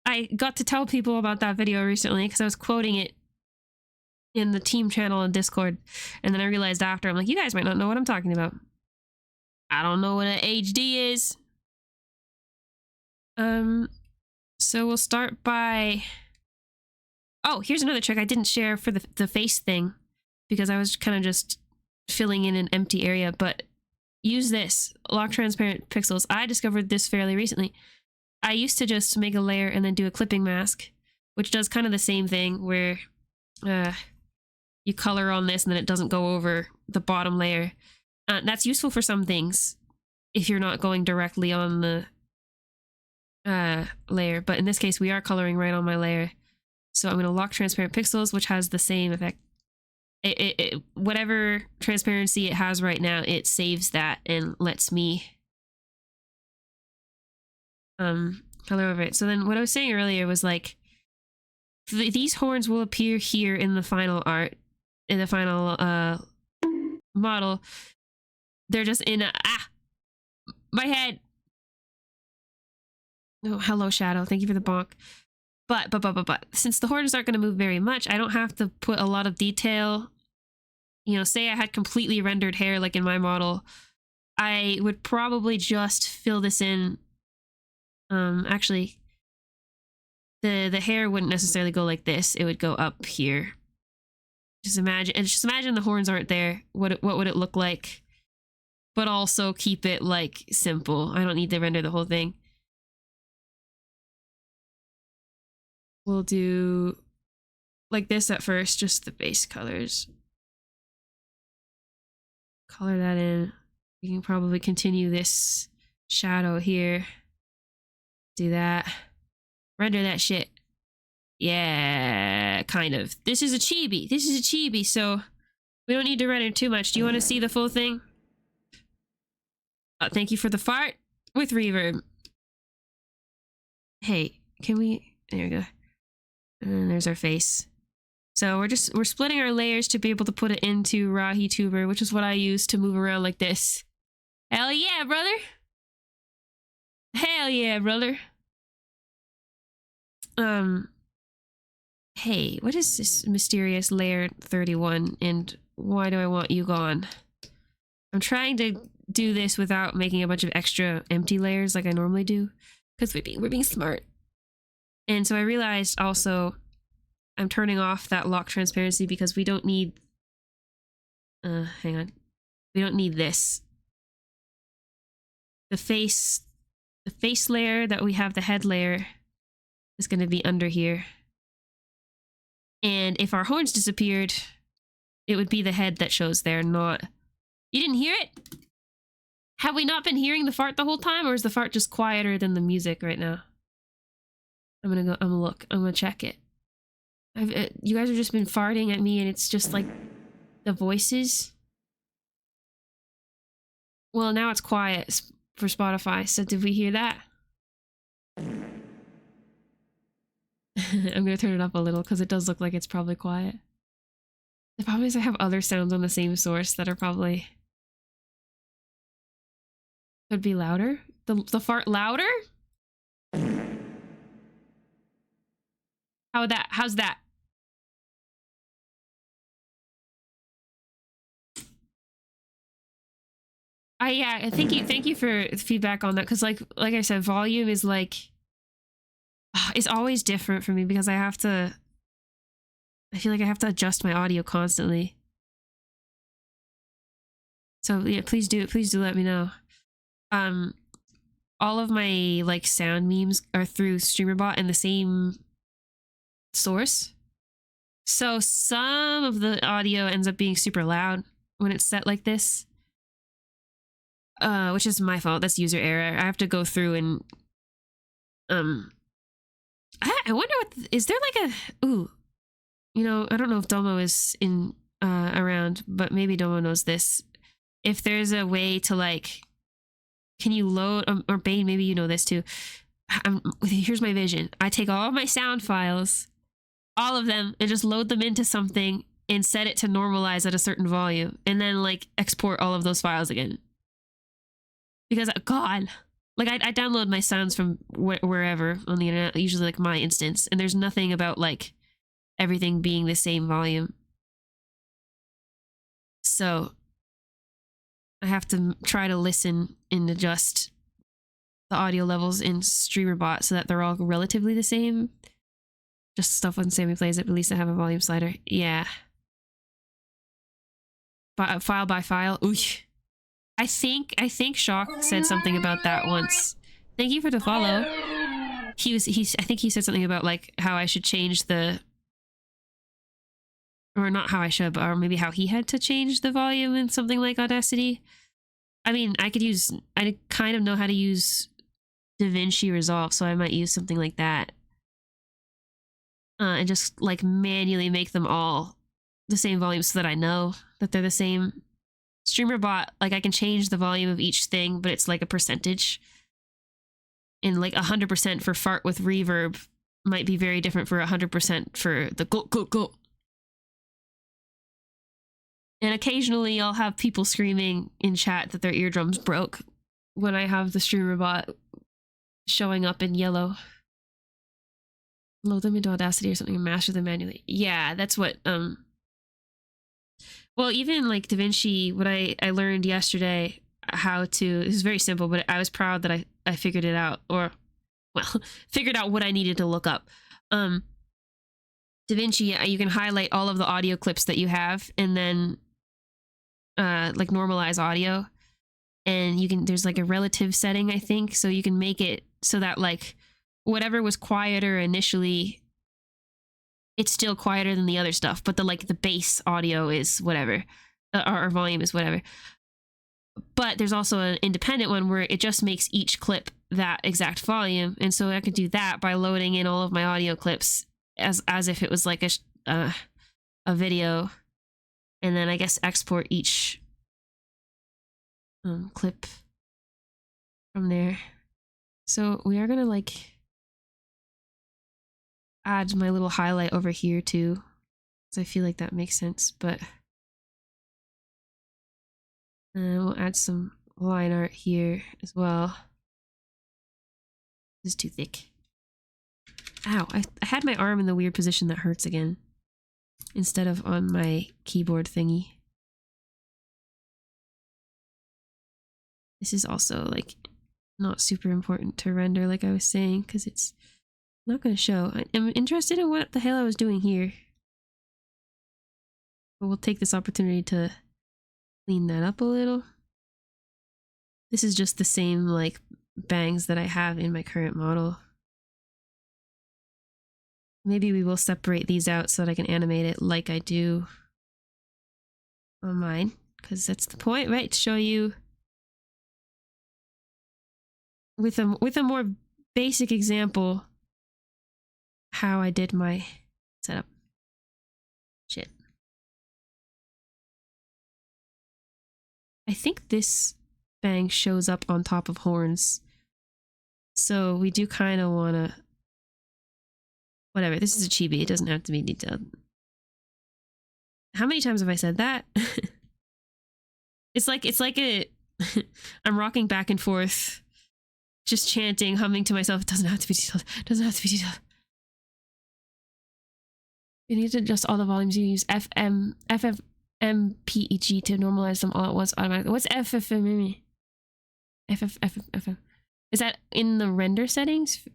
S1: I got to tell people about that video recently because I was quoting it in the team channel on Discord. And then I realized after, I'm like, you guys might not know what I'm talking about. I don't know what an HD is. So we'll start by... Oh, here's another trick I didn't share for the face thing because I was kind of just filling in an empty area, but use this, lock transparent pixels. I discovered this fairly recently. I used to just make a layer and then do a clipping mask, which does kind of the same thing where you color on this and then it doesn't go over the bottom layer. That's useful for some things if you're not going directly on the layer, but in this case we are coloring right on my layer. So I'm going to lock transparent pixels, which has the same effect. Whatever transparency it has right now, it saves that and lets me color over it. So then what I was saying earlier was like, these horns will appear here in the final art, in the final model. They're just in a, my head. Oh, hello, Shadow. Thank you for the bonk. But since the horns aren't going to move very much, I don't have to put a lot of detail. You know, say I had completely rendered hair like in my model, I would probably just fill this in. Actually, the hair wouldn't necessarily go like this. It would go up here. Just imagine the horns aren't there. What would it look like? But also keep it like simple. I don't need to render the whole thing. We'll do like this at first, just the base colors. Color that in. You can probably continue this shadow here. Do that. Render that shit. Yeah, kind of. This is a chibi. This is a chibi, so we don't need to render too much. Do you want to see the full thing? Thank you for the fart with reverb. Hey, can we... There we go. And then there's our face. So we're splitting our layers to be able to put it into Rahituber, which is what I use to move around like this. Hell yeah, brother! Hell yeah, brother! Hey, what is this mysterious layer 31, and why do I want you gone? I'm trying to do this without making a bunch of extra empty layers like I normally do, because we're being smart. And so I realized also I'm turning off that lock transparency because we don't need hang on. We don't need this. The face layer that we have, the head layer, is going to be under here. And if our horns disappeared, it would be the head that shows there, not... You didn't hear it? Have we not been hearing the fart the whole time, or is the fart just quieter than the music right now? I'm gonna look. I'm gonna check it. You guys have just been farting at me and it's just like the voices. Well, now it's quiet for Spotify, so did we hear that? I'm gonna turn it up a little because it does look like it's probably quiet. The problem is I have other sounds on the same source that are probably... Could be louder? The fart louder? How's that? Yeah, thank you for feedback on that, because like I said, volume is like it's always different for me because I feel like I have to adjust my audio constantly. So yeah, please do let me know. All of my like sound memes are through StreamerBot and the same source. So some of the audio ends up being super loud when it's set like this. Which is my fault. That's user error. I have to go through and I wonder what is there like a I don't know if Domo is in around, but maybe no one knows this. If there's a way to like, can you load, or Bane, maybe you know this too. Here's my vision. I take all of my sound files, all of them, and just load them into something and set it to normalize at a certain volume, and then like export all of those files again. Because God, like I download my sounds from wherever on the internet, usually like my instance, and there's nothing about like everything being the same volume. So I have to try to listen and adjust the audio levels in StreamerBot so that they're all relatively the same. Just stuff when Sammy plays it, but at least I have a volume slider. Yeah. File by file. Ooh. I think Shock said something about that once. Thank you for the follow. I think he said something about like how I should change the, or not how I should, but or maybe how he had to change the volume in something like Audacity. I mean, I kind of know how to use DaVinci Resolve, so I might use something like that. And just like manually make them all the same volume so that I know that they're the same. StreamerBot, like I can change the volume of each thing, but it's like a percentage. And like 100% for fart with reverb might be very different for 100% for the go. And occasionally I'll have people screaming in chat that their eardrums broke when I have the StreamerBot showing up in yellow. Load them into Audacity or something and master them manually. Yeah, that's what, well, even like DaVinci, what I learned yesterday how to, this is very simple, but I was proud that I figured it out, or, well, figured out what I needed to look up. DaVinci, you can highlight all of the audio clips that you have and then like normalize audio. And you can, there's like a relative setting, I think, so you can make it so that like whatever was quieter initially, it's still quieter than the other stuff, but the bass audio is whatever, or volume is whatever. But there's also an independent one where it just makes each clip that exact volume, and so I could do that by loading in all of my audio clips as if it was like a video, and then I guess export each clip from there. So we are gonna like add my little highlight over here too, because I feel like that makes sense, but we'll add some line art here as well. This is too thick. Ow, I had my arm in the weird position that hurts again, instead of on my keyboard thingy. This is also like not super important to render, like I was saying, because it's not going to show. I'm interested in what the hell I was doing here. But we'll take this opportunity to clean that up a little. This is just the same like bangs that I have in my current model. Maybe we will separate these out so that I can animate it like I do on mine, because that's the point, right? To show you with a more basic example how I did my setup. Shit. I think this bang shows up on top of horns, so we do kind of want to, whatever, this is a chibi, it doesn't have to be detailed. How many times have I said that? It's like a I'm rocking back and forth, just chanting, humming to myself. It doesn't have to be detailed. It doesn't have to be detailed. You need to adjust all the volumes. You use FFmpeg to normalize them all at once automatically. What's FFmpeg? FFmpeg. Is that in the render settings?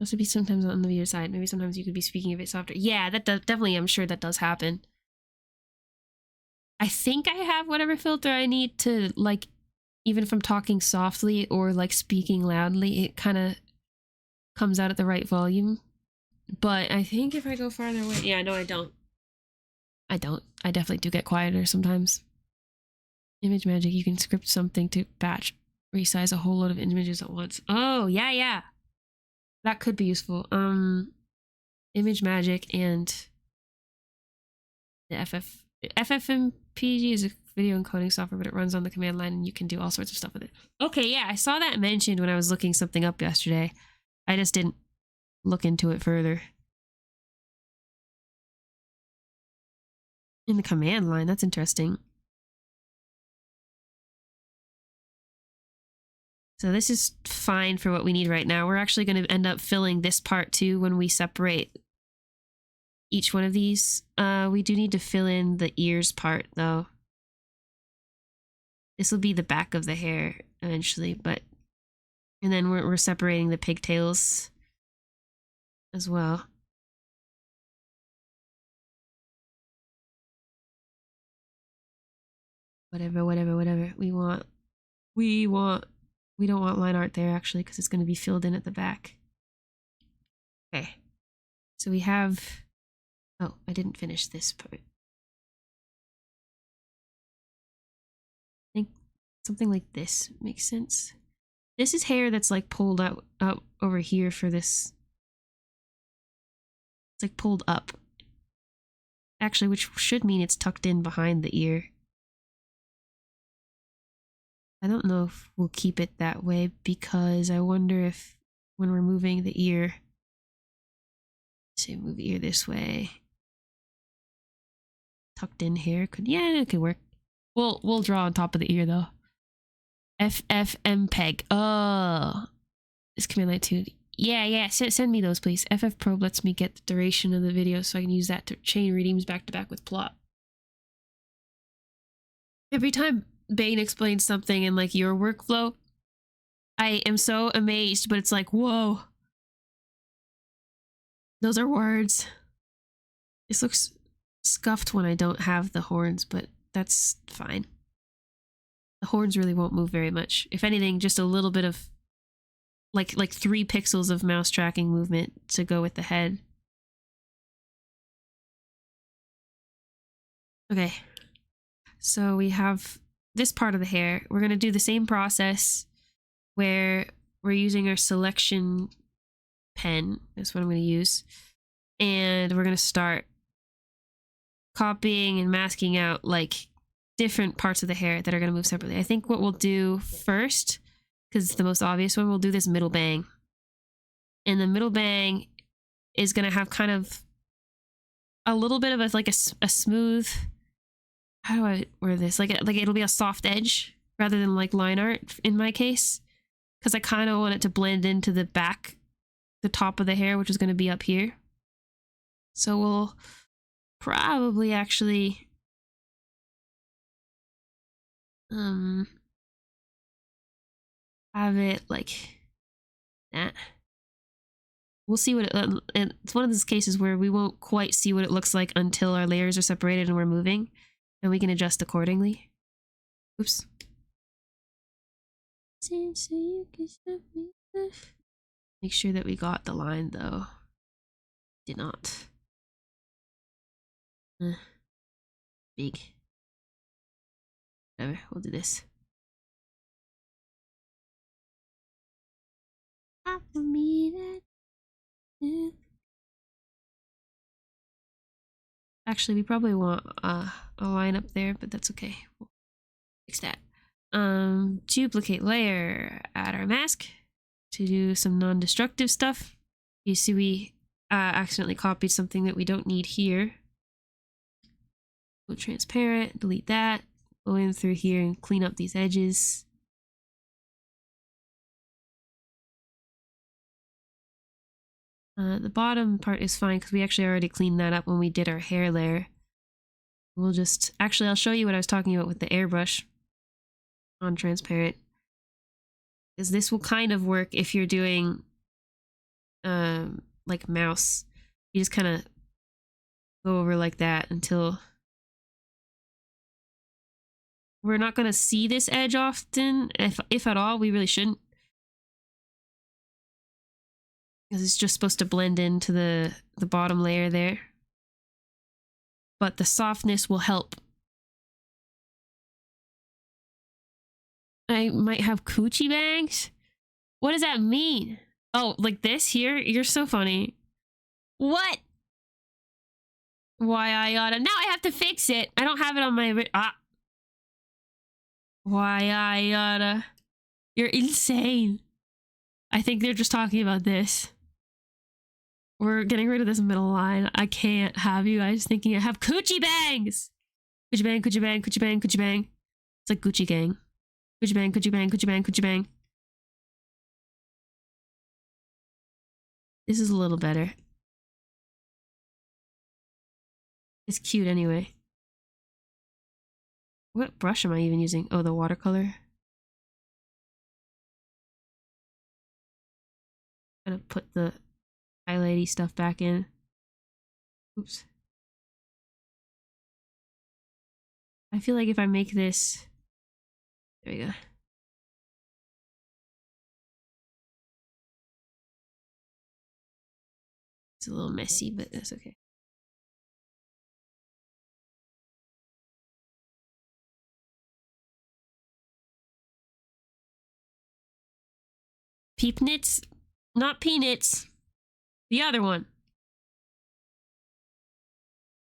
S1: Also be sometimes on the video side. Maybe sometimes you could be speaking a bit softer. Yeah, that does, definitely, I'm sure that does happen. I think I have whatever filter I need to, like, even if I'm talking softly or like speaking loudly, it kind of comes out at the right volume. But I think if I go farther away, yeah, no, I don't. I definitely do get quieter sometimes. Image magic, you can script something to batch resize a whole load of images at once. Oh, yeah. That could be useful. Image magic and The FFmpeg is a video encoding software, but it runs on the command line and you can do all sorts of stuff with it. Okay, yeah, I saw that mentioned when I was looking something up yesterday. I just didn't look into it further. In the command line, that's interesting. So this is fine for what we need right now. We're actually going to end up filling this part too when we separate each one of these. We do need to fill in the ears part though. This will be the back of the hair eventually, and then we're separating the pigtails as well. Whatever. We don't want line art there actually because it's going to be filled in at the back. Okay. So we have, oh, I didn't finish this part. I think something like this makes sense. This is hair that's like pulled out over here for this. It's like pulled up. Actually, which should mean it's tucked in behind the ear. I don't know if we'll keep it that way because I wonder if when we're moving the ear, say move the ear this way, tucked in here yeah, it could work. We'll draw on top of the ear though. FFmpeg. Oh, this command line too. Yeah. Send me those, please. FFprobe lets me get the duration of the video so I can use that to chain redeems back to back with plot. Every time Bane explains something in like your workflow, I am so amazed, but it's like, whoa. Those are words. This looks scuffed when I don't have the horns, but that's fine. The horns really won't move very much. If anything, just a little bit of like 3 pixels of mouse tracking movement to go with the head. Okay. So we have this part of the hair. We're going to do the same process where we're using our selection pen. That's what I'm going to use. And we're going to start copying and masking out like different parts of the hair that are going to move separately. I think what we'll do first, because it's the most obvious one, we'll do this middle bang. And the middle bang is going to have kind of a little bit of a smooth, how do I word this? Like it'll be a soft edge rather than like line art in my case, because I kind of want it to blend into the back, the top of the hair, which is going to be up here. So we'll probably actually have it like that. We'll see what it's one of those cases where we won't quite see what it looks like until our layers are separated and we're moving, and we can adjust accordingly. Oops. Make sure that we got the line though. Did not. Big. Whatever, we'll do this. Actually, we probably want a line up there, but that's okay. We'll fix that. Duplicate layer, add our mask to do some non-destructive stuff. You see we accidentally copied something that we don't need here. Go transparent, delete that. Go in through here and clean up these edges. The bottom part is fine because we actually already cleaned that up when we did our hair layer. We'll just, actually I'll show you what I was talking about with the airbrush on transparent. Because this will kind of work if you're doing like mouse. You just kind of go over like that until we're not going to see this edge often, if at all. We really shouldn't, because it's just supposed to blend into the bottom layer there. But the softness will help. I might have coochie bangs? What does that mean? Oh, like this here? You're so funny. What? Why I oughta. Now I have to fix it. I don't have it on my. Why I oughta. You're insane. I think they're just talking about this. We're getting rid of this middle line. I can't have you guys thinking I have coochie bangs. Coochie bang, coochie bang, coochie bang, coochie bang. It's like Gucci gang. Coochie bang, coochie bang, coochie bang, coochie bang. This is a little better. It's cute anyway. What brush am I even using? Oh, the watercolor. Gonna put the highlighty stuff back in. Oops. I feel like if I make this... There we go. It's a little messy, but that's okay. Peep knits? Not peanuts. The other one.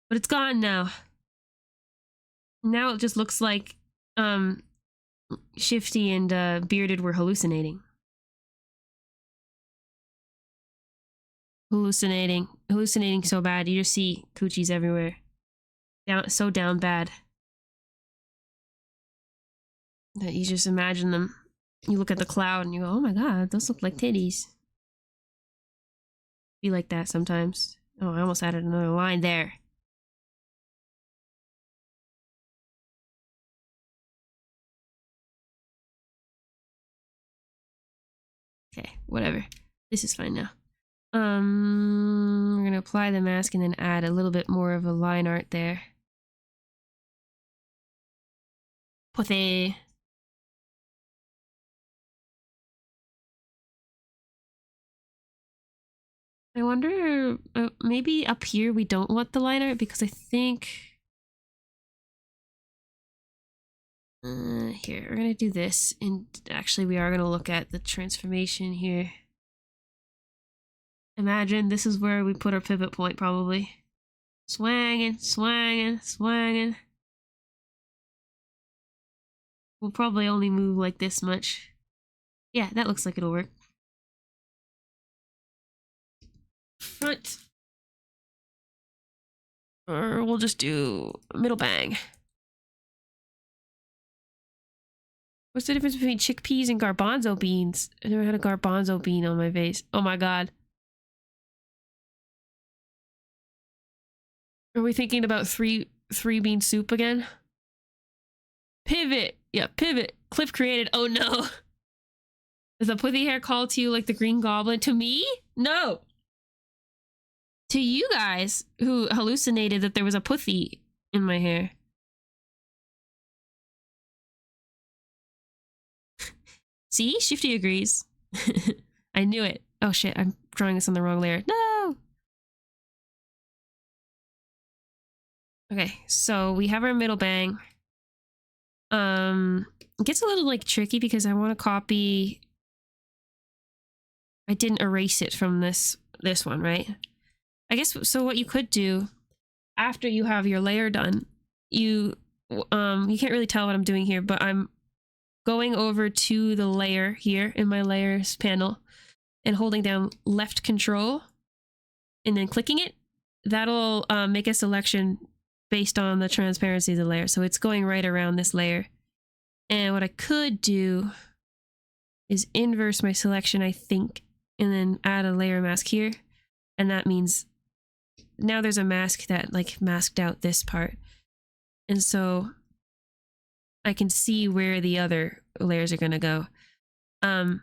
S1: But it's gone now. Now it just looks like Shifty and Bearded were hallucinating. Hallucinating so bad. You just see coochies everywhere. So down bad that you just imagine them. You look at the cloud and you go, oh my god, those look like titties. Be like that sometimes. Oh, I almost added another line there. Okay, whatever. This is fine now. We're gonna apply the mask and then add a little bit more of a line art there. Pussy. I wonder, maybe up here we don't want the line art because I think... here, we're gonna do this, and actually we are gonna look at the transformation here. Imagine this is where we put our pivot point, probably. Swangin', swangin', swangin'. We'll probably only move like this much. Yeah, that looks like it'll work. Front. Or we'll just do middle bang. What's the difference between chickpeas and garbanzo beans? I never had a garbanzo bean on my face. Oh my god. Are we thinking about three bean soup again? Pivot! Yeah, pivot. Clip created. Oh no. Does the pussy hair call to you like the Green Goblin? To me? No. To you guys who hallucinated that there was a pussy in my hair. See? Shifty agrees. I knew it. Oh shit, I'm drawing this on the wrong layer. No! Okay, so we have our middle bang. It gets a little like tricky because I want to copy... I didn't erase it from this one, right? I guess, so what you could do after you have your layer done, you can't really tell what I'm doing here, but I'm going over to the layer here in my layers panel and holding down left control and then clicking it. That'll make a selection based on the transparency of the layer. So it's going right around this layer. And what I could do is inverse my selection, I think, and then add a layer mask here. And that means now there's a mask that like masked out this part. And so I can see where the other layers are gonna go. That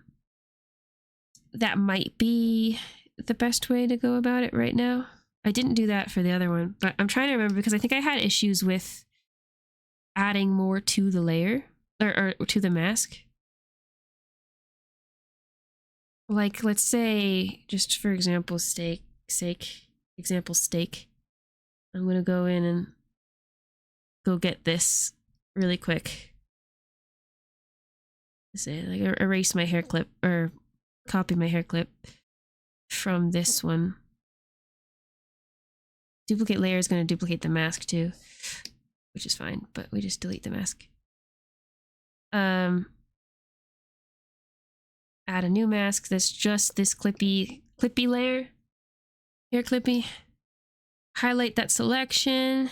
S1: might be the best way to go about it right now. I didn't do that for the other one, but I'm trying to remember because I think I had issues with adding more to the layer or to the mask. Like, let's say, just for example's sake, I'm gonna go in and go get this really quick. Say, like, erase my hair clip or copy my hair clip from this one. Duplicate layer is going to duplicate the mask too, which is fine, but we just delete the mask. Add a new mask that's just this clippy layer. Hair clippy. Highlight that selection.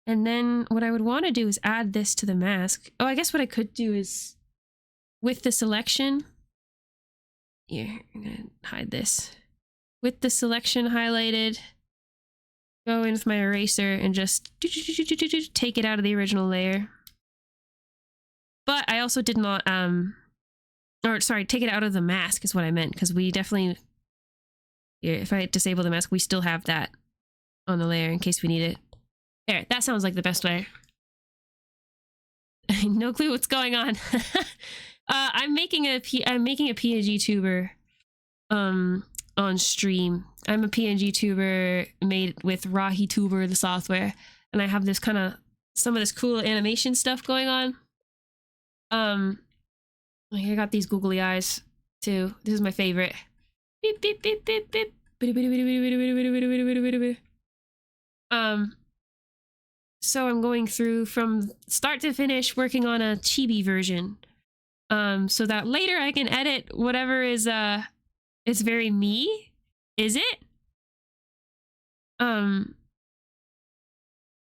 S1: And then what I would want to do is add this to the mask. Oh, I guess what I could do is with the selection. Here, I'm gonna hide this. With the selection highlighted, go in with my eraser and just take it out of the original layer. But I also did not, or sorry, take it out of the mask is what I meant, because we definitely, here, if I disable the mask, we still have that on the layer in case we need it. There, that sounds like the best way. No clue what's going on. I'm making a PNGtuber on stream. I'm a PNGtuber made with Rahituber, the software, and I have this kind of some of this cool animation stuff going on. Like I got these googly eyes too. This is my favorite. Beep beep beep beep beep. So I'm going through from start to finish working on a chibi version. So that later I can edit whatever is it's very me. Is it?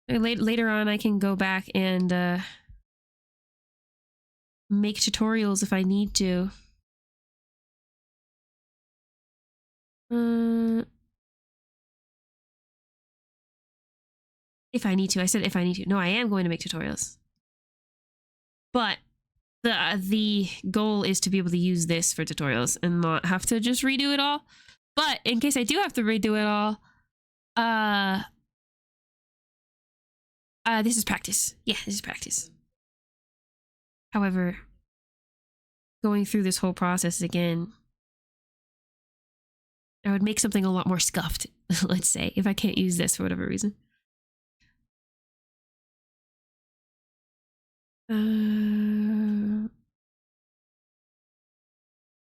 S1: Later on I can go back and make tutorials if I need to. If I need to. I said if I need to. No, I am going to make tutorials. But the goal is to be able to use this for tutorials and not have to just redo it all. But in case I do have to redo it all, this is practice. Yeah, this is practice. However, going through this whole process again, I would make something a lot more scuffed, let's say, if I can't use this for whatever reason.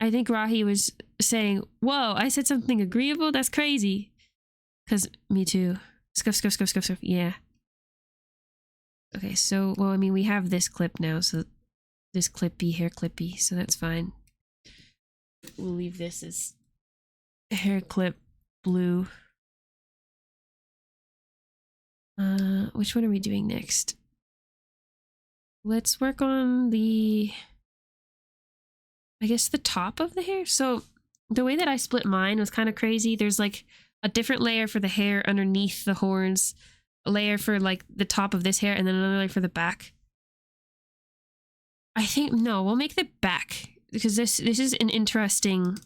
S1: I think Rahi was saying, whoa, I said something agreeable? That's crazy. Because me too. Scuff, scuff, scuff, scuff, scuff. Yeah. Okay, so, well, I mean, we have this clip now, so this clippy, hair clippy, so that's fine. We'll leave this as hair clip blue. Which one are we doing next? Let's work on the, I guess, the top of the hair. So the way that I split mine was kind of crazy. There's like a different layer for the hair underneath the horns, a layer for like the top of this hair, and then another layer for the back. I think, no, we'll make the back because this is an interesting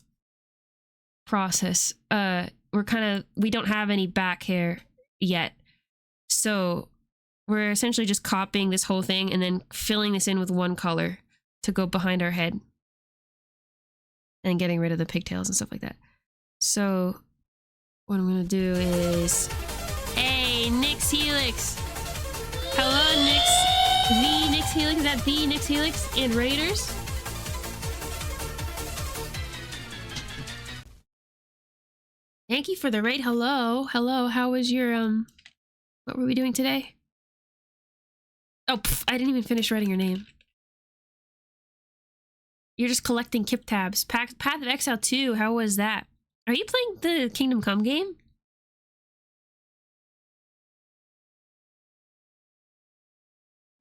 S1: process. We don't have any back hair yet. So we're essentially just copying this whole thing and then filling this in with one color to go behind our head. And getting rid of the pigtails and stuff like that. So what I'm gonna do is, hey, Nyx Helix. Hello, Nyx. The Nyx Helix. Is that the Nyx Helix and Raiders? Thank you for the raid. Hello, hello. How was your what were we doing today? Oh, I didn't even finish writing your name. You're just collecting Kip tabs. Path of Exile 2, how was that? Are you playing the Kingdom Come game?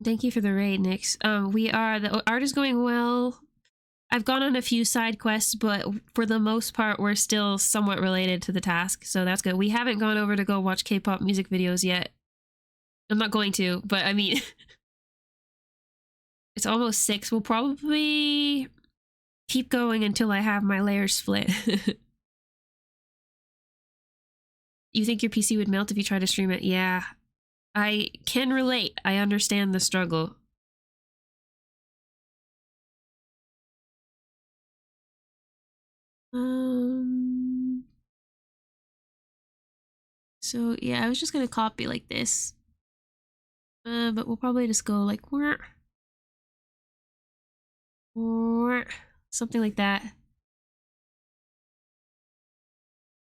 S1: Thank you for the raid, Nyx. The art is going well. I've gone on a few side quests, but for the most part, we're still somewhat related to the task, so that's good. We haven't gone over to go watch K-pop music videos yet. I'm not going to, but I mean, it's almost 6. We'll probably keep going until I have my layers split. You think your PC would melt if you try to stream it? Yeah, I can relate. I understand the struggle. So yeah, I was just gonna copy like this. But we'll probably just go like something like that.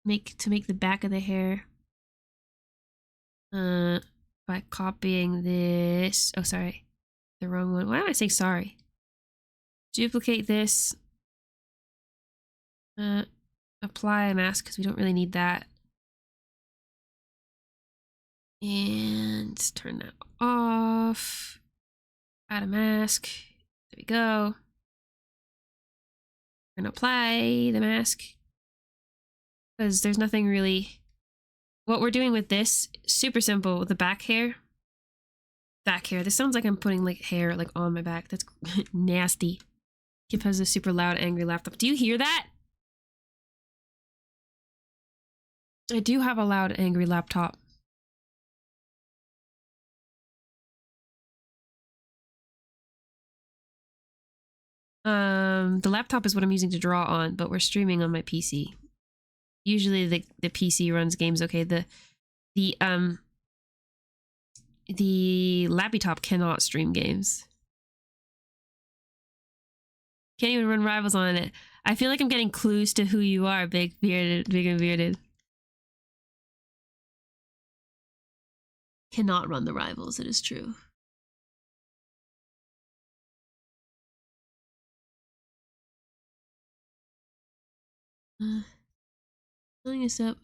S1: To make the back of the hair. By copying this. Oh, sorry. The wrong one. Why am I saying sorry? Duplicate this. Apply a mask because we don't really need that. And turn that off. Add a mask. There we go. We're gonna apply the mask because there's nothing really. What we're doing with this, super simple. With the back hair. Back hair. This sounds like I'm putting like hair like on my back. That's nasty. Kip has a super loud, angry laptop. Do you hear that? I do have a loud, angry laptop. The laptop is what I'm using to draw on, but we're streaming on my PC. Usually the PC runs games okay. The laptop cannot stream games. Can't even run Rivals on it. I feel like I'm getting clues to who you are, big and bearded. Cannot run the Rivals, it is true. Filling this up.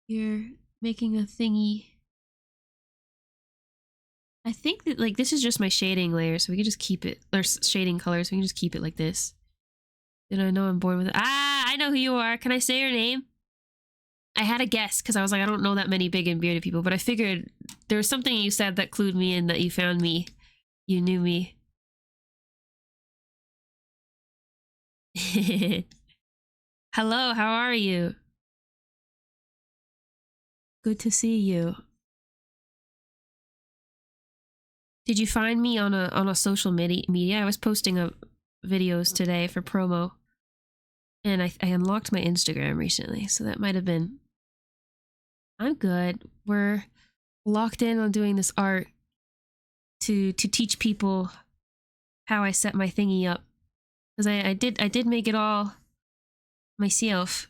S1: You're making a thingy. I think that like this is just my shading layer, so we can just keep it, or shading color, so we can just keep it like this. And I know I'm bored with it. Ah, I know who you are. Can I say your name? I had a guess because I was like, I don't know that many big and bearded people, but I figured there was something you said that clued me in that you found me. You knew me. Hello, how are you? Good to see you. Did you find me on a social media? I was posting videos today for promo, and I unlocked my Instagram recently, so that might have been. I'm good. We're locked in on doing this art to teach people how I set my thingy up, because I did make it all myself.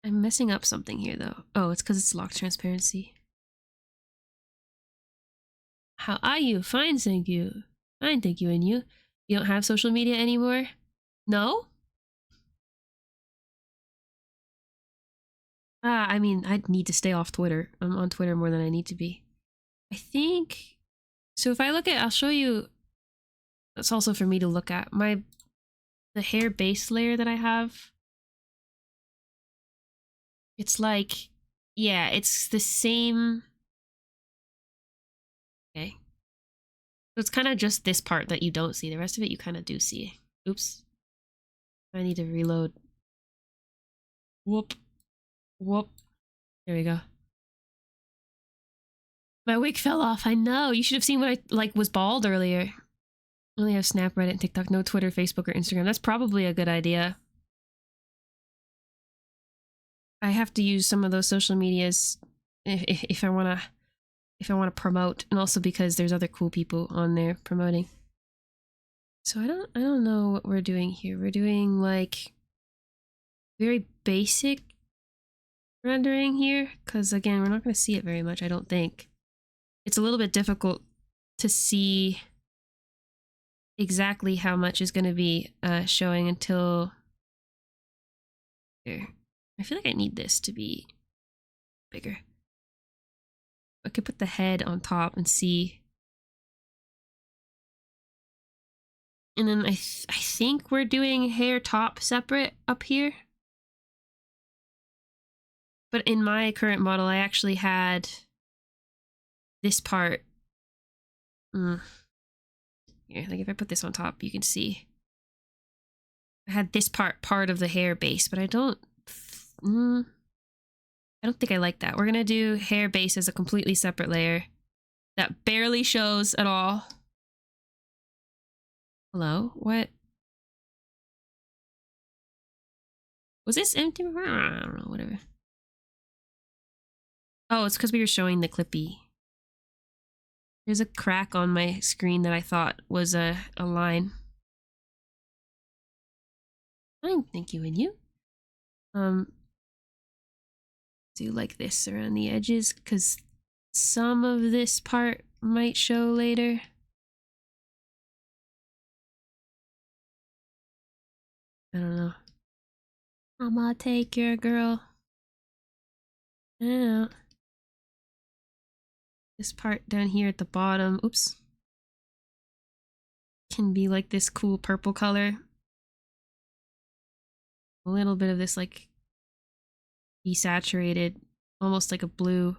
S1: I'm messing up something here though. Oh, it's because it's locked transparency. How are you? Fine, thank you. Fine, thank you. And you? You don't have social media anymore? No? I mean, I need to stay off Twitter. I'm on Twitter more than I need to be. I think... So if I look at... I'll show you... That's also for me to look at. The hair base layer that I have. It's like... Yeah, it's the same... Okay. So it's kind of just this part that you don't see. The rest of it you kind of do see. Oops. I need to reload. Whoop. Whoop. There we go. My wig fell off. I know. You should have seen when I was bald earlier. I only have Snap, Reddit, and TikTok. No Twitter, Facebook, or Instagram. That's probably a good idea. I have to use some of those social medias if I want to promote, and also because there's other cool people on there promoting. So I don't know what we're doing here. We're doing like very basic rendering here, because again, we're not going to see it very much, I don't think. It's a little bit difficult to see exactly how much is going to be showing until here. I feel like I need this to be bigger. I could put the head on top and see. And then I think we're doing hair top separate up here. But in my current model, I actually had this part. Here, like if I put this on top, you can see. I had this part of the hair base, but I don't think I like that. We're gonna do hair base as a completely separate layer that barely shows at all. Hello? What? Was this empty? I don't know, whatever. Oh, it's because we were showing the clippy. There's a crack on my screen that I thought was a line. Fine, thank you, and you? do like this around the edges because some of this part might show later. I don't know. I'ma take your girl. Yeah. This part down here at the bottom, oops, can be like this cool purple color. A little bit of this like desaturated, almost like a blue.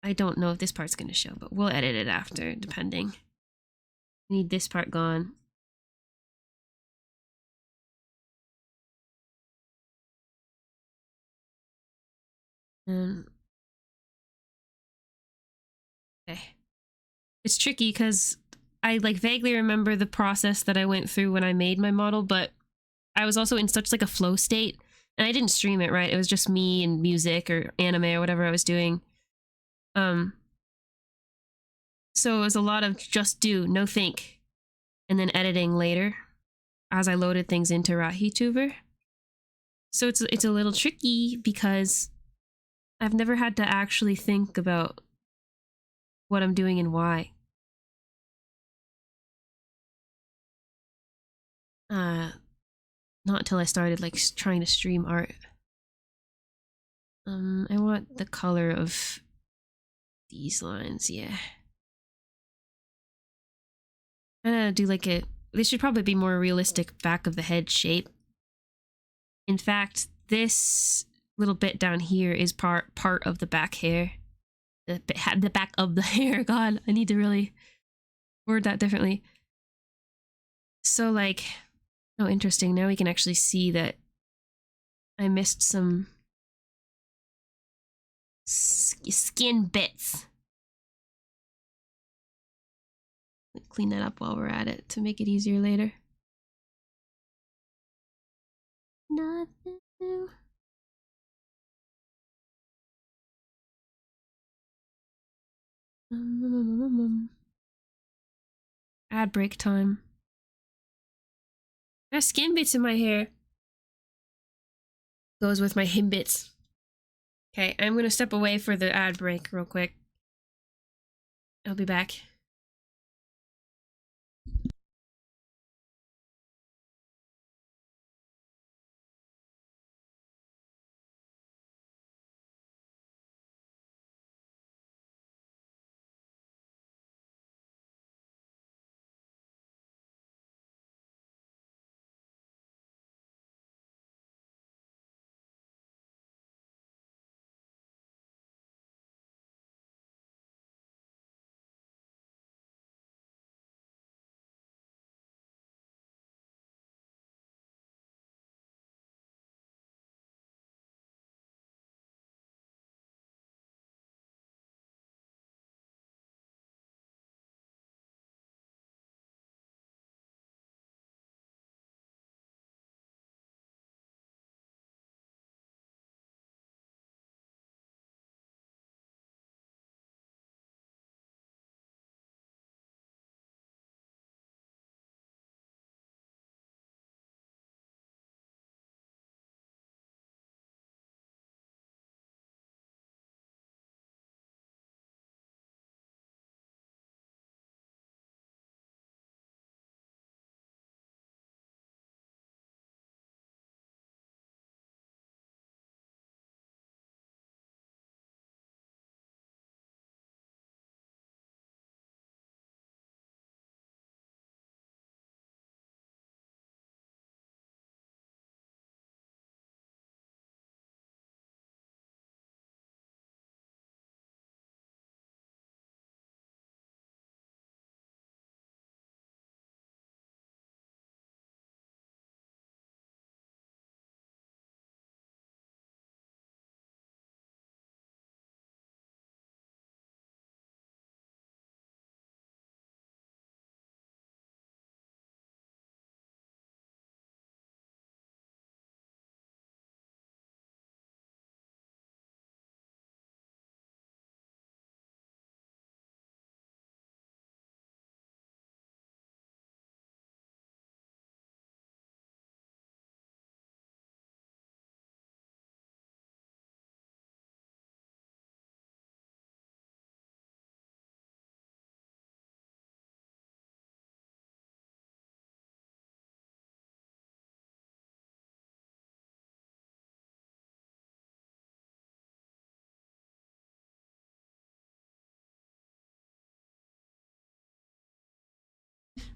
S1: I don't know if this part's gonna show, but we'll edit it after, depending. I need this part gone. Okay. It's tricky because I like vaguely remember the process that I went through when I made my model, but I was also in such like a flow state and I didn't stream it, right? It was just me and music or anime or whatever I was doing. So it was a lot of just do, no think, and then editing later as I loaded things into Rahituber. So it's a little tricky because I've never had to actually think about what I'm doing and why. Not until I started like trying to stream art. I want the color of these lines, yeah. I'm gonna do like a, this should probably be more realistic back of the head shape. In fact, this little bit down here is part of the back hair. The back of the hair, God, I need to really word that differently. So like, oh, interesting, now we can actually see that I missed some skin bits. Clean that up while we're at it to make it easier later. Nothing new. Ad break time. I have skin bits in my hair. Goes with my him bits. Okay, I'm gonna step away for the ad break real quick. I'll be back.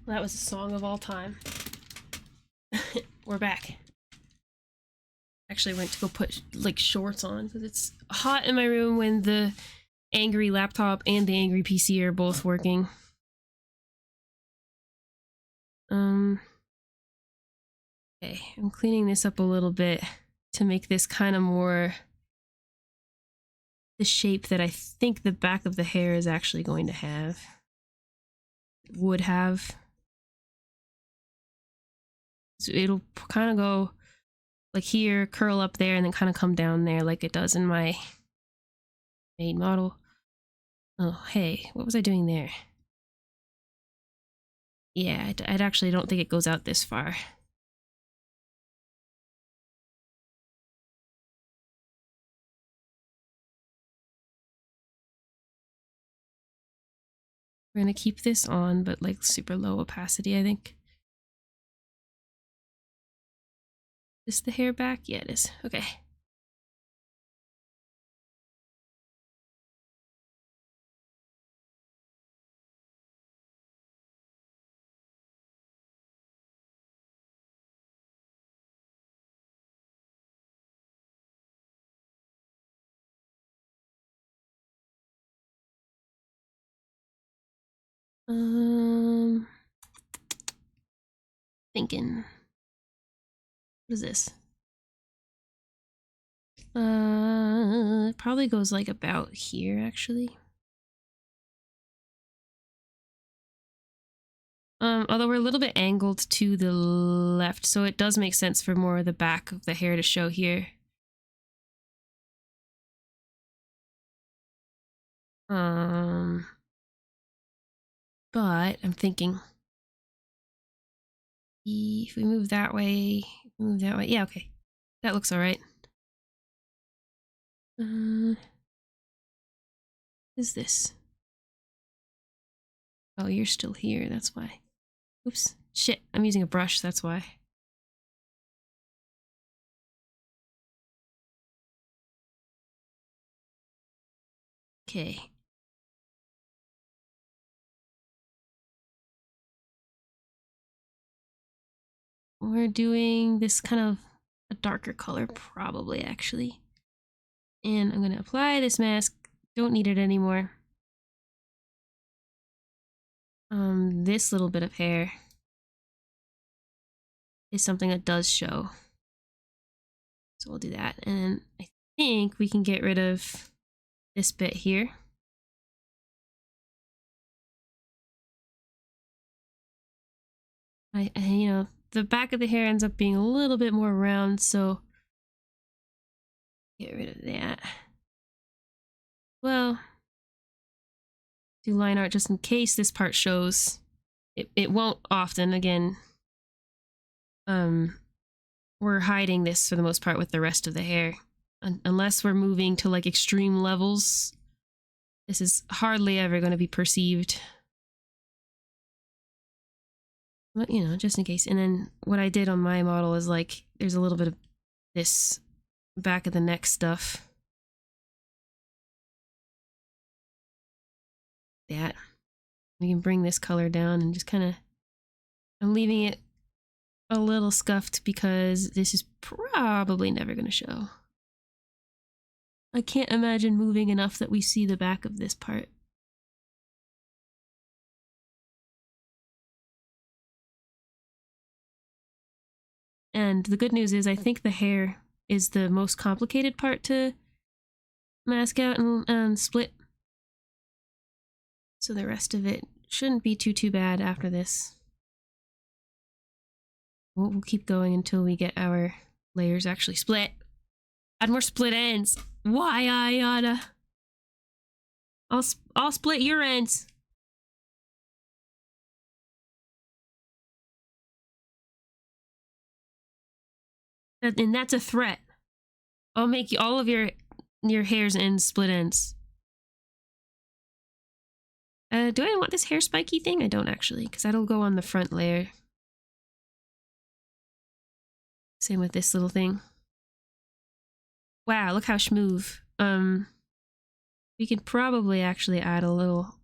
S1: That was a song of all time. We're back. Actually went to go put like shorts on because it's hot in my room when the angry laptop and the angry PC are both working. Okay, I'm cleaning this up a little bit to make this kind of more the shape that I think the back of the hair is actually going to have. Would have. So it'll kind of go like here, curl up there, and then kind of come down there like it does in my main model. Oh, hey, what was I doing there? Yeah, I actually don't think it goes out this far. We're gonna keep this on, but like super low opacity, I think. Is the hair back? Yeah, it is. Okay. Thinking. What is this? It probably goes like about here, actually. Although we're a little bit angled to the left, so it does make sense for more of the back of the hair to show here. But I'm thinking if we move that way, yeah, okay. That looks all right. What is this? Oh, you're still here, that's why. Oops, shit, I'm using a brush, that's why. Okay. We're doing this kind of a darker color, probably, actually. And I'm gonna apply this mask. Don't need it anymore. This little bit of hair is something that does show. So we'll do that. And I think we can get rid of this bit here. You know, the back of the hair ends up being a little bit more round, so get rid of that. Well, do line art just in case this part shows. It won't often, again. We're hiding this for the most part with the rest of the hair. Unless we're moving to like extreme levels, this is hardly ever going to be perceived. But, you know, just in case. And then what I did on my model is like, there's a little bit of this back of the neck stuff. That. We can bring this color down and just kind of, I'm leaving it a little scuffed because this is probably never going to show. I can't imagine moving enough that we see the back of this part. And the good news is I think the hair is the most complicated part to mask out and split. So the rest of it shouldn't be too bad after this. We'll keep going until we get our layers actually split. Add more split ends. Why I oughta? I'll split your ends. And that's a threat. I'll make you all of your hair's ends split ends. Do I want this hair spiky thing? I don't actually, because that'll go on the front layer. Same with this little thing. Wow, look how smooth. We could probably actually add a little.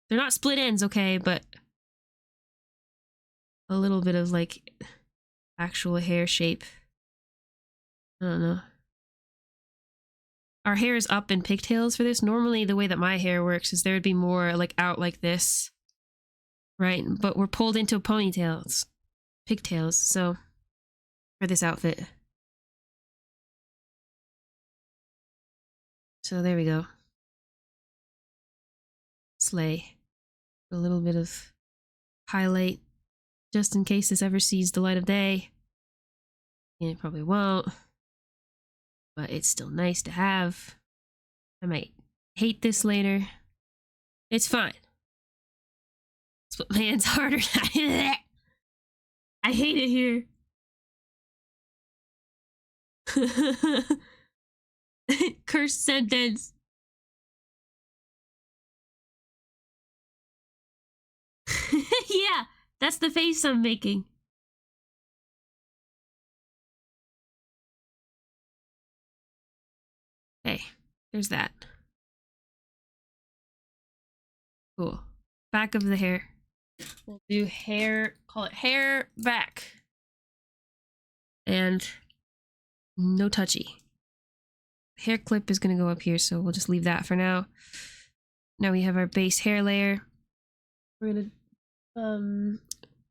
S1: They're not split ends, okay, but a little bit of like actual hair shape. I don't know. Our hair is up in pigtails for this. Normally the way that my hair works is there would be more like out like this, right? But we're pulled into ponytails, pigtails, so for this outfit. So there we go. Slay. A little bit of highlight just in case this ever sees the light of day. And it probably won't. But it's still nice to have. I might hate this later. It's fine. Split my hands harder. I hate it here. Cursed sentence. Yeah, that's the face I'm making. Okay, there's that. Cool. Back of the hair. We'll do hair, call it hair back. And no touchy. Hair clip is gonna go up here, so we'll just leave that for now. Now we have our base hair layer. We're gonna,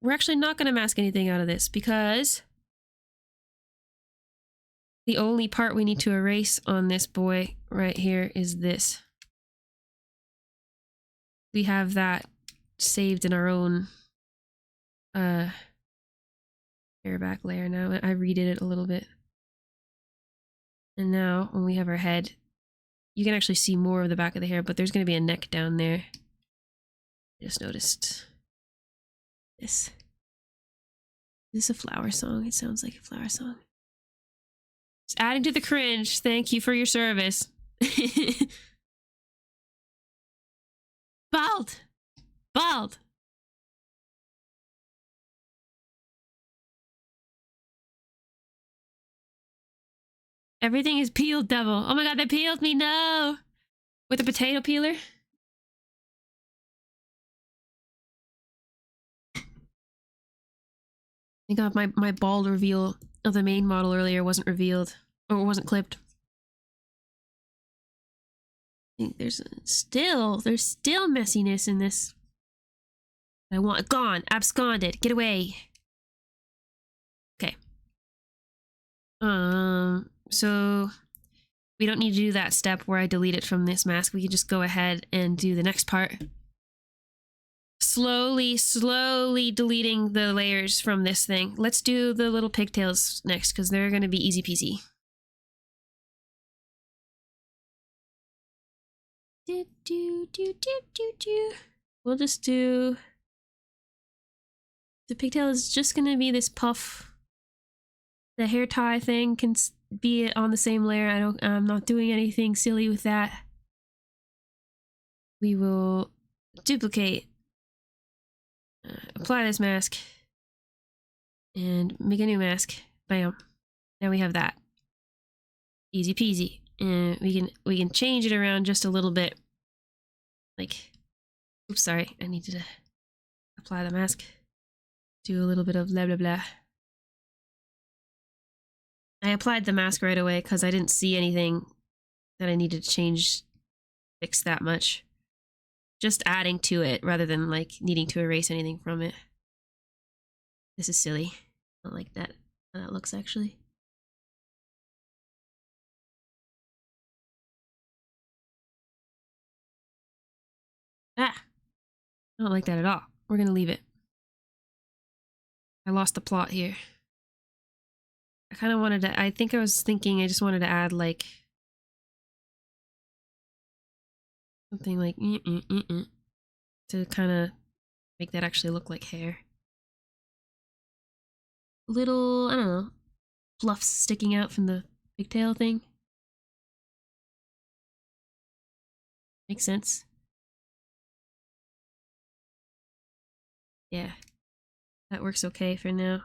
S1: we're actually not gonna mask anything out of this because the only part we need to erase on this boy right here is this. We have that saved in our own hair back layer now. I redid it a little bit. And now when we have our head, you can actually see more of the back of the hair, but there's going to be a neck down there. I just noticed this. Is this a flower song? It sounds like a flower song. It's adding to the cringe. Thank you for your service. Bald! Bald! Everything is peeled, devil. Oh my god, they peeled me, no! With a potato peeler? Thank god my bald reveal of the main model earlier wasn't revealed. Or wasn't clipped. I think there's still messiness in this. I want gone, absconded, get away. Okay. So we don't need to do that step where I delete it from this mask. We can just go ahead and do the next part. Slowly deleting the layers from this thing. Let's do the little pigtails next because they're going to be easy peasy. We'll just do... The pigtail is just going to be this puff. The hair tie thing can be on the same layer. I'm not doing anything silly with that. We will duplicate, apply this mask, and make a new mask. Bam. Now we have that. Easy peasy. And we can change it around just a little bit. Like, oops, sorry. I needed to apply the mask. Do a little bit of blah blah blah. I applied the mask right away because I didn't see anything that I needed to fix that much. Just adding to it rather than like needing to erase anything from it. This is silly. I don't like that how that looks actually. Ah! I don't like that at all. We're gonna leave it. I lost the plot here. I kind of wanted to, I just wanted to add like something like to kind of make that actually look like hair. Little, I don't know, fluffs sticking out from the pigtail thing. Makes sense. Yeah, that works okay for now.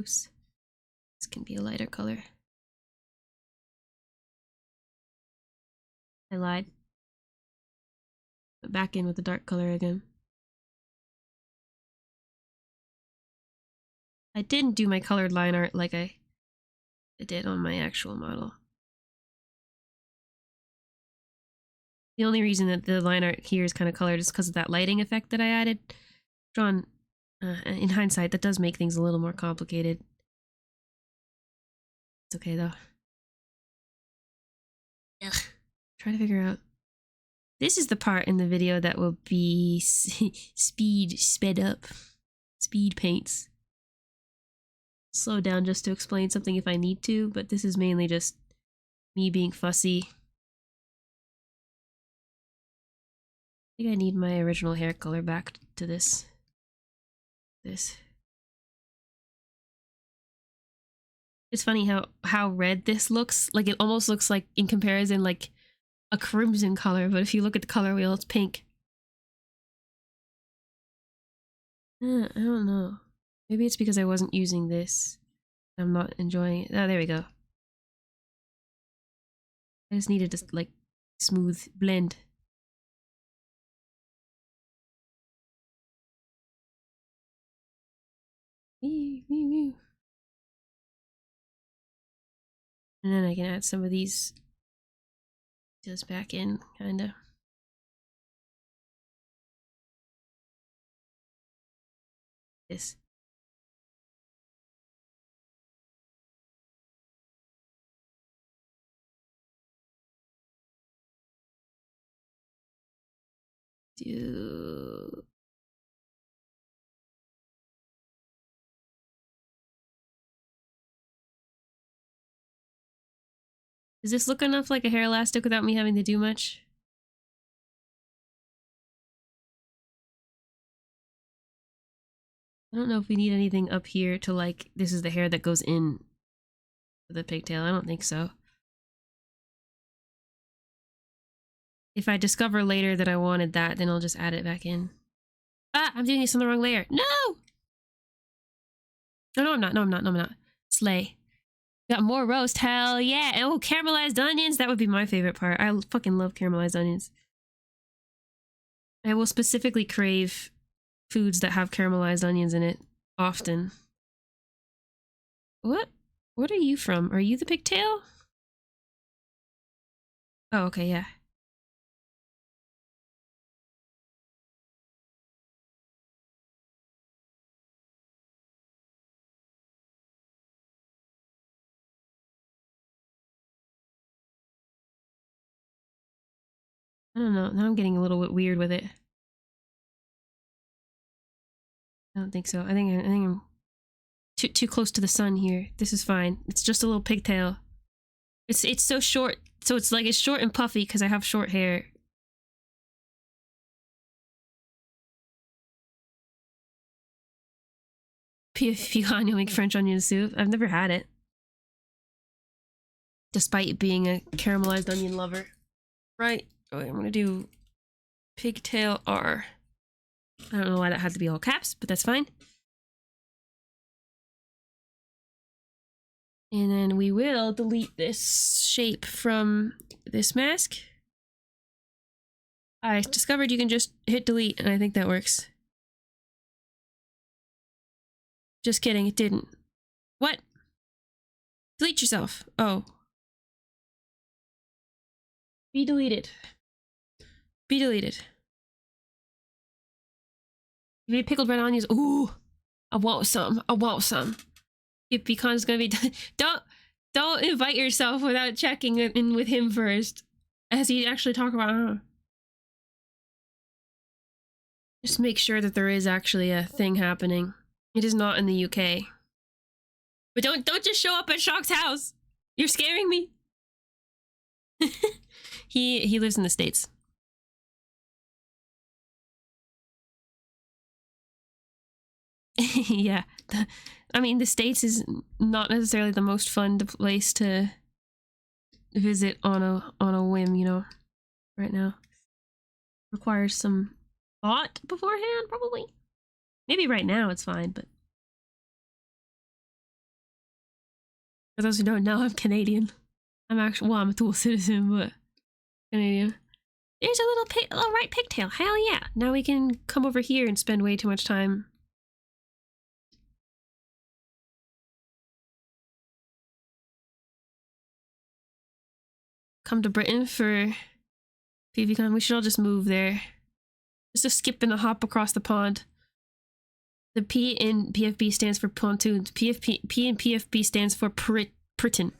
S1: Oops. This can be a lighter color. I lied. Back in with the dark color again. I didn't do my colored line art like I did on my actual model. The only reason that the line art here is kind of colored is because of that lighting effect that I added. Drawn, in hindsight, that does make things a little more complicated. It's okay though. Ugh. Try to figure out. This is the part in the video that will be sped up. Speed paints. Slow down just to explain something if I need to, but this is mainly just me being fussy. I think I need my original hair color back to this. It's funny how red this looks. Like it almost looks like, in comparison, like a crimson color, but if you look at the color wheel, it's pink. I don't know. Maybe it's because I wasn't using this. I'm not enjoying it. Oh, there we go. I just needed to, like, smooth blend. And then I can add some of these just back in, kinda. This. Do. Does this look enough like a hair elastic without me having to do much? I don't know if we need anything up here to, like, this is the hair that goes in the pigtail. I don't think so. If I discover later that I wanted that, then I'll just add it back in. Ah, I'm doing this on the wrong layer. No! No, I'm not. No, I'm not. No, I'm not. Slay. Got more roast. Hell yeah. Oh, caramelized onions. That would be my favorite part. I fucking love caramelized onions. I will specifically crave foods that have caramelized onions in it often. What? What are you from? Are you the pigtail? Oh, okay, yeah. I don't know. Now I'm getting a little bit weird with it. I don't think so. I think I'm too close to the sun here. This is fine. It's just a little pigtail. It's so short. So it's like it's short and puffy because I have short hair. Pecan, you'll make French onion soup. I've never had it. Despite being a caramelized onion lover. Right. Oh, I'm gonna do pigtail R. I don't know why that had to be all caps, but that's fine. And then we will delete this shape from this mask. I discovered you can just hit delete, and I think that works. Just kidding, it didn't. What? Delete yourself. Oh. Be deleted. Be deleted. You made pickled red onions. Ooh, I want some. I want some. If Pecan's gonna be don't invite yourself without checking in with him first. As he actually talk about just make sure that there is actually a thing happening. It is not in the UK. But don't just show up at Shock's house. You're scaring me. He lives in the States. Yeah. I mean, the States is not necessarily the most fun place to visit on a whim, you know, right now. Requires some thought beforehand, probably. Maybe right now it's fine, but for those who don't know, I'm Canadian. I'm actually, well, I'm a dual citizen, but Canadian. There's a little right pigtail. Hell yeah. Now we can come over here and spend way too much time. Come to Britain for PvCon. We should all just move there. Just a skip and a hop across the pond. The P in PFB stands for pontoons. P in PFB stands for Britain.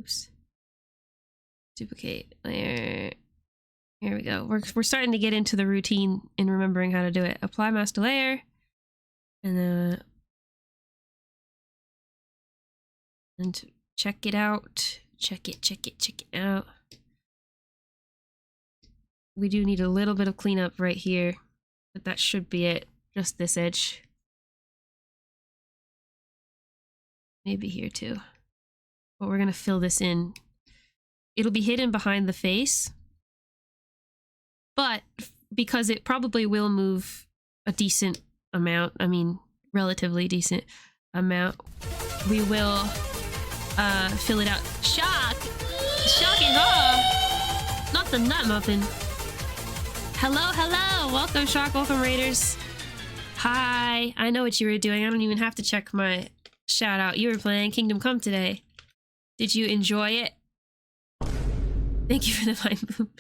S1: Oops. Duplicate layer. Here we go. We're starting to get into the routine in remembering how to do it. Apply master layer. And check it out. Check it out. We do need a little bit of cleanup right here, but that should be it. Just this edge. Maybe here too. But we're gonna fill this in. It'll be hidden behind the face, but because it probably will move a decent amount, I mean, relatively decent amount, we will fill it out. Shocking off! Not the nut muffin. Hello! Welcome, Shock. Welcome, Raiders. Hi. I know what you were doing. I don't even have to check my shout out. You were playing Kingdom Come today. Did you enjoy it? Thank you for the mind boom.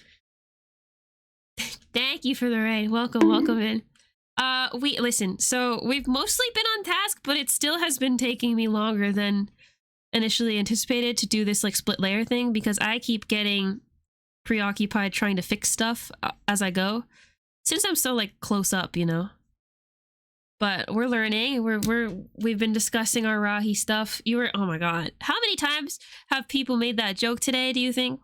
S1: Thank you for the raid. Welcome in. Listen, so we've mostly been on task, but it still has been taking me longer than initially anticipated to do this like split layer thing because I keep getting preoccupied trying to fix stuff as I go, since I'm so like close up, you know. But we're learning. We've been discussing our Rahi stuff. Oh my god, how many times have people made that joke today? Do you think?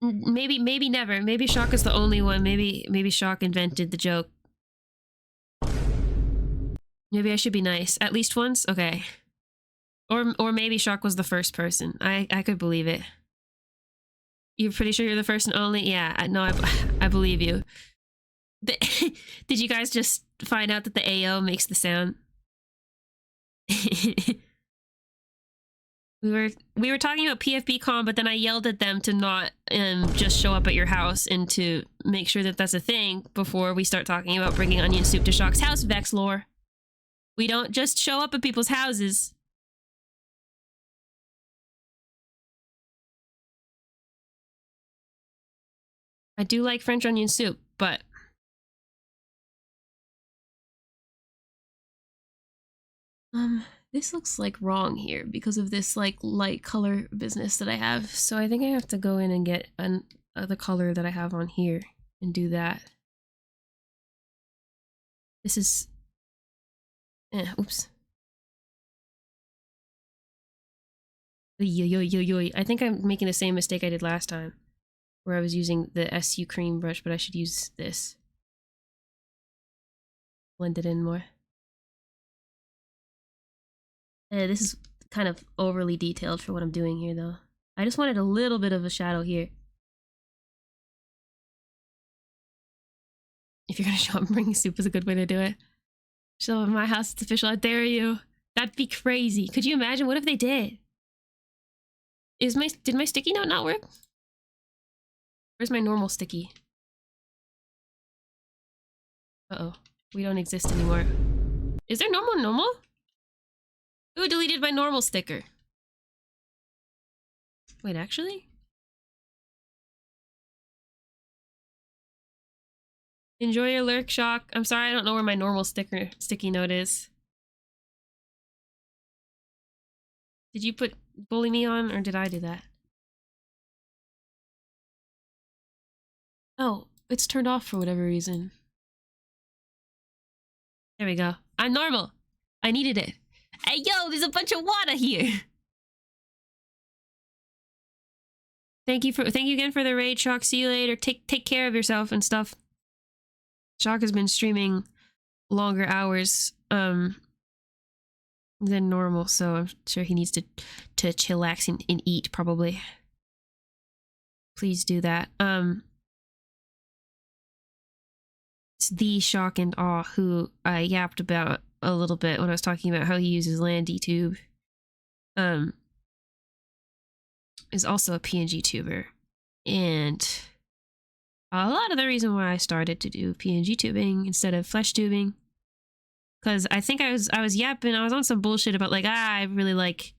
S1: Maybe never. Maybe Shock is the only one. Maybe Shock invented the joke. Maybe I should be nice at least once. Okay. Or maybe Shock was the first person. I could believe it. You're pretty sure you're the first and only? Yeah, I believe you. Did you guys just find out that the AO makes the sound? We were talking about PFBcon, but then I yelled at them to not just show up at your house and to make sure that that's a thing before we start talking about bringing onion soup to Shock's house, Vexlore. We don't just show up at people's houses. I do like French onion soup, but this looks like wrong here because of this like light color business that I have. So I think I have to go in and get the color that I have on here and do that. This is oops. I think I'm making the same mistake I did last time, where I was using the SU cream brush, but I should use this. Blend it in more. This is kind of overly detailed for what I'm doing here, though. I just wanted a little bit of a shadow here. If you're gonna show up bringing soup is a good way to do it. Show up at my house, it's official, I dare you. That'd be crazy. Could you imagine? What if they did? Did my sticky note not work? Where's my normal sticky? Uh-oh. We don't exist anymore. Is there normal? Who deleted my normal sticker? Wait, actually? Enjoy your lurk, Shock. I'm sorry, I don't know where my normal sticky note is. Did you put bully me on, or did I do that? Oh, it's turned off for whatever reason. There we go. I'm normal. I needed it. Hey, yo, there's a bunch of water here. Thank you again for the raid, Shock. See you later. Take care of yourself and stuff. Shock has been streaming longer hours than normal, so I'm sure he needs to chillax and eat, probably. Please do that. It's the Shock and Awe who I yapped about a little bit when I was talking about how he uses LandDTube, is also a PNG tuber, and a lot of the reason why I started to do PNG tubing instead of flesh tubing, because I think I was yapping, I was on some bullshit about like, I really like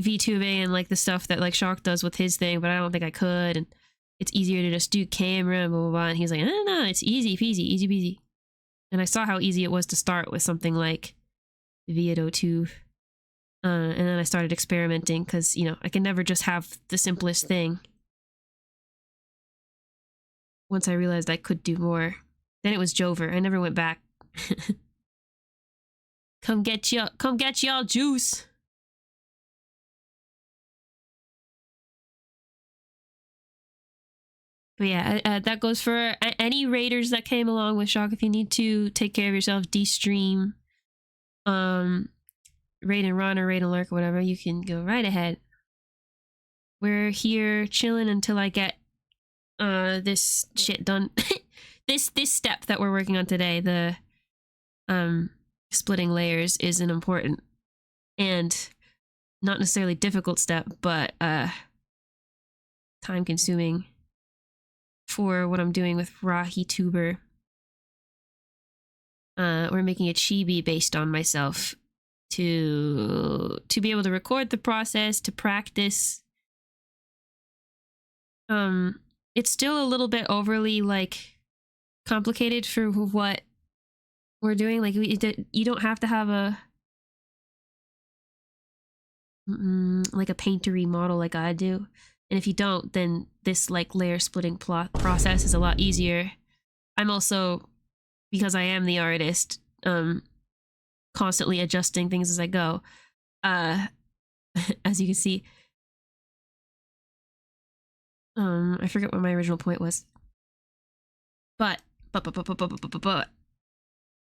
S1: VTubing and like the stuff that like Shock does with his thing, but I don't think I could, and it's easier to just do camera and blah blah blah. And he's like, no, it's easy peasy, easy peasy. And I saw how easy it was to start with something like VOD, and then I started experimenting because, you know, I can never just have the simplest thing. Once I realized I could do more, then it was Jover. I never went back. Come get y'all juice. But yeah, that goes for any raiders that came along with Shock. If you need to take care of yourself, de-stream, raid and run or raid and lurk or whatever, you can go right ahead. We're here chilling until I get this shit done. this step that we're working on today, the splitting layers, is an important and not necessarily difficult step, but time consuming for what I'm doing with Rahituber. We're making a chibi based on myself to be able to record the process, to practice. It's still a little bit overly like complicated for what we're doing. Like you don't have to have a like a paintery model like I do. And if you don't, then this like layer splitting process is a lot easier. I'm also, because I am the artist, constantly adjusting things as I go. As you can see, I forget what my original point was. But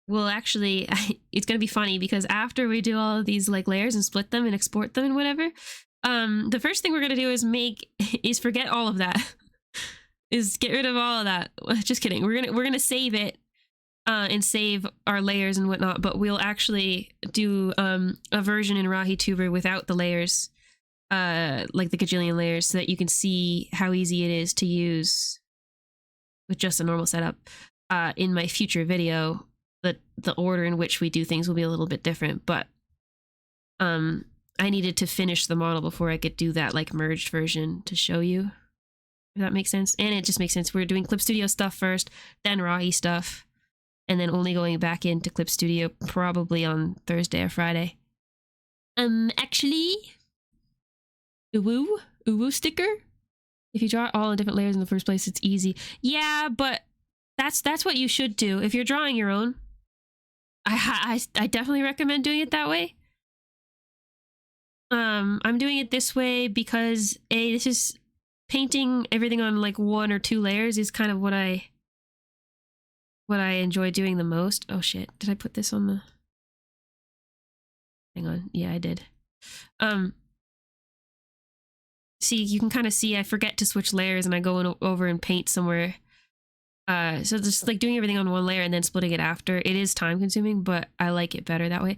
S1: we'll actually, it's gonna be funny because after we do all of these like layers and split them and export them and whatever, the first thing we're gonna do is forget all of that. Is get rid of all of that. Just kidding. We're gonna save it and save our layers and whatnot, but we'll actually do a version in Rahituber without the layers, like the gajillion layers, so that you can see how easy it is to use with just a normal setup. In my future video, the order in which we do things will be a little bit different, but I needed to finish the model before I could do that like merged version to show you, if that makes sense. And it just makes sense. We're doing Clip Studio stuff first, then Rahi stuff, and then only going back into Clip Studio probably on Thursday or Friday. Actually, uwu sticker. If you draw all the different layers in the first place, it's easy. Yeah, but that's what you should do if you're drawing your own. I definitely recommend doing it that way. I'm doing it this way because this is painting everything on like 1 or 2 layers is kind of what I enjoy doing the most. Oh shit, did I put this on the... Hang on, yeah, I did. See, you can kind of see I forget to switch layers and I go over and paint somewhere. So just like doing everything on 1 layer and then splitting it after, it is time consuming, but I like it better that way.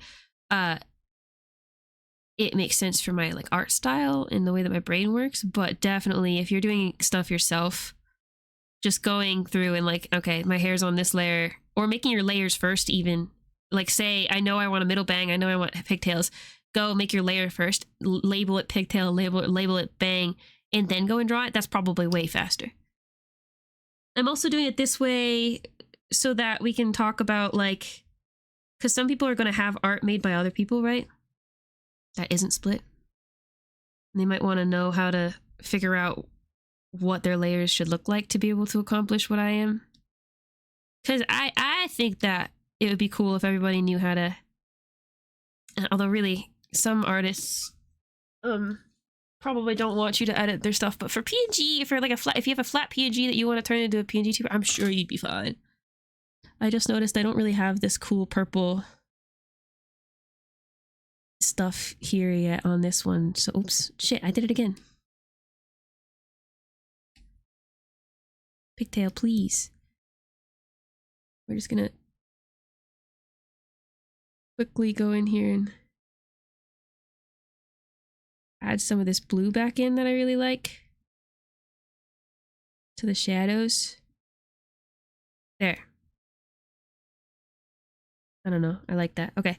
S1: It makes sense for my like art style and the way that my brain works, but definitely if you're doing stuff yourself, just going through and like, okay, my hair's on this layer, or making your layers first even. Like say, I know I want a middle bang, I know I want pigtails. Go make your layer first, label it pigtail, label it bang, and then go and draw it. That's probably way faster. I'm also doing it this way so that we can talk about like, because some people are going to have art made by other people, right? That isn't split. And they might want to know how to figure out what their layers should look like to be able to accomplish what I am. Because I think that it would be cool if everybody knew how to, although really some artists probably don't want you to edit their stuff, but for PNG, for like if you have a flat PNG that you want to turn into a PNG tuber, I'm sure you'd be fine. I just noticed I don't really have this cool purple stuff here yet on this one, so oops, shit, I did it again. Pigtail, please. We're just gonna quickly go in here and add some of this blue back in that I really like to the shadows. There. I don't know. I like that. Okay.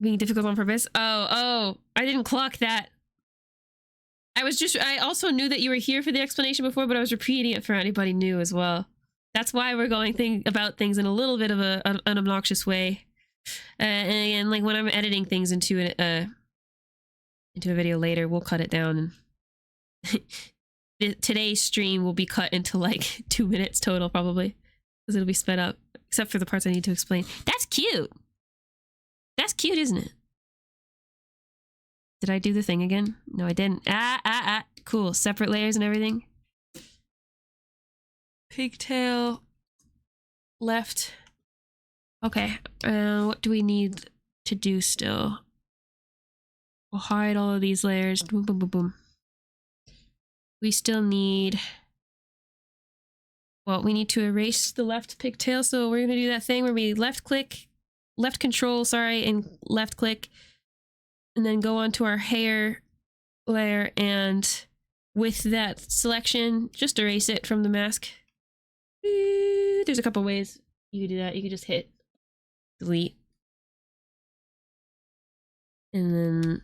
S1: Being difficult on purpose? Oh, I didn't clock that. I also knew that you were here for the explanation before, but I was repeating it for anybody new as well. That's why we're going about things in a little bit of an obnoxious way. And like when I'm editing things into a video later, we'll cut it down. And today's stream will be cut into like 2 minutes total, probably, because it'll be sped up, except for the parts I need to explain. That's cute. That's cute, isn't it? Did I do the thing again? No, I didn't. Cool. Separate layers and everything. Pigtail. Left. Okay. What do we need to do still? We'll hide all of these layers. Boom, boom, boom, boom. We still need... Well, we need to erase the left pigtail, so we're gonna do that thing where we left control, and left click, and then go onto our hair layer, and with that selection, just erase it from the mask. There's a couple ways you could do that. You could just hit delete, and then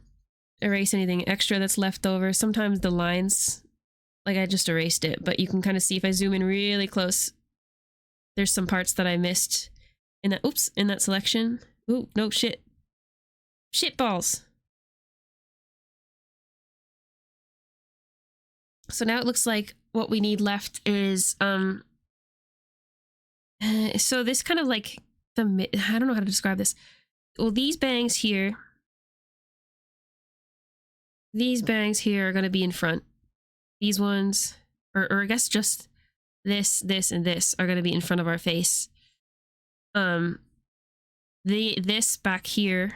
S1: erase anything extra that's left over. Sometimes the lines, like I just erased it, but you can kind of see if I zoom in really close, there's some parts that I missed in that, in that selection. Ooh, no, shit balls. So now it looks like what we need left is, so this kind of like I don't know how to describe this. Well, these bangs here are going to be in front. These ones, or I guess just this, and this are going to be in front of our face. This back here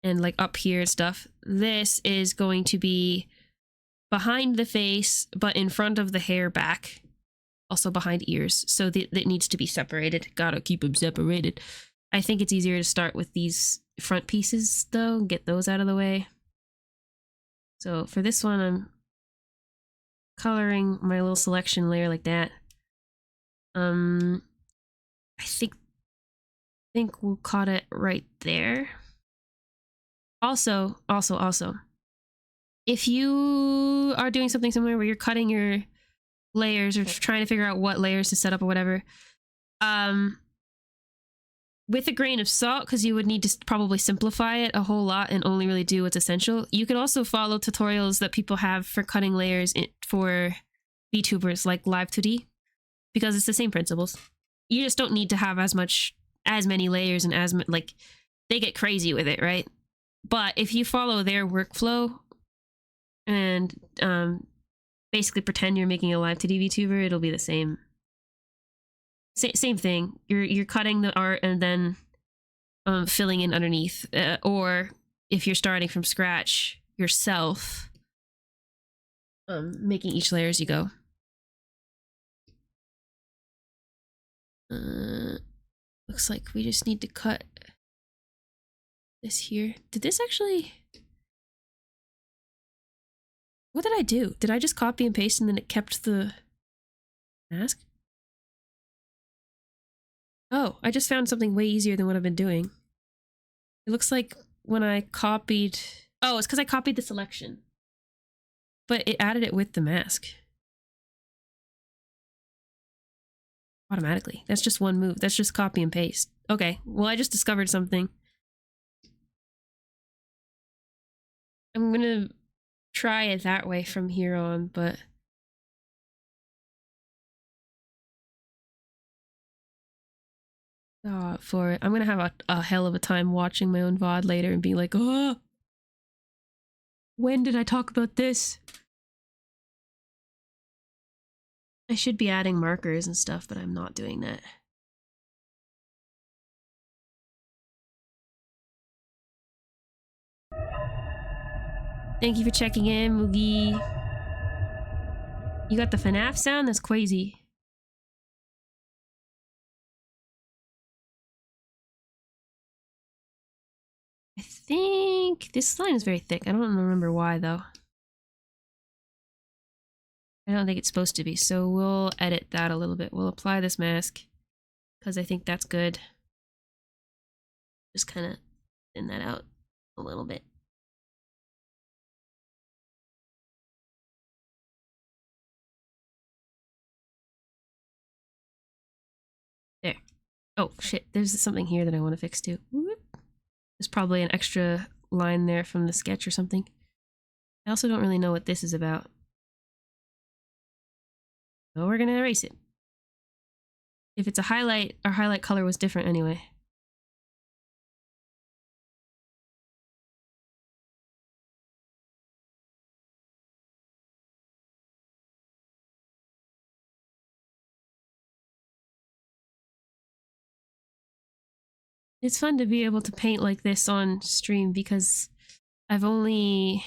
S1: and like up here and stuff, this is going to be behind the face, but in front of the hair back, also behind ears. So it needs to be separated. Gotta keep them separated. I think it's easier to start with these front pieces though, get those out of the way. So for this one, I'm coloring my little selection layer like that. I think we'll cut it right there. Also, if you are doing something similar where you're cutting your layers or trying to figure out what layers to set up or whatever, with a grain of salt, because you would need to probably simplify it a whole lot and only really do what's essential. You could also follow tutorials that people have for cutting layers for VTubers like Live2D, because it's the same principles. You just don't need to have as many layers and like they get crazy with it, right? But if you follow their workflow and basically pretend you're making a Live2D VTuber, it'll be the same thing. You're cutting the art and then filling in underneath, or if you're starting from scratch yourself, making each layer as you go. Looks like we just need to cut this here. Did this actually... What did I do? Did I just copy and paste and then it kept the mask? Oh, I just found something way easier than what I've been doing. It looks like when I copied... Oh, it's because I copied the selection. But it added it with the mask. Automatically. That's just one move. That's just copy and paste. Okay, well, I just discovered something. I'm gonna try it that way from here on, but... for it. I'm gonna have a hell of a time watching my own VOD later and being like, oh, when did I talk about this? I should be adding markers and stuff, but I'm not doing that. Thank you for checking in, Moogie. You got the FNAF sound? That's crazy. think this line is very thick. I don't remember why though. I don't think it's supposed to be, so we'll edit that a little bit. We'll apply this mask because I think that's good. Just kind of thin that out a little bit. There. Oh shit, there's something here that I want to fix too. Whoop. There's probably an extra line there from the sketch or something. I also don't really know what this is about. So we're gonna erase it. If it's a highlight, our highlight color was different anyway. It's fun to be able to paint like this on stream because I've only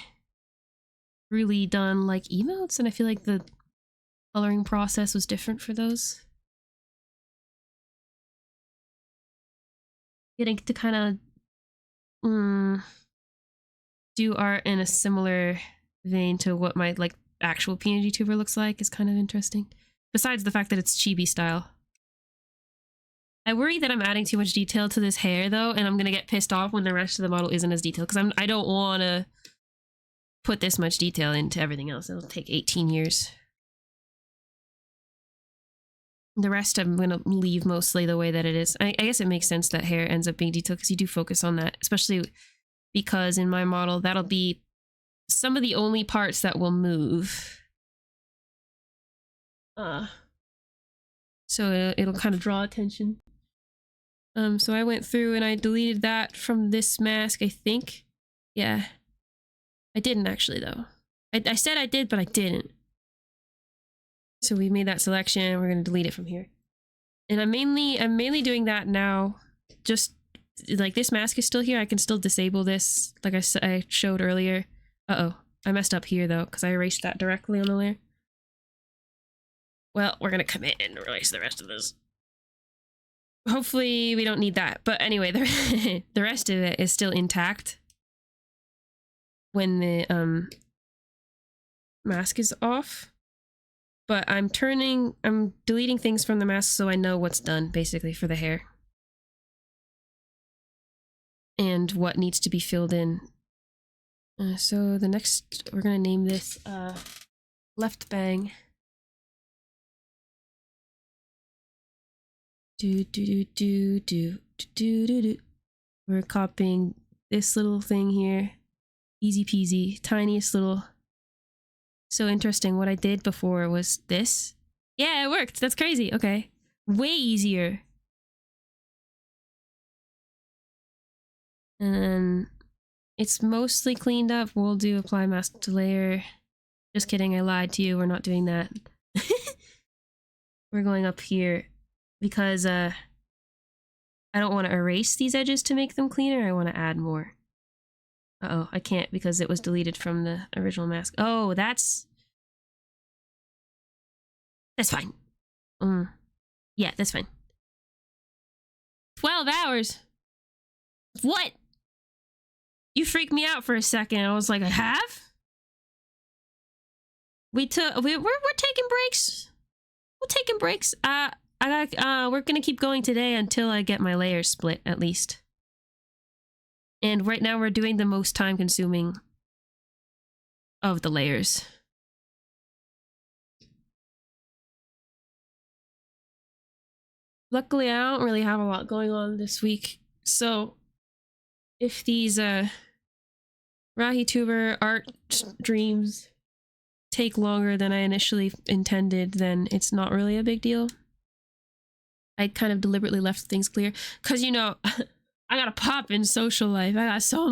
S1: really done like emotes and I feel like the coloring process was different for those. Getting to kind of do art in a similar vein to what my like actual PNGtuber looks like is kind of interesting. Besides the fact that it's chibi style. I worry that I'm adding too much detail to this hair though, and I'm gonna get pissed off when the rest of the model isn't as detailed because I don't want to put this much detail into everything else. It'll take 18 years. The rest I'm gonna leave mostly the way that it is. I guess it makes sense that hair ends up being detailed because you do focus on that, especially because in my model that'll be some of the only parts that will move. So it'll kind of draw attention. So I went through and I deleted that from this mask, I think. Yeah. I didn't actually though. I said I did, but I didn't. So we made that selection. We're gonna delete it from here. And I'm mainly doing that now. Just like this mask is still here. I can still disable this, like I showed earlier. Uh-oh. I messed up here though, because I erased that directly on the layer. Well, we're gonna commit and erase the rest of this. Hopefully we don't need that. But anyway, the rest of it is still intact when the mask is off. But I'm deleting things from the mask so I know what's done, basically, for the hair. And what needs to be filled in. So the next, we're gonna name this Left Bang. We're copying this little thing here. Easy peasy, tiniest little. So interesting. What I did before was this. Yeah, it worked. That's crazy. Okay. Way easier. And then it's mostly cleaned up. We'll do apply mask to layer. Just kidding. I lied to you. We're not doing that. We're going up here. Because I don't want to erase these edges to make them cleaner. I want to add more. Uh-oh, I can't because it was deleted from the original mask. Oh, that's fine. Yeah, that's fine. 12 hours. What? You freaked me out for a second. I was like, I have? We're taking breaks. We're taking breaks. We're gonna keep going today until I get my layers split, at least. And right now we're doing the most time consuming of the layers. Luckily, I don't really have a lot going on this week. So if these Rahituber art dreams take longer than I initially intended, then it's not really a big deal. I kind of deliberately left things clear because, you know, I got a pop in social life. I got so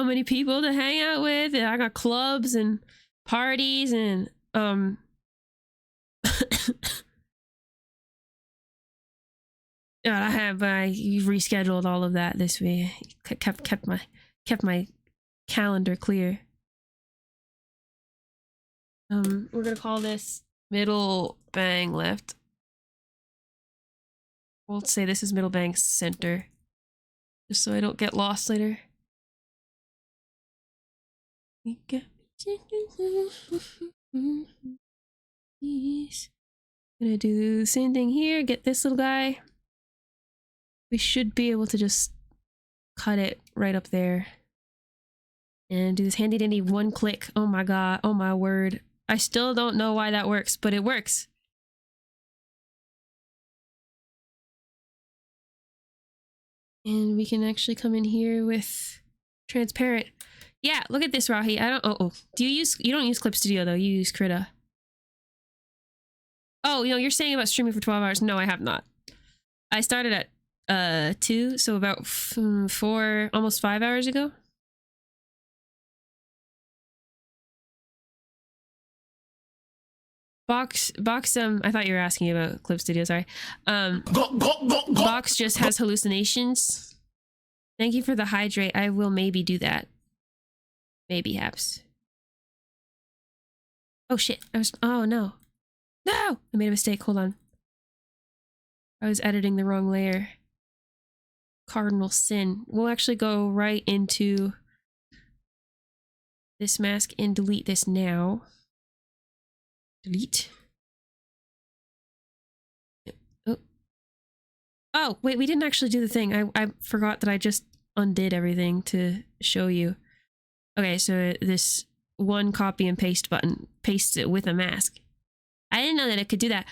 S1: many people to hang out with, and I got clubs and parties and God, I rescheduled all of that this week. Kept my calendar clear. We're gonna call this middle bang left. We'll say this is middle bang center. just so I don't get lost later. Gonna do the same thing here, get this little guy. We should be able to just cut it right up there. And do this handy dandy one click. Oh my god, oh my word. I still don't know why that works, but it works. And we can actually come in here with transparent. Yeah, look at this, Rahi. I don't. Oh. You don't use Clip Studio though. You use Krita. Oh, you know, you're saying about streaming for 12 hours. No, I have not. I started at 2, so about 4, almost 5 hours ago. Box, I thought you were asking about Clip Studio, sorry. Box just has hallucinations. Thank you for the hydrate. I will maybe do that. Maybe, haps. Oh shit, oh no. No! I made a mistake, hold on. I was editing the wrong layer. Cardinal sin. We'll actually go right into this mask and delete this now. Delete. Oh, wait, we didn't actually do the thing. I forgot that I just undid everything to show you. Okay, so this one copy and paste button pastes it with a mask. I didn't know that it could do that.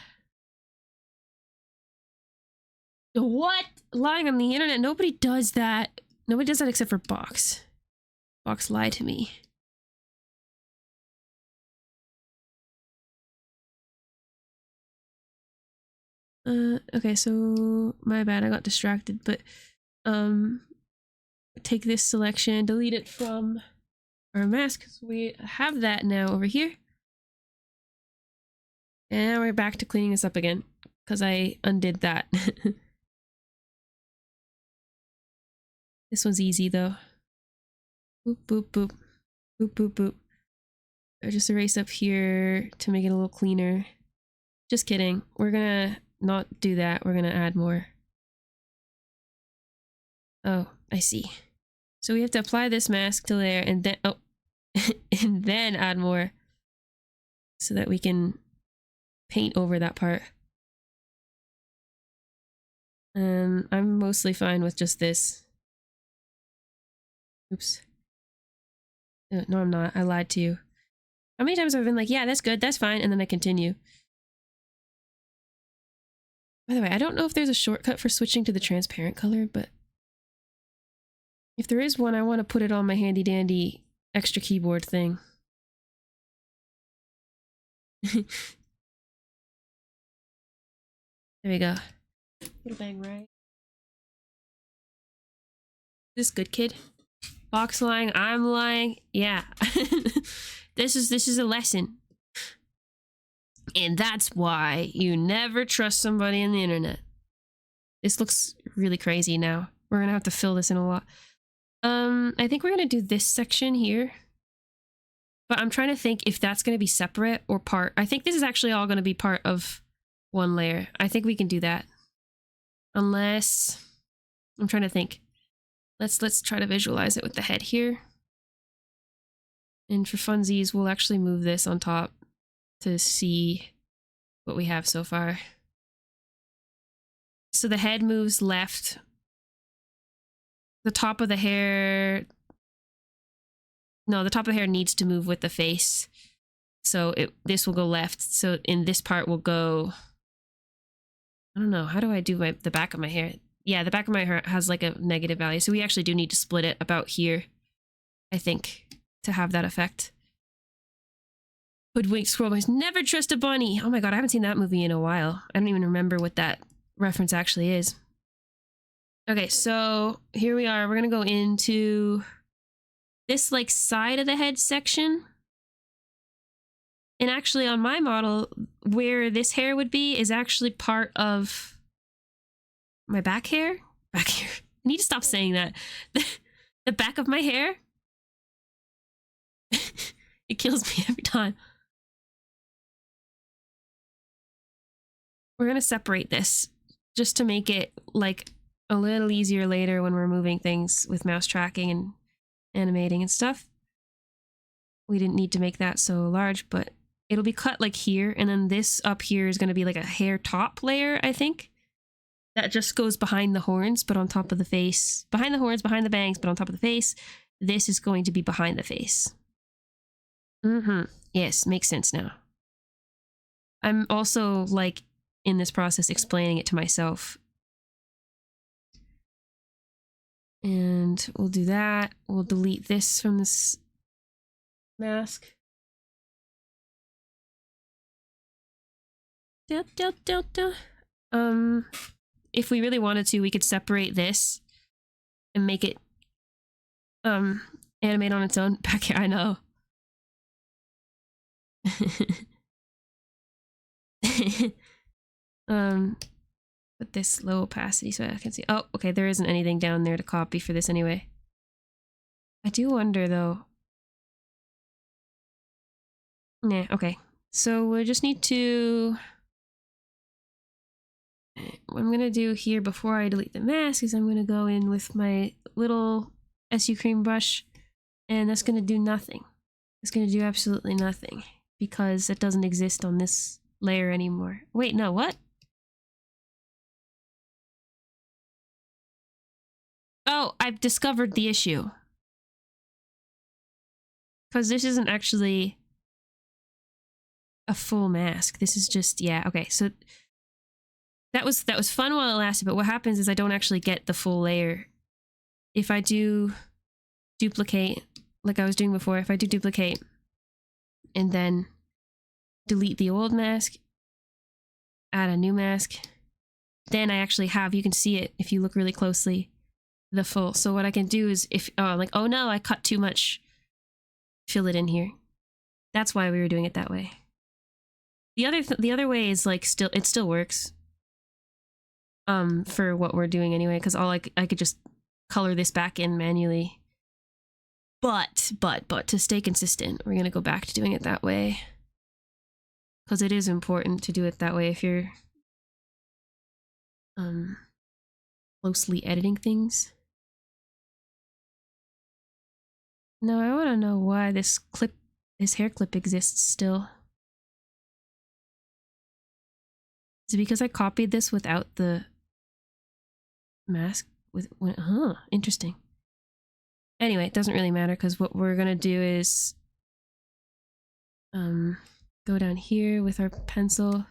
S1: What? Lying on the internet? Nobody does that. Nobody does that except for Box. Box lied to me. Okay, so my bad, I got distracted, but take this selection, delete it from our mask. So we have that now over here. And now we're back to cleaning this up again, because I undid that. This one's easy though. Boop, boop, boop. Boop, boop, boop. I just erase up here to make it a little cleaner. Just kidding. We're gonna not do that. We're gonna add more. Oh, I see. So we have to apply this mask to there and then, oh, and then add more so that we can paint over that part. I'm mostly fine with just this. Oops. No, I'm not. I lied to you. How many times have I been like, yeah, that's good, that's fine, and then I continue. By the way, I don't know if there's a shortcut for switching to the transparent color, but if there is one, I want to put it on my handy dandy extra keyboard thing. There we go. Little bang right. This good kid. Box lying, I'm lying. Yeah. This is a lesson. And that's why you never trust somebody on the internet. This looks really crazy now. We're gonna have to fill this in a lot. I think we're gonna do this section here. But I'm trying to think if that's gonna be separate or part. I think this is actually all gonna be part of one layer. I think we can do that. Unless... I'm trying to think. Let's try to visualize it with the head here. And for funsies, we'll actually move this on top to see what we have so far. So the head moves left. The top of the hair... No, the top of the hair needs to move with the face. So this will go left. So in this part will go... I don't know, how do I do the back of my hair? Yeah, the back of my hair has like a negative value. So we actually do need to split it about here, I think, to have that effect. Hoodwinked Squirrel Boys. Never trust a bunny! Oh my god, I haven't seen that movie in a while. I don't even remember what that reference actually is. Okay, so here we are. We're gonna go into this like side of the head section. And actually on my model, where this hair would be is actually part of my back hair? Back hair. I need to stop saying that. The back of my hair? It kills me every time. We're gonna separate this just to make it like a little easier later when we're moving things with mouse tracking and animating and stuff. We didn't need to make that so large, but it'll be cut like here, and then this up here is going to be like a hair top layer, I think. That just goes behind the horns, but on top of the face. Behind the horns, behind the bangs, but on top of the face. This is going to be behind the face. Yes, makes sense now. I'm also, like, in this process explaining it to myself. And we'll do that. We'll delete this from this mask. If we really wanted to, we could separate this and make it animate on its own. Back here, I know. Put this low opacity so I can see. Oh, okay, there isn't anything down there to copy for this anyway. I do wonder though. Nah, okay. So we just need to... What I'm gonna do here before I delete the mask is I'm gonna go in with my little SU cream brush, and that's gonna do nothing. It's gonna do absolutely nothing because it doesn't exist on this layer anymore. Wait, no, what? Oh, I've discovered the issue. Because this isn't actually a full mask. This is just, yeah, okay, so that was fun while it lasted, but what happens is I don't actually get the full layer. If I do duplicate, like I was doing before, if I do duplicate and then delete the old mask, add a new mask, then I actually have, you can see it if you look really closely, the full. So what I can do is if, like, oh no, I cut too much, fill it in here. That's why we were doing it that way. The other way is like it still works. For what we're doing anyway, because I could just color this back in manually. But to stay consistent, we're gonna go back to doing it that way. Because it is important to do it that way if you're closely editing things. No, I wanna know why this hair clip exists still. Is it because I copied this without the mask? Interesting. Anyway, it doesn't really matter because what we're gonna do is go down here with our pencil.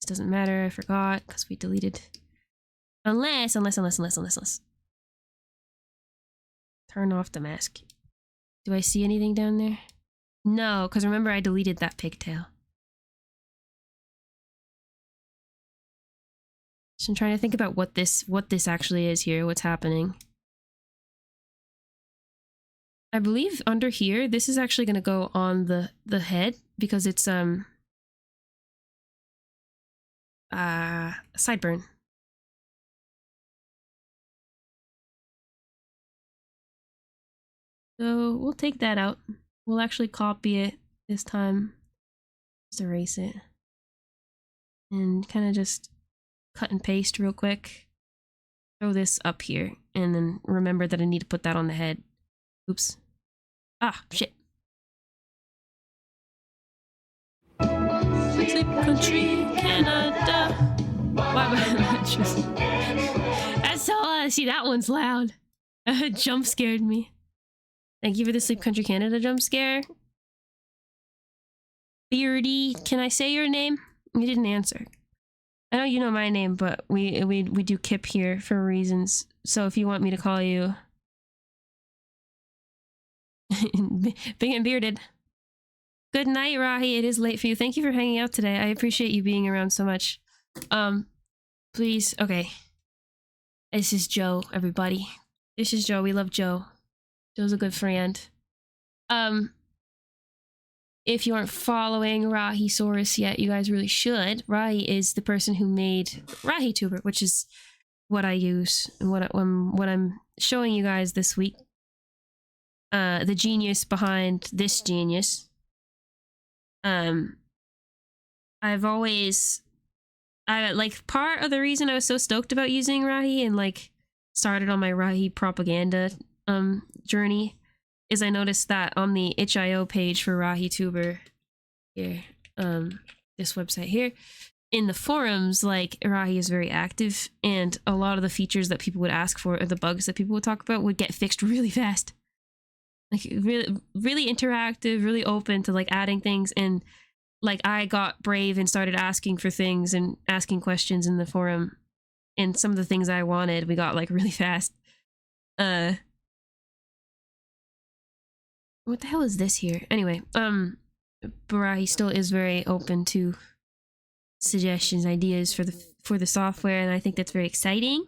S1: This doesn't matter, I forgot because we deleted. Unless. Turn off the mask. Do I see anything down there? No, because remember I deleted that pigtail. So I'm trying to think about what this actually is here, what's happening. I believe under here, this is actually going to go on the head because it's sideburn. So we'll take that out. We'll actually copy it this time. Just erase it. And kind of just cut and paste real quick. Throw this up here. And then remember that I need to put that on the head. Oops. Ah, shit. Sleep country, Canada. Why am I not just... That's all. See, that one's loud. Jump scared me. Thank you for the Sleep Country Canada jump scare. Beardy, can I say your name? You didn't answer. I know you know my name, but we do Kip here for reasons. So if you want me to call you Big and Bearded. Good night, Rahi. It is late for you. Thank you for hanging out today. I appreciate you being around so much. Please, okay. This is Joe, everybody. This is Joe. We love Joe. Joe's a good friend. If you aren't following Rahisaurus yet, you guys really should. Rahi is the person who made Rahituber, which is what I use and what I'm showing you guys this week. The genius behind this genius. I've always like part of the reason I was so stoked about using Rahi and like started on my Rahi propaganda journey is I noticed that on the HIO page for Rahituber here, this website here, in the forums, like Rahi is very active, and a lot of the features that people would ask for or the bugs that people would talk about would get fixed really fast. Like really interactive, really open to like adding things, and like I got brave and started asking for things and asking questions in the forum, and some of the things I wanted we got like really fast. What the hell is this here? Anyway, Rahi still is very open to suggestions, ideas for the software, and I think that's very exciting.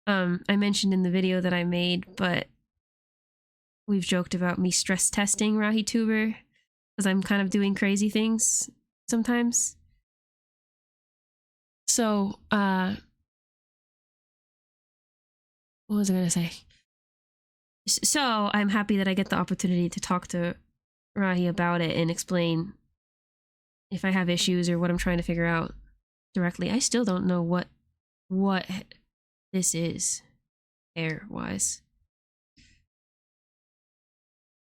S1: I mentioned in the video that I made, but we've joked about me stress testing Rahituber because I'm kind of doing crazy things sometimes. So, what was I gonna say? So I'm happy that I get the opportunity to talk to Rahi about it and explain if I have issues or what I'm trying to figure out directly. I still don't know what this is hair-wise.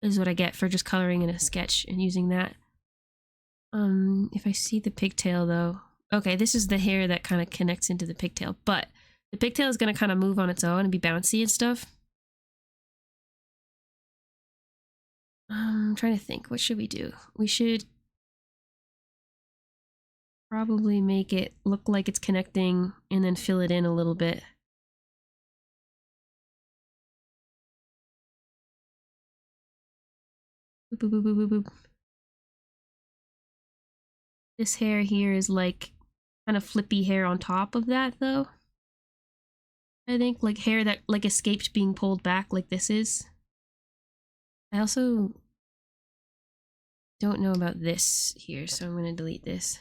S1: This is what I get for just coloring in a sketch and using that. If I see the pigtail though, okay, this is the hair that kind of connects into the pigtail, but the pigtail is going to kind of move on its own and be bouncy and stuff. I'm trying to think, what should we do? We should probably make it look like it's connecting and then fill it in a little bit. Boop, boop, boop, boop, boop. This hair here is like kind of flippy hair on top of that though. I think like hair that like escaped being pulled back like this is. I also don't know about this here, so I'm going to delete this.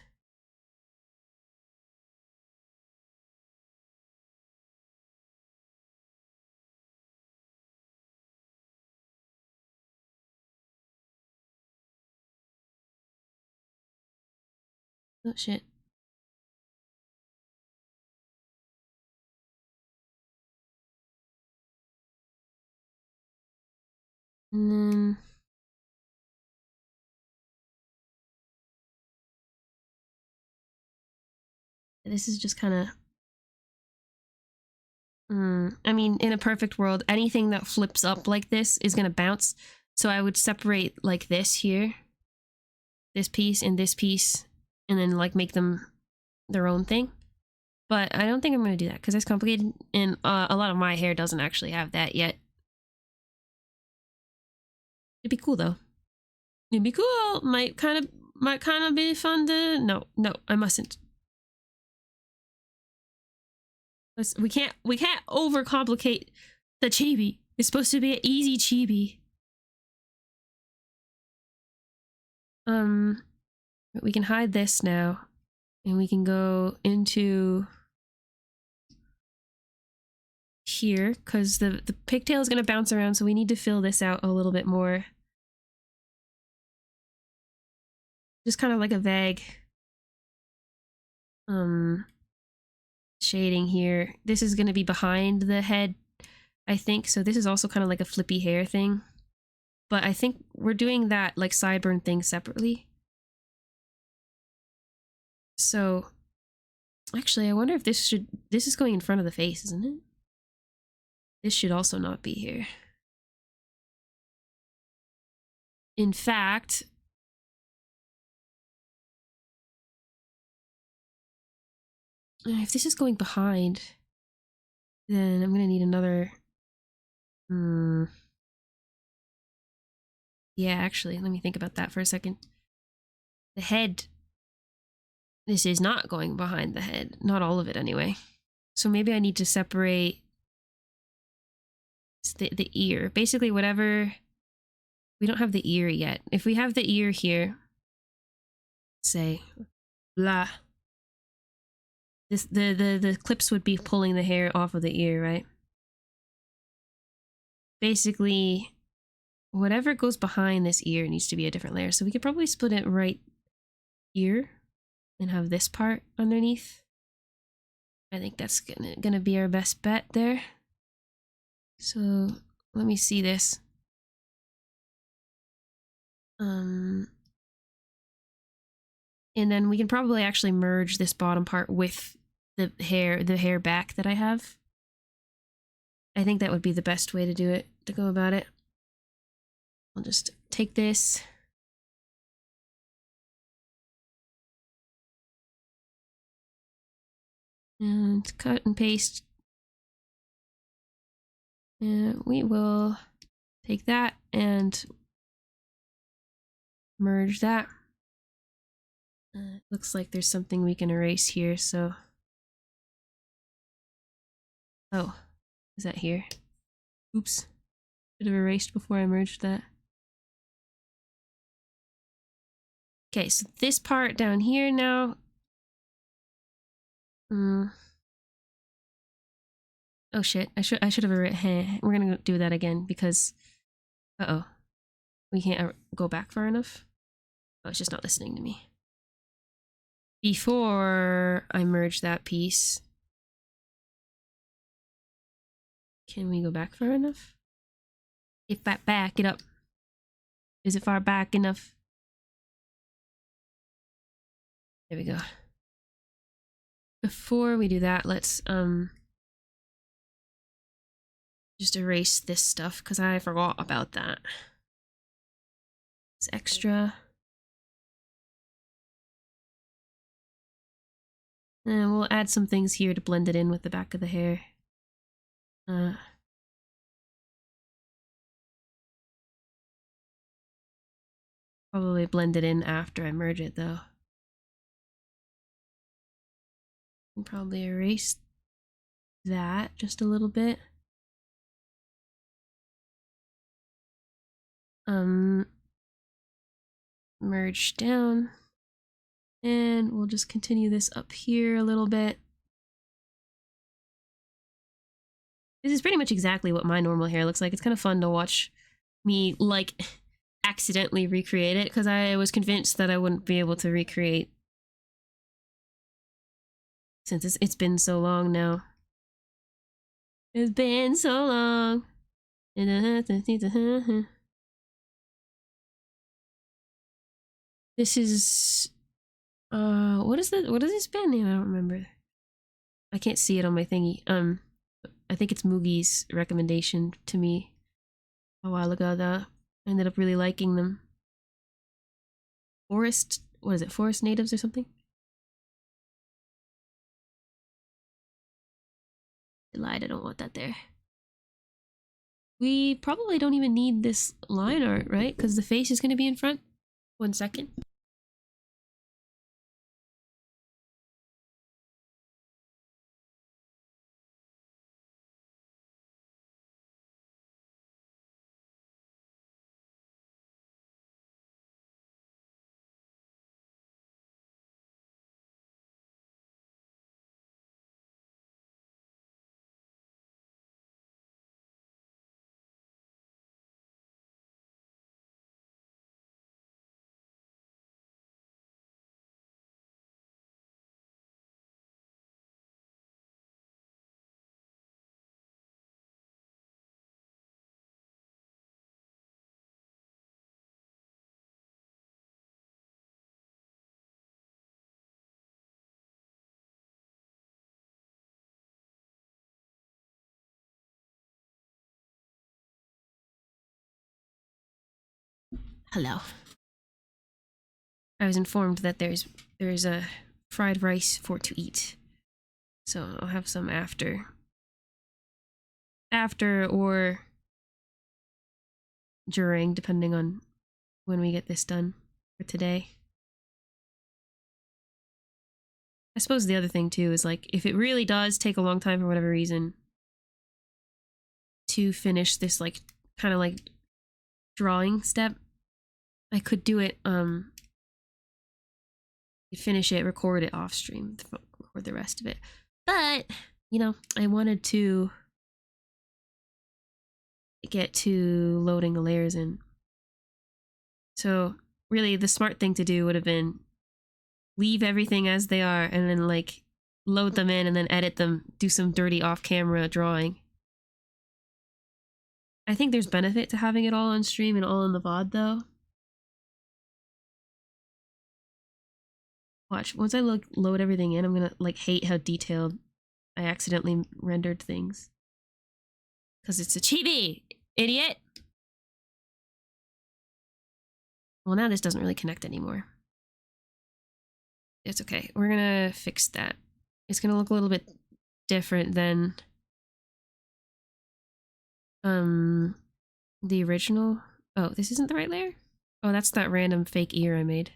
S1: Oh shit. And then this is just kind of I mean, in a perfect world, anything that flips up like this is going to bounce. So I would separate like this here, this piece and this piece, and then like make them their own thing. But I don't think I'm going to do that because that's complicated, and a lot of my hair doesn't actually have that yet. It'd be cool though. It'd be cool. Might kind of be fun to. No, I mustn't. We can't overcomplicate the chibi. It's supposed to be an easy chibi. We can hide this now, and we can go into here because the pigtail is going to bounce around, so we need to fill this out a little bit more. Just kind of like a vague shading here. This is going to be behind the head, I think, so this is also kind of like a flippy hair thing, but I think we're doing that like sideburn thing separately. So actually I wonder if this is going in front of the face, isn't it? This should also not be here. In fact, if this is going behind, then I'm gonna need another. Yeah, actually, let me think about that for a second. The head. This is not going behind the head. Not all of it, anyway. So maybe I need to separate the ear. Basically, whatever. We don't have the ear yet. If we have the ear here, say, blah. The clips would be pulling the hair off of the ear, right? Basically, whatever goes behind this ear needs to be a different layer. So we could probably split it right here and have this part underneath. I think that's gonna be our best bet there. So let me see this. And then we can probably actually merge this bottom part with the hair back that I have. I think that would be the best way to do it, to go about it. I'll just take this. And cut and paste. And we will take that and merge that. Looks like there's something we can erase here, so... Oh, is that here? Oops. Should have erased before I merged that. Okay, so this part down here now... Oh shit, I should have erased... We're gonna do that again, because... Uh-oh. We can't go back far enough? Oh, it's just not listening to me. Before I merge that piece, can we go back far enough? If I back it up, is it far back enough? There we go. Before we do that, let's just erase this stuff because I forgot about that. It's extra. And we'll add some things here to blend it in with the back of the hair. Probably blend it in after I merge it though. And probably erase that just a little bit. Merge down. And we'll just continue this up here a little bit. This is pretty much exactly what my normal hair looks like. It's kind of fun to watch me, like, accidentally recreate it, because I was convinced that I wouldn't be able to recreate. Since it's been so long now. It's been so long. This is... what is this band name? I don't remember. I can't see it on my thingy. I think it's Moogie's recommendation to me a while ago, though. I ended up really liking them. Forest... What is it? Forest Natives or something? I lied, I don't want that there. We probably don't even need this line art, right? Because the face is going to be in front. 1 second. Hello. I was informed that there's a fried rice for to eat. So I'll have some after. After or during, depending on when we get this done for today. I suppose the other thing too is, like, if it really does take a long time for whatever reason to finish this, like, kind of like drawing step, I could do it, finish it, record it off stream, record the rest of it. But, you know, I wanted to get to loading the layers in. So really the smart thing to do would have been leave everything as they are and then like load them in and then edit them, do some dirty off-camera drawing. I think there's benefit to having it all on stream and all in the VOD though. Watch, once I load everything in, I'm gonna like hate how detailed I accidentally rendered things. Because it's a chibi, idiot! Well, now this doesn't really connect anymore. It's okay. We're gonna fix that. It's gonna look a little bit different than the original. Oh, this isn't the right layer? Oh, that's that random fake ear I made.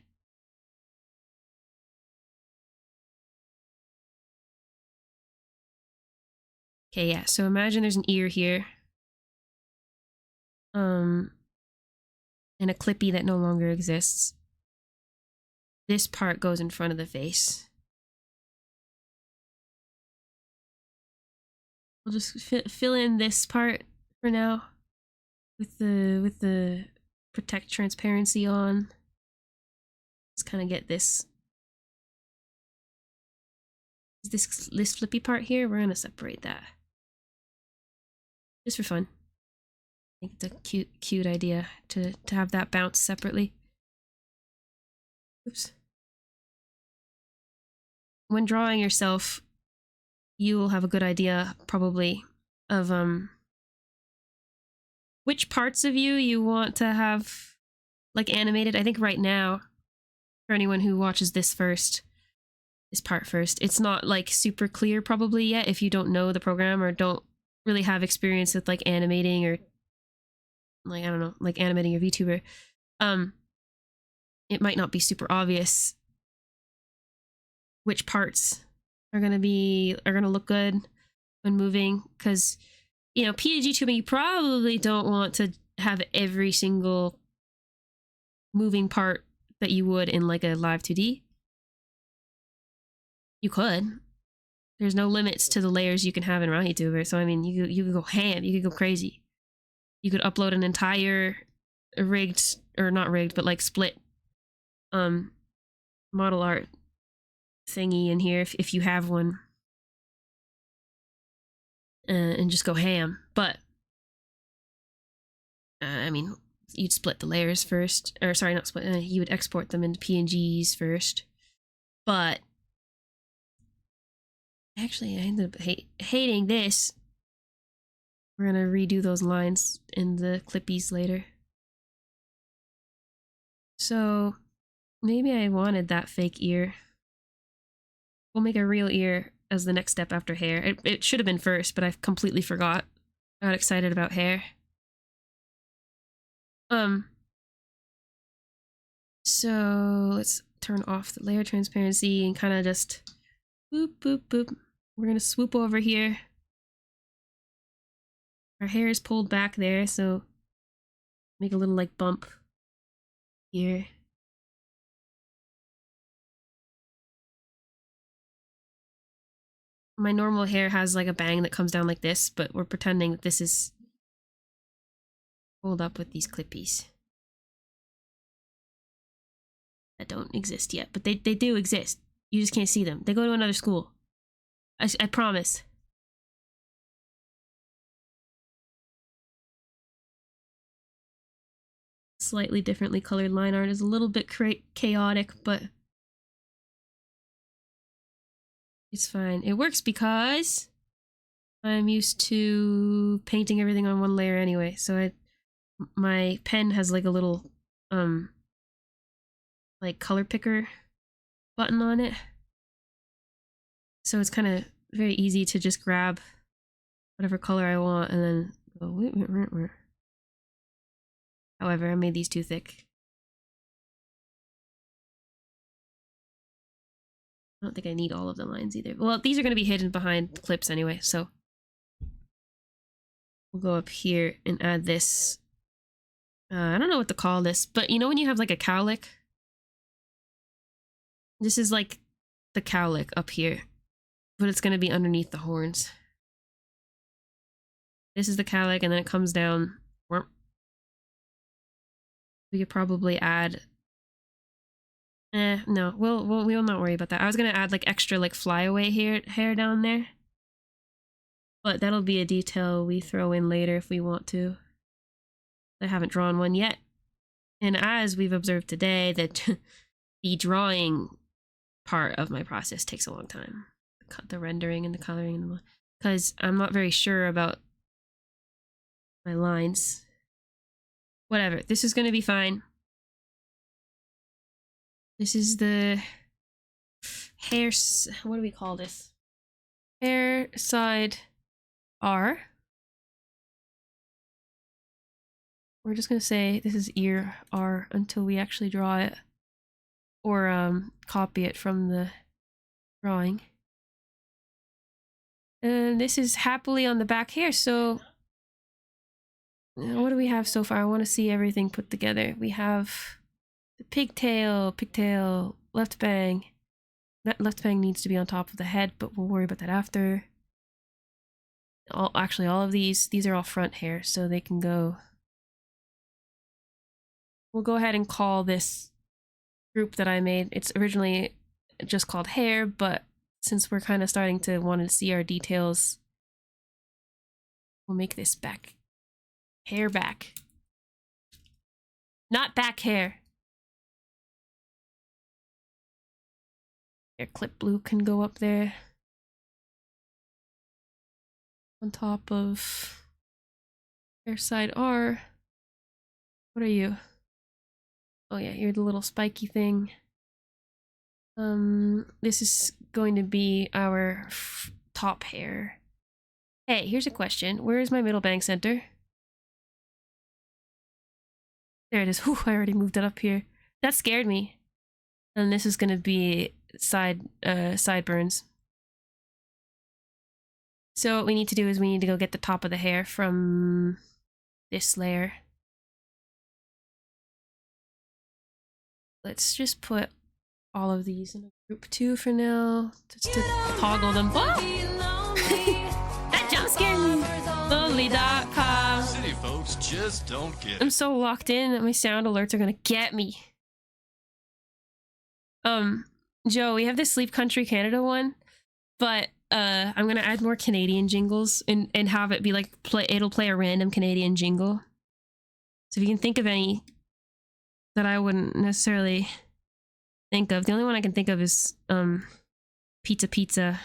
S1: Okay, yeah, so imagine there's an ear here. And a clippy that no longer exists. This part goes in front of the face. We'll just fill in this part for now with the protect transparency on. Just kind of get this flippy part here. We're gonna separate that just for fun. I think it's a cute idea to have that bounce separately. Oops. When drawing yourself, you will have a good idea probably of which parts of you want to have like animated. I think right now, for anyone who watches this part first, it's not like super clear probably yet if you don't know the program or don't really have experience with like animating or like, I don't know, like animating your VTuber. It might not be super obvious which parts are gonna look good when moving, because you know, PNGtubing, you probably don't want to have every single moving part that you would in like a live 2D. You could. There's no limits to the layers you can have in Rahituber, so I mean, you could go ham, you could go crazy. You could upload an entire rigged, or not rigged, but like split model art thingy in here if you have one, and just go ham. But I mean, you'd split the layers first, or sorry, not split. You would export them into PNGs first. But actually, I ended up hating this. We're gonna redo those lines in the clippies later. So maybe I wanted that fake ear. We'll make a real ear as the next step after hair. It should have been first, but I completely forgot. I got excited about hair. So let's turn off the layer transparency and kind of just boop, boop, boop. We're gonna swoop over here. Our hair is pulled back there, so make a little like bump here. My normal hair has like a bang that comes down like this, but we're pretending that this is pulled up with these clippies that don't exist yet, but they do exist. You just can't see them. They go to another school. I promise. Slightly differently colored line art is a little bit chaotic, but it's fine. It works because I'm used to painting everything on one layer anyway. So my pen has like a little like color picker button on it. So it's kind of very easy to just grab whatever color I want and then go. However, I made these too thick. I don't think I need all of the lines either. Well, these are going to be hidden behind clips anyway, so we'll go up here and add this. I don't know what to call this, but you know when you have like a cowlick? This is like the cowlick up here, but it's going to be underneath the horns. This is the cowlick, and then it comes down. We could probably add No, we'll not worry about that. I was gonna add like extra like flyaway hair down there, but that'll be a detail we throw in later if we want to. I haven't drawn one yet, and as we've observed today, that the drawing part of my process takes a long time. The rendering and the coloring, and because I'm not very sure about my lines. Whatever, this is gonna be fine. This is the hair, what do we call this? Hair side R. We're just gonna say this is ear R until we actually draw it or copy it from the drawing. And this is happily on the back here, so what do we have so far? I want to see everything put together. We have the pigtail, left bang. That left bang needs to be on top of the head, but we'll worry about that after. Actually, all of these are all front hair, so they can go. We'll go ahead and call this group that I made. It's originally just called hair, but since we're kind of starting to want to see our details, we'll make this hair back. Not back hair. Hair clip blue can go up there. On top of hair side R. What are you? Oh yeah, you're the little spiky thing. This is going to be our top hair. Hey, here's a question. Where is my middle bang center? There it is. Whew, I already moved it up here. That scared me. And this is gonna be sideburns. So what we need to do is we need to go get the top of the hair from this layer. Let's just put all of these in a group 2 for now, just to toggle them. Whoa! That jump scared me. Lonely.com.
S2: City folks just don't get it.
S1: I'm so locked in that my sound alerts are gonna get me. Joe, we have this Sleep Country Canada one, but I'm gonna add more Canadian jingles and have it be like it'll play a random Canadian jingle. So if you can think of any that I wouldn't necessarily think of, the only one I can think of is pizza.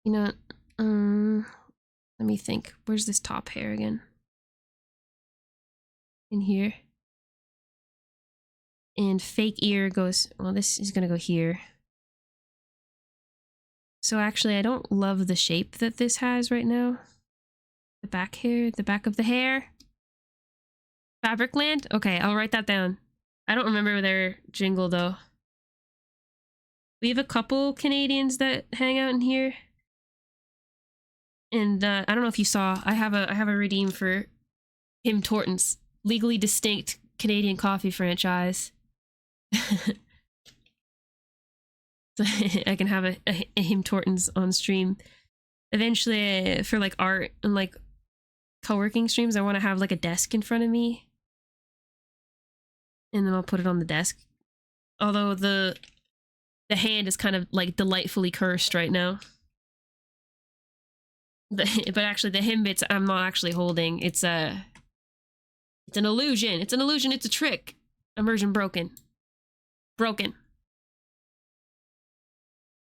S1: You know, let me think. Where's this top hair again? In here. And fake ear goes, well, this is gonna go here. So actually, I don't love the shape that this has right now. The back hair, the back of the hair. Fabricland? Okay, I'll write that down. I don't remember their jingle though. We have a couple Canadians that hang out in here. And I don't know if you saw, I have a redeem for Tim Hortons, legally distinct Canadian coffee franchise. So I can have a Tim Hortons on stream. Eventually, for like art and like co-working streams, I want to have like a desk in front of me. And then I'll put it on the desk. Although the hand is kind of like delightfully cursed right now. But actually the him bits I'm not actually holding. It's an illusion. It's an illusion. It's a trick. Immersion broken.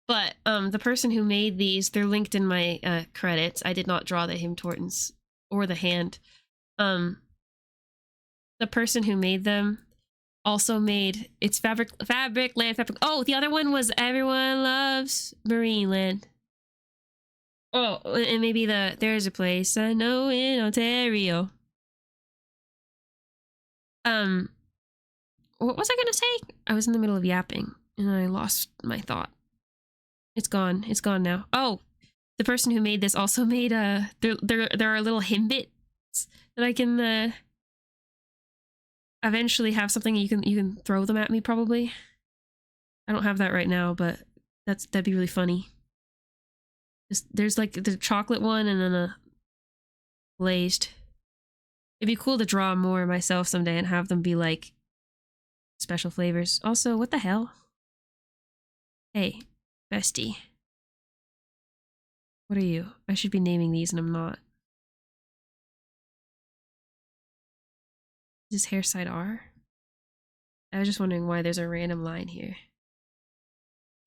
S1: But the person who made these, they're linked in my credits. I did not draw the him Hortons or the hand. The person who made them also made it's fabric land. Oh, the other one was Everyone Loves Marine Land. Oh, and maybe There's a Place I Know in Ontario. What was I gonna say? I was in the middle of yapping and I lost my thought. It's gone. It's gone now. Oh, the person who made this also made there are little him bits that I can eventually have something you can throw them at me probably. I don't have that right now, but that'd be really funny. There's like the chocolate one and then a glazed. It'd be cool to draw more myself someday and have them be like special flavors. Also, what the hell? Hey, bestie. What are you? I should be naming these and I'm not. Is this hair side R? I was just wondering why there's a random line here.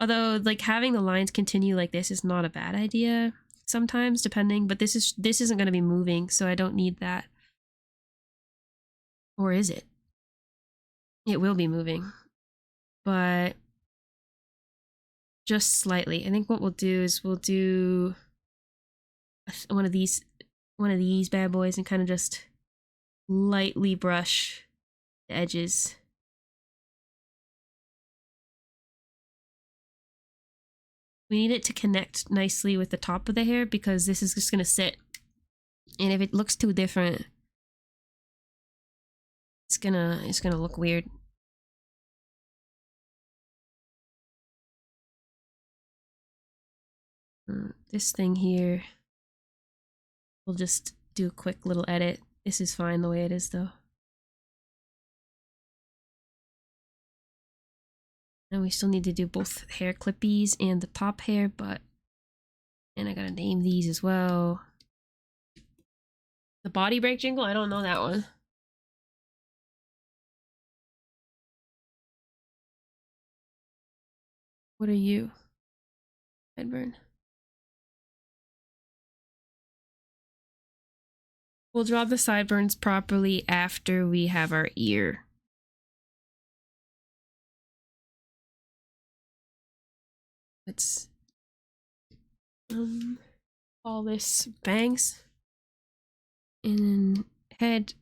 S1: Although, like, having the lines continue like this is not a bad idea sometimes, depending, but this isn't going to be moving, so I don't need that. Or is it? It will be moving, but just slightly. I think what we'll do is we'll do one of these bad boys and kind of just lightly brush the edges. We need it to connect nicely with the top of the hair because this is just going to sit. And if it looks too different, it's gonna look weird. This thing here, we'll just do a quick little edit. This is fine the way it is though. And we still need to do both hair clippies and the top hair, and I gotta name these as well. The body break jingle? I don't know that one. What are you? Headburn. We'll draw the sideburns properly after we have our ear. Let's call this bangs. And then head.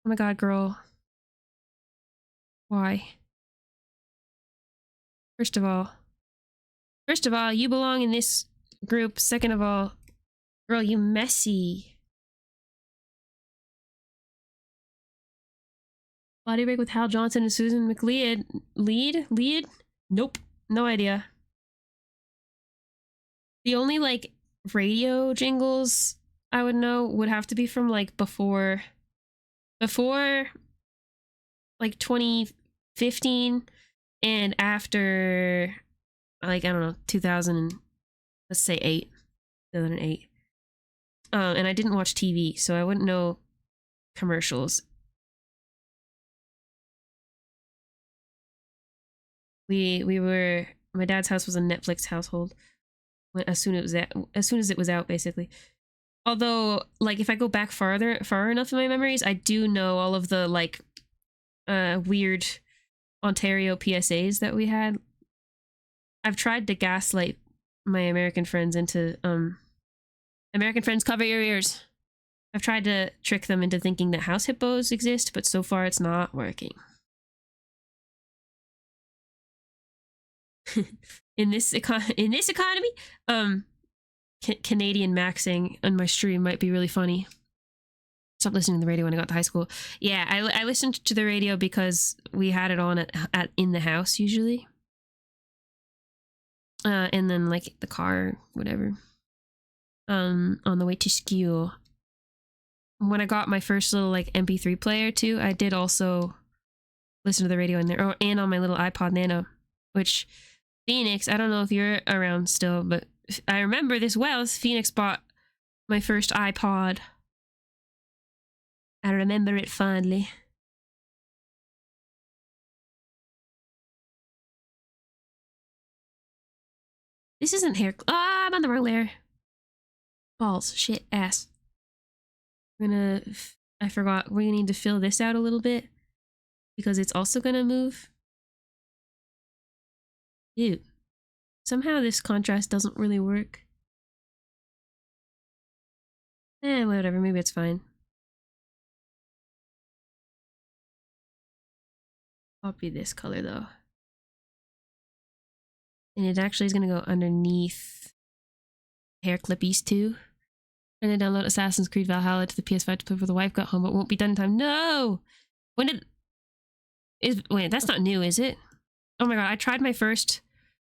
S1: Oh my god, girl. Why? First of all, you belong in this group. Second of all, girl, you messy. Body break with Hal Johnson and Susan McLeod. Lead? Nope. No idea. The only, like, radio jingles I would know would have to be from, like, before, like, 2015 and after, like, I don't know, 2000, let's say 2008. And I didn't watch TV, so I wouldn't know commercials. My dad's house was a Netflix household as soon as it was out, basically. Although, like, if I go back far enough in my memories, I do know all of the, like, weird Ontario PSAs that we had. I've tried to gaslight my American friends into, American friends, cover your ears. I've tried to trick them into thinking that house hippos exist, but so far it's not working. in this economy, Canadian maxing on my stream might be really funny. Stopped listening to the radio when I got to high school. Yeah, I listened to the radio because we had it on in the house usually, and then, like, the car, whatever. On the way to school. When I got my first little, like, MP3 player too, I did also listen to the radio in there, and on my little iPod Nano, which Phoenix, I don't know if you're around still, but I remember this well. Phoenix bought my first iPod. I remember it fondly. This isn't hair. I'm on the wrong layer. Balls, shit, ass. I forgot. We're gonna need to fill this out a little bit because it's also gonna move. Dude, somehow this contrast doesn't really work. Whatever, maybe it's fine. Copy this color though. And it actually is gonna go underneath hair clippies too. Trying to download Assassin's Creed Valhalla to the PS5 to play before the wife got home, but won't be done in time. No! Wait, that's not new, is it? Oh my god, I tried my first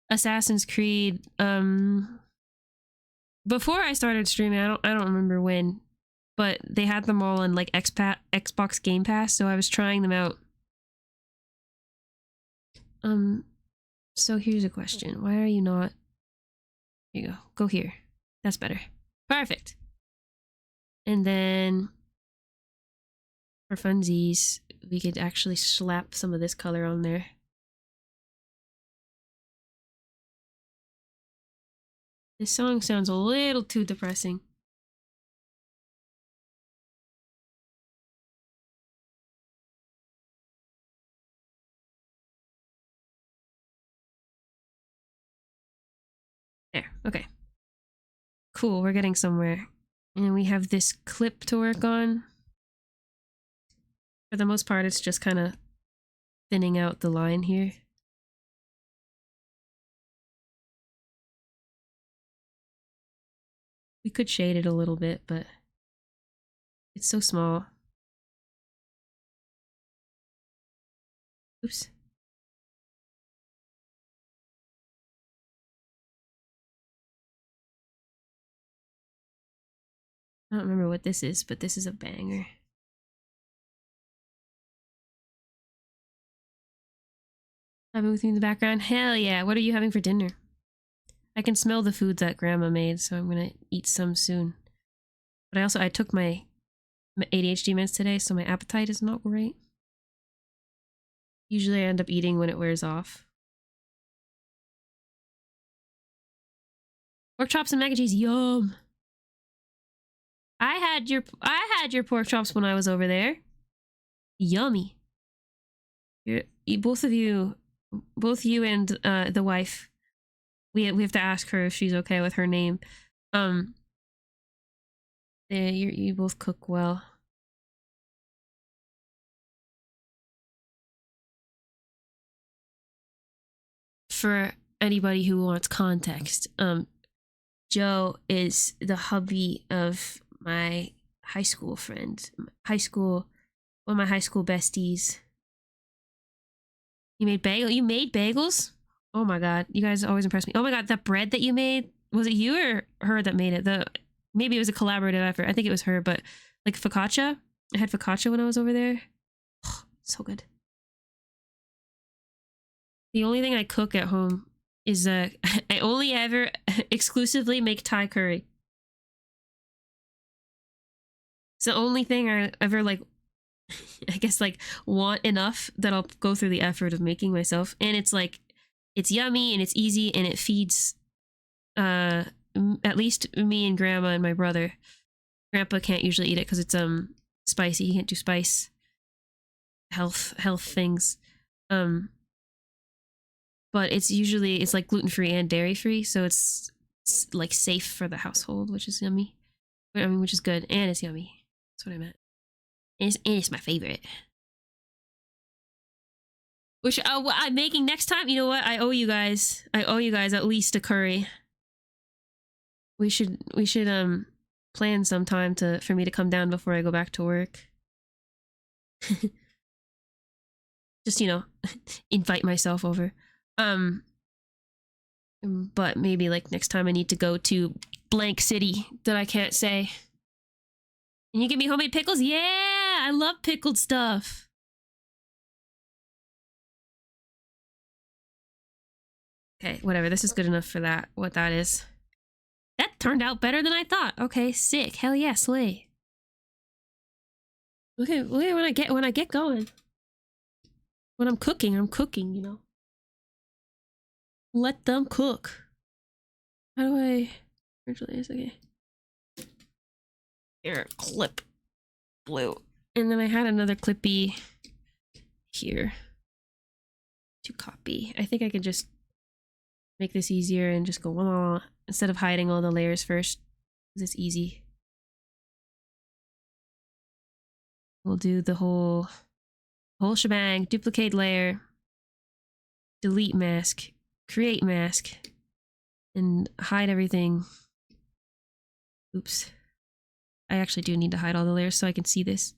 S1: Assassin's Creed before I started streaming. I don't remember when. but they had them all on like Xbox Game Pass, so I was trying them out. So here's a question. Why are you not... Here you go. Go here. That's better. Perfect. And then for funsies, we could actually slap some of this color on there. This song sounds a little too depressing. There, okay. Cool, we're getting somewhere. And we have this clip to work on. For the most part, it's just kind of thinning out the line here. We could shade it a little bit, but it's so small. Oops. I don't remember what this is, but this is a banger. Having with me in the background? Hell yeah. What are you having for dinner? I can smell the food that Grandma made, so I'm gonna eat some soon. But I took my ADHD meds today, so my appetite is not great. Usually I end up eating when it wears off. Pork chops and mac and cheese, yum! I had your pork chops when I was over there. Yummy. Both you and the wife. We have to ask her if she's okay with her name. You both cook well. For anybody who wants context, Joe is the hubby of my high school friend. One of my high school besties. You made bagels? Oh my god, you guys always impress me. Oh my god, that bread that you made, was it you or her that made it? Maybe it was a collaborative effort. I think it was her, but like focaccia. I had focaccia when I was over there. Oh, so good. The only thing I cook at home is I only ever exclusively make Thai curry. It's the only thing I ever like, I guess like want enough that I'll go through the effort of making myself. And it's like, it's yummy and it's easy and it feeds at least me and Grandma and my brother. Grandpa can't usually eat it because it's spicy. He can't do spice. Health things. But it's like gluten-free and dairy-free, so it's like safe for the household, which is yummy. I mean, which is good, and it's yummy. That's what I meant. And it's my favorite. Which what I'm making next time. You know what? I owe you guys at least a curry. We should plan some time for me to come down before I go back to work. Just, you know, invite myself over. But maybe like next time I need to go to blank city that I can't say. And you give me homemade pickles? Yeah, I love pickled stuff. Okay, whatever. This is good enough for that. What that is. That turned out better than I thought. Okay, sick. Hell yeah, slay. Okay, when I get going. When I'm cooking, you know. Let them cook. How do I virtually is okay. Here, clip blue. And then I had another clippy here to copy. I think I can just make this easier and just go instead of hiding all the layers first, because it's easy. We'll do the whole shebang. Duplicate layer, delete mask, create mask, and hide everything. Oops. I actually do need to hide all the layers so I can see this.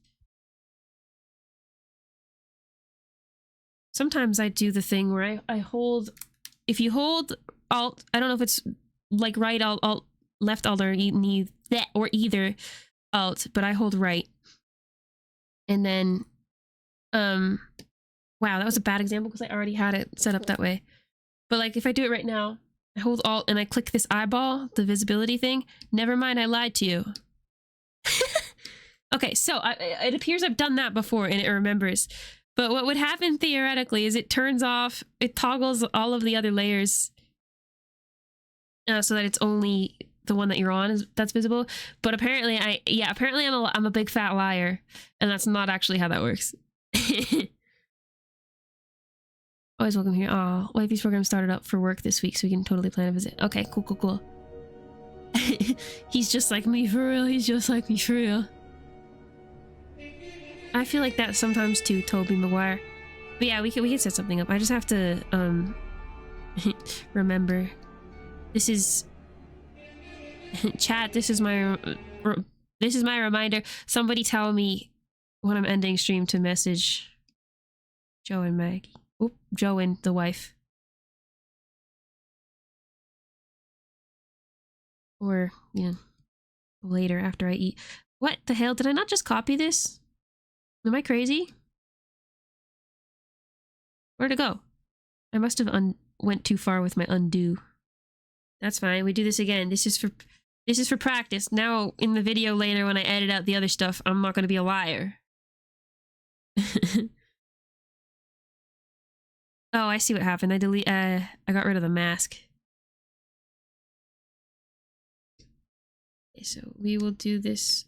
S1: Sometimes I do the thing where I hold, if you hold Alt, I don't know if it's like right Alt, left Alt, or either, Alt, but I hold right. And then, wow, that was a bad example because I already had it set up that way. But like if I do it right now, I hold Alt and I click this eyeball, the visibility thing. Never mind, I lied to you. Okay, so it appears I've done that before and it remembers. But what would happen theoretically is it turns off, it toggles all of the other layers so that it's only the one that you're on that's visible. But apparently apparently I'm a big fat liar, and that's not actually how that works. Always welcome here. Oh, Wifey's program started up for work this week, so we can totally plan a visit. Okay, cool. He's just like me for real. He's just like me for real. I feel like that sometimes too, Toby Maguire. But yeah, we can set something up. I just have to remember. This is chat. This is my reminder. Somebody tell me when I'm ending stream to message Joe and Maggie. Oop, Joe and the wife. Or, you know, later after I eat. What the hell? Did I not just copy this? Am I crazy? Where'd it go? I must have went too far with my undo. That's fine. We do this again. This is for practice. Now in the video later when I edit out the other stuff, I'm not going to be a liar. Oh, I see what happened. I got rid of the mask. Okay, so we will do this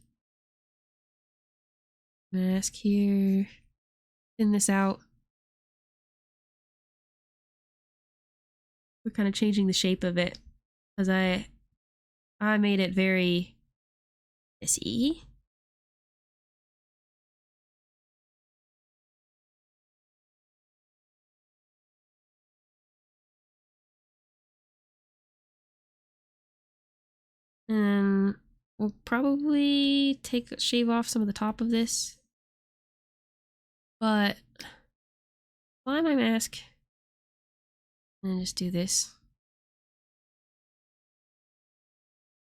S1: mask here. Thin this out. We're kind of changing the shape of it because I made it very messy. And we'll probably shave off some of the top of this. But apply my mask and just do this.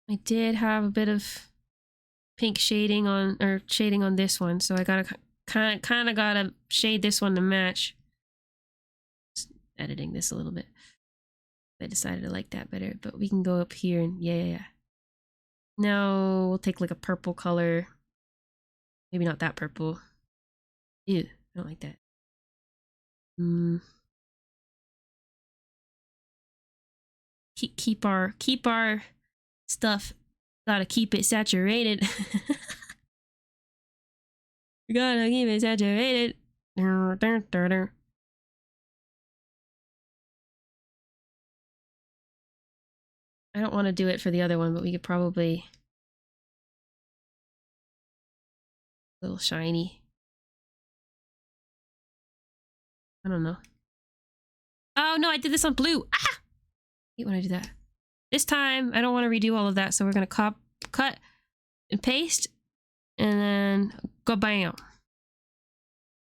S1: I did have a bit of pink shading on this one, so I gotta kind of gotta shade this one to match. Just editing this a little bit. I decided I like that better, but we can go up here and yeah. Now we'll take like a purple color. Maybe not that purple. Ew, I don't like that. Keep our stuff. Gotta keep it saturated. We gotta keep it saturated. I don't want to do it for the other one, but we could probably a little shiny. I don't know. Oh no, I did this on blue. Ah! I hate when I do that. This time, I don't want to redo all of that, so we're gonna cut and paste, and then go bam.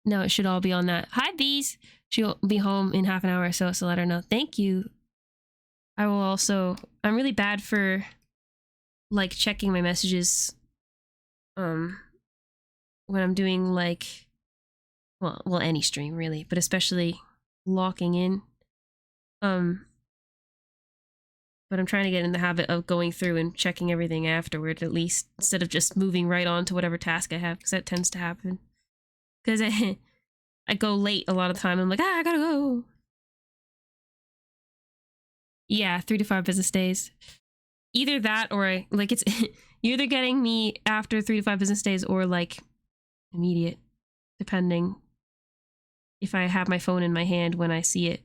S1: No, it should all be on that. Hi, Bees. She'll be home in half an hour or so, so let her know. Thank you. I will also... I'm really bad for, like, checking my messages, when I'm doing, like... Well, any stream, really, but especially locking in. But I'm trying to get in the habit of going through and checking everything afterward, at least, instead of just moving right on to whatever task I have, because that tends to happen. Because I go late a lot of the time. I'm like, I gotta go. Yeah, 3 to 5 business days. Either that or, like, it's... You're either getting me after 3 to 5 business days or, like, immediate, depending if I have my phone in my hand when I see it.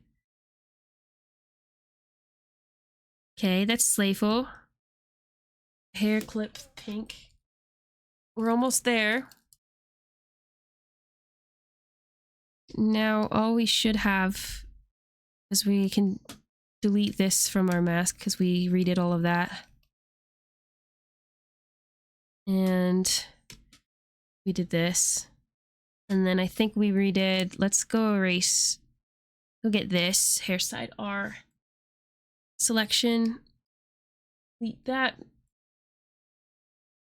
S1: Okay, that's Slayful. Hair clip pink. We're almost there. Now, all we should have is we can delete this from our mask because we redid all of that. And we did this. And then I think we redid, let's go erase, go get this, hair side R selection. Delete that.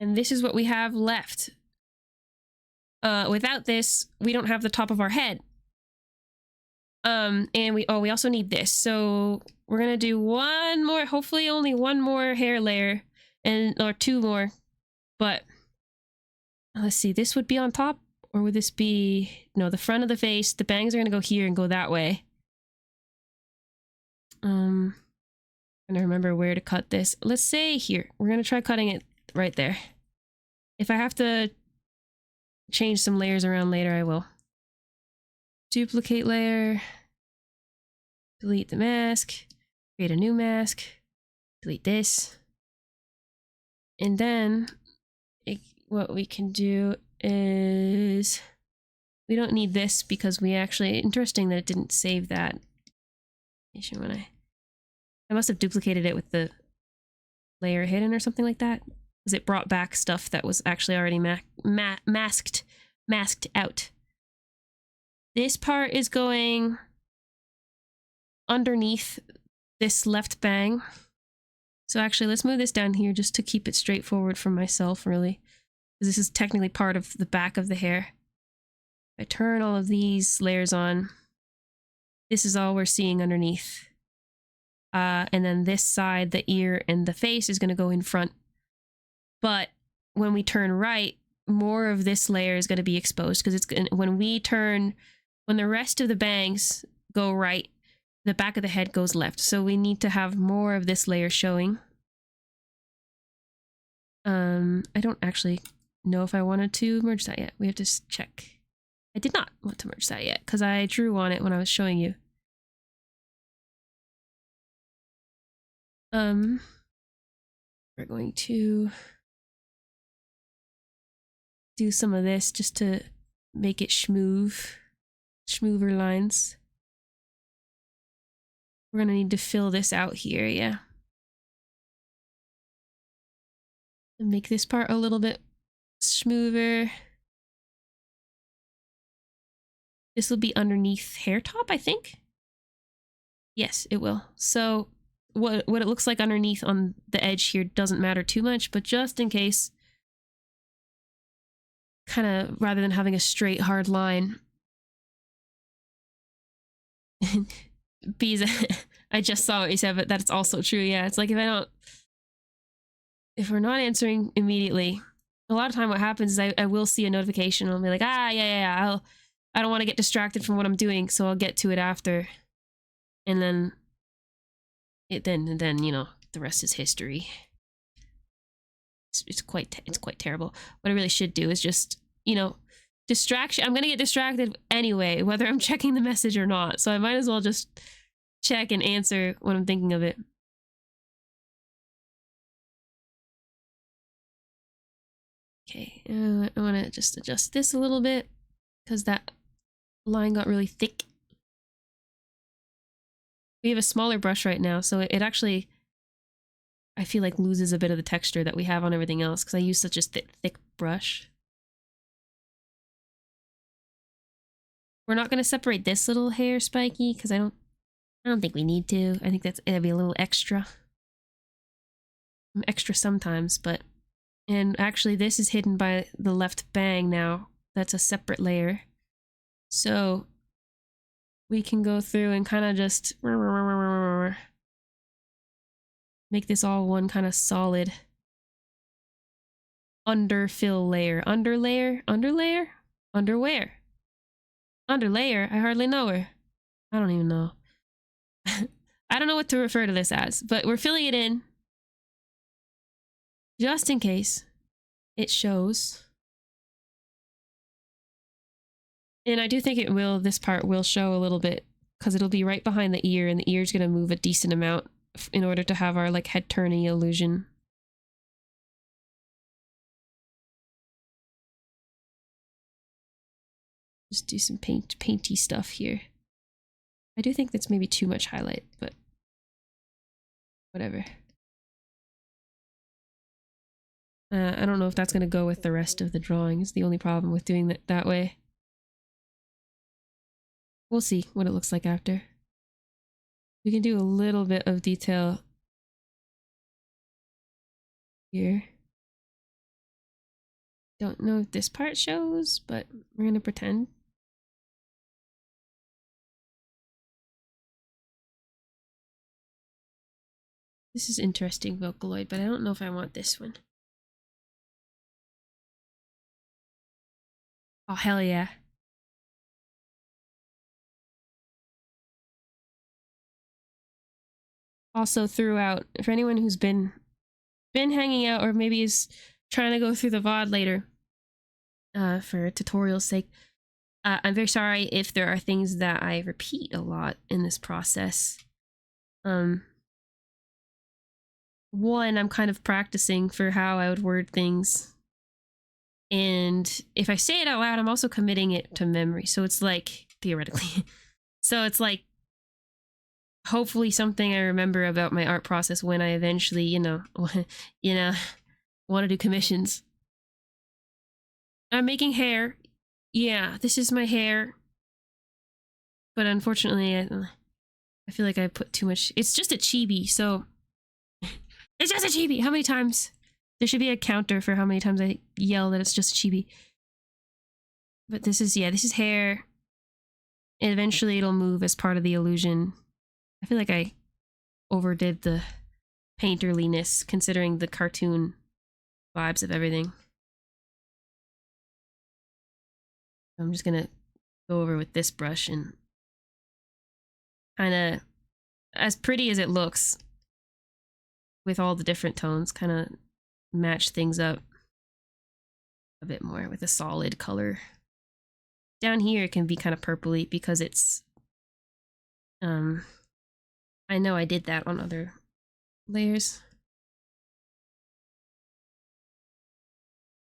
S1: And this is what we have left. Without this, we don't have the top of our head. And we also need this. So we're gonna do one more, hopefully only one more hair layer, or two more. But let's see, this would be on top, or would this be, no, the front of the face. The bangs are gonna go here and go that way. I'm gonna remember where to cut this. Let's say here. We're gonna try cutting it right there. If I have to change some layers around later, I will. Duplicate layer. Delete the mask. Create a new mask. Delete this. And then what we can do is, we don't need this because we actually, interesting that it didn't save that. When I must have duplicated it with the layer hidden or something like that, because it brought back stuff that was actually already masked out. This part is going underneath this left bang. So actually, let's move this down here just to keep it straightforward for myself, really, because this is technically part of the back of the hair. If I turn all of these layers on, this is all we're seeing underneath. And then this side, the ear and the face, is going to go in front. But when we turn right, more of this layer is going to be exposed, because it's when the rest of the bangs go right, the back of the head goes left. So we need to have more of this layer showing. I don't actually know if I wanted to merge that yet. We have to check. I did not want to merge that yet because I drew on it when I was showing you. We're going to do some of this just to make it smoother lines. We're gonna need to fill this out here, yeah. And make this part a little bit smoother. This will be underneath hair top, I think. Yes, it will. So what it looks like underneath on the edge here doesn't matter too much, but just in case, kind of, rather than having a straight hard line. Bees, I just saw what you said, but that's also true. Yeah, it's like if we're not answering immediately, a lot of time what happens is I will see a notification and I'll be like, yeah, I don't want to get distracted from what I'm doing, so I'll get to it after. And then you know, the rest is history. It's quite terrible. What I really should do is just, you know, distraction. I'm gonna get distracted anyway, whether I'm checking the message or not. So I might as well just check and answer when I'm thinking of it. Okay, I want to just adjust this a little bit because that line got really thick. We have a smaller brush right now, so it actually, I feel like, loses a bit of the texture that we have on everything else because I use such a thick brush. We're not going to separate this little hair spiky because I don't think we need to. I think it'd be a little extra. Extra sometimes, but, and actually this is hidden by the left bang now. That's a separate layer. So we can go through and kind of just make this all one kind of solid underfill layer. Underlayer? Underwear? Underlayer? I hardly know her. I don't even know. I don't know what to refer to this as, but we're filling it in just in case it shows. And I do think it will, this part will show a little bit because it'll be right behind the ear and the ear's going to move a decent amount in order to have our like head turning illusion. Just do some painty stuff here. I do think that's maybe too much highlight, but whatever. I don't know if that's going to go with the rest of the drawing. It's the only problem with doing that way. We'll see what it looks like after. We can do a little bit of detail here. don't know if this part shows, but we're gonna pretend. This is interesting Vocaloid, but I don't know if I want this one. Oh, hell yeah. Also throughout, for anyone who's been hanging out or maybe is trying to go through the VOD later, for tutorial's sake, I'm very sorry if there are things that I repeat a lot in this process. One, I'm kind of practicing for how I would word things. And if I say it out loud, I'm also committing it to memory. So it's like, theoretically. So it's like, hopefully something I remember about my art process when I eventually, you know, want to do commissions. I'm making hair. Yeah, this is my hair. But unfortunately, I feel like I put too much. It's just a chibi, so... It's just a chibi! How many times? There should be a counter for how many times I yell that it's just a chibi. But this is, yeah, this is hair. And eventually it'll move as part of the illusion. I feel like I overdid the painterliness considering the cartoon vibes of everything. I'm just gonna go over with this brush and kind of, as pretty as it looks, with all the different tones, kind of match things up a bit more with a solid color. Down here it can be kind of purpley because it's, I know I did that on other layers.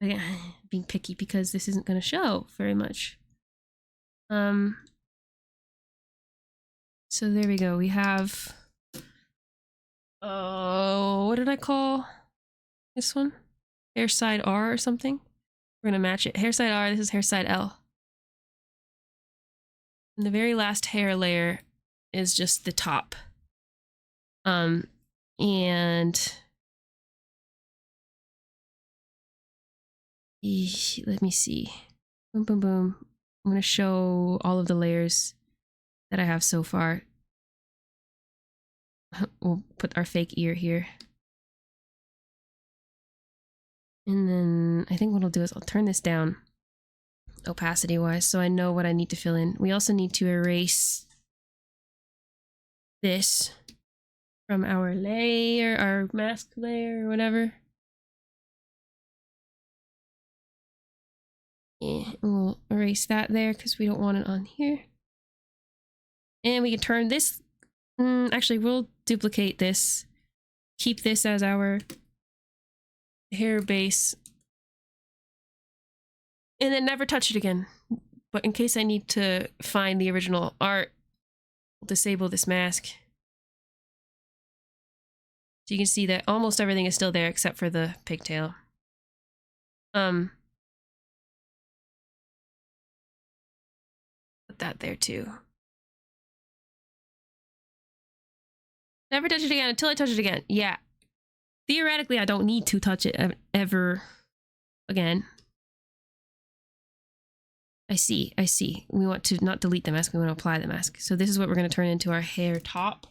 S1: Again, being picky because this isn't going to show very much. So there we go. We have, what did I call this one? Hair side R or something? We're going to match it. Hair side R, this is hair side L. And the very last hair layer is just the top. And let me see. Boom, boom, boom. I'm going to show all of the layers that I have so far. We'll put our fake ear here. And then I think what I'll do is I'll turn this down opacity wise so I know what I need to fill in. We also need to erase this from our layer, our mask layer or whatever. Yeah, we'll erase that there because we don't want it on here. And we can turn this, actually we'll duplicate this, keep this as our hair base, and then never touch it again. But in case I need to find the original art, we'll disable this mask. So you can see that almost everything is still there except for the pigtail. Put that there too. Never touch it again until I touch it again. Yeah. Theoretically, I don't need to touch it ever again. I see. We want to not delete the mask, we want to apply the mask. So this is what we're going to turn into our hair top,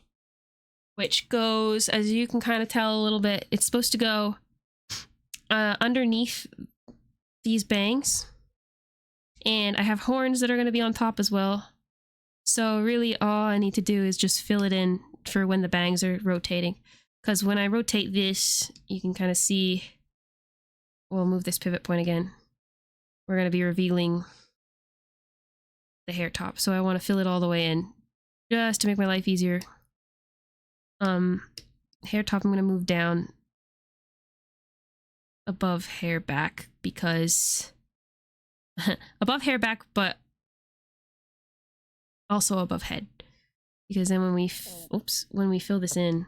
S1: which goes, as you can kind of tell a little bit, it's supposed to go underneath these bangs. And I have horns that are going to be on top as well. So really all I need to do is just fill it in for when the bangs are rotating. Because when I rotate this, you can kind of see, we'll move this pivot point again. We're going to be revealing the hair top. So I want to fill it all the way in just to make my life easier. Hair top, I'm going to move down above hair back because above hair back, but also above head. Because then when we, when we fill this in,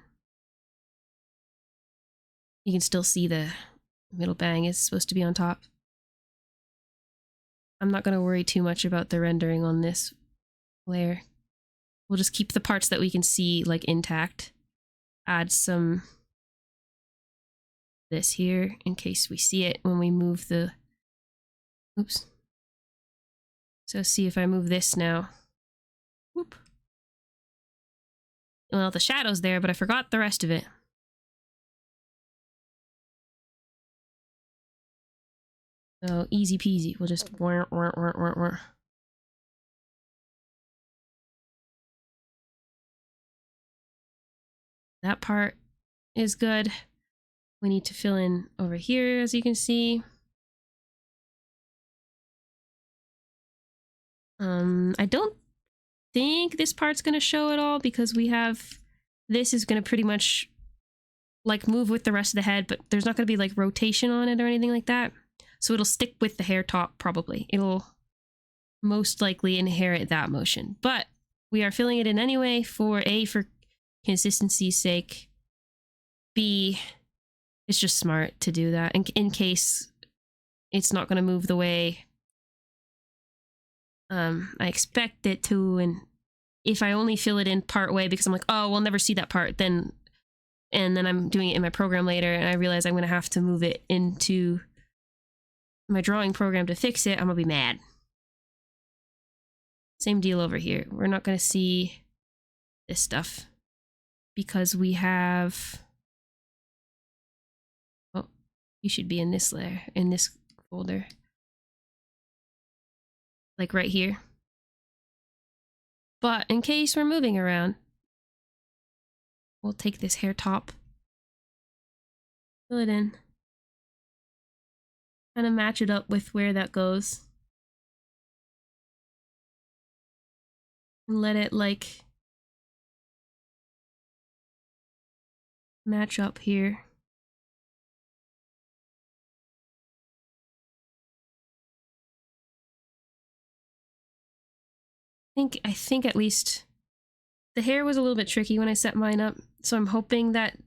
S1: you can still see the middle bang is supposed to be on top. I'm not going to worry too much about the rendering on this layer. We'll just keep the parts that we can see like intact. Add some this here in case we see it when we move the Oops. So see if I move this now. Whoop. Well, the shadow's there, but I forgot the rest of it. So easy peasy. We'll just that part is good. We need to fill in over here, as you can see. I don't think this part's gonna show at all because we have this is gonna pretty much like move with the rest of the head, but there's not gonna be like rotation on it or anything like that. So it'll stick with the hair top probably. It'll most likely inherit that motion, but we are filling it in anyway for A, for consistency's sake. B, it's just smart to do that in case it's not gonna move the way I expect it to, and if I only fill it in part way because I'm like, oh, we'll never see that part, and then I'm doing it in my program later and I realize I'm gonna have to move it into my drawing program to fix it, I'm gonna be mad. Same deal over here. We're not gonna see this stuff because we have, oh, you should be in this layer, in this folder. Like right here. But in case we're moving around, we'll take this hair top, fill it in, kind of match it up with where that goes, and let it like match up here. I think at least the hair was a little bit tricky when I set mine up, so I'm hoping that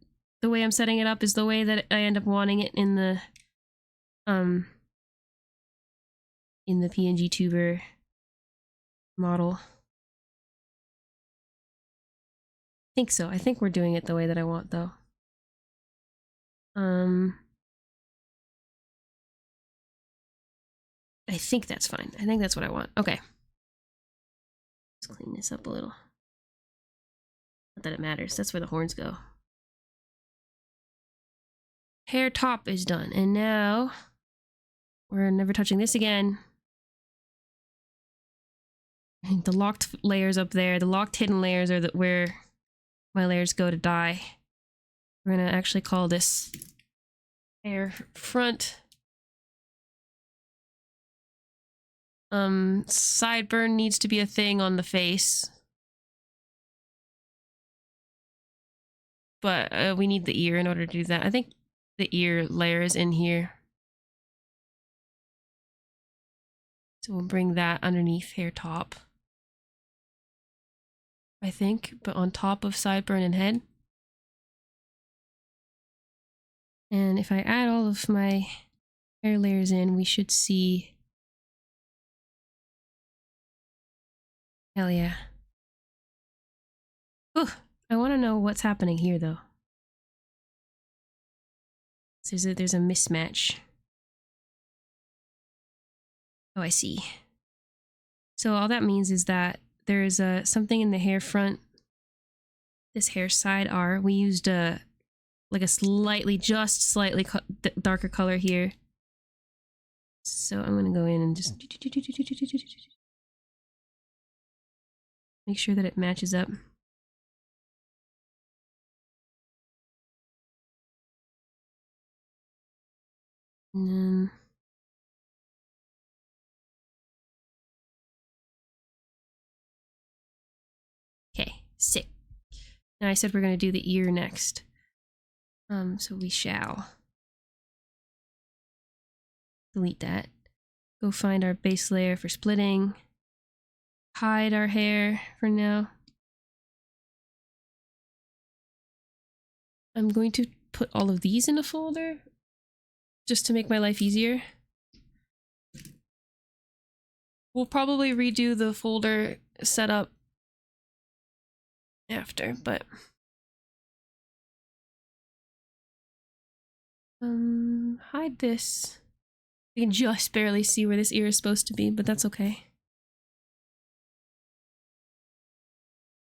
S1: the way I'm setting it up is the way that I end up wanting it in the PNGtuber model. I think so. I think we're doing it the way that I want though. I think that's fine. I think that's what I want. Okay. Let's clean this up a little. Not that it matters. That's where the horns go. Hair top is done. And now we're never touching this again. The locked layers up there, the locked hidden layers are where my layers go to die. We're gonna actually call this hair front. Sideburn needs to be a thing on the face. But we need the ear in order to do that. I think the ear layer is in here. So we'll bring that underneath hair top, I think, but on top of sideburn and head. And if I add all of my hair layers in, we should see. Hell yeah. Ooh, I want to know what's happening here though. So there's a mismatch. Oh, I see. So all that means is that there is something in the hair front, this hair side R. We used like a just slightly darker color here. So I'm gonna go in and just make sure that it matches up. And then okay, sick. Now I said we're gonna do the ear next. So we shall delete that. Go find our base layer for splitting. Hide our hair for now. I'm going to put all of these in a folder just to make my life easier. We'll probably redo the folder setup after, but hide this. You can just barely see where this ear is supposed to be, but that's okay.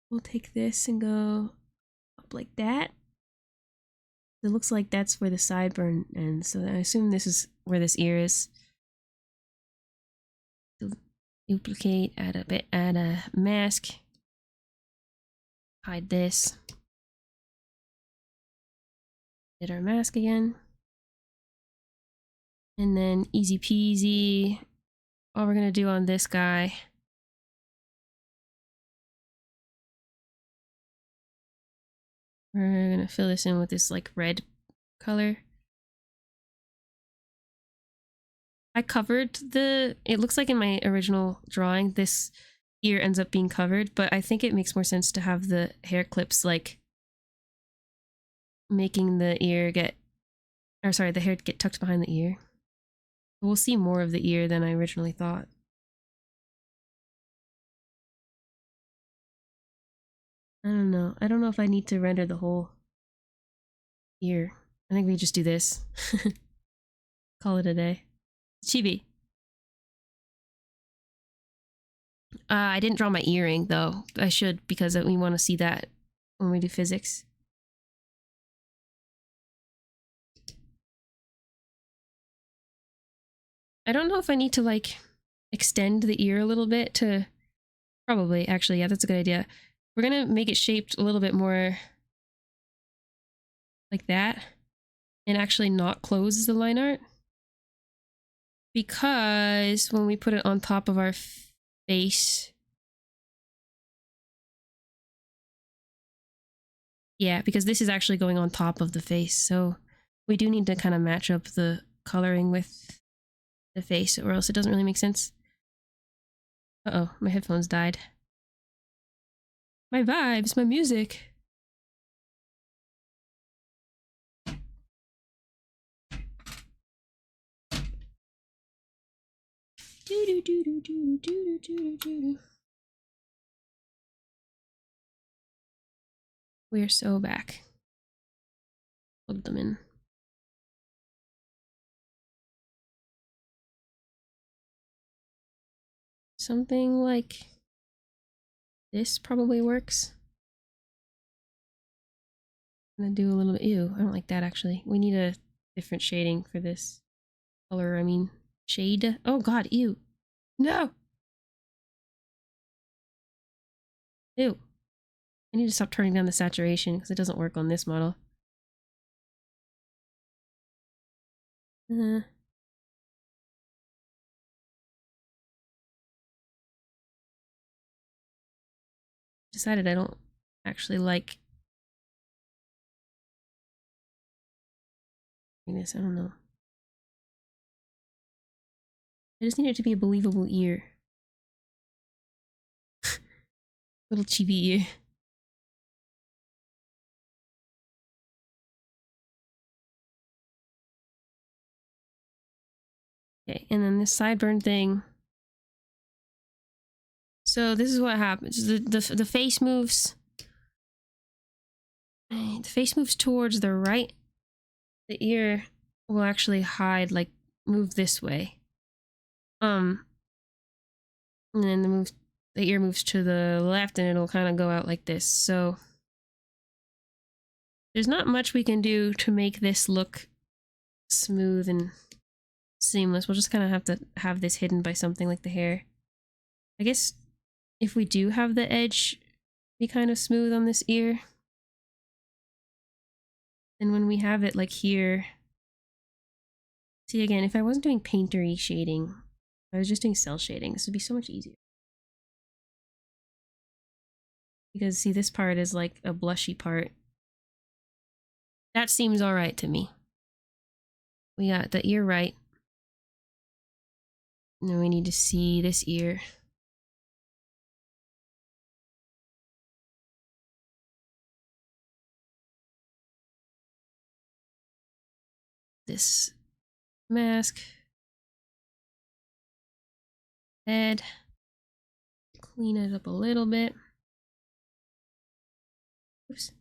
S1: We'll take this and go up like that. It looks like that's where the sideburn ends, so I assume this is where this ear is. Duplicate, add a mask. Hide this. Did our mask again. And then easy peasy. All we're gonna do on this guy. We're gonna fill this in with this like red color. I covered it looks like in my original drawing this ear ends up being covered, but I think it makes more sense to have the hair clips like making the ear get, or sorry, the hair get tucked behind the ear. We'll see more of the ear than I originally thought. I don't know. I don't know if I need to render the whole ear. I think we just do this. Call it a day. Chibi. I didn't draw my earring though. I should, because we want to see that when we do physics. I don't know if I need to like extend the ear a little bit to, probably, actually, yeah, that's a good idea. We're gonna make it shaped a little bit more like that and actually not close the line art. Because when we put it on top of our face, yeah, because this is actually going on top of the face, so we do need to kind of match up the coloring with the face, or else it doesn't really make sense. Uh-oh, my headphones died. My vibes, my music. We're so back. Plug them in. Something like this probably works. I'm gonna do a little bit. Ew, I don't like that actually. We need a different shading for this color. I mean, shade. Oh god, ew. No! Ew. I need to stop turning down the saturation because it doesn't work on this model. Decided I don't actually like this. I don't know. I just need it to be a believable ear. Little chibi ear. Okay, and then this sideburn thing. So this is what happens. The face moves. The face moves towards the right. The ear will actually hide, like move this way. And then the ear moves to the left, and it'll kind of go out like this. So there's not much we can do to make this look smooth and seamless. We'll just kind of have to have this hidden by something like the hair. I guess if we do have the edge be kind of smooth on this ear, then when we have it like here, see again, if I wasn't doing paintery shading, if I was just doing cell shading, this would be so much easier. Because see, this part is like a blushy part. That seems alright to me. We got the ear right. And then we need to see this ear. This mask. Head. Clean it up a little bit. Oops.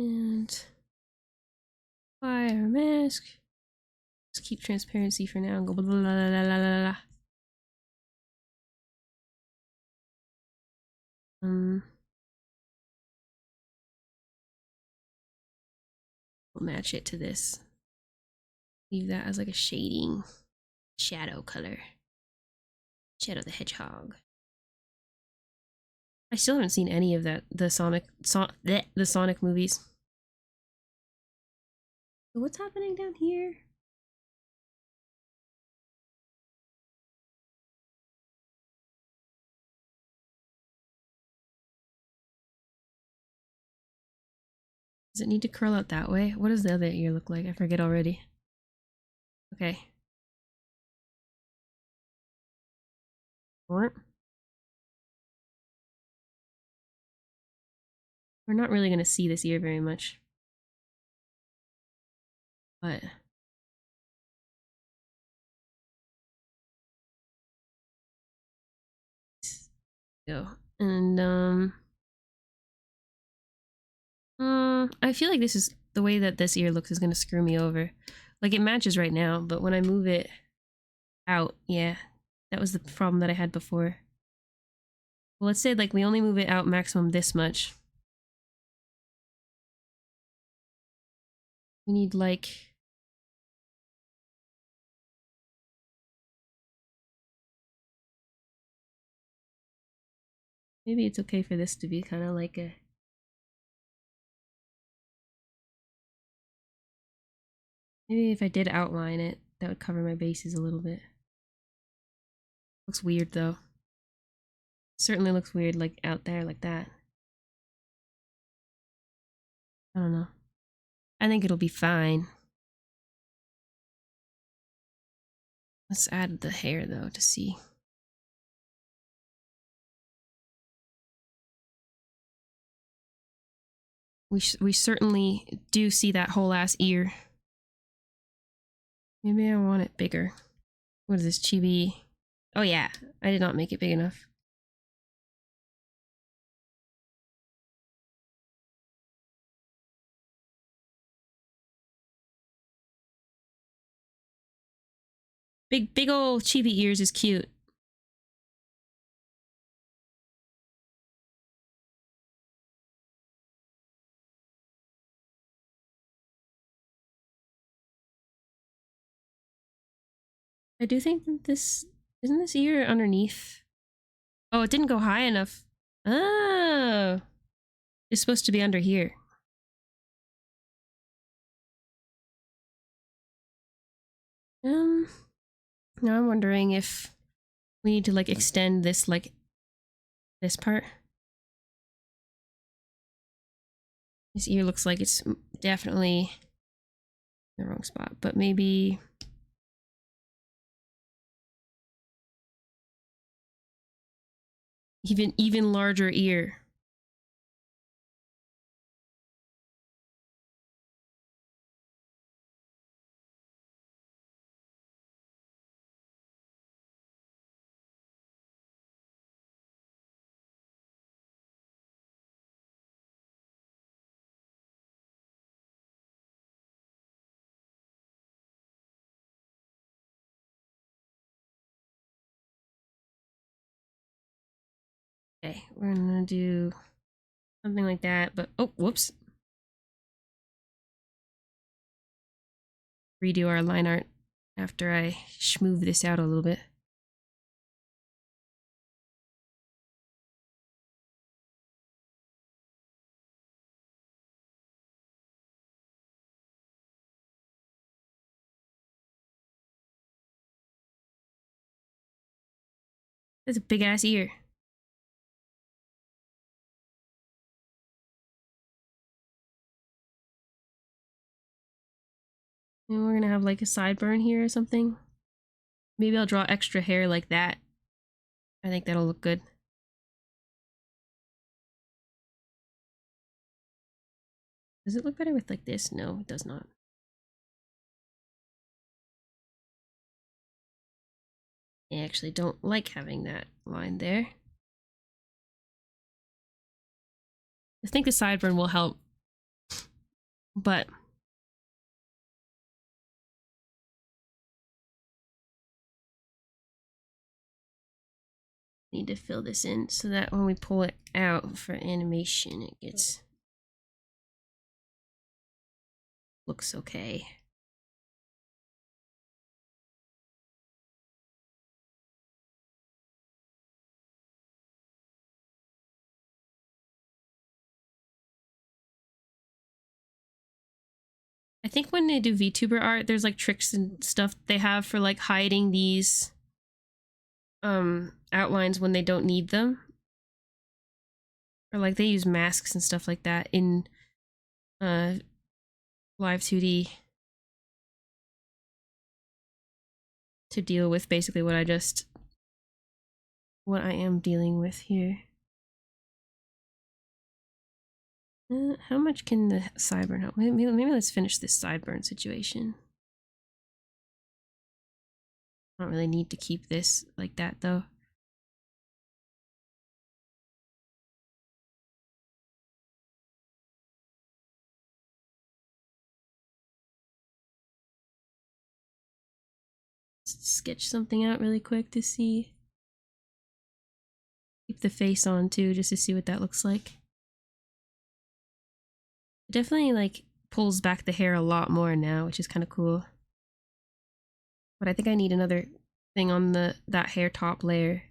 S1: And fire mask. Let's keep transparency for now and go blah blah blah blah blah blah. We'll match it to this. Leave that as like a shading shadow color. Shadow the Hedgehog. I still haven't seen any of that. The Sonic movies. So what's happening down here? Does it need to curl out that way? What does the other ear look like? I forget already. Okay. We're not really going to see this ear very much. But go. And I feel like this is the way that this ear looks is going to screw me over. Like it matches right now, but when I move it out, yeah, that was the problem that I had before. Well, let's say like we only move it out maximum this much. We need like maybe it's okay for this to be kind of like a maybe if I did outline it, that would cover my bases a little bit. Looks weird though. Certainly looks weird like out there like that. I don't know. I think it'll be fine. Let's add the hair though to see. We certainly do see that whole ass ear. Maybe I want it bigger. What is this, chibi? Oh yeah, I did not make it big enough. Big ol' chibi ears is cute. I do think that this isn't this ear underneath. Oh, it didn't go high enough. Oh, it's supposed to be under here. Now I'm wondering if we need to like extend this like this part. This ear looks like it's definitely in the wrong spot, but maybe even larger ear. Okay, we're gonna do something like that, but oh, whoops. Redo our line art after I schmoove this out a little bit. That's a big ass ear. And we're gonna have like a sideburn here or something. Maybe I'll draw extra hair like that. I think that'll look good. Does it look better with like this? No, it does not. I actually don't like having that line there. I think the sideburn will help but need to fill this in so that when we pull it out for animation, it gets looks okay. I think when they do VTuber art, there's like tricks and stuff they have for like hiding these outlines when they don't need them. Or like they use masks and stuff like that in live 2D to deal with basically what I am dealing with here. How much can the sideburn help? Maybe let's finish this sideburn situation. I don't really need to keep this like that though. Let's sketch something out really quick to see. Keep the face on too, just to see what that looks like. It definitely like pulls back the hair a lot more now, which is kind of cool. But I think I need another thing on that hair top layer.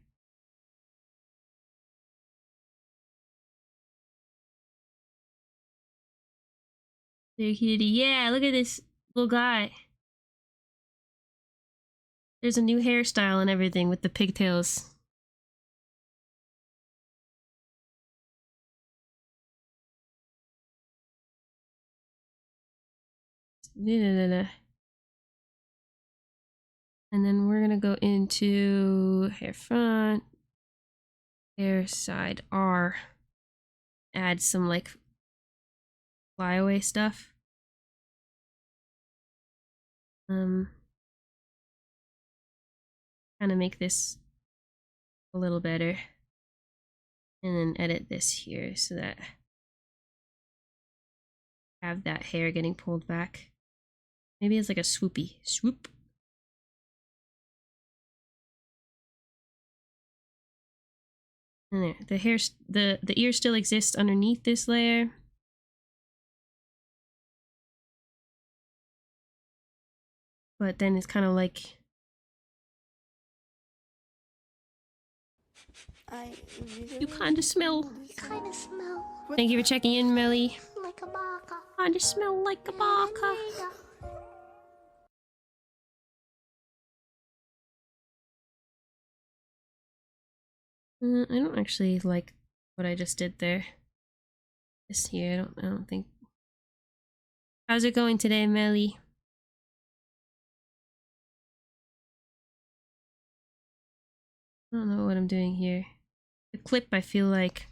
S1: There, kitty. Yeah, look at this little guy. There's a new hairstyle and everything with the pigtails. And then we're gonna go into hair front, hair side R. Add some like flyaway stuff. Kind of make this a little better. And then edit this here so that I have that hair getting pulled back. Maybe it's like a swoopy swoop. And there, the hair, the ear still exists underneath this layer. But then it's kind of like you kind of smell. Thank you for checking in, Melly.
S3: Like a baka.
S1: Kind of smell like a baka. I don't actually like what I just did there. This here, I don't think. How's it going today, Melly? I don't know what I'm doing here. The clip, I feel like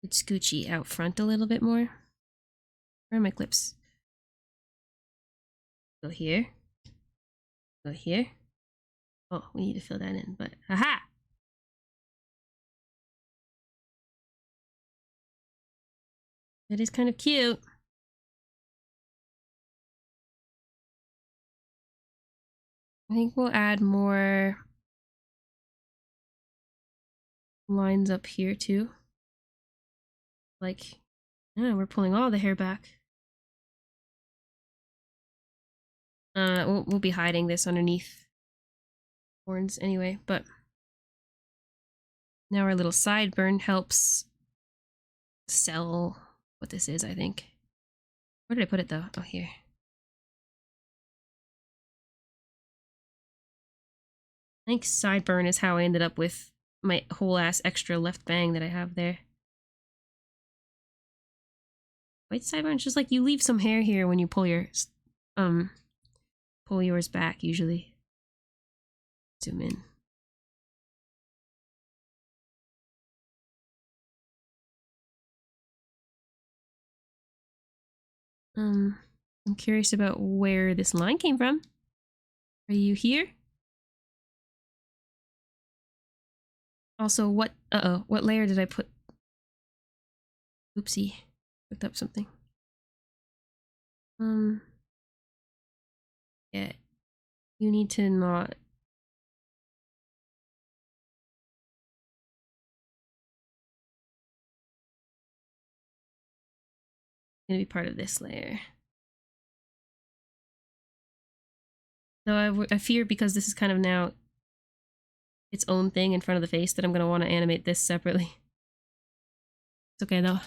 S1: it's Scoochie out front a little bit more. Where are my clips? Go here. Go here. Oh, we need to fill that in, but haha! That is kind of cute. I think we'll add more lines up here too. Like, yeah, we're pulling all the hair back. We'll be hiding this underneath horns anyway, but now our little sideburn helps sell what this is, I think. Where did I put it though? Oh, here. I think sideburn is how I ended up with my whole ass extra left bang that I have there. White sideburn, just like you leave some hair here when you pull yours back usually. Zoom in. I'm curious about where this line came from. Are you here? Also, what layer did I put? Oopsie. Looked up something. Yeah. You need to not. Gonna be part of this layer. Though I fear because this is kind of now its own thing in front of the face that I'm gonna want to animate this separately. It's okay though.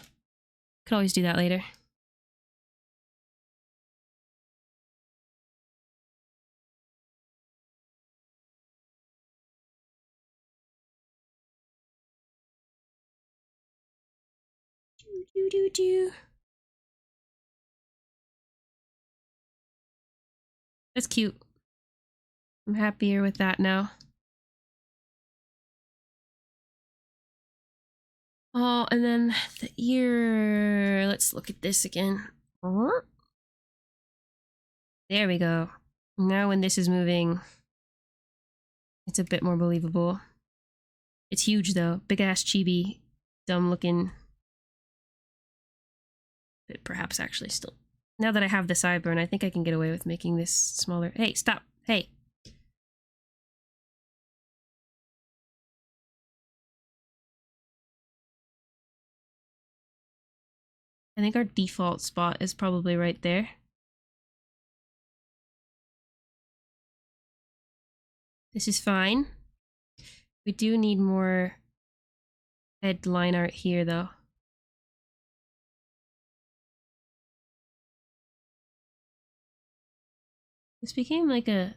S1: Could always do that later. That's cute. I'm happier with that now. Oh, and then the ear. Let's look at this again. There we go. Now when this is moving, it's a bit more believable. It's huge though. Big ass chibi. Dumb looking. But perhaps actually still. Now that I have the sideburn, I think I can get away with making this smaller. Hey, stop. Hey. I think our default spot is probably right there. This is fine. We do need more head line art here though. This became like a...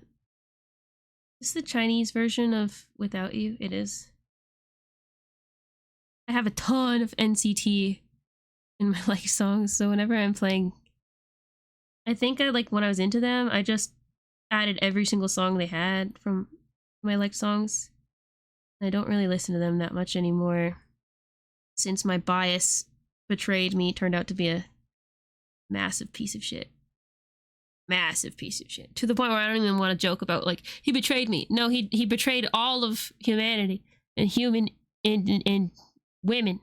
S1: Is this the Chinese version of Without You? It is. I have a ton of NCT in my like songs, so whenever I'm playing... I think when I was into them, I just added every single song they had from my liked songs. I don't really listen to them that much anymore, since my bias betrayed me, turned out to be a massive piece of shit. Massive piece of shit. To the point where I don't even want to joke about, like, he betrayed me. No, he betrayed all of humanity and human and women.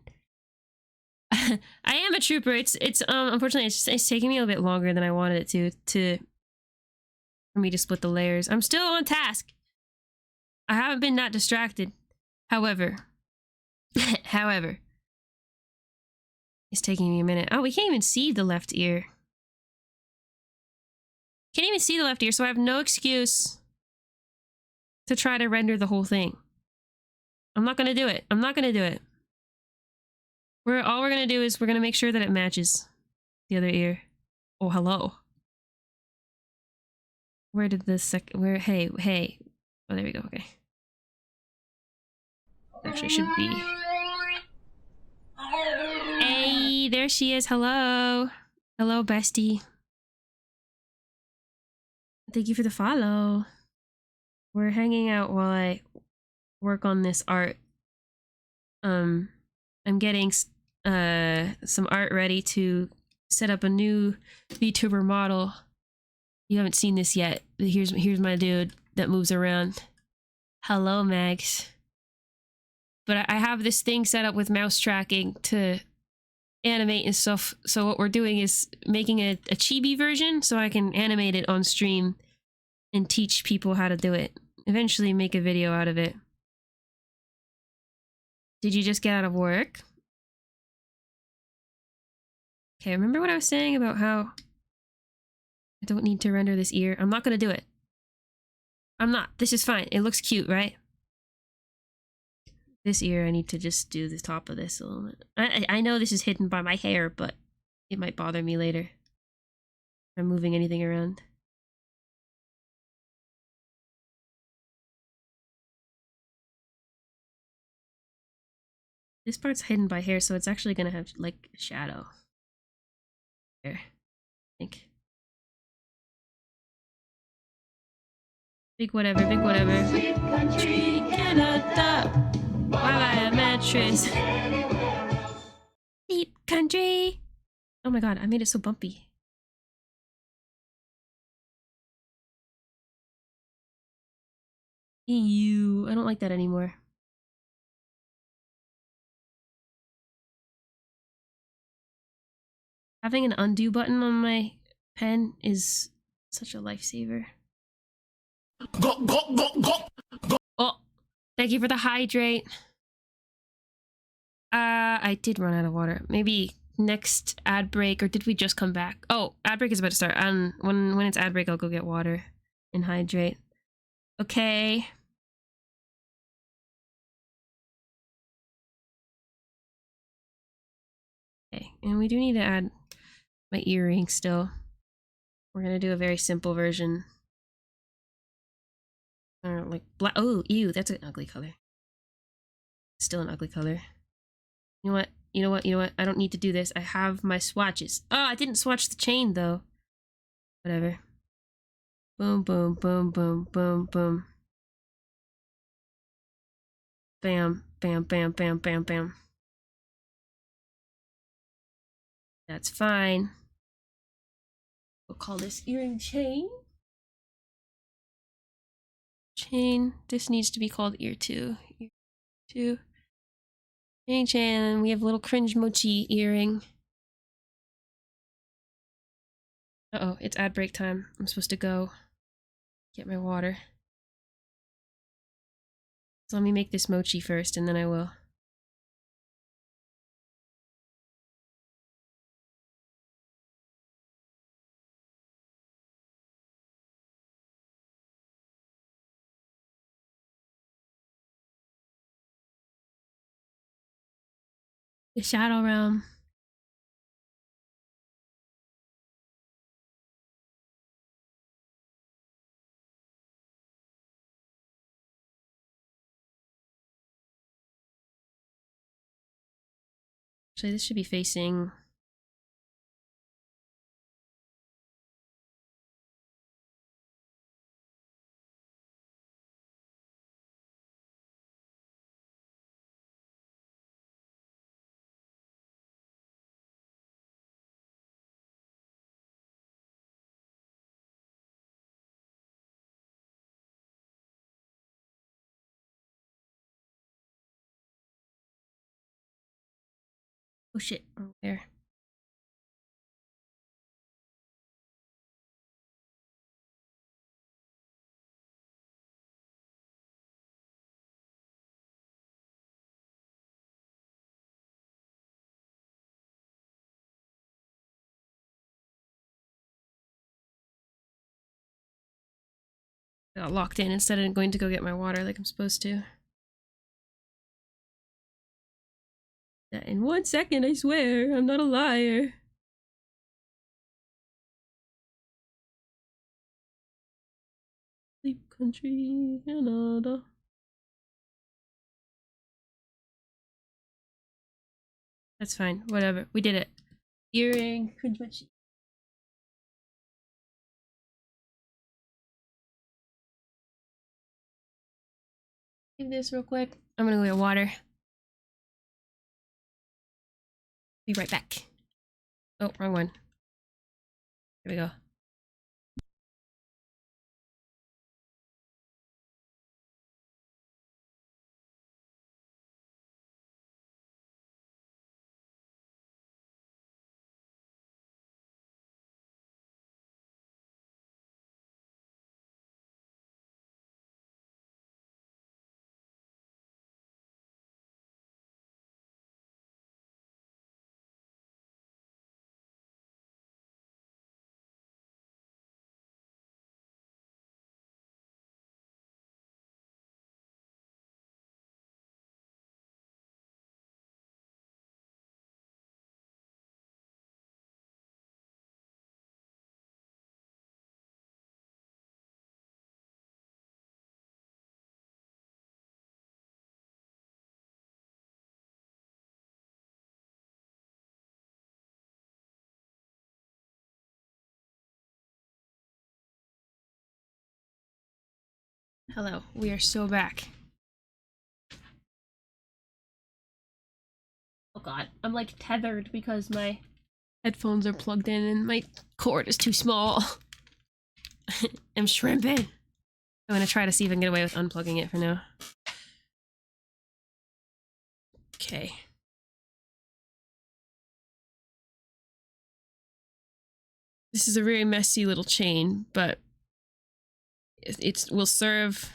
S1: I am a trooper. It's unfortunately it's taking me a little bit longer than I wanted it for me to split the layers. I'm still on task. I haven't been that distracted. However, it's taking me a minute. Oh, we can't even see the left ear. Can't even see the left ear, so I have no excuse to try to render the whole thing. I'm not gonna do it. I'm not gonna do it. All we're gonna do is we're gonna make sure that it matches the other ear. Oh, hello. Where did the hey. Oh, there we go, okay. Actually should be. Hey, there she is. Hello. Hello, bestie. Thank you for the follow. We're hanging out while I work on this art. I'm getting some art ready to set up a new VTuber model. You haven't seen this yet. Here's my dude that moves around. Hello, Max. But I have this thing set up with mouse tracking to animate and stuff. So what we're doing is making a chibi version so I can animate it on stream and teach people how to do it. Eventually make a video out of it. Did you just get out of work? Okay, remember what I was saying about how I don't need to render this ear? I'm not gonna do it. I'm not. This is fine. It looks cute, right? This ear, I need to just do the top of this a little bit. I know this is hidden by my hair, but it might bother me later. If I'm moving anything around. This part's hidden by hair, so it's actually gonna have, like, a shadow. There. I think. Big whatever, big whatever. Tree Canada. Why buy a mattress? Deep country. Oh my god, I made it so bumpy. Ew, I don't like that anymore. Having an undo button on my pen is such a lifesaver. Oh, thank you for the hydrate. I did run out of water. Maybe next ad break, or did we just come back? Oh, ad break is about to start. When it's ad break, I'll go get water and hydrate. Okay. Okay, and we do need to add my earring still. We're gonna do a very simple version. Like black. Oh, ew, that's an ugly color. Still an ugly color. You know what? You know what? You know what? I don't need to do this. I have my swatches. Oh, I didn't swatch the chain though. Whatever. Boom, boom, boom, boom, boom, boom. Bam, bam, bam, bam, bam, bam. That's fine. We'll call this earring chain. Chain. This needs to be called ear 2. Ear 2. Chain, chain. We have a little cringe mochi earring. Uh-oh, it's ad break time. I'm supposed to go get my water. So let me make this mochi first, and then I will. The Shadow Realm. Actually, this should be facing... Oh shit, over there. I got locked in instead of going to go get my water like I'm supposed to. That in 1 second, I swear. I'm not a liar. Sleep Country, Canada. That's fine. Whatever. We did it. Earring. Cringe mochi. Save this real quick. I'm gonna go get water. Be right back. Oh, wrong one. Here we go. Hello, we are so back. Oh god, I'm like tethered because my headphones are plugged in and my cord is too small. I'm shrimping. I'm gonna try to see if I can get away with unplugging it for now. Okay. This is a very messy little chain, but it will serve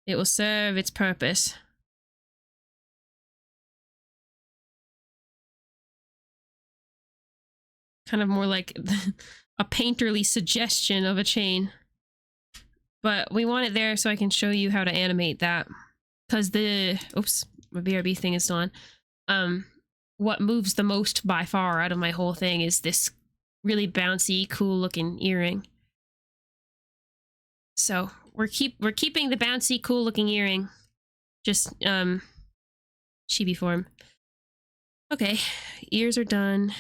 S1: its purpose. Kind of more like a painterly suggestion of a chain. But we want it there so I can show you how to animate that. Because oops, my BRB thing is still on. What moves the most by far out of my whole thing is this really bouncy, cool looking earring. So we're keeping the bouncy, cool looking earring. Just chibi form. Okay, ears are done.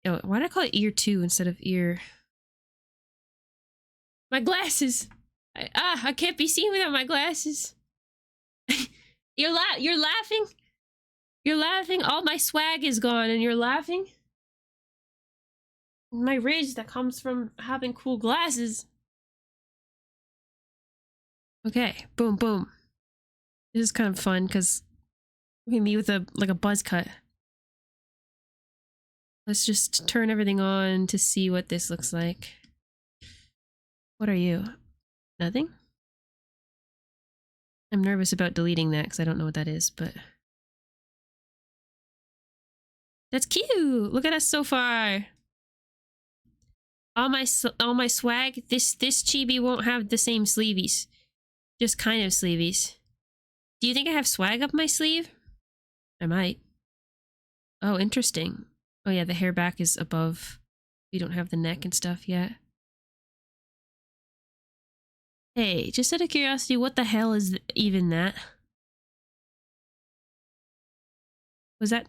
S1: Oh, why did I call it ear 2 instead of ear? My glasses! I can't be seen without my glasses. You're laughing? You're laughing? All my swag is gone and you're laughing? My rage that comes from having cool glasses. Okay, boom, boom. This is kind of fun because look at me with a buzz cut. Let's just turn everything on to see what this looks like. What are you? Nothing? I'm nervous about deleting that because I don't know what that is, but that's cute. Look at us so far. All my swag. This chibi won't have the same sleeveys. Just kind of sleeveys. Do you think I have swag up my sleeve? I might. Oh, interesting. Oh yeah, the hair back is above. We don't have the neck and stuff yet. Hey, just out of curiosity, what the hell is even that? Was that...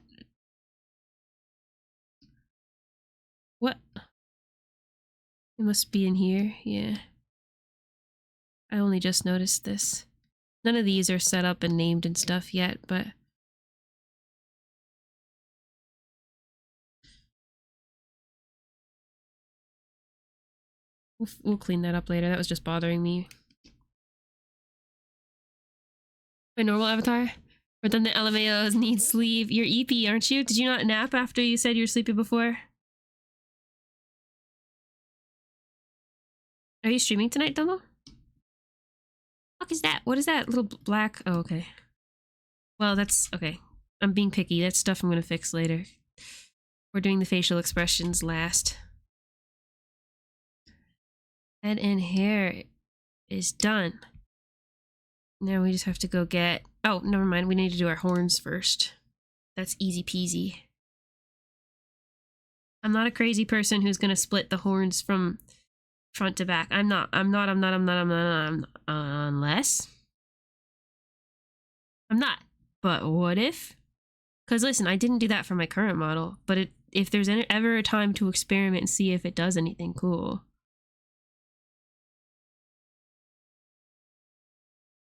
S1: What? It must be in here, yeah. I only just noticed this. None of these are set up and named and stuff yet, but... We'll clean that up later. That was just bothering me. My normal avatar? But then the LMAOs need sleeve. You're EP, aren't you? Did you not nap after you said you were sleepy before? Are you streaming tonight, Domo? What is that? What is that little black? Oh, okay. Well, that's okay. I'm being picky. That's stuff I'm gonna fix later. We're doing the facial expressions last. Head and hair is done. Now we just have to go get... Oh, never mind. We need to do our horns first. That's easy peasy. I'm not a crazy person who's gonna split the horns from front to back. I'm not. Unless... I'm not. But what if? Because listen, I didn't do that for my current model, but if there's ever a time to experiment and see if it does anything cool.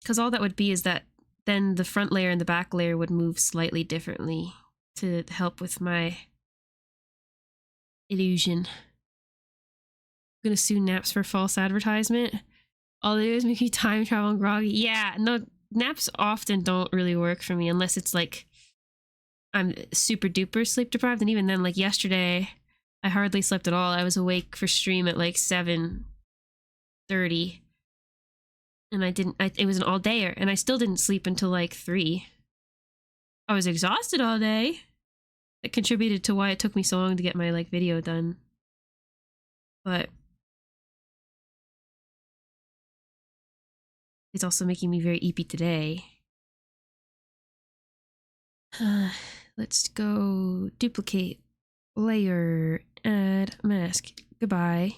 S1: Because all that would be is that then the front layer and the back layer would move slightly differently to help with my illusion. I'm gonna sue naps for false advertisement. All they do is make me time travel and groggy. Yeah, no, naps often don't really work for me unless it's like I'm super duper sleep deprived, and even then, like yesterday, I hardly slept at all. I was awake for stream at like 7:30. And it was an all-dayer, and I still didn't sleep until like 3. I was exhausted all day. It contributed to why it took me so long to get my like video done. But it's also making me very eepy today. Let's go duplicate, layer, add mask. Goodbye.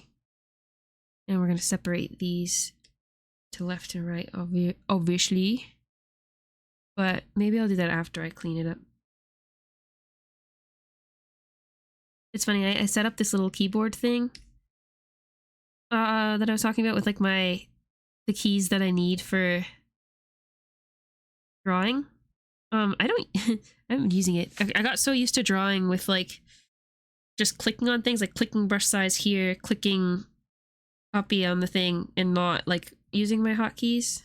S1: And we're going to separate these to left and right, obviously. But maybe I'll do that after I clean it up. It's funny, I set up this little keyboard thing that I was talking about with like the keys that I need for drawing. I'm using it. I got so used to drawing with like just clicking on things, like clicking brush size here, clicking copy on the thing, and not like using my hotkeys,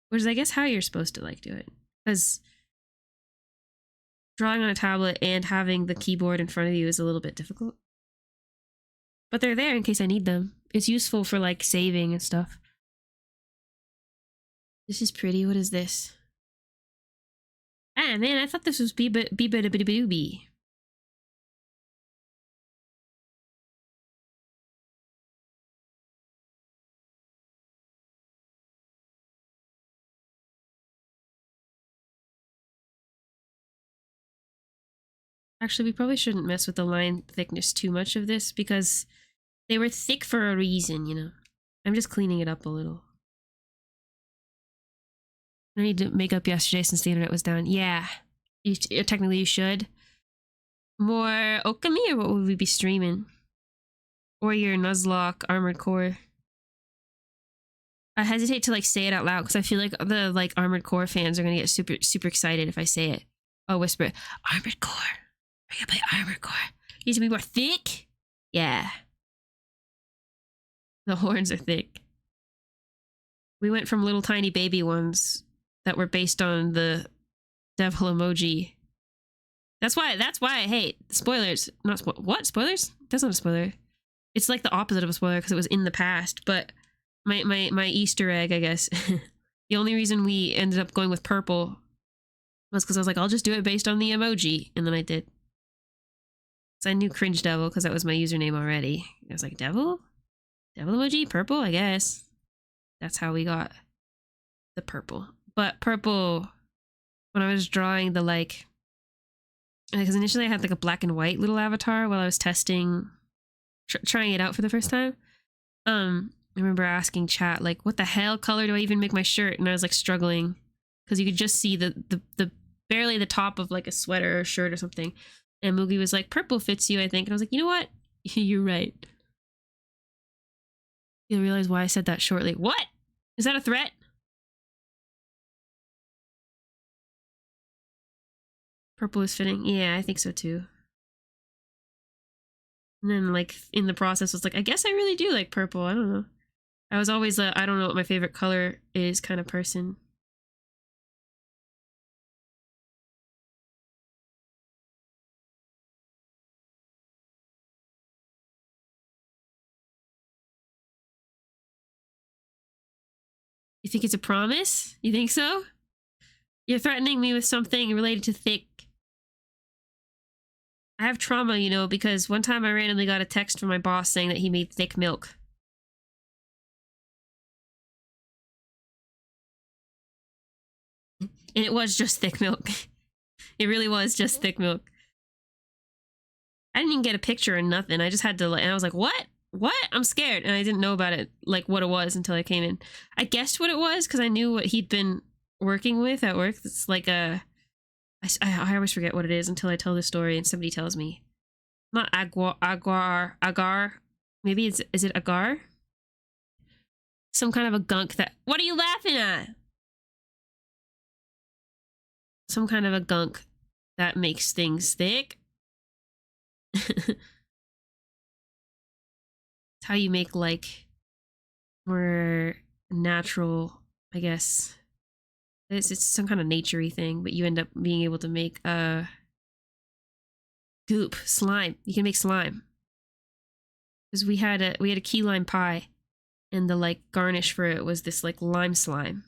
S1: which is I guess how you're supposed to like do it, because drawing on a tablet and having the keyboard in front of you is a little bit difficult. But they're there in case I need them. It's useful for like saving and stuff. This is pretty. What is this? Ah, man, I thought this was Beeba. Actually, we probably shouldn't mess with the line thickness too much of this because they were thick for a reason, you know. I'm just cleaning it up a little. I need to make up yesterday since the internet was down. Yeah, technically you should. More Okami, or what would we be streaming? Or your Nuzlocke Armored Core. I hesitate to like say it out loud because I feel like the like Armored Core fans are gonna get super excited if I say it. Oh, whisper it. Armored Core. I gotta play Armored Core. Needs to be more thick. Yeah. The horns are thick. We went from little tiny baby ones that were based on the devil emoji. That's why I hate spoilers. Not what? Spoilers? That's not a spoiler. It's like the opposite of a spoiler because it was in the past, but my Easter egg, I guess. The only reason we ended up going with purple was because I was like, I'll just do it based on the emoji, and then I did. So I knew Cringedevil because that was my username already. I was like, devil emoji, purple, I guess. That's how we got the purple. But purple, when I was drawing the like, because initially I had like a black and white little avatar while I was testing, trying it out for the first time. I remember asking chat like, what the hell color do I even make my shirt? And I was like struggling because you could just see the barely the top of like a sweater or shirt or something. And Mugi was like, purple fits you, I think. And I was like, you know what? You're right. You'll realize why I said that shortly. What? Is that a threat? Purple is fitting. Yeah, I think so too. And then like in the process was like, I guess I really do like purple. I don't know. I was always a I don't know what my favorite color is kind of person. You think it's a promise? You think so? You're threatening me with something related to thick. I have trauma, you know, because one time I randomly got a text from my boss saying that he made thick milk. And it was just thick milk. It really was just thick milk. I didn't even get a picture or nothing. I just had to, and I was like, what? What? I'm scared. And I didn't know about it, like what it was until I came in. I guessed what it was because I knew what he'd been working with at work. It's like a, I always forget what it is until I tell the story and somebody tells me. Not agar. Maybe is it agar? Some kind of a gunk that, what are you laughing at? Some kind of a gunk that makes things thick. It's how you make like more natural, I guess. It's some kind of naturey thing, but you end up being able to make goop, slime. You can make slime. Because we had a key lime pie, and the like garnish for it was this like lime slime.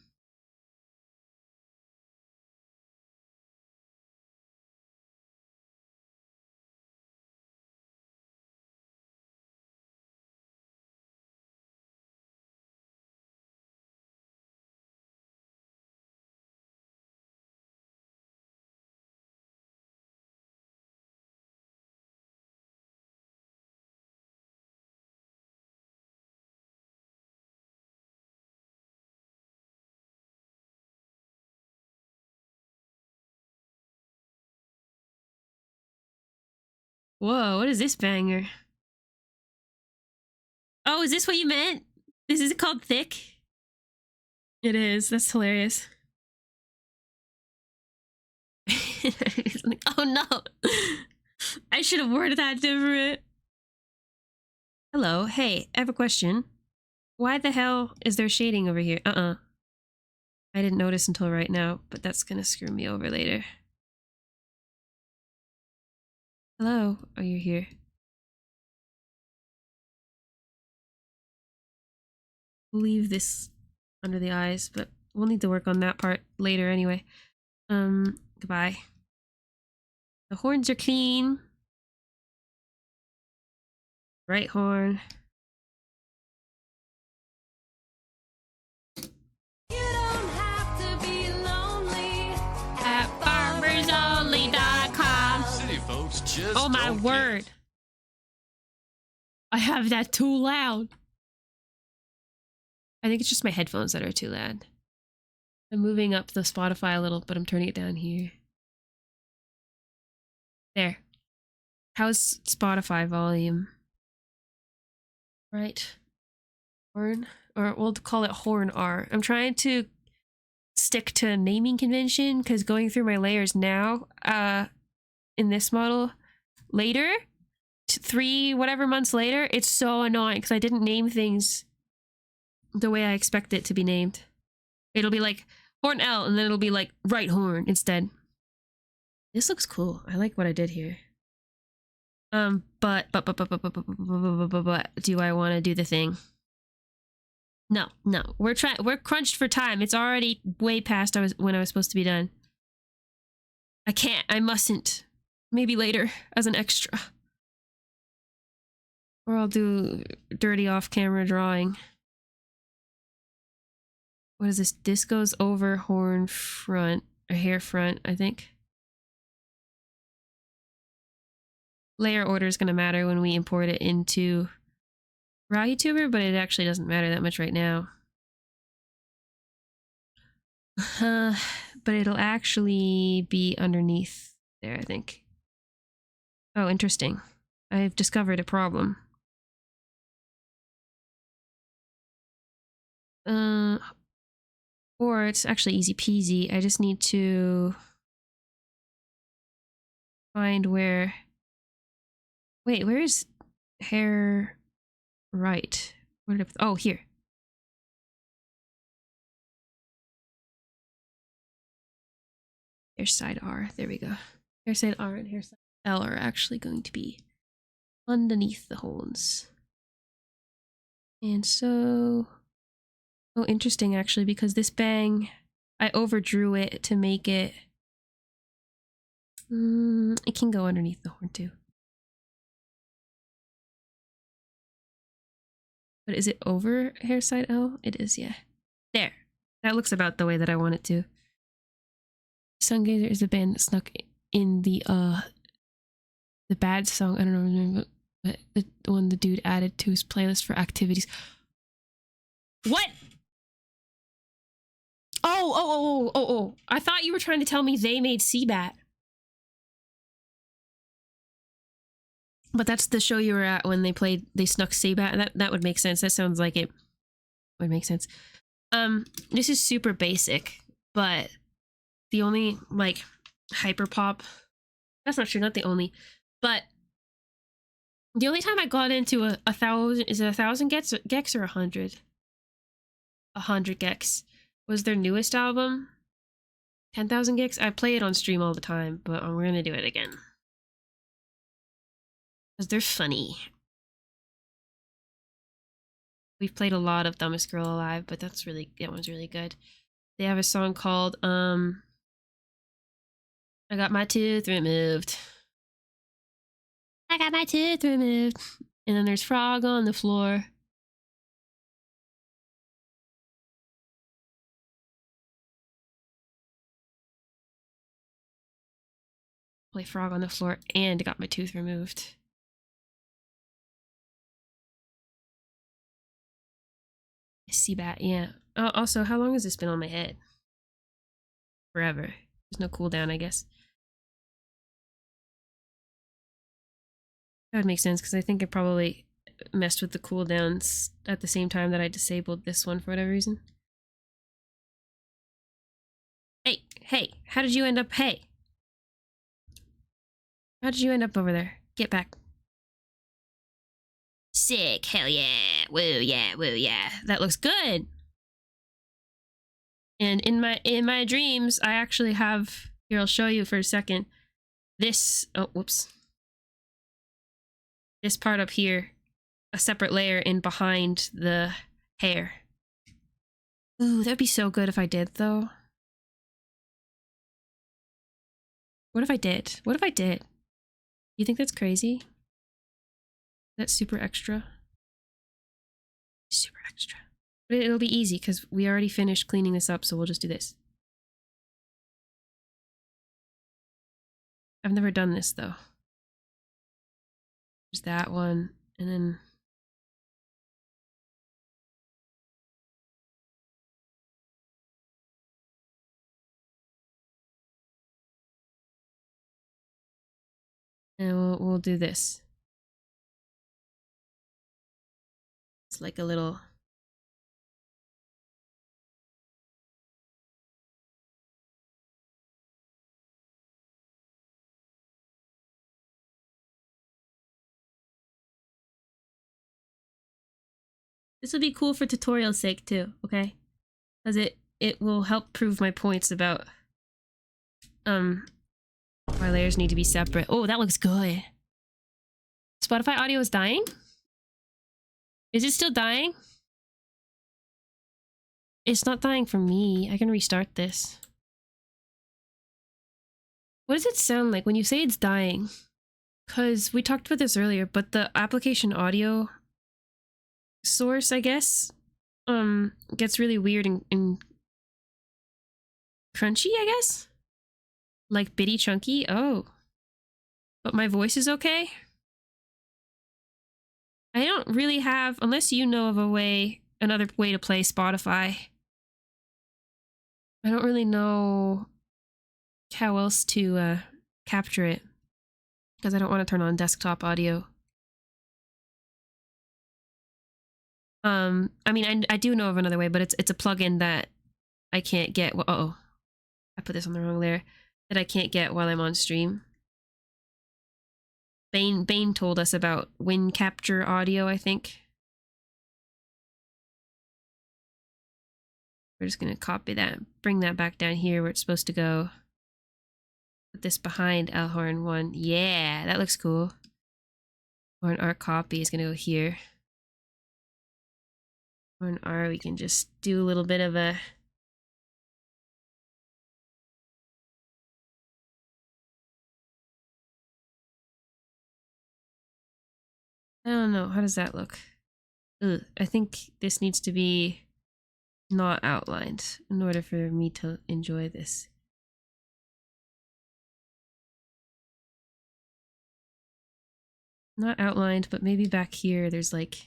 S1: Whoa, what is this banger? Oh, is this what you meant? This is called thick? It is. That's hilarious. Like, oh no. I should have worded that different. Hello. Hey, I have a question. Why the hell is there shading over here? I didn't notice until right now, but that's gonna screw me over later. Hello. Oh, you're here. leave this under the eyes, but we'll need to work on that part later anyway. Goodbye. The horns are clean. Right horn.
S3: You don't have to be lonely
S1: At farmersonly.com.
S2: City folks just
S1: Oh my
S2: don't
S1: word.
S2: Get.
S1: I have that too loud. I think it's just my headphones that are too loud. I'm moving up the Spotify a little, but I'm turning it down here. There. How's Spotify volume? Right. Horn? Or we'll call it Horn R. I'm trying to stick to a naming convention because going through my layers now, in this model, later, 3 whatever months later, it's so annoying because I didn't name things the way I expect it to be named. It'll be like Horn L and then it'll be like right horn instead. This looks cool. I like what I did here. But do I want to do the thing? No. We're crunched for time. It's already way past when I was supposed to be done. I can't. I mustn't. Maybe later as an extra. Or I'll do dirty off-camera drawing. What is this? This goes over horn front, or hair front, I think. Layer order is going to matter when we import it into Rahituber, but it actually doesn't matter that much right now. But it'll actually be underneath there, I think. Oh, interesting. I've discovered a problem. Or it's actually easy peasy. I just need to find where... Wait, where is hair right? Where did oh, here. Hair side R. There we go. Hair side R and hair side L are actually going to be underneath the horns. And so... Oh, interesting, actually, because this bang, I overdrew it to make it... it can go underneath the horn, too. But is it over hair side L? It is, yeah. There. That looks about the way that I want it to. Sungazer is a band that snuck in the bad song. I don't know, but the one the dude added to his playlist for activities. What? Oh. I thought you were trying to tell me they made Seabat. But that's the show you were at when they snuck Seabat. That would make sense. That sounds like it would make sense. This is super basic, but the only, like, hyperpop, that's not true, not the only, but the only time I got into a 1,000, is it 1,000 gex or 100? 100 gex was their newest album. 10,000 gex. I play it on stream all the time, but we're gonna do it again because they're funny. We've played a lot of Dumbest Girl Alive, but that one's really good. They have a song called I got my tooth removed. I got my tooth removed. And then there's Frog on the floor. Play Frog on the floor and got my tooth removed. Seabat, yeah. Oh, also, how long has this been on my head? Forever. There's no cooldown, I guess. That would make sense, because I think I probably messed with the cooldowns at the same time that I disabled this one for whatever reason. Hey, how did you end up? Hey! How did you end up over there? Get back. Sick, hell yeah, woo yeah. That looks good. And in my dreams, I actually have, here, I'll show you for a second. This, oh, whoops. This part up here, a separate layer in behind the hair. Ooh, that'd be so good if I did, though. What if I did? What if I did? You think that's crazy? That's super extra. Super extra. But it'll be easy because we already finished cleaning this up, so we'll just do this. I've never done this though. There's that one, and then we'll do this. It's like a little. This will be cool for tutorial's sake too, okay? Because it will help prove my points about why layers need to be separate. Oh, that looks good. Spotify audio is dying? Is it still dying? It's not dying for me. I can restart this. What does it sound like when you say it's dying? Because we talked about this earlier, but the application audio source, I guess, gets really weird and crunchy, I guess? Like bitty chunky? Oh. But my voice is okay? I don't really have, unless you know of another way to play Spotify. I don't really know how else to capture it. Because I don't want to turn on desktop audio. I mean, I do know of another way, but it's a plugin that I can't get. Uh-oh. I put this on the wrong layer. That I can't get while I'm on stream. Bane told us about wind capture audio, I think. We're just gonna copy that, bring that back down here where it's supposed to go. Put this behind Elhorn 1. Yeah, that looks cool. Horn R copy is gonna go here. Horn R, we can just do a little bit of a... I don't know, how does that look? Ugh, I think this needs to be not outlined in order for me to enjoy this. Not outlined, but maybe back here there's like...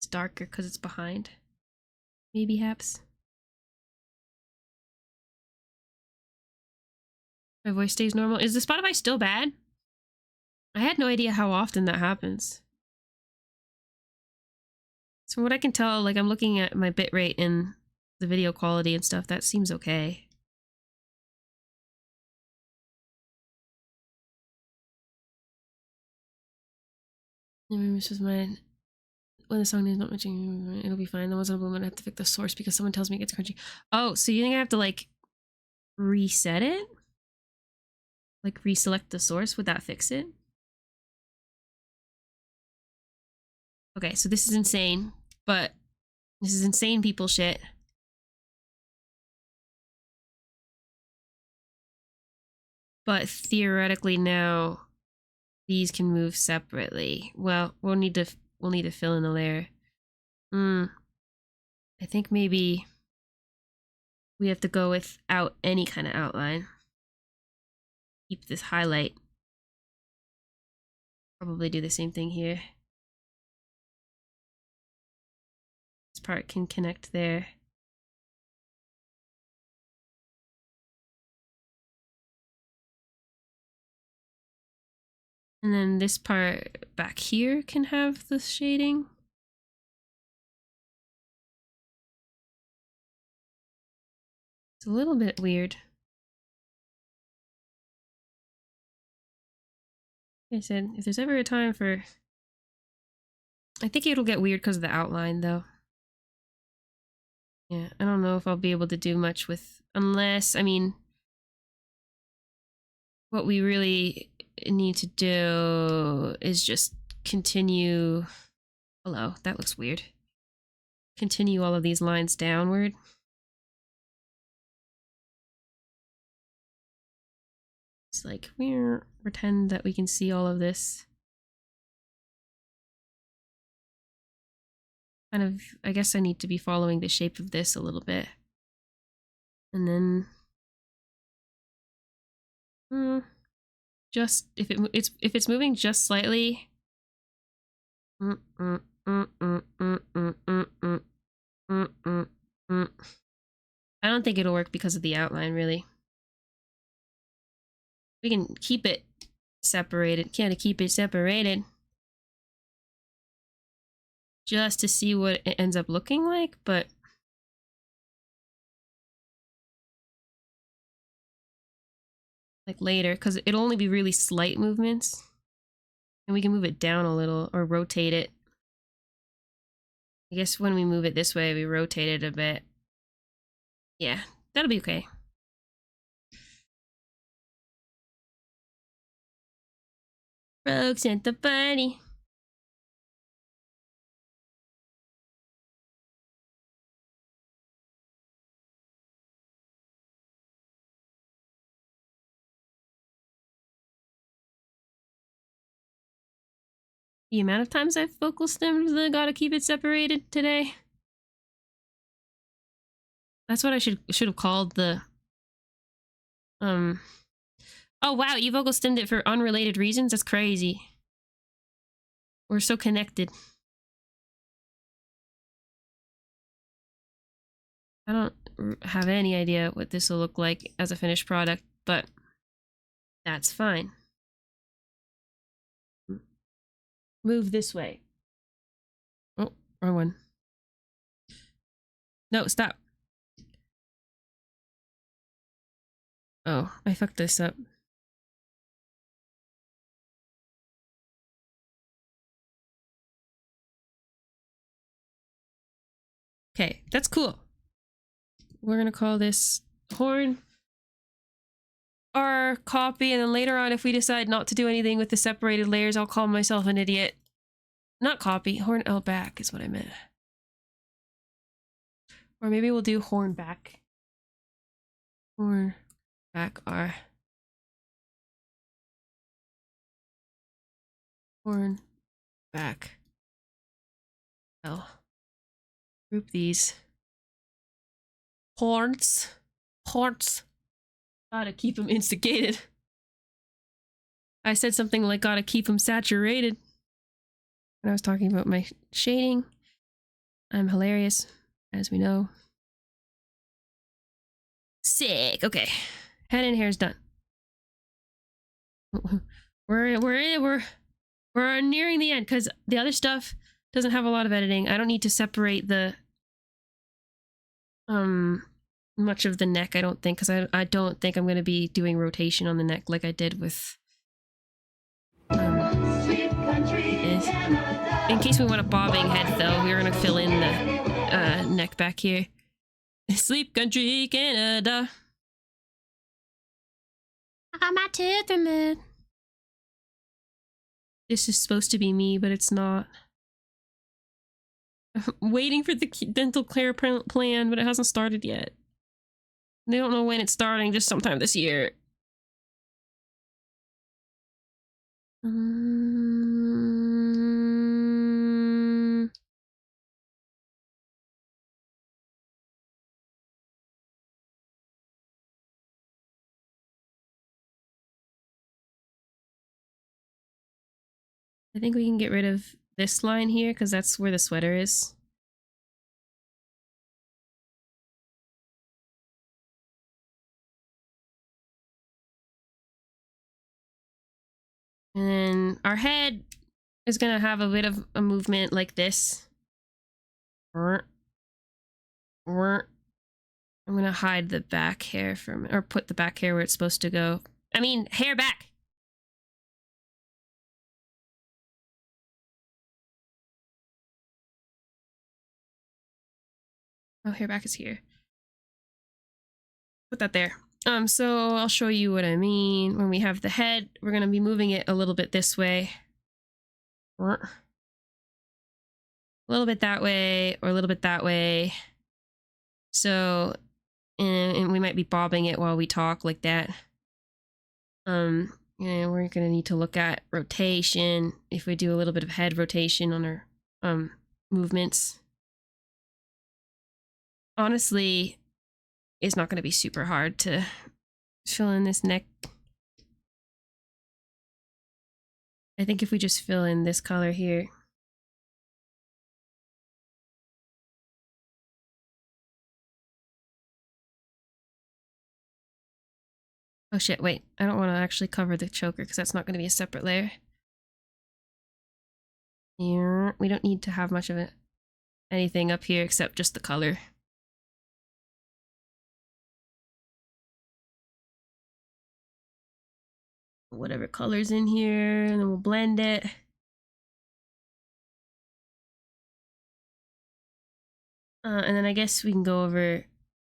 S1: It's darker because it's behind. Maybe haps. My voice stays normal. Is the Spotify still bad? I had no idea how often that happens. So from what I can tell, like I'm looking at my bitrate and the video quality and stuff, that seems okay. This was mine. When the song is not matching, it'll be fine. The ones on the moment I have to fix the source because someone tells me it gets crunchy. Oh, so you think I have to like reset it? Like reselect the source? Would that fix it? Okay, so this is insane, but this is insane people shit. But theoretically now these can move separately. Well, we'll need to fill in a layer. I think maybe we have to go without any kind of outline. Keep this highlight. Probably do the same thing here. This part can connect there. And then this part back here can have the shading. It's a little bit weird. Like I said, if there's ever a time for... I think it'll get weird because of the outline, though. Yeah, I don't know if I'll be able to do much with... Unless, I mean... What we really need to do is just continue... Hello, that looks weird. continue all of these lines downward. It's like we pretend that we can see all of this. Kind of, I guess I need to be following the shape of this a little bit. And then just if it's moving just slightly. I don't think it'll work because of the outline, really. We can keep it separated. Can't keep it separated. Just to see what it ends up looking like, but like later, because it'll only be really slight movements. And we can move it down a little or rotate it. I guess when we move it this way, we rotate it a bit. Yeah, that'll be okay. Rogues at the party. The amount of times I've vocal stemmed the gotta keep it separated today. That's what I should have called the Oh wow, you vocal stemmed it for unrelated reasons? That's crazy. We're so connected. I don't have any idea what this will look like as a finished product, but that's fine. Move this way. Oh, wrong one. No, stop. Oh, I fucked this up. Okay, that's cool. We're gonna call this horn our copy, and then later on, if we decide not to do anything with the separated layers, I'll call myself an idiot. Not copy, horn L back is what I meant. Or maybe we'll do horn back. Horn back R. Horn back L. Group these. Horns. Gotta keep them instigated. I said something like gotta keep them saturated when I was talking about my shading. I'm hilarious, as we know. Sick. Okay, head and hair's done. We're nearing the end because the other stuff doesn't have a lot of editing. I don't need to separate the much of the neck, I don't think, because I don't think I'm going to be doing rotation on the neck like I did with in case we want a bobbing head, though, we're going to fill in the neck back here. Sleep Country, Canada. I got my tooth removed. This is supposed to be me, but it's not. I'm waiting for the dental care plan, but it hasn't started yet. They don't know when it's starting, just sometime this year. I think we can get rid of this line here because that's where the sweater is. And then our head is going to have a bit of a movement like this. I'm going to hide the back hair from, or put the back hair where it's supposed to go. I mean, hair back. Oh, hair back is here. Put that there. So I'll show you what I mean. When we have the head, we're going to be moving it a little bit this way. a little bit that way or a little bit that way. So, and we might be bobbing it while we talk like that. And we're gonna need to look at rotation if we do a little bit of head rotation on our movements. Honestly, it's not gonna be super hard to fill in this neck. I think if we just fill in this color here. Oh shit, wait. I don't want to actually cover the choker because that's not going to be a separate layer. Yeah, we don't need to have much of it. Anything up here except just the color. Whatever color's in here, and then we'll blend it. And then I guess we can go over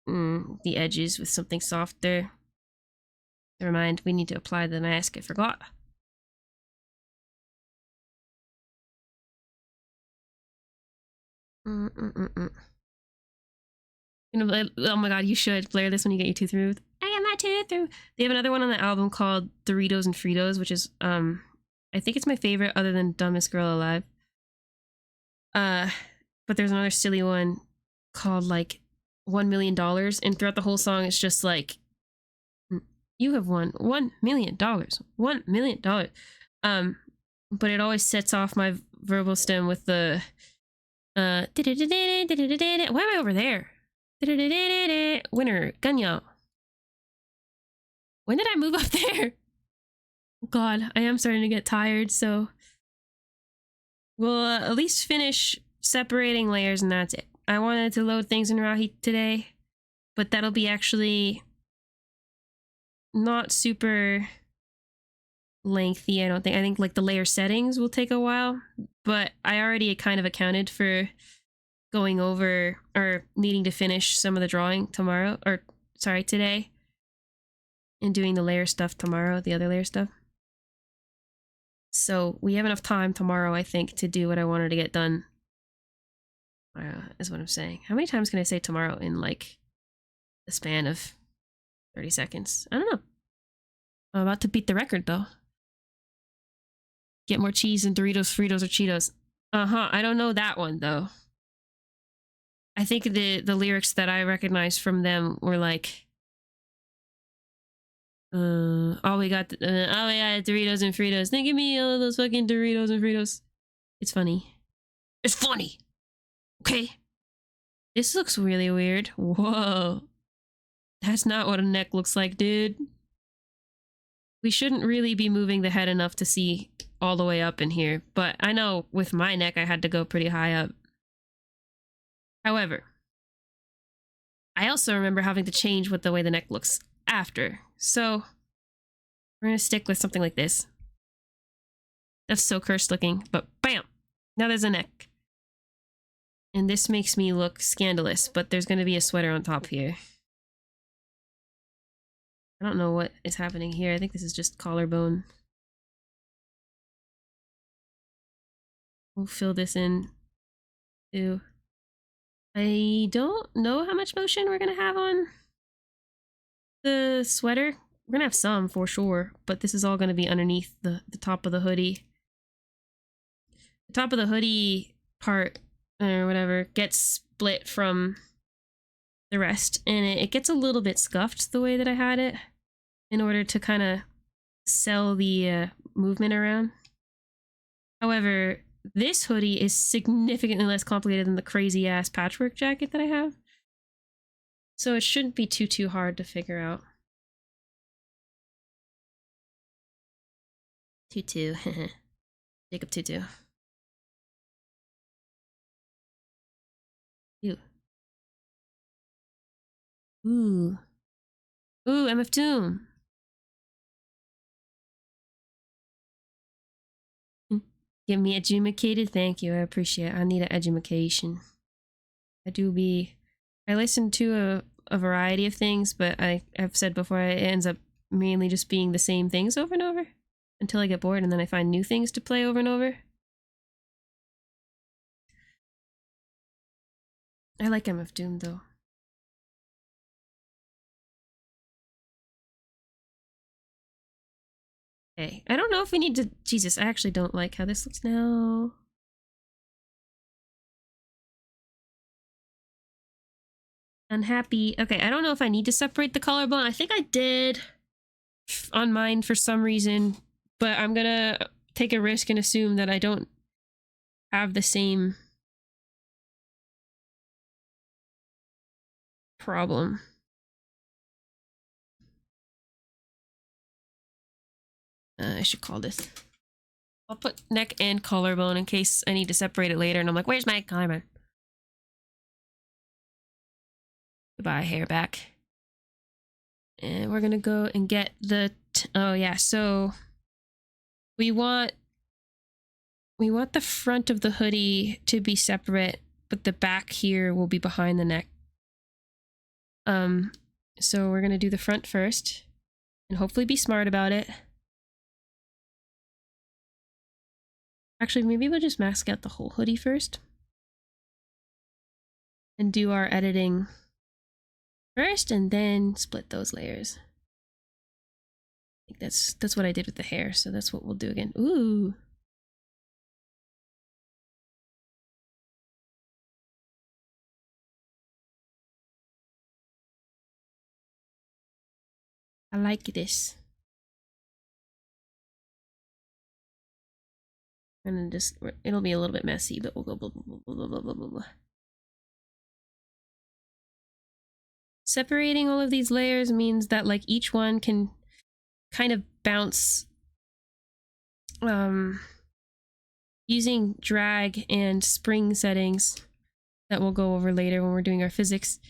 S1: the edges with something softer. Never mind, we need to apply the mask, I forgot. You know, oh my god, you should blare this when you get your tooth removed. I got my tooth removed. They have another one on the album called Doritos and Fritos, which is I think it's my favorite other than Dumbest Girl Alive. But there's another silly one called like $1 million, and throughout the whole song it's just like, you have won $1 million. $1 million. But it always sets off my verbal stem with the why am I over there? Winner, Ganyo. When did I move up there? God, I am starting to get tired, so we'll at least finish separating layers and that's it. I wanted to load things in Rahi today, but that'll be actually not super lengthy, I don't think. I think like the layer settings will take a while, but I already kind of accounted for going over or needing to finish some of the drawing tomorrow, or sorry, today, and doing the layer stuff tomorrow, the other layer stuff. So we have enough time tomorrow, I think, to do what I wanted to get done, is what I'm saying. How many times can I say tomorrow in like the span of 30 seconds? I don't know. I'm about to beat the record though. Get more cheese than Doritos, Fritos, or Cheetos. I don't know that one though. I think the lyrics that I recognized from them were like, all we got Doritos and Fritos. Then give me all of those fucking Doritos and Fritos. It's funny. It's funny. Okay. This looks really weird. Whoa. That's not what a neck looks like, dude. We shouldn't really be moving the head enough to see all the way up in here, but I know with my neck I had to go pretty high up. However, I also remember having to change what the way the neck looks after, so we're gonna stick with something like this. That's so cursed looking, but bam! Now there's a neck. And this makes me look scandalous, but there's gonna be a sweater on top here. I don't know what is happening here. I think this is just collarbone. We'll fill this in too. I don't know how much motion we're gonna have on the sweater. We're gonna have some for sure, but this is all gonna be underneath the top of the hoodie. The top of the hoodie part, or whatever, gets split from the rest, and it gets a little bit scuffed the way that I had it in order to kind of sell the movement around. However, this hoodie is significantly less complicated than the crazy ass patchwork jacket that I have, so it shouldn't be too hard to figure out. Tutu. Jacob Tutu. Ew. Ooh, MF Doom. Get me educated? Thank you, I appreciate it. I need an education. I listen to a variety of things, but I've said before, it ends up mainly just being the same things over and over until I get bored, and then I find new things to play over and over. I like MF Doom though. Okay, I don't know if we need to... Jesus, I actually don't like how this looks now. Unhappy. Okay, I don't know if I need to separate the collarbone. I think I did on mine for some reason, but I'm gonna take a risk and assume that I don't have the same problem. I should call this. I'll put neck and collarbone in case I need to separate it later and I'm like, where's my collarbone? Goodbye, hair back. And we're gonna go and get the... oh yeah, so we want the front of the hoodie to be separate, but the back here will be behind the neck. So we're gonna do the front first and hopefully be smart about it. Actually, maybe we'll just mask out the whole hoodie first and do our editing first and then split those layers. I think that's what I did with the hair, so that's what we'll do again. Ooh. I like this. And then just, it'll be a little bit messy, but we'll go blah, blah, blah, blah, blah, blah, blah, blah. Separating all of these layers means that like each one can kind of bounce using drag and spring settings that we'll go over later when we're doing our physics.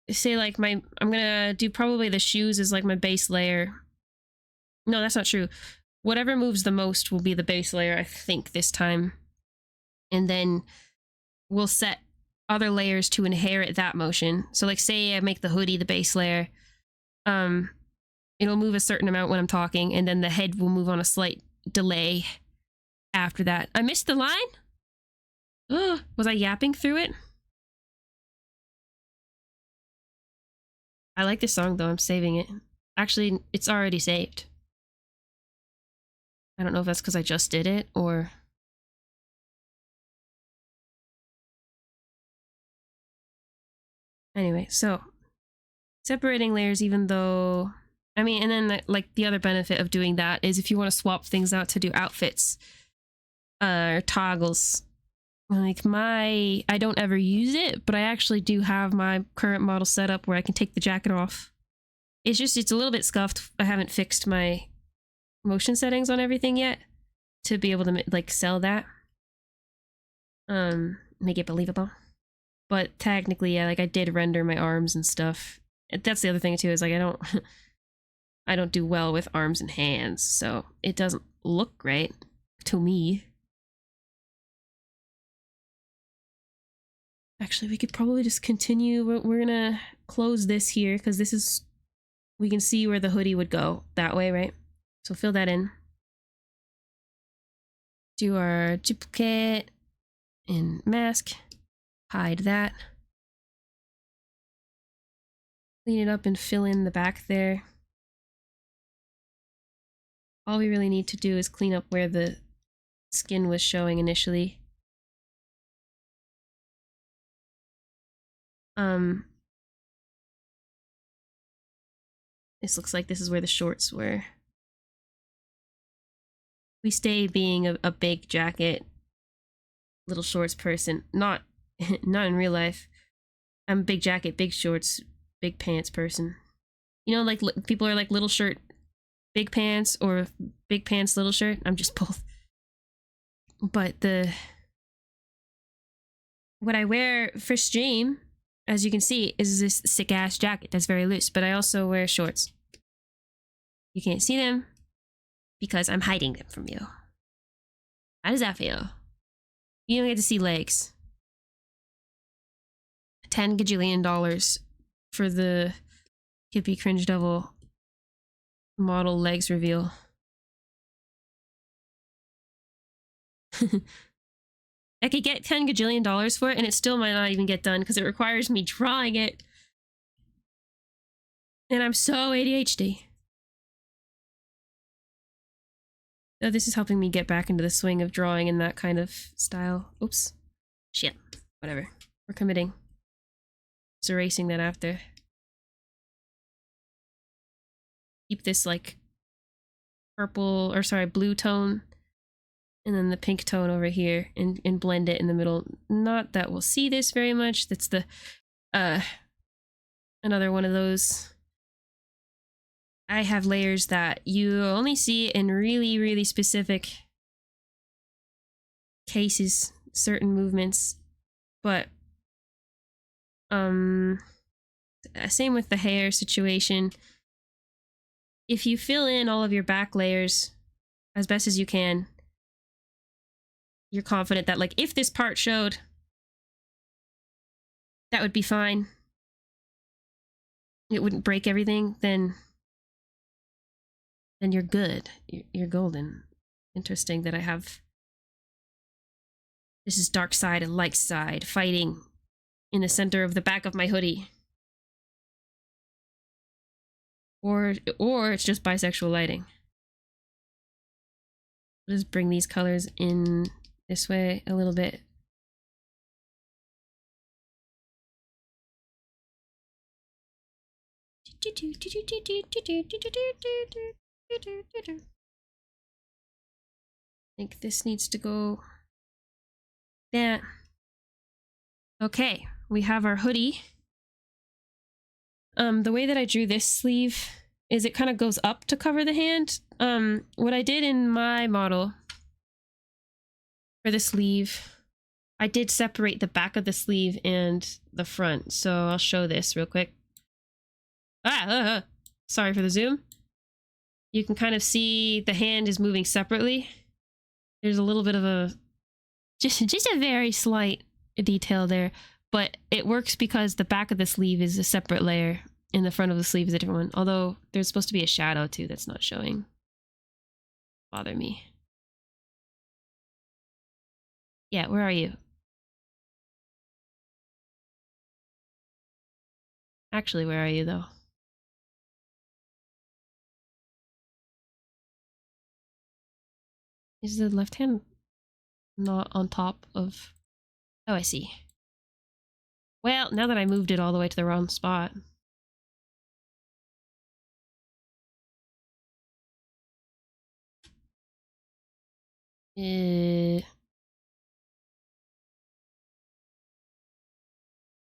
S1: Say like I'm gonna do probably the shoes as like my base layer. No, that's not true. Whatever moves the most will be the base layer, I think, this time. And then we'll set other layers to inherit that motion. So like say I make the hoodie the base layer, it'll move a certain amount when I'm talking, and then the head will move on a slight delay after that. I missed the line? Was I yapping through it? I like this song though, I'm saving it. Actually, it's already saved. I don't know if that's because I just did it, or... Anyway, so... separating layers even though... I mean, and then like the other benefit of doing that is if you want to swap things out to do outfits, or toggles. Like I don't ever use it, but I actually do have my current model set up where I can take the jacket off. It's a little bit scuffed. I haven't fixed my motion settings on everything yet to be able to like sell that, make it believable. But technically, yeah, like I did render my arms and stuff. That's the other thing too, is like I don't do well with arms and hands, so it doesn't look great to me. Actually, we could probably just continue. We're gonna close this here because this is, we can see where the hoodie would go that way, right? So fill that in. Do our duplicate and mask. Hide that. Clean it up and fill in the back there. All we really need to do is clean up where the skin was showing initially. This looks like this is where the shorts were. We stay being a big jacket, little shorts person. Not in real life. I'm a big jacket, big shorts, big pants person. You know, like people are like little shirt, big pants, or big pants, little shirt. I'm just both. But what I wear for stream, as you can see, is this sick ass jacket that's very loose, but I also wear shorts. You can't see them because I'm hiding them from you. How does that feel? You don't get to see legs. $10 gajillion for the Kip E Cringedevil model legs reveal. I could get $10 gajillion for it, and it still might not even get done because it requires me drawing it. And I'm so ADHD. So this is helping me get back into the swing of drawing in that kind of style. Oops. Shit. Whatever. We're committing. Just erasing that after. Keep this like purple, or sorry, blue tone. And then the pink tone over here and blend it in the middle. Not that we'll see this very much. That's the, another one of those. I have layers that you only see in really, really specific cases, certain movements, but same with the hair situation. If you fill in all of your back layers as best as you can, you're confident that, like, if this part showed, that would be fine. It wouldn't break everything, then you're good. You're golden. Interesting that I have... This is dark side and light side fighting in the center of the back of my hoodie. Or it's just bisexual lighting. Let's bring these colors in this way a little bit. I think this needs to go that. Okay, we have our hoodie. The way that I drew this sleeve is it kind of goes up to cover the hand. What I did in my model for the sleeve, I did separate the back of the sleeve and the front. So I'll show this real quick. Sorry for the zoom. You can kind of see the hand is moving separately. There's a little bit of a, just a very slight detail there, but it works because the back of the sleeve is a separate layer and the front of the sleeve is a different one. Although there's supposed to be a shadow too that's not showing. Bother me. Yeah, where are you? Actually, where are you though? Is the left hand not on top of... Oh, I see. Well, now that I moved it all the way to the wrong spot. I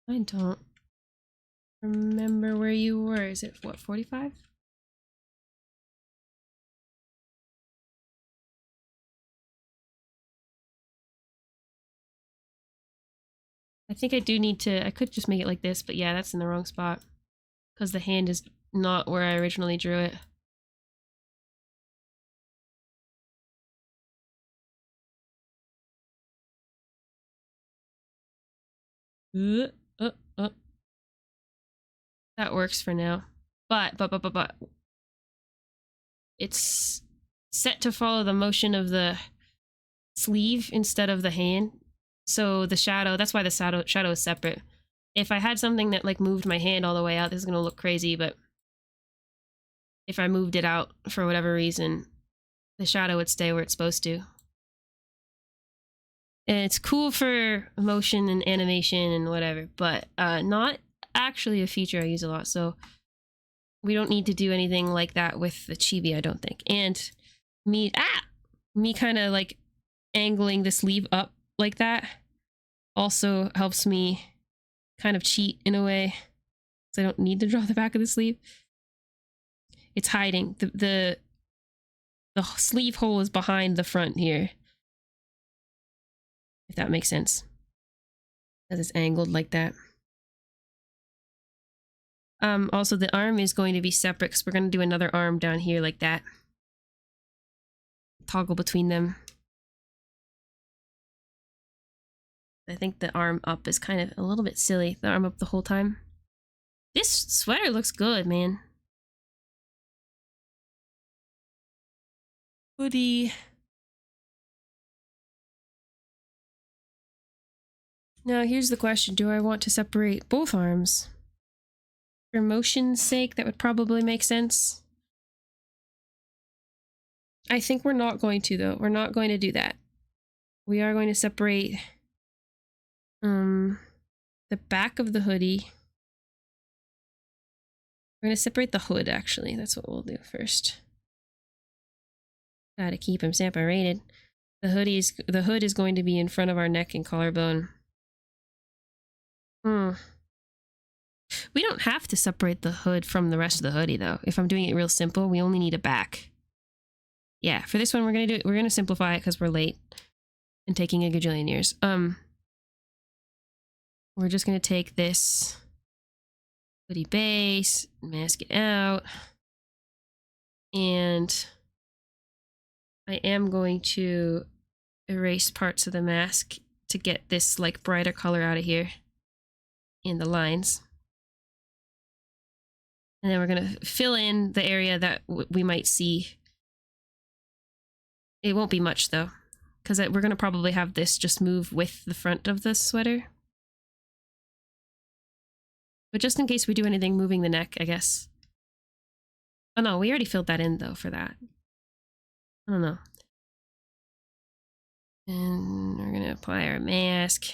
S1: don't remember where you were. Is it, what, 45? I think I do need to, I could just make it like this, but yeah, that's in the wrong spot. Because the hand is not where I originally drew it. That works for now. But. It's set to follow the motion of the sleeve instead of the hand. So the shadow, that's why the shadow is separate. If I had something that like moved my hand all the way out, this is gonna look crazy, but if I moved it out for whatever reason, the shadow would stay where it's supposed to. And it's cool for motion and animation and whatever, but not actually a feature I use a lot, so we don't need to do anything like that with the chibi, I don't think. And me kind of like angling the sleeve up like that also helps me kind of cheat in a way, because I don't need to draw the back of the sleeve. It's hiding. The sleeve hole is behind the front here, if that makes sense, because it's angled like that. Also the arm is going to be separate because we're going to do another arm down here like that. Toggle between them. I think the arm up is kind of a little bit silly. The arm up the whole time. This sweater looks good, man. Hoodie. Now here's the question, do I want to separate both arms? For motion's sake, that would probably make sense. I think we're not going to, though. We're not going to do that. We are going to separate the back of the hoodie. We're going to separate the hood, actually. That's what we'll do first. Gotta keep them separated. The hood is going to be in front of our neck and collarbone. We don't have to separate the hood from the rest of the hoodie, though. If I'm doing it real simple, we only need a back. Yeah, for this one, we're gonna simplify it because we're late and taking a gajillion years. We're just gonna take this hoodie base, mask it out, and I am going to erase parts of the mask to get this like brighter color out of here in the lines. And then we're gonna fill in the area that we might see. It won't be much though, because we're gonna probably have this just move with the front of the sweater. But just in case we do anything moving the neck, I guess. Oh no, we already filled that in though for that. I don't know. And we're gonna apply our mask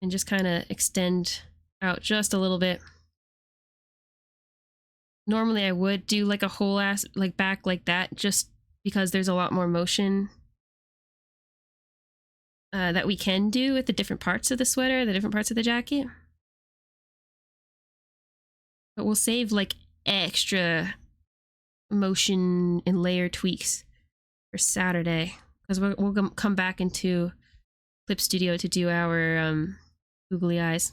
S1: and just kind of extend out just a little bit. Normally I would do like a whole ass like back like that just because there's a lot more motion that we can do with the different parts of the sweater, the different parts of the jacket. But we'll save like extra motion and layer tweaks for Saturday because we'll come back into Clip Studio to do our googly eyes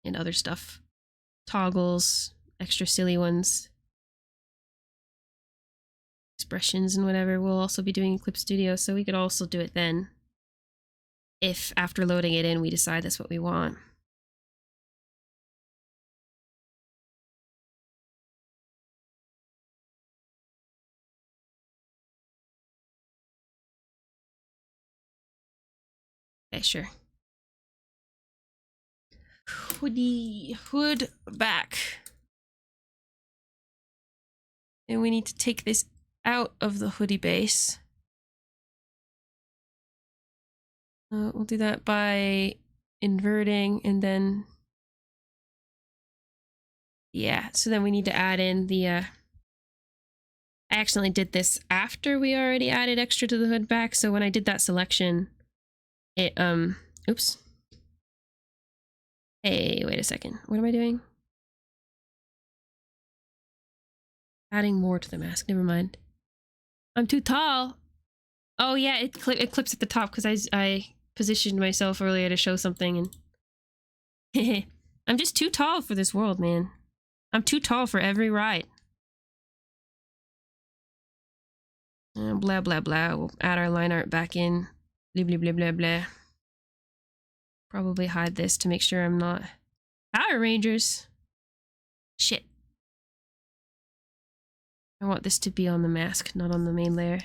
S1: and other stuff. Toggles, extra silly ones, expressions and whatever we'll also be doing in Clip Studio, so we could also do it then if after loading it in we decide that's what we want. Okay, sure. Hood back. And we need to take this out of the hoodie base. We'll do that by inverting and then... Yeah, so then we need to add in the... I accidentally did this after we already added extra to the hood back, so when I did that selection, it, oops. Hey, wait a second. What am I doing? Adding more to the mask. Never mind. I'm too tall. Oh yeah, it clips at the top because I positioned myself earlier to show something and I'm just too tall for this world, man. I'm too tall for every ride. Blah blah blah. We'll add our line art back in. Blah blah blah blah blah. Probably hide this to make sure I'm not Power Rangers. Shit. I want this to be on the mask, not on the main layer.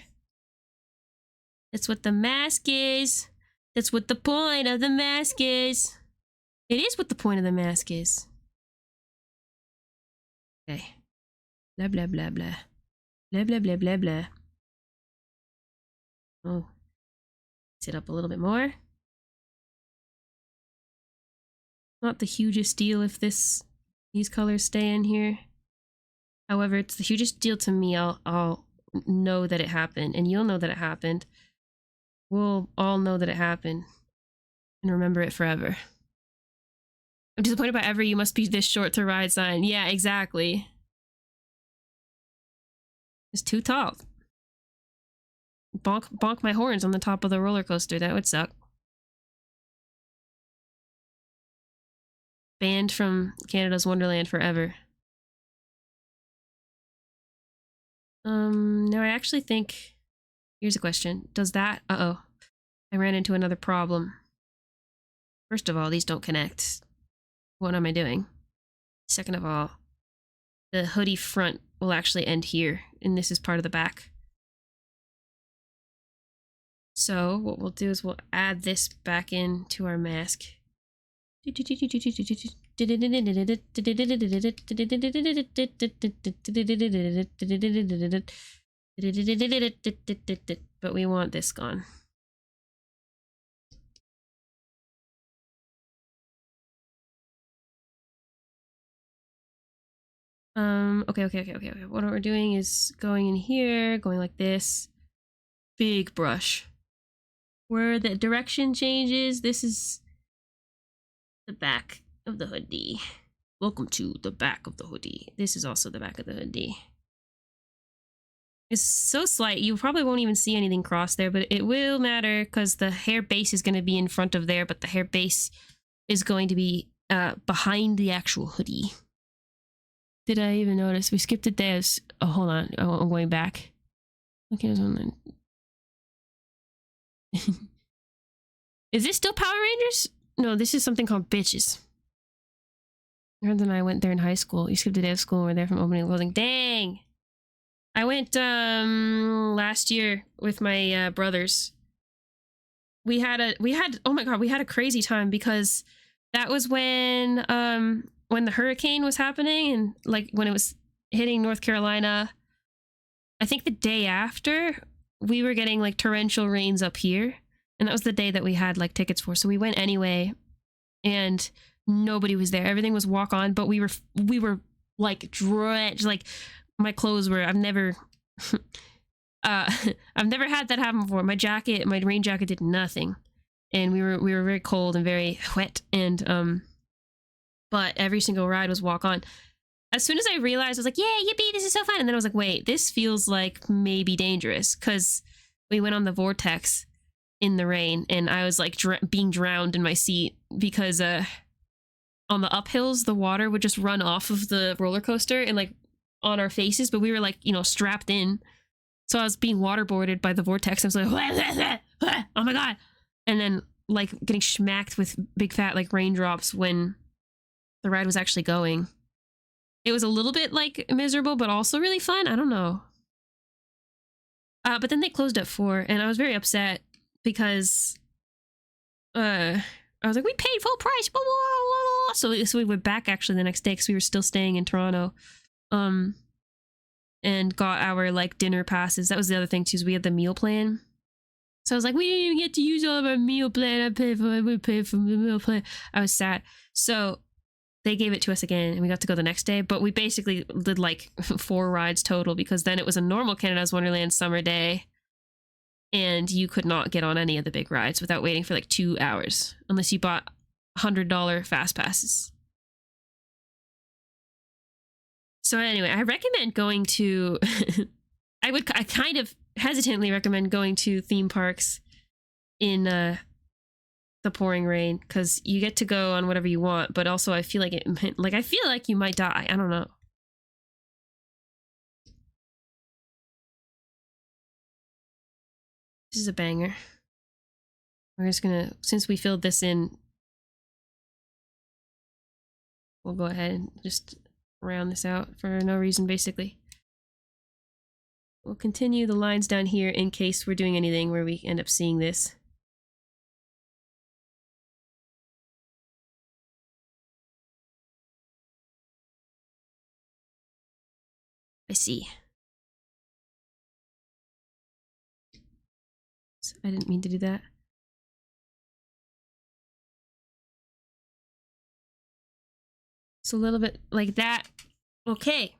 S1: That's what the mask is. That's what the point of the mask is. It is what the point of the mask is. Okay. Blah blah blah blah. Blah blah blah blah blah. Oh. Sit up a little bit more. Not the hugest deal if these colors stay in here. However, it's the hugest deal to me. I'll know that it happened, and you'll know that it happened. We'll all know that it happened and remember it forever. I'm disappointed by ever you must be this short to ride sign. Yeah, exactly. It's too tall. Bonk my horns on the top of the roller coaster. That would suck. Banned from Canada's Wonderland forever. Now I actually think... Here's a question. Does that... Uh-oh. I ran into another problem. First of all, these don't connect. What am I doing? Second of all, the hoodie front will actually end here, and this is part of the back. So what we'll do is we'll add this back into our mask. But we want this gone. Okay. What we're doing is going in here, going like this. Big brush. Where the direction changes, this is the back of the hoodie. Welcome to the back of the hoodie. This is also the back of the hoodie. It's so slight, you probably won't even see anything cross there, but it will matter because the hair base is going to be in front of there, but the hair base is going to be behind the actual hoodie. Did I even notice? We skipped it there. Oh, hold on. Oh, I'm going back. Okay, there's one. Is this still Power Rangers? No, this is something called Bitches. Aaron and I went there in high school. You skipped a day of school. We're there from opening and closing. Dang! I went last year with my brothers. We had oh my god, we had a crazy time because that was when the hurricane was happening and like when it was hitting North Carolina. I think the day after we were getting like torrential rains up here, and that was the day that we had like tickets for. So we went anyway, and nobody was there. Everything was walk on, but we were like drenched. Like my clothes were. I've never had that happen before. My rain jacket did nothing, and we were very cold and very wet. And but every single ride was walk on. As soon as I realized, I was like, yeah, yippee, this is so fun. And then I was like, wait, this feels like maybe dangerous, because we went on the vortex in the rain, and I was like being drowned in my seat because on the uphills, the water would just run off of the roller coaster and like on our faces, but we were like, you know, strapped in. So I was being waterboarded by the vortex. I was like, oh my god. And then like getting smacked with big fat like raindrops when the ride was actually going. It was a little bit like miserable, but also really fun. I don't know. But then they closed at 4, and I was very upset because I was like, we paid full price. Blah, blah, blah, blah. So we went back actually the next day because we were still staying in Toronto. And got our like dinner passes. That was the other thing too, is we had the meal plan. So I was like, we didn't even get to use all of our meal plan. We paid for the meal plan. I was sad. So they gave it to us again, and we got to go the next day. But we basically did like 4 rides total, because then it was a normal Canada's Wonderland summer day, and you could not get on any of the big rides without waiting for like 2 hours, unless you bought $100 fast passes. So anyway, I recommend going to I kind of hesitantly recommend going to theme parks in the pouring rain, because you get to go on whatever you want, but also I feel like I feel like you might die. I don't know. This is a banger. We're just gonna, since we filled this in, we'll go ahead and just round this out for no reason, basically. We'll continue the lines down here in case we're doing anything where we end up seeing this. I see. I didn't mean to do that. It's a little bit like that. Okay.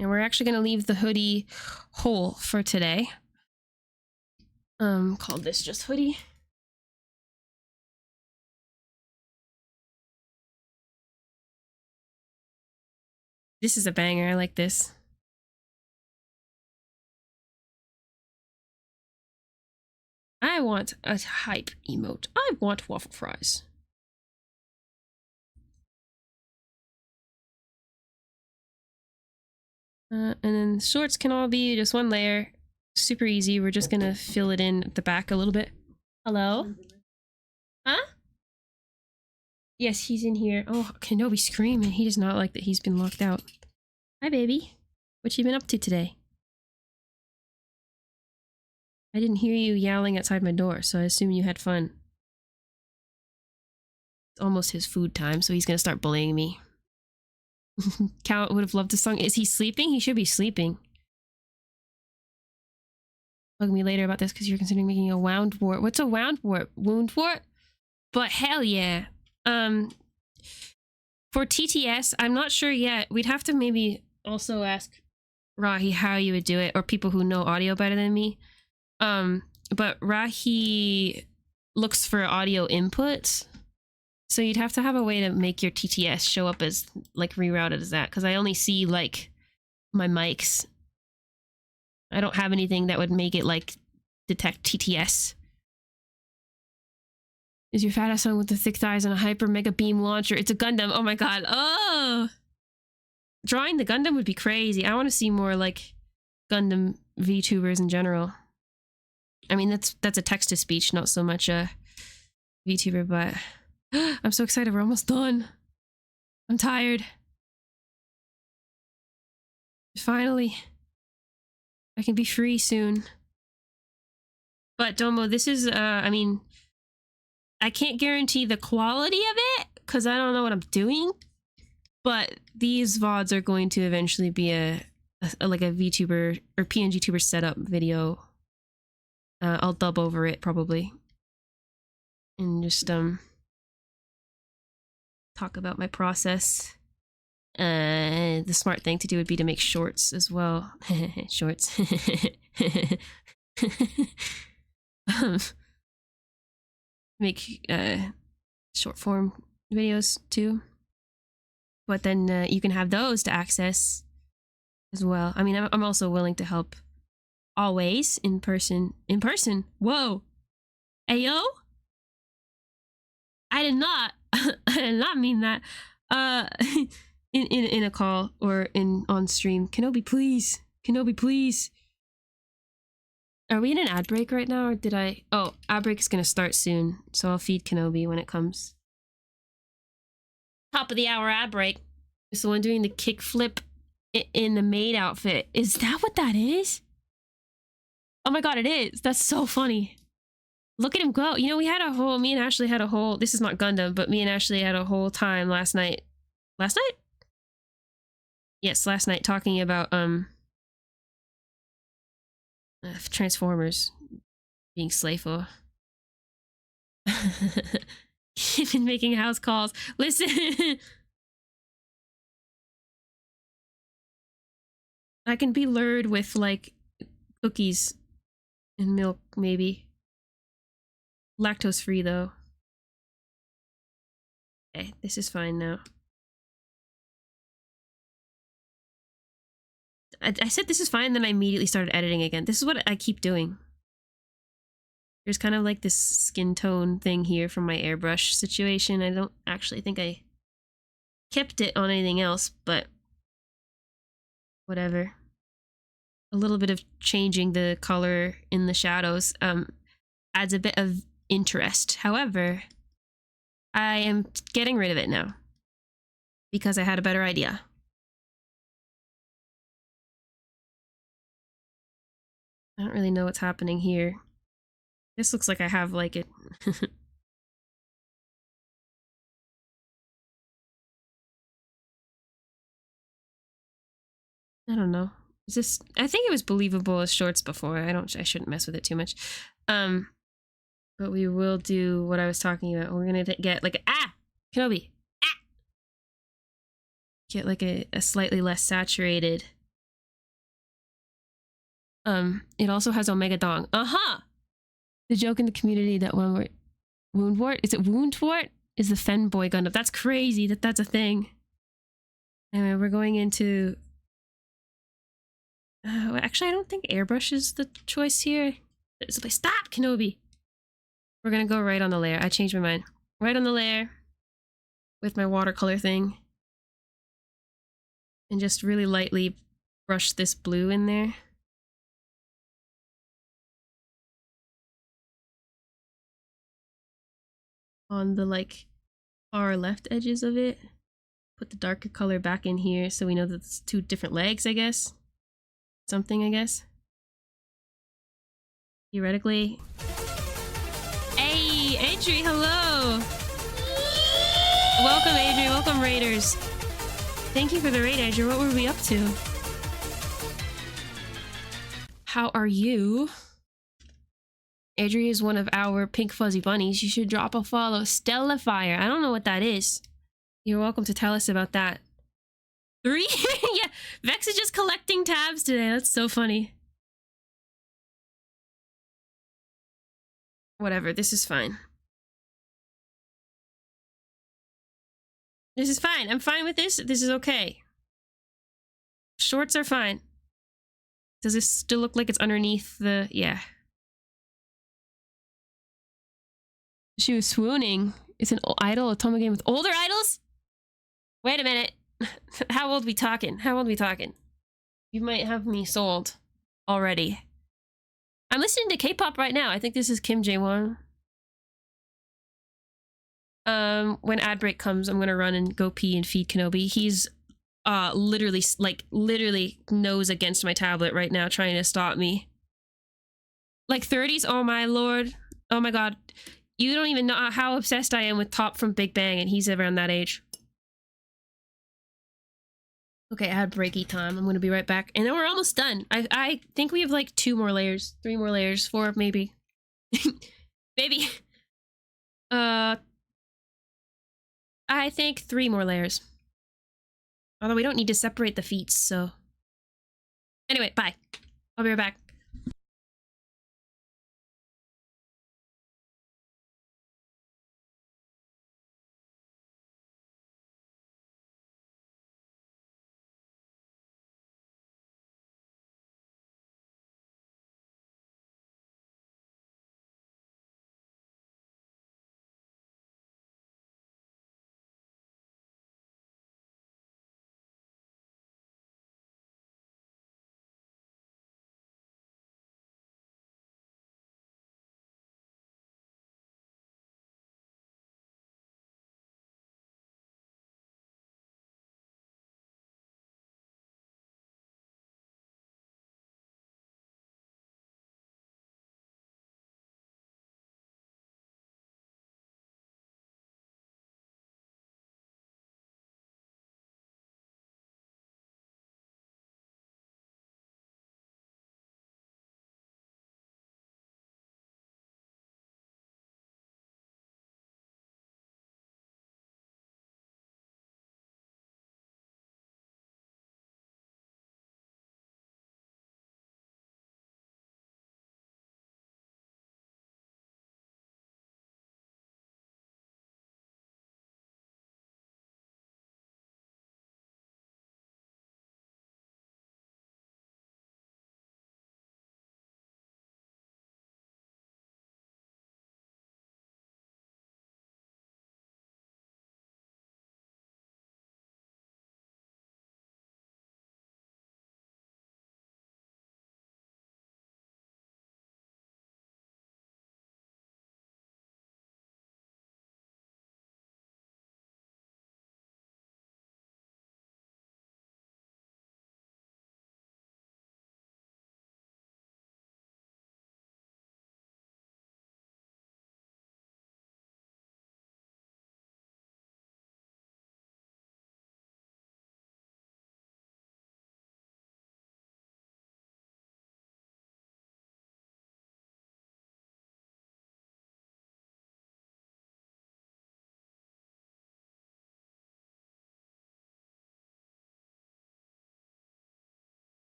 S1: And we're actually gonna leave the hoodie whole for today. Called this just hoodie. This is a banger. I like this. I want a hype emote. I want waffle fries. And then shorts can all be just one layer. Super easy. We're just gonna fill it in at the back a little bit. Hello? Huh? Yes, he's in here. Oh, Kenobi's screaming. He does not like that he's been locked out. Hi, baby. What you been up to today? I didn't hear you yowling outside my door, so I assume you had fun. It's almost his food time, so he's gonna start bullying me. Count would have loved this song. Is he sleeping? He should be sleeping. Bug me later about this because you're considering making a wound wart. What's a wound wart? Wound wart? But hell yeah. For TTS, I'm not sure yet. We'd have to maybe also ask Rahi how you would do it, or people who know audio better than me. But Rahi looks for audio inputs, so you'd have to have a way to make your TTS show up as like rerouted as that, because I only see like my mics. I don't have anything that would make it like detect TTS. Is your fat ass son with the thick thighs and a hyper mega beam launcher? It's a Gundam. Oh my god. Oh, drawing the Gundam would be crazy. I want to see more like Gundam VTubers in general. I mean, that's a text to speech, not so much a VTuber, but I'm so excited. We're almost done. I'm tired. Finally, I can be free soon. But Domo, this is, I mean, I can't guarantee the quality of it because I don't know what I'm doing. But these VODs are going to eventually be like a VTuber or PNGtuber setup video. I'll dub over it probably, and just talk about my process. The smart thing to do would be to make shorts as well. Shorts. Make short form videos too, but then you can have those to access as well. I mean, I'm also willing to help always in person. Whoa, ayo, I did not I did not mean that. In a call or on stream. Kenobi, please. Kenobi, please. Are we in an ad break right now, or did I? Oh, ad break is gonna start soon, so I'll feed Kenobi when it comes. Top of the hour ad break. It's the one doing the kickflip in the maid outfit. Is that what that is? Oh my god, it is. That's so funny. Look at him go. You know, me and Ashley had a whole, this is not Gundam, but me and Ashley had a whole time last night. Last night? Yes, last night, talking about Transformers being slayful. Even making house calls. Listen. I can be lured with like cookies and milk, maybe. Lactose free though. Okay, this is fine now. I said this is fine, then I immediately started editing again. This is what I keep doing. There's kind of like this skin tone thing here from my airbrush situation. I don't actually think I kept it on anything else, but whatever. A little bit of changing the color in the shadows adds a bit of interest. However, I am getting rid of it now because I had a better idea. I don't really know what's happening here. This looks like I have like it. I don't know. Is this? I think it was believable as shorts before. I shouldn't mess with it too much. But we will do what I was talking about. We're gonna get like Kenobi. Get like a slightly less saturated. It also has Omega Dong. The joke in the community that one word Woundwort? Is it Woundwort? Is the Fenboy Gundam. That's crazy that that's a thing. Anyway, we're going into actually I don't think airbrush is the choice here. It's like, stop, Kenobi. We're gonna go right on the layer. I changed my mind. Right on the layer with my watercolor thing. And just really lightly brush this blue in there. On the like far left edges of it. Put the darker color back in here so we know that it's two different legs, I guess. Something, I guess. Theoretically. Hey, Adri, hello! Welcome, Adri. Welcome, Raiders. Thank you for the raid, Adri. What were we up to? How are you? Adri is one of our pink fuzzy bunnies. You should drop a follow. Stellafire. I don't know what that is. You're welcome to tell us about that. 3? Yeah, Vex is just collecting tabs today. That's so funny. Whatever, this is fine. This is fine. I'm fine with this. This is okay. Shorts are fine. Does this still look like it's underneath the... Yeah. She was swooning. It's an idol, a Tomo game with older idols? Wait a minute. How old we talking? How old we talking? You might have me sold already. I'm listening to K-pop right now. I think this is Kim Jae-won. When ad break comes, I'm gonna run and go pee and feed Kenobi. He's literally nose against my tablet right now trying to stop me. Like 30s? Oh my lord. Oh my god. You don't even know how obsessed I am with Top from Big Bang, and he's around that age. Okay, ad breaky time. I'm gonna be right back. And then we're almost done. I think we have like 2 more layers. 3 more layers. 4 maybe. Maybe. I think 3 more layers. Although we don't need to separate the feet, so... Anyway, bye. I'll be right back.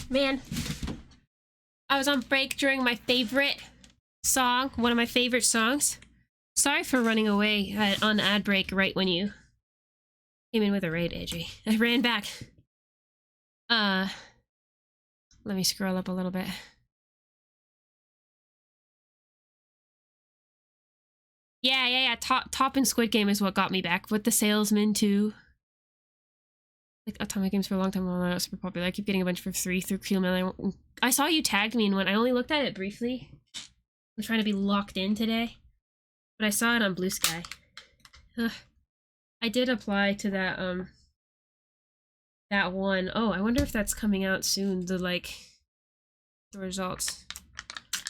S1: Man, I was on break during my favorite song, one of my favorite songs. Sorry for running away on ad break right when you came in with a raid, AJ. I ran back. Let me scroll up a little bit. Yeah. Top and Squid Game is what got me back. With the Salesman too. Like Atomic Games for a long time, while not super popular. I keep getting a bunch for free through Q-Mail. I saw you tagged me in one. I only looked at it briefly. I'm trying to be locked in today. But I saw it on Blue Sky. Ugh. I did apply to that one. Oh, I wonder if that's coming out soon. The results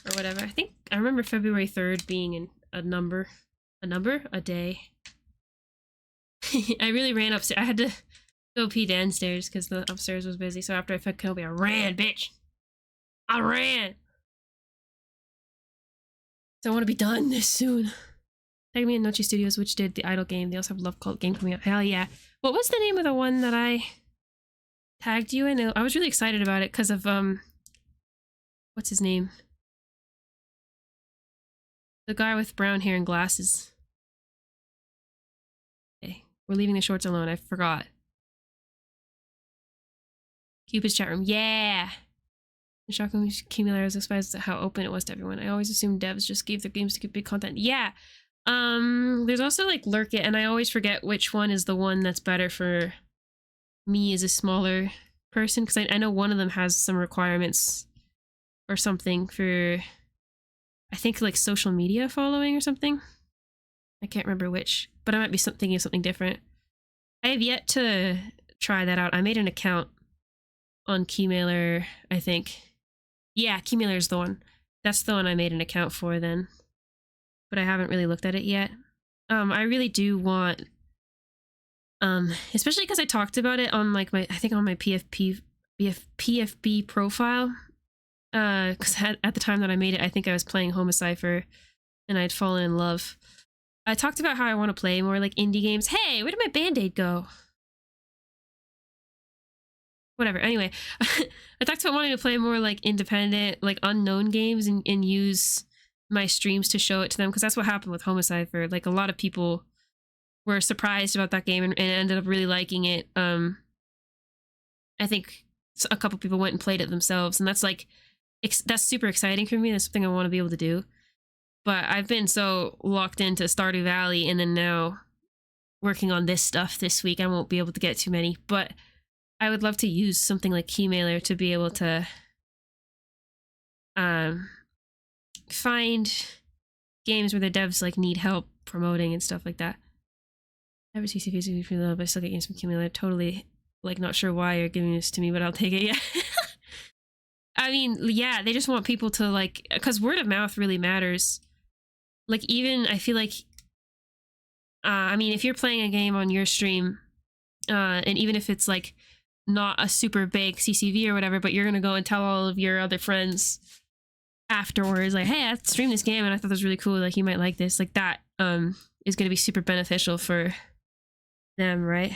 S1: or whatever. I remember February 3rd being a day. I really ran upstairs. I had to go pee downstairs because the upstairs was busy. So after I fed Kobe, I ran, bitch. I ran. So I want to be done this soon. Tag me in Nochi Studios, which did the Idle game. They also have Love Cult game coming out. Hell yeah. What was the name of the one that I tagged you in? I was really excited about it because of, what's his name? The guy with brown hair and glasses. Okay, we're leaving the shorts alone. I forgot. Cupid's chat room. Yeah! The shocking accumulator was exposed to how open it was to everyone. I always assumed devs just gave their games to get big content. Yeah! There's also like Lurk It, and I always forget which one is the one that's better for me as a smaller person, because I know one of them has some requirements or something for, I think, like social media following or something. I can't remember which, but I might be thinking of something different. I have yet to try that out. I made an account on Keymailer, I think. Yeah, Keymailer is the one. That's the one I made an account for then. But I haven't really looked at it yet. I really do want, especially because I talked about it on like I think on my PFP profile. Because at the time that I made it, I think I was playing Homicipher and I'd fallen in love. I talked about how I want to play more like indie games. Hey, where did my Band-Aid go? Whatever. Anyway, I talked about wanting to play more like independent, like unknown games and use my streams to show it to them, because that's what happened with Homicipher. Like a lot of people were surprised about that game and ended up really liking it. I think a couple people went and played it themselves, and that's like that's super exciting for me. That's something I want to be able to do. But I've been so locked into Stardew Valley, and then now working on this stuff this week, I won't be able to get too many. But I would love to use something like Keymailer to be able to find games where the devs like need help promoting and stuff like that. I have a CCP for love, but I still get games from Keymailer. Totally like not sure why you're giving this to me, but I'll take it. Yeah. I mean, yeah, they just want people to like, because word of mouth really matters. Like even I feel like, I mean, if you're playing a game on your stream, and even if it's like not a super big CCV or whatever, but you're gonna go and tell all of your other friends afterwards, like, hey, I streamed this game and I thought it was really cool, like you might like this, like that is gonna be super beneficial for them, right?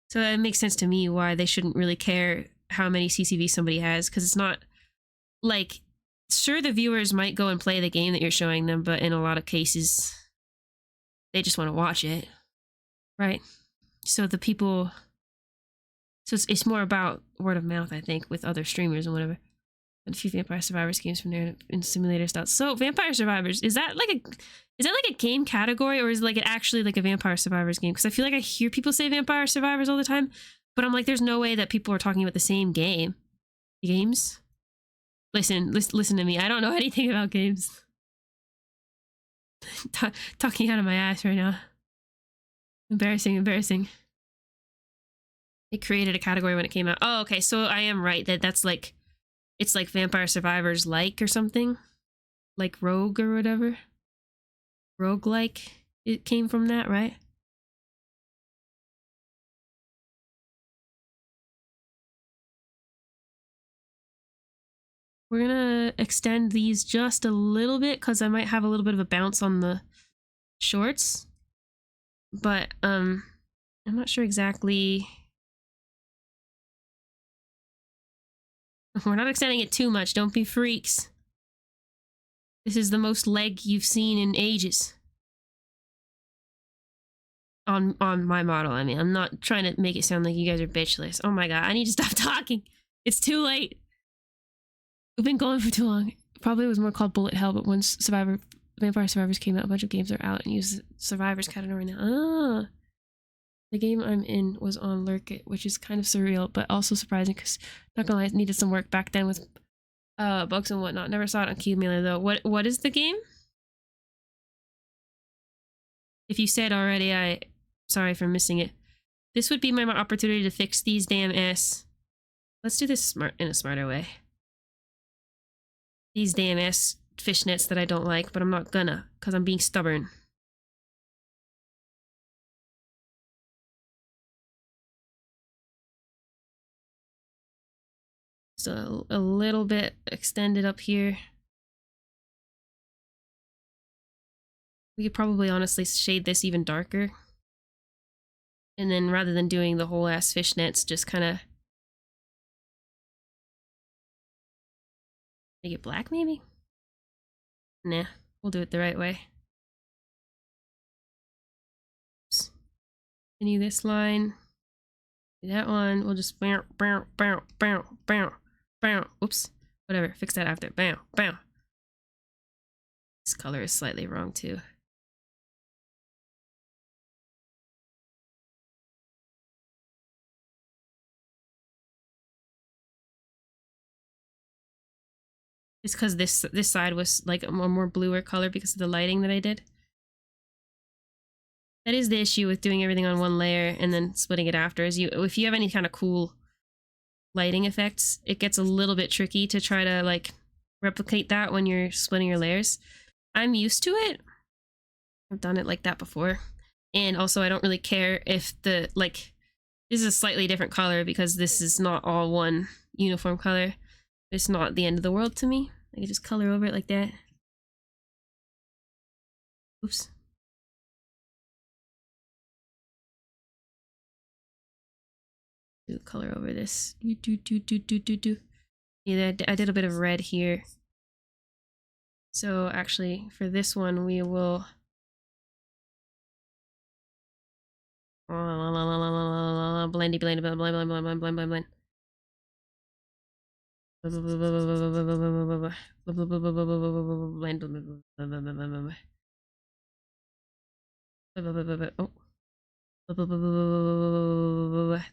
S1: So it makes sense to me why they shouldn't really care how many CCV somebody has, because it's not like, sure, the viewers might go and play the game that you're showing them, but in a lot of cases they just want to watch it, right? So the people, so it's more about word of mouth, I think, with other streamers and whatever. And a few Vampire Survivors games from there in simulator style. So Vampire Survivors, is that like a game category, or is it like actually like a Vampire Survivors game? Because I feel like I hear people say Vampire Survivors all the time, but I'm like, there's no way that people are talking about the same games. Listen to me. I don't know anything about games. Talking out of my ass right now. Embarrassing. They created a category when it came out. Oh, okay. So I am right that's like, it's like Vampire Survivors like or something, like Rogue or whatever. Roguelike. It came from that, right? We're gonna extend these just a little bit because I might have a little bit of a bounce on the shorts, but I'm not sure exactly. We're not extending it too much. Don't be freaks. This is the most leg you've seen in ages. on my model. I mean, I'm not trying to make it sound like you guys are bitchless. Oh my god, I need to stop talking. It's too late. We've been going for too long. Probably was more called Bullet Hell, but once Vampire Survivors came out, a bunch of games are out and use the Survivors category now. Ah, the game I'm in was on Lurk It, which is kind of surreal, but also surprising because, not gonna lie, it needed some work back then with bugs and whatnot. Never saw it on Cumulator though. What is the game? If you said already, sorry for missing it. This would be my opportunity to fix these damn ass. Let's do this in a smarter way. These damn ass fishnets that I don't like, but I'm not gonna, because I'm being stubborn. So a little bit extended up here. We could probably honestly shade this even darker. And then rather than doing the whole ass fishnets, just kind of make it black maybe? Nah, we'll do it the right way. Oops. Continue this line. Do that one. We'll just bow, bow, bow, bow, bow, bow. Oops. Whatever. Fix that after. Bow, bow. This color is slightly wrong too. It's because this side was like a more bluer color because of the lighting that I did. That is the issue with doing everything on one layer and then splitting it after. Is if you have any kind of cool lighting effects, it gets a little bit tricky to try to like replicate that when you're splitting your layers. I'm used to it. I've done it like that before. And also I don't really care if the this is a slightly different color because this is not all one uniform color. It's not the end of the world to me. I can just color over it like that. Oops. Do color over this. Yeah, I did a bit of red here. So actually, for this one, we will. Blendy, blend, blend, blend, blend, blend, blend, blend, blend. Oh.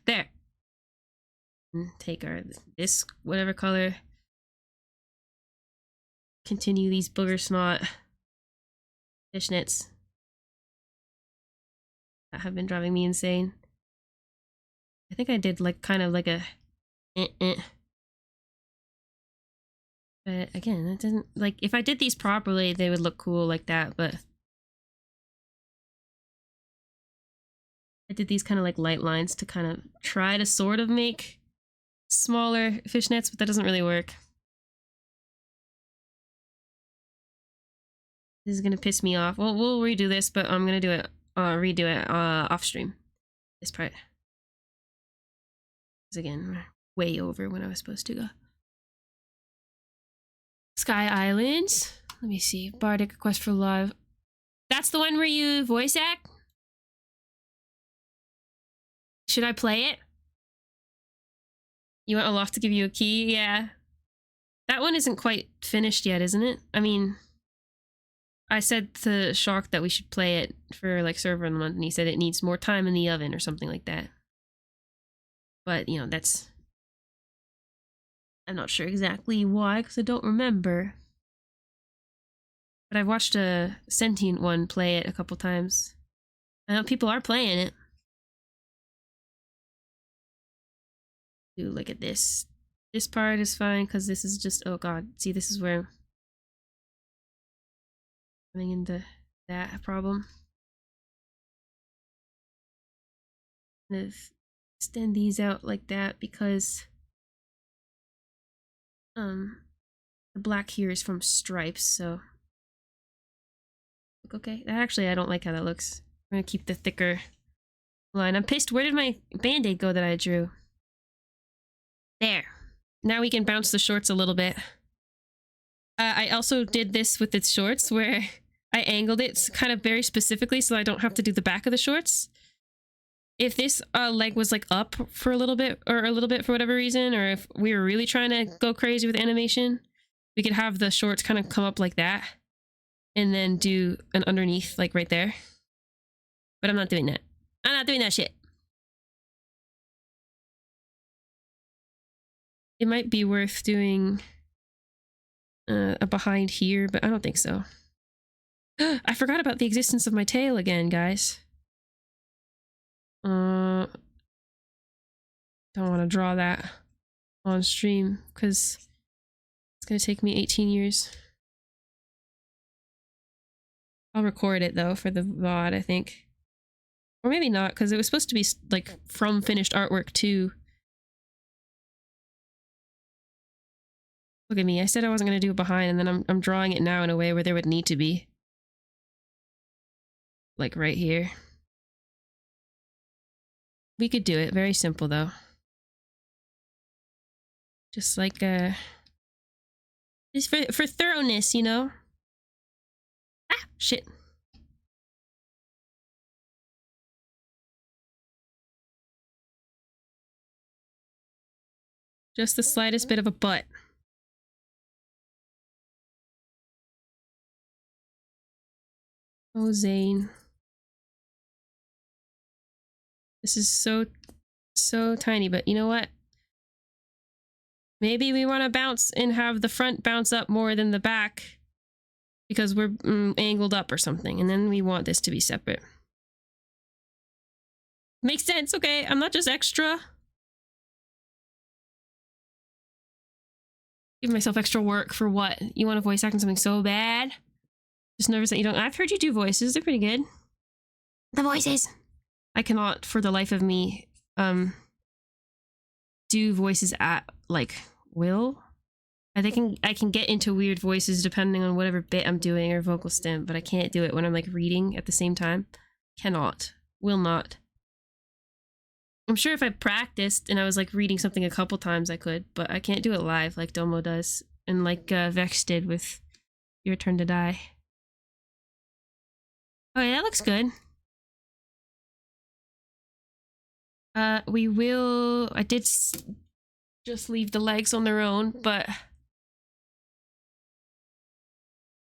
S1: There. Take this whatever color. Continue these booger snot fishnets that have been driving me insane. I think I did like kind of like a But again, that doesn't like if I did these properly they would look cool like that, but I did these kind of like light lines to kind of try to sort of make smaller fishnets, but that doesn't really work. This is gonna piss me off. Well, we'll redo this, but I'm gonna do it redo it off stream. This part. Because again, way over when I was supposed to go. Sky Islands. Let me see. Bardic Request for Love. That's the one where you voice act? Should I play it? You want Olaf to give you a key? Yeah. That one isn't quite finished yet, isn't it? I mean, I said to Shark that we should play it for like server in the month, and he said it needs more time in the oven or something like that. But, you know, that's... I'm not sure exactly why, because I don't remember. But I've watched a Sentient one play it a couple times. I know people are playing it. Ooh, look at this. This part is fine, because this is just... Oh god, see, this is where... Coming into that problem. Kind of extend these out like that, because... the black here is from stripes, so look okay. Actually, I don't like how that looks. I'm gonna keep the thicker line. I'm pissed. Where did my band-aid go that I drew? There. Now we can bounce the shorts a little bit. I also did this with its shorts where I angled it kind of very specifically so I don't have to do the back of the shorts. if this leg was like up for a little bit or a little bit for whatever reason, or if we were really trying to go crazy with animation, we could have the shorts kind of come up like that and then do an underneath like right there. But I'm not doing that. I'm not doing that shit. It might be worth doing a behind here, but I don't think so. I forgot about the existence of my tail again, guys. Don't want to draw that on stream because it's going to take me 18 years. I'll record it though for the VOD, I think. Or maybe not, because it was supposed to be like from finished artwork too. Look at me, I said I wasn't going to do it behind, and then I'm drawing it now in a way where there would need to be. Like right here. We could do it, very simple though. Just like just for thoroughness, you know? Ah, shit. Just the slightest bit of a butt. Oh, Zane. This is so tiny, but you know what? Maybe we want to bounce and have the front bounce up more than the back because we're angled up or something, and then we want this to be separate. Makes sense, okay? I'm not just extra. Give myself extra work for what? You want to voice act on something so bad? Just nervous that you don't. I've heard you do voices, they're pretty good. The voices. I cannot for the life of me do voices at like will. I think I can get into weird voices depending on whatever bit I'm doing or vocal stim, but I can't do it when I'm like reading at the same time. Cannot. Will not. I'm sure if I practiced and I was like reading something a couple times I could, but I can't do it live like Domo does and like Vex did with Your Turn to Die. Oh yeah, that looks good. We will... I did just leave the legs on their own, but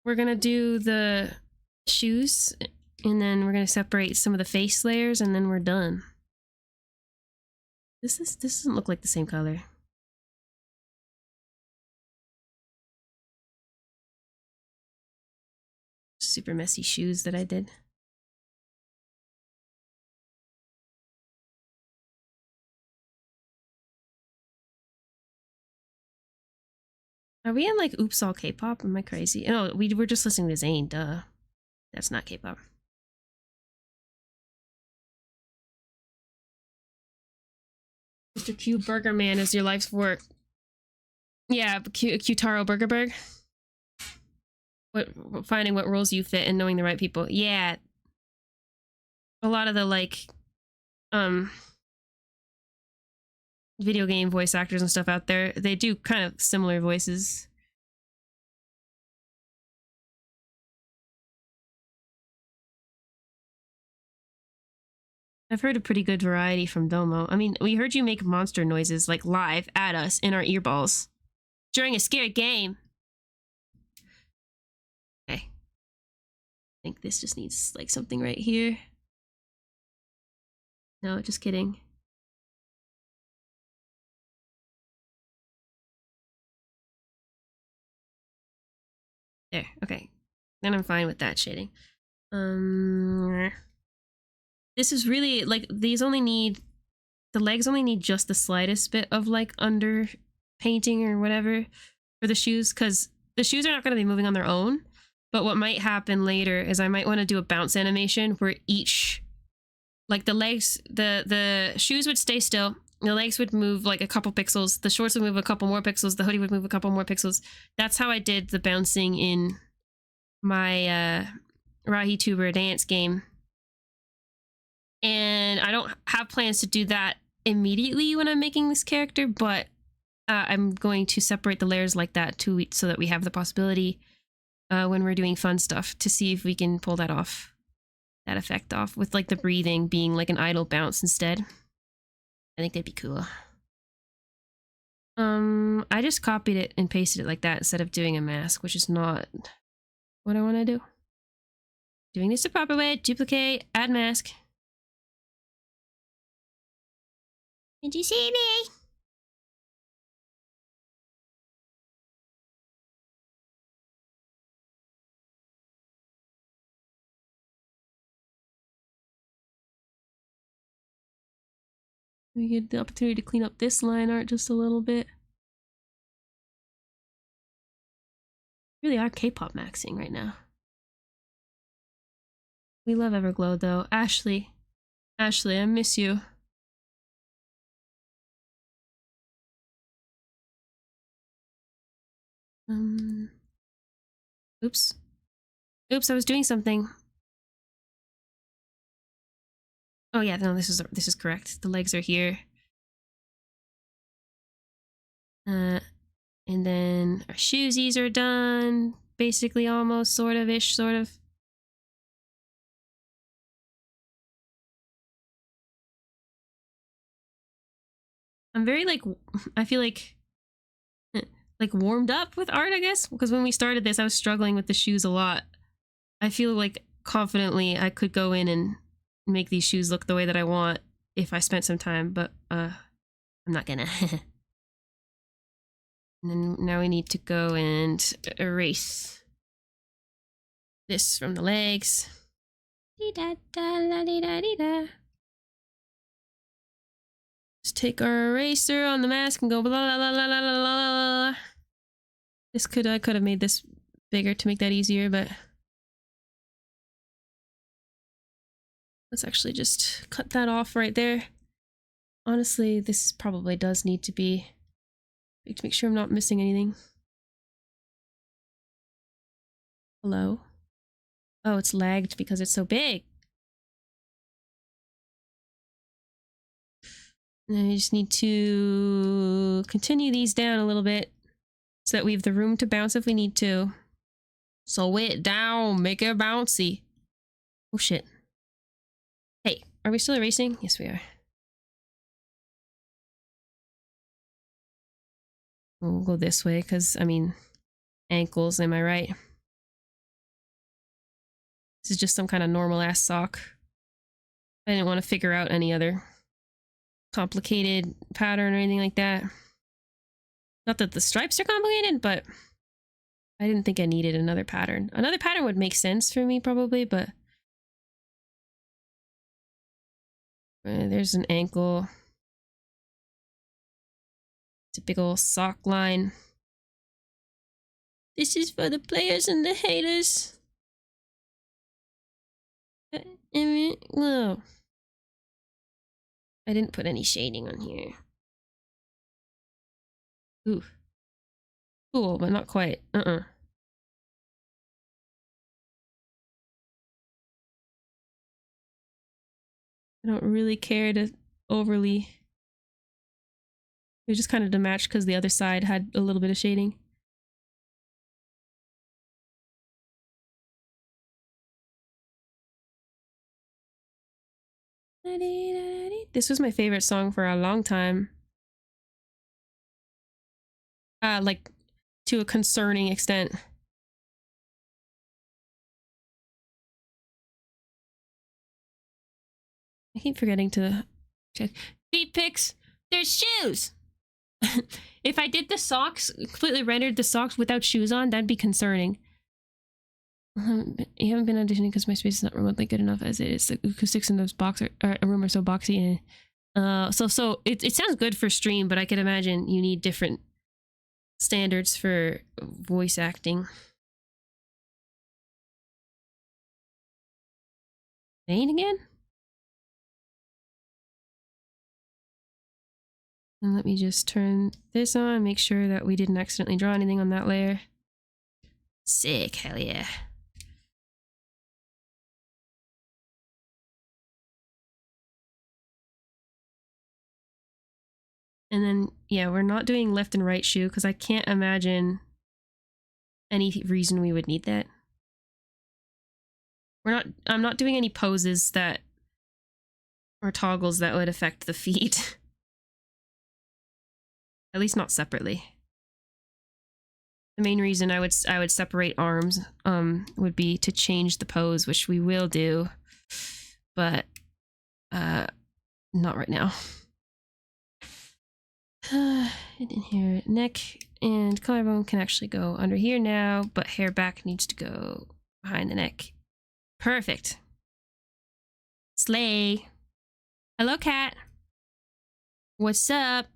S1: we're gonna do the shoes and then we're gonna separate some of the face layers and then we're done. This doesn't look like the same color. Super messy shoes that I did. Are we in like Oops All K-pop? Am I crazy? No, we were just listening to Zayn, duh. That's not K-pop. Mr. Q Burger Man is your life's work. Yeah, Qtaro Burgerberg. Finding what roles you fit and knowing the right people. Yeah. A lot of the like video game voice actors and stuff out there, they do kind of similar voices. I've heard a pretty good variety from Domo. I mean, we heard you make monster noises like live at us in our earballs during a scary game. Okay. I think this just needs like something right here. No, just kidding. There, okay. Then I'm fine with that shading. This is really, like, these only need, the legs only need just the slightest bit of, like, under painting or whatever for the shoes, because the shoes are not going to be moving on their own, but what might happen later is I might want to do a bounce animation where each, like, the legs, the shoes would stay still, the legs would move, like, a couple pixels, the shorts would move a couple more pixels, the hoodie would move a couple more pixels. That's how I did the bouncing in my Rahituber dance game. And I don't have plans to do that immediately when I'm making this character, but I'm going to separate the layers like that too, so that we have the possibility when we're doing fun stuff to see if we can pull that off. that effect off with like the breathing being like an idle bounce instead. I think that'd be cool. I just copied it and pasted it like that instead of doing a mask, which is not what I want to do. Doing this the proper way, duplicate, add mask. Did you see me? We get the opportunity to clean up this line art just a little bit. Really are K-pop maxing right now. We love Everglow though. Ashley, I miss you. Oops. Oops, I was doing something. Oh yeah, no, this is correct. The legs are here. And then our shoesies are done. Basically almost, sort of-ish, sort of. I'm very like, I feel like warmed up with art, I guess, because when we started this, I was struggling with the shoes a lot. I feel like confidently I could go in and make these shoes look the way that I want if I spent some time, but I'm not gonna. And then now we need to go and erase this from the legs. Just take our eraser on the mask and go blah blah blah blah blah blah blah. This I could have made this bigger to make that easier, but let's actually just cut that off right there. Honestly, this probably does need to be big to make sure I'm not missing anything. Hello? Oh, it's lagged because it's so big. And I just need to continue these down a little bit so that we have the room to bounce if we need to. Slow it down, make it bouncy. Oh shit. Hey, are we still erasing? Yes, we are. We'll go this way because, I mean, ankles, am I right? This is just some kind of normal ass sock. I didn't want to figure out any other complicated pattern or anything like that. Not that the stripes are complicated, but I didn't think I needed another pattern. Another pattern would make sense for me probably, but there's an ankle. It's a big old sock line. This is for the players and the haters. Whoa. I didn't put any shading on here. Ooh. Cool, but not quite. I don't really care to overly... It was just kind of to match because the other side had a little bit of shading. This was my favorite song for a long time. Like, to a concerning extent. I keep forgetting to check. Feet pics! There's shoes! If I did the socks, completely rendered the socks without shoes on, that'd be concerning. You haven't been auditioning because my space is not remotely good enough as it is. The acoustics in those room are so boxy. So it sounds good for stream, but I can imagine you need different standards for voice acting. Paint again? And let me just turn this on, make sure that we didn't accidentally draw anything on that layer. Sick, hell yeah. And then, yeah, we're not doing left and right shoe because I can't imagine any reason we would need that. I'm not doing any poses that or toggles that would affect the feet. At least not separately. The main reason I would separate arms would be to change the pose, which we will do, but not right now. In here, neck and collarbone can actually go under here now, but hair back needs to go behind the neck. Perfect. Slay. Hello, cat. What's up?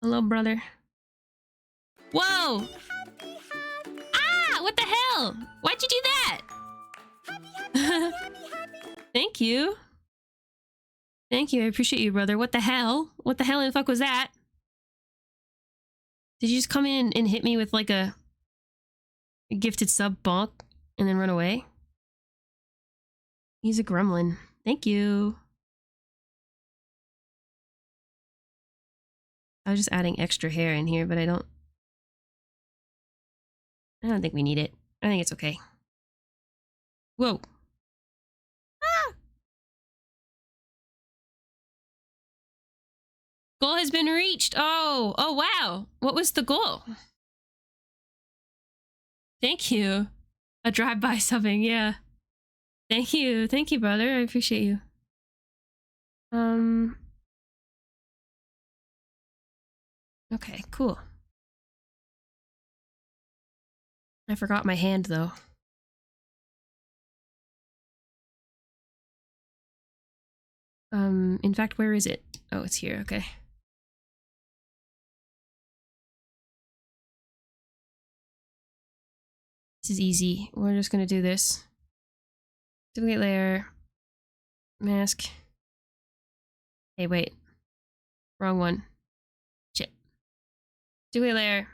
S1: Hello, brother. Whoa! Ah! What the hell? Why'd you do that? Thank you. Thank you. I appreciate you, brother. What the hell? What the hell in the fuck was that? Did you just come in and hit me with like a gifted sub bonk and then run away? He's a gremlin. Thank you. I was just adding extra hair in here, but I don't think we need it. I think it's okay. Whoa. Ah! Goal has been reached. Oh wow. What was the goal? Thank you. A drive-by subbing, yeah. Thank you, brother. I appreciate you. Okay, cool. I forgot my hand though. In fact, where is it? Oh, it's here, okay. This is easy. We're just gonna do this. Duplicate layer. Mask. Hey, wait. Wrong one. Shit. Duplicate layer.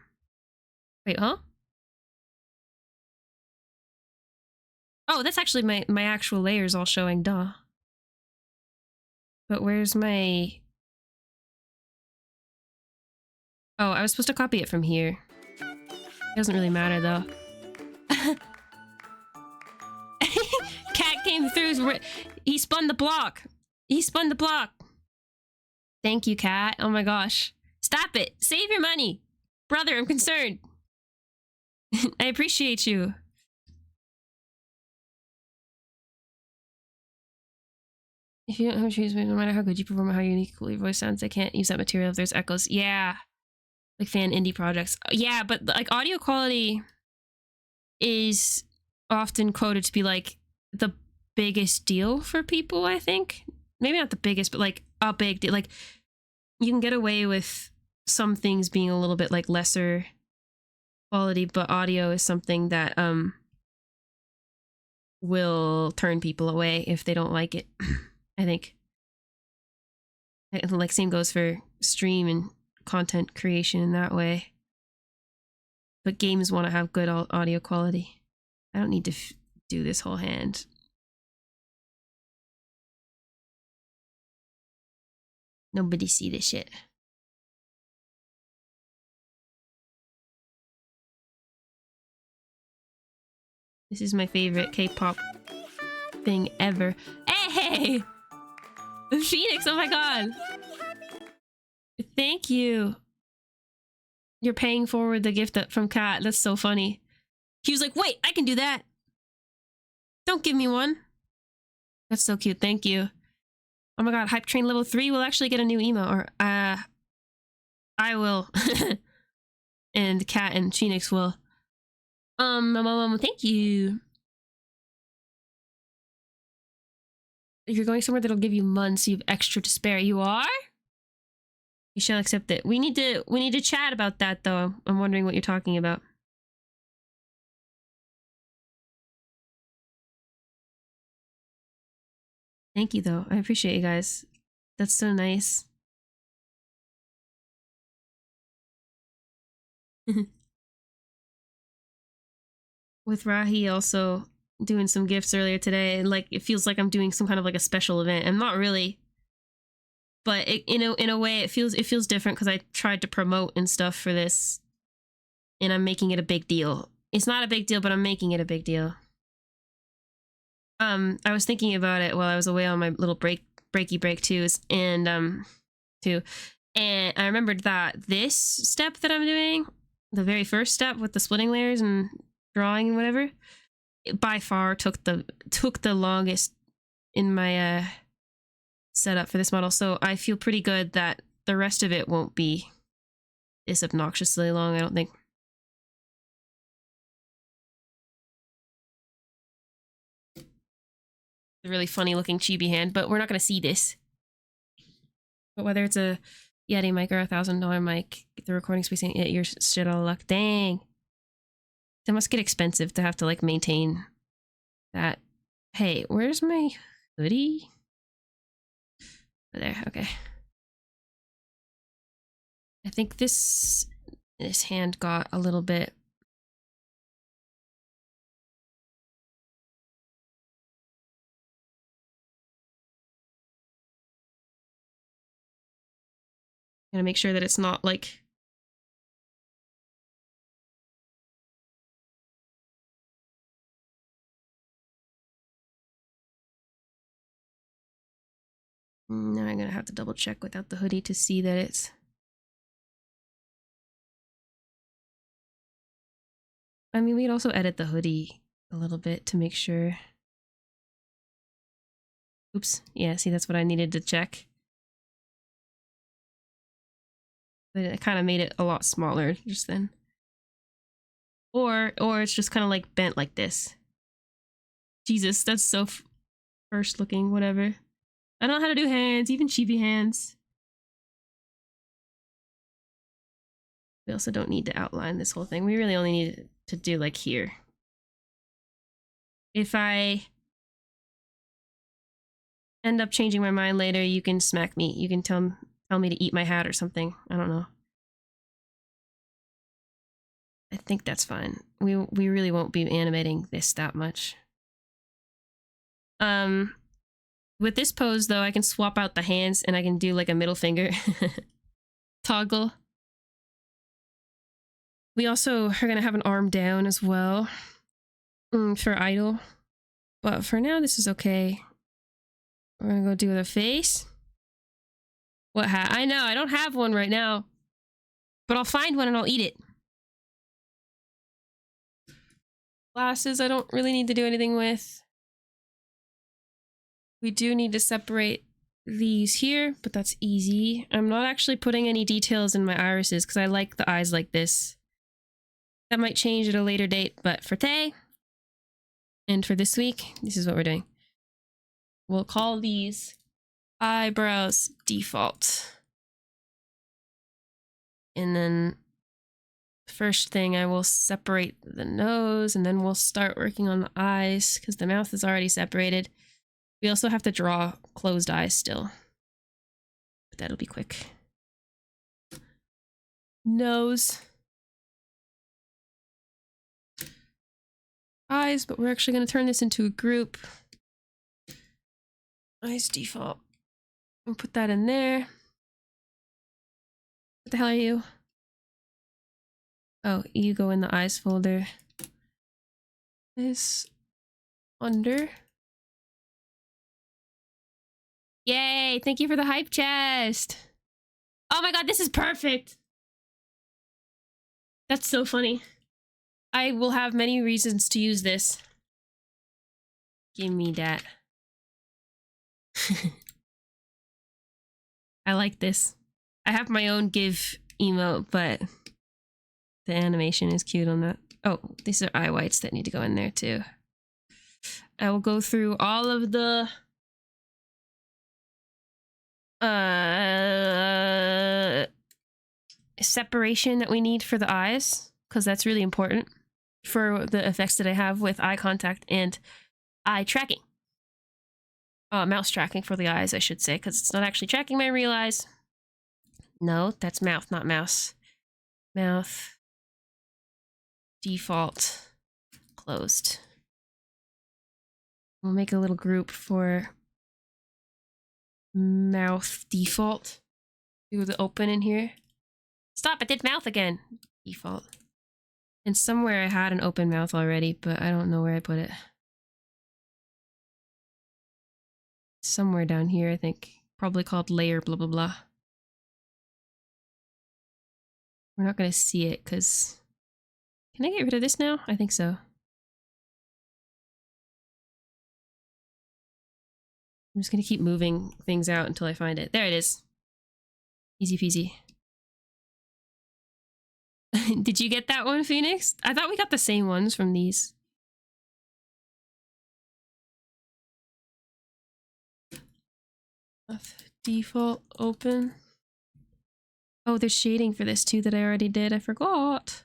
S1: Wait, huh? Oh, that's actually my actual layers all showing, duh. But where's my... Oh, I was supposed to copy it from here. It doesn't really matter, though. Cat came through. He spun the block. He spun the block. Thank you, Cat. Oh my gosh. Stop it. Save your money. Brother, I'm concerned. I appreciate you. If you don't have choose, no matter how good you perform or how unique your voice sounds, I can't use that material if there's echoes. Yeah. Like fan indie projects. Yeah, but like audio quality is often quoted to be like the biggest deal for people, I think. Maybe not the biggest, but like a big deal. Like you can get away with some things being a little bit like lesser quality, but audio is something that will turn people away if they don't like it. I think. Like same goes for stream and content creation in that way. But games want to have good audio quality. I don't need to do this whole hand. Nobody see this shit. This is my favorite K-pop thing ever. Hey! Phoenix, oh my god! Thank you. You're paying forward the gift from Kat. That's so funny. He was like, wait, I can do that. Don't give me one. That's so cute. Thank you. Oh my god, Hype Train level 3 will actually get a new emo. Or, I will. And Kat and Phoenix will. Thank you. If you're going somewhere that'll give you months, you have extra to spare. You are? You shall accept it. We need to chat about that though. I'm wondering what you're talking about. Thank you though. I appreciate you guys. That's so nice. With Rahi also doing some gifts earlier today, and like it feels like I'm doing some kind of like a special event. I'm not really, but in a way it feels different because I tried to promote and stuff for this and I'm making it a big deal. It's not a big deal, but I'm making it a big deal. I was thinking about it while I was away on my little breaky break twos, and and I remembered that this step that I'm doing, the very first step with the splitting layers and drawing and whatever, it by far took the longest in my setup for this model. So I feel pretty good that the rest of it won't be this obnoxiously long, I don't think. A really funny looking chibi hand, but we're not going to see this. But whether it's a Yeti mic or $1,000 mic, get the recording space and your shit all luck. Dang. That must get expensive to have to like maintain that. Hey, where's my hoodie? Oh, there, okay. I think this hand got a little bit. Gonna make sure that it's not like now I'm gonna have to double check without the hoodie to see that it's I mean, we'd also edit the hoodie a little bit to make sure. Oops, yeah, see, that's what I needed to check. But it kind of made it a lot smaller just then. Or it's just kind of like bent like this. Jesus, that's so first looking, whatever. I don't know how to do hands, even chibi hands. We also don't need to outline this whole thing. We really only need to do like here. If I end up changing my mind later, you can smack me. You can tell me to eat my hat or something. I don't know. I think that's fine. We really won't be animating this that much. With this pose though, I can swap out the hands and I can do like a middle finger toggle. We also are gonna have an arm down as well for idle. But for now, this is okay. We're gonna go do the face. What hat? I know, I don't have one right now. But I'll find one and I'll eat it. Glasses, I don't really need to do anything with. We do need to separate these here, but that's easy. I'm not actually putting any details in my irises because I like the eyes like this. That might change at a later date, but for today and for this week, this is what we're doing. We'll call these eyebrows default. And then first thing I will separate the nose and then we'll start working on the eyes because the mouth is already separated. We also have to draw closed eyes still, but that'll be quick. Nose. Eyes, but we're actually going to turn this into a group. Eyes default. And put that in there. What the hell are you? Oh, you go in the eyes folder. This under. Yay! Thank you for the hype chest. Oh my god, this is perfect. That's so funny. I will have many reasons to use this. Give me that. I like this. I have my own give emote, but the animation is cute on that. Oh, these are eye whites that need to go in there too. I will go through all of the separation that we need for the eyes, because that's really important for the effects that I have with eye contact and eye tracking. Mouse tracking for the eyes, I should say, because it's not actually tracking my real eyes. No, that's mouth, not mouse. Mouth. Default. Closed. We'll make a little group for mouth default. Do the open in here. Stop, I did mouth again. Default. And somewhere I had an open mouth already, but I don't know where I put it. Somewhere down here, I think. Probably called layer blah blah blah. We're not gonna see it because... Can I get rid of this now? I think so. I'm just gonna keep moving things out until I find it. There it is. Easy peasy. Did you get that one, Phoenix? I thought we got the same ones from these. Default open. Oh, there's shading for this too that I already did. I forgot.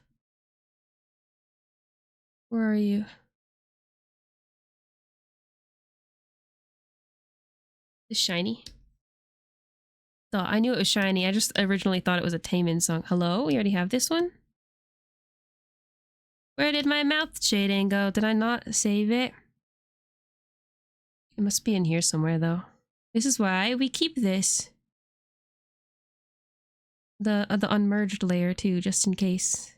S1: Where are you? Is shiny? Oh, I knew it was shiny. I just originally thought it was a Taemin song. Hello? We already have this one? Where did my mouth shading go? Did I not save it? It must be in here somewhere though. This is why we keep this. The unmerged layer too, just in case.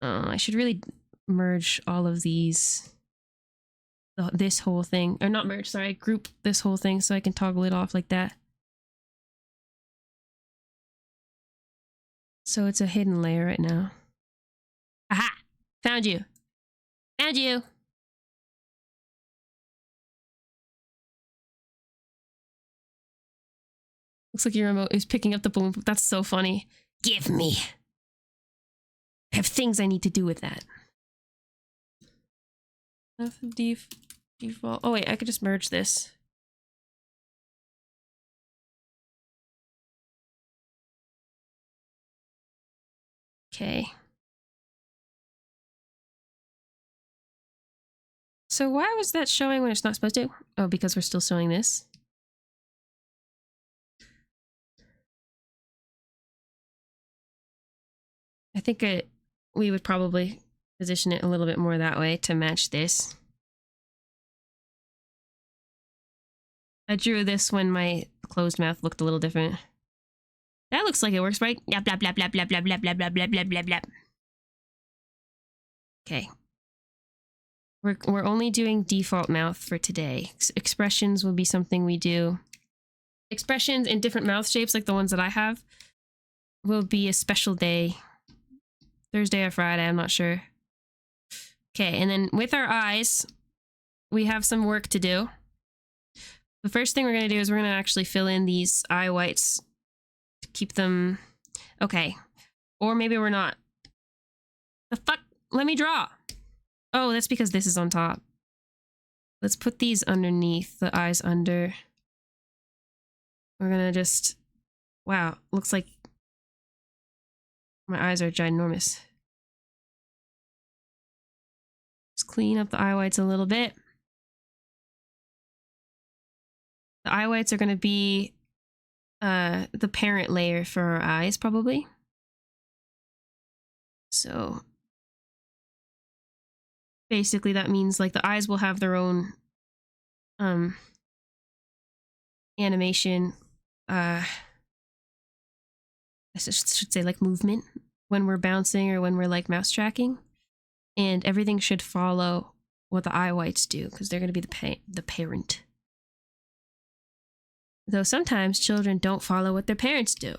S1: I should really merge all of these. This whole thing. Or not merge, sorry. Group this whole thing so I can toggle it off like that. So it's a hidden layer right now. Aha! Found you! Found you! Looks like your remote is picking up the balloon. That's so funny. Give me! I have things I need to do with that. Default. Oh wait, I could just merge this. Okay. So why was that showing when it's not supposed to? Oh, because we're still showing this. I think we would probably position it a little bit more that way to match this. I drew this when my closed mouth looked a little different. That looks like it works, right? Blah blah blah blah blah blah blah blah blah blah blah blah blah. Okay. We're only doing default mouth for today. Expressions will be something we do. Expressions in different mouth shapes, like the ones that I have, will be a special day. Thursday or Friday, I'm not sure. Okay, and then with our eyes, we have some work to do. The first thing we're going to do is we're going to actually fill in these eye whites to keep them... Okay. Or maybe we're not. The fuck? Let me draw! Oh, that's because this is on top. Let's put these underneath, the eyes under. We're going to just... Wow, looks like my eyes are ginormous. Just clean up the eye whites a little bit. The eye whites are going to be the parent layer for our eyes, probably. So basically that means like the eyes will have their own animation. I should say like movement when we're bouncing or when we're like mouse tracking, and everything should follow what the eye whites do because they're going to be the parent. Though sometimes children don't follow what their parents do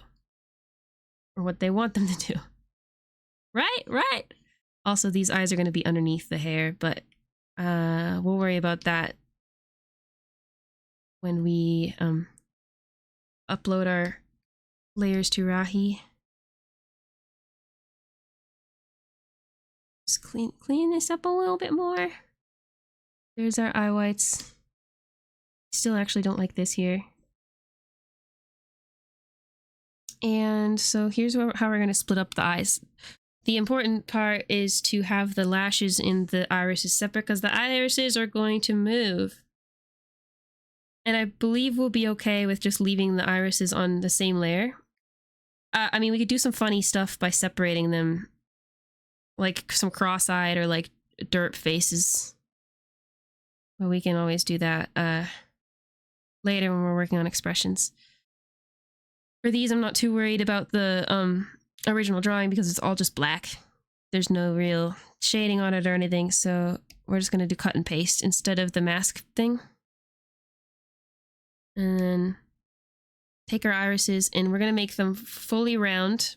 S1: or what they want them to do. Right, right. Also, these eyes are going to be underneath the hair, but we'll worry about that when we upload our layers to Rahi. Just clean this up a little bit more. There's our eye whites. Still actually don't like this here. And so here's how we're going to split up the eyes. The important part is to have the lashes in the irises separate because the irises are going to move. And I believe we'll be okay with just leaving the irises on the same layer. I mean, we could do some funny stuff by separating them. Like some cross-eyed or like derp faces. But we can always do that later when we're working on expressions. For these, I'm not too worried about the original drawing because it's all just black. There's no real shading on it or anything, so we're just gonna do cut and paste instead of the mask thing. And then take our irises and we're gonna make them fully round.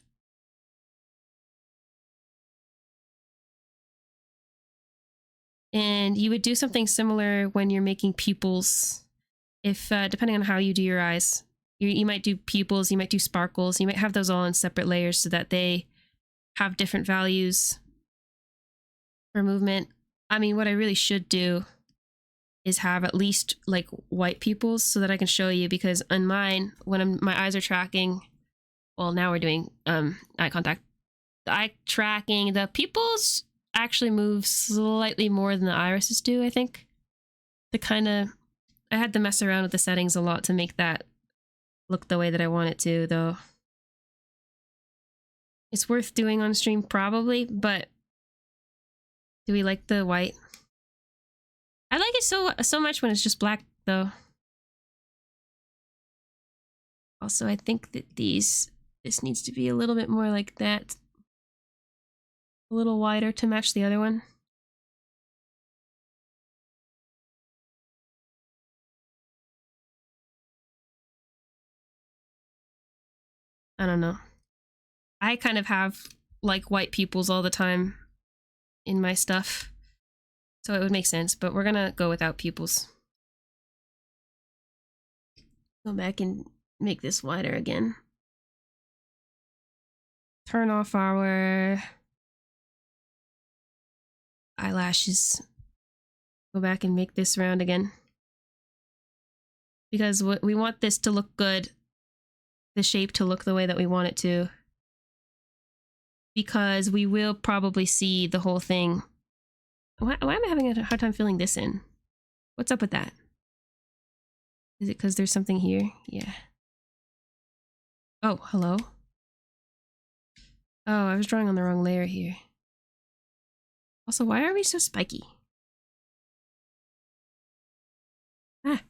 S1: And you would do something similar when you're making pupils. If, depending on how you do your eyes, you might do pupils, you might do sparkles, you might have those all in separate layers so that they have different values for movement. I mean, what I really should do is have at least like white pupils so that I can show you, because on mine, when my eyes are tracking, well, now we're doing eye contact. The eye tracking, the pupils actually move slightly more than the irises do, I think. I had to mess around with the settings a lot to make that look the way that I want it to, though. It's worth doing on stream probably, but do we like the white? I like it so much when it's just black, though. Also, I think that this needs to be a little bit more like that. A little wider to match the other one. I don't know. I kind of have like white pupils all the time in my stuff, so it would make sense, but we're gonna go without pupils. Go back and make this wider again. Turn off our eyelashes. Go back and make this round again. Because we want this to look good, the shape to look the way that we want it to. Because we will probably see the whole thing. Why am I having a hard time filling this in? What's up with that? Is it because there's something here? Yeah. Oh, hello. Oh, I was drawing on the wrong layer here. Also, why are we so spiky? Ah.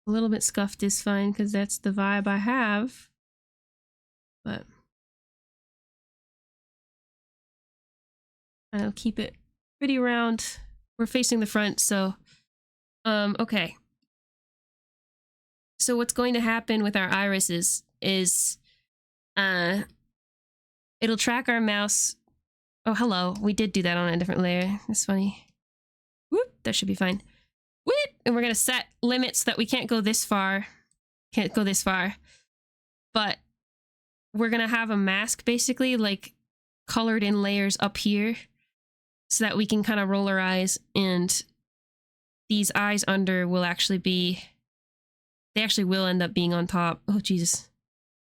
S1: A little bit scuffed is fine because that's the vibe I have. But I'll keep it pretty round. We're facing the front, so okay. So what's going to happen with our irises is it'll track our mouse. Oh, hello. We did do that on a different layer. That's funny. Whoop, that should be fine. Whoop, and we're going to set limits that we can't go this far. Can't go this far. But we're going to have a mask basically like colored in layers up here so that we can kind of roll our eyes, and these eyes under will actually be, they actually will end up being on top. Oh, Jesus.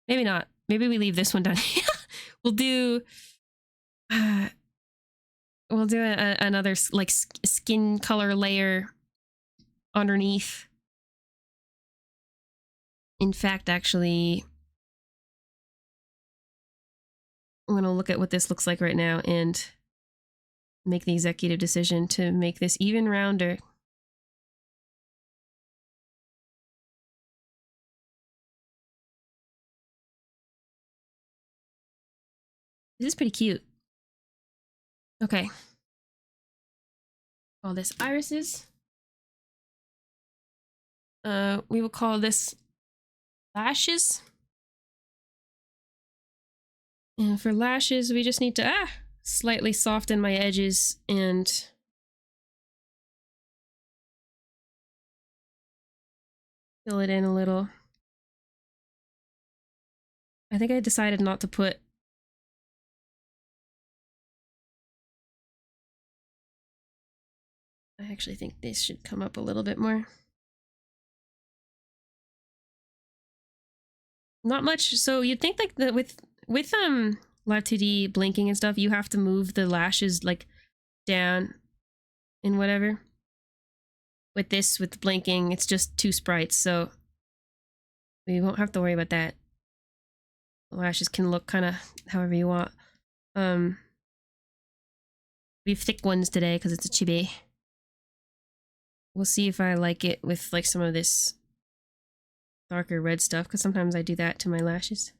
S1: Maybe not. Maybe we leave this one down. We'll do another like skin color layer underneath. In fact, actually, I'm going to look at what this looks like right now and make the executive decision to make this even rounder. This is pretty cute. Okay. Call this irises. We will call this lashes. And for lashes, we just need to slightly soften my edges and fill it in a little. I think I decided not to put I actually think this should come up a little bit more. Not much. So you'd think like that with Live 2D blinking and stuff, you have to move the lashes like down and whatever. With this, with the blinking, it's just two sprites, so we won't have to worry about that. The lashes can look kind of however you want. We have thick ones today because it's a chibi. we'll see if I like it with like some of this darker red stuff, because sometimes I do that to my lashes.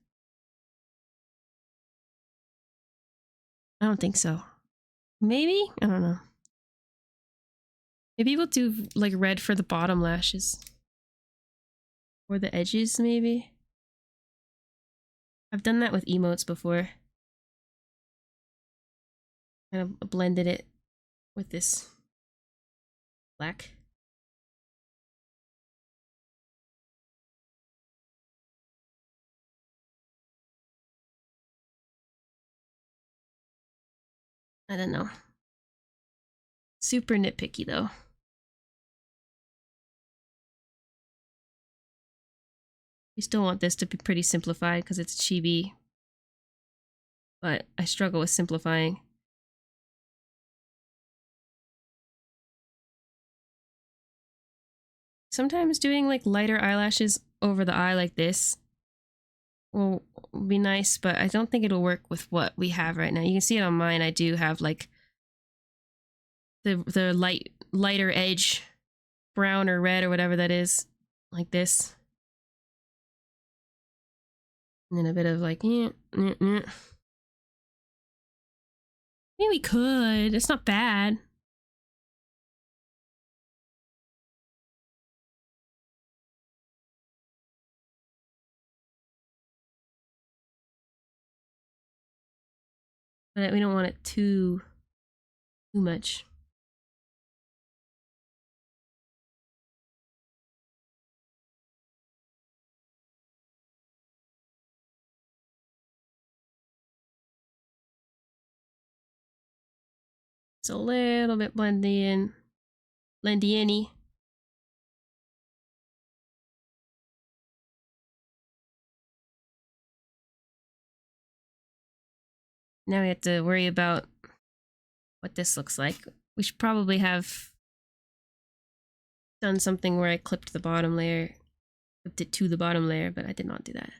S1: I don't think so. Maybe? I don't know. Maybe we'll do like red for the bottom lashes. Or the edges, maybe? I've done that with emotes before. Kind of blended it with this black. I don't know. Super nitpicky though. We still want this to be pretty simplified because it's chibi. But I struggle with simplifying. Sometimes doing like lighter eyelashes over the eye like this will be nice, but I don't think it'll work with what we have right now. You can see it on mine. I do have like the lighter edge, brown or red or whatever that is, like this. And then a bit of like, Maybe we could. It's not bad. But we don't want it too much. It's a little bit blendy-y. Now we have to worry about what this looks like. We should probably have done something where I clipped the bottom layer, clipped it to the bottom layer, but I did not do that.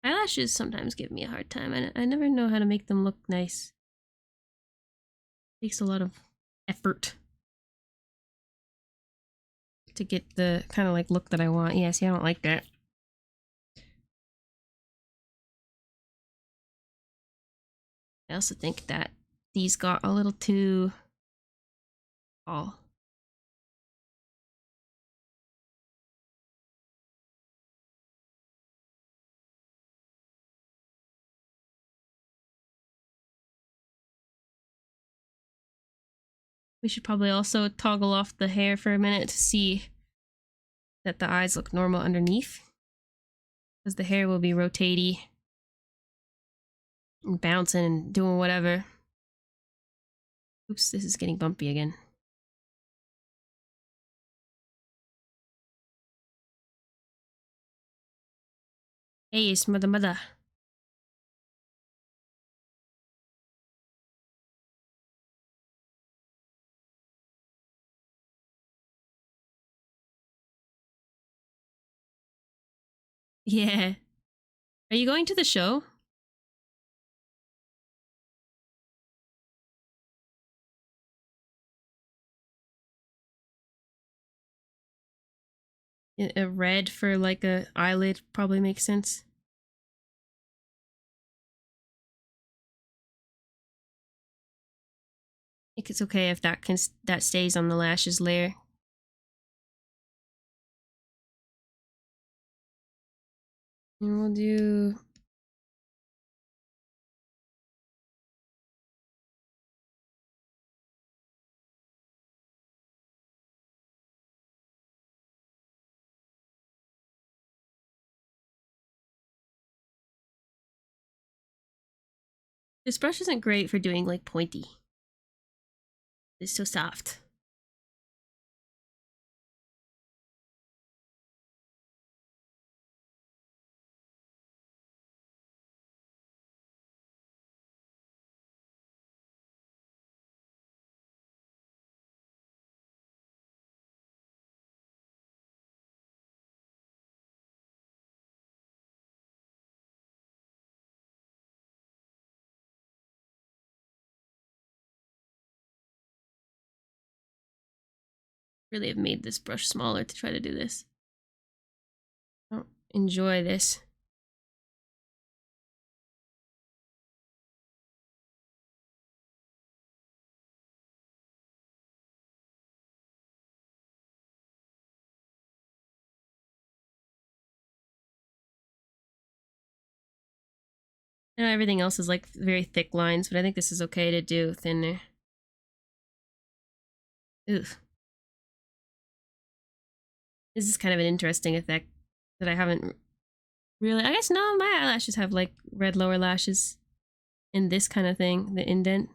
S1: Eyelashes sometimes give me a hard time. I never know how to make them look nice. It takes a lot of effort to get the kind of like look that I want. Yeah, see, I don't like that. I also think that these got a little too tall. We should probably also toggle off the hair for a minute to see that the eyes look normal underneath, because the hair will be rotatey and bouncing and doing whatever. Oops, this is getting bumpy again. Hey, it's mother. Yeah. Are you going to the show? A red for like a eyelid probably makes sense. I think it's okay if that stays on the lashes layer. And we'll do this brush isn't great for doing like pointy. It's so soft. really have made this brush smaller to try to do this. I don't enjoy this. Now everything else is like very thick lines, but I think this is okay to do thinner. Oof. This is kind of an interesting effect that I haven't really... I guess no, my eyelashes have like red lower lashes and this kind of thing, the indent.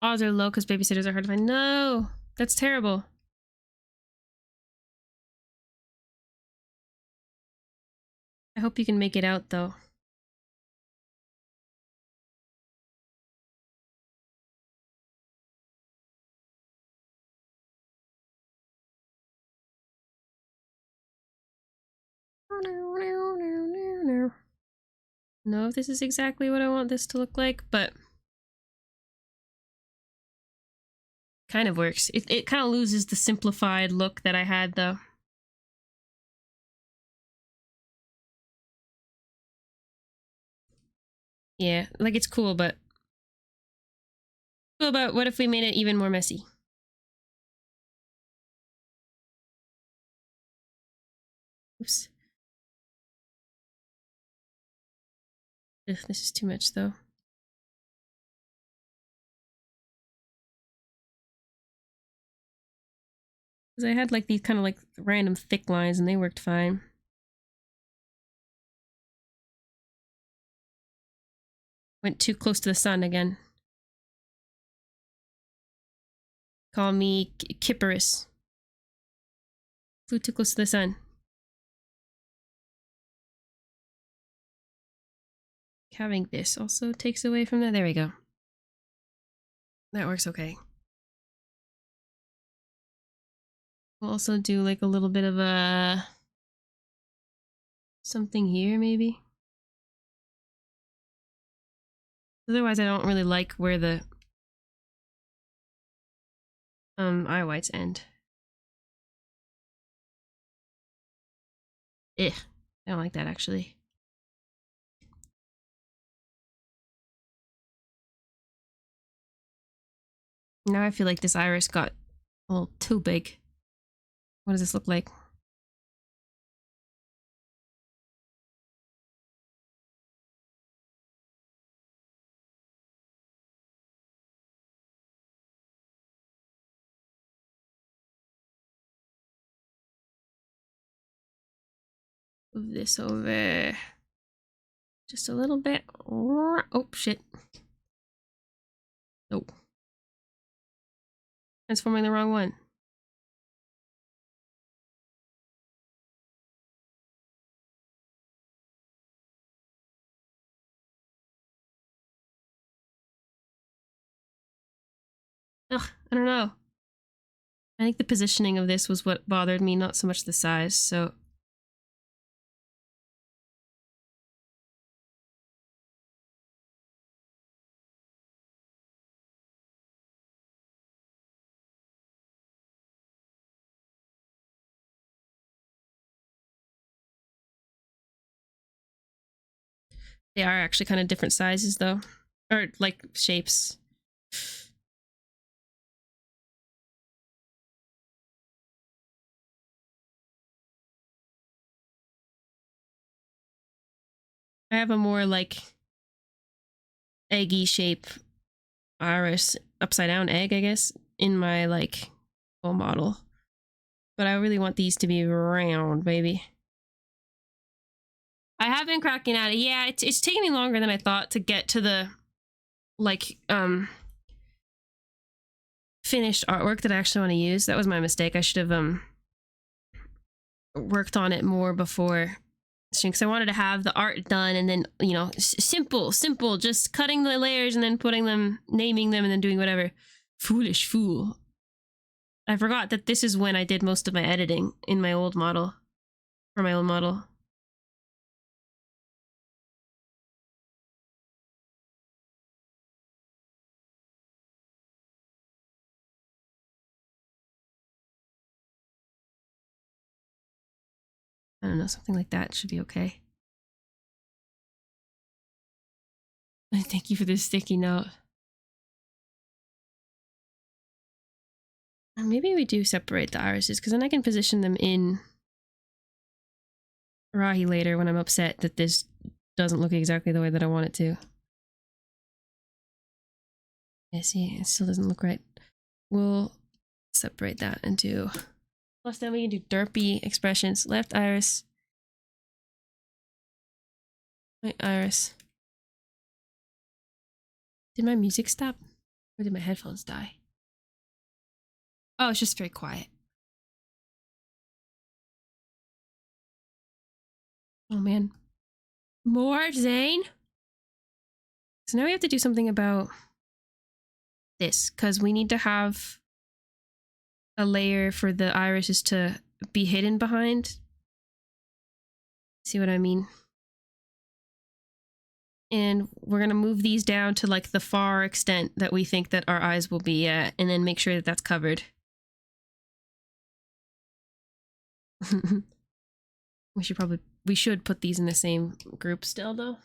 S1: Odds are low because babysitters are hard to find. No, that's terrible. I hope you can make it out though. Know if this is exactly what I want this to look like, but kind of works. It kind of loses the simplified look that I had though. Yeah, like it's cool, but what if we made it even more messy? Oops. Ugh, this is too much though. Because I had like these kind of like random thick lines and they worked fine. Went too close to the sun again. Call me Kipperus. Flew too close to the sun. Having this also takes away from that. There we go. That works okay. We'll also do like a little bit of a something here maybe. Otherwise I don't really like where the eye whites end. I don't like that actually. Now I feel like this iris got a little too big. What does this look like? Move this over just a little bit. Oh shit. Nope. Transforming the wrong one. Ugh, I don't know. I think the positioning of this was what bothered me, not so much the size, so... They are actually kind of different sizes though. Or like shapes. I have a more like eggy shape iris, upside down egg, I guess, in my like full model. But I really want these to be round, baby. I have been cracking at it. Yeah, it's taking me longer than I thought to get to the like finished artwork that I actually want to use. That was my mistake. I should have worked on it more before because I wanted to have the art done and then, you know, simple, just cutting the layers and then putting them, naming them, and then doing whatever. Foolish fool. I forgot that this is when I did most of my editing in my old model. For my old model. I don't know, something like that should be okay. Thank you for this sticky note. Maybe we do separate the irises, because then I can position them in Rahi later when I'm upset that this doesn't look exactly the way that I want it to. Yeah, see, it still doesn't look right. We'll separate that into... Plus then we can do derpy expressions. Left iris. Right iris. Did my music stop? Or did my headphones die? Oh, it's just very quiet. Oh man. More, Zane? So now we have to do something about this, because we need to have a layer for the irises to be hidden behind. See what I mean? And we're gonna move these down to like the far extent that we think that our eyes will be at, and then make sure that that's covered. We should put these in the same group still though.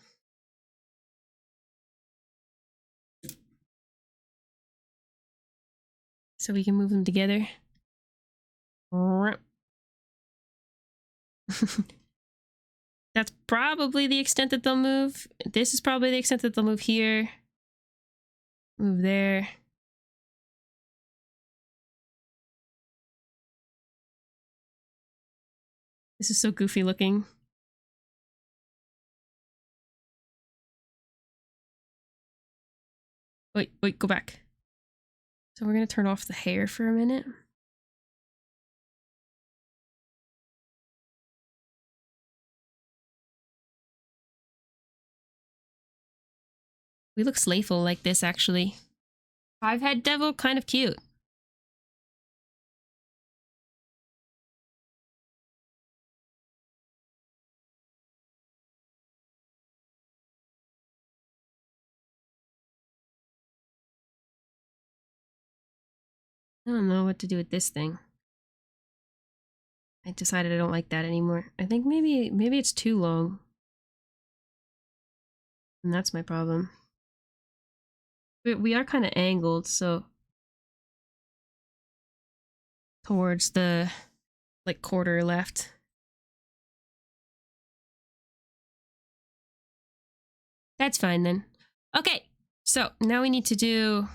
S1: So we can move them together. That's probably the extent that they'll move. This is probably the extent that they'll move here. Move there. This is so goofy looking. Wait, go back. So we're gonna turn off the hair for a minute. We look slayful like this, actually. 5-head devil, kind of cute. I don't know what to do with this thing. I decided I don't like that anymore. I think maybe it's too long. And that's my problem. We are kind of angled, so towards the like quarter left. That's fine then. Okay, so now we need to do...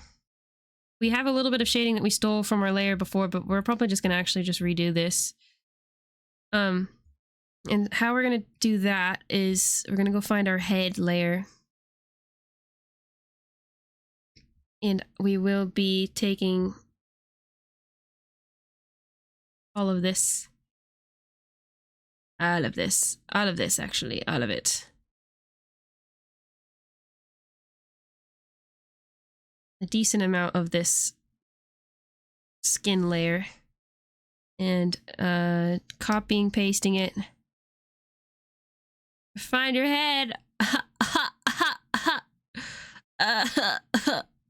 S1: We have a little bit of shading that we stole from our layer before, but we're probably just going to actually just redo this. And how we're going to do that is we're going to go find our head layer. And we will be taking all of this. All of this actually, all of it. A decent amount of this skin layer. And copying, pasting it. Find your head.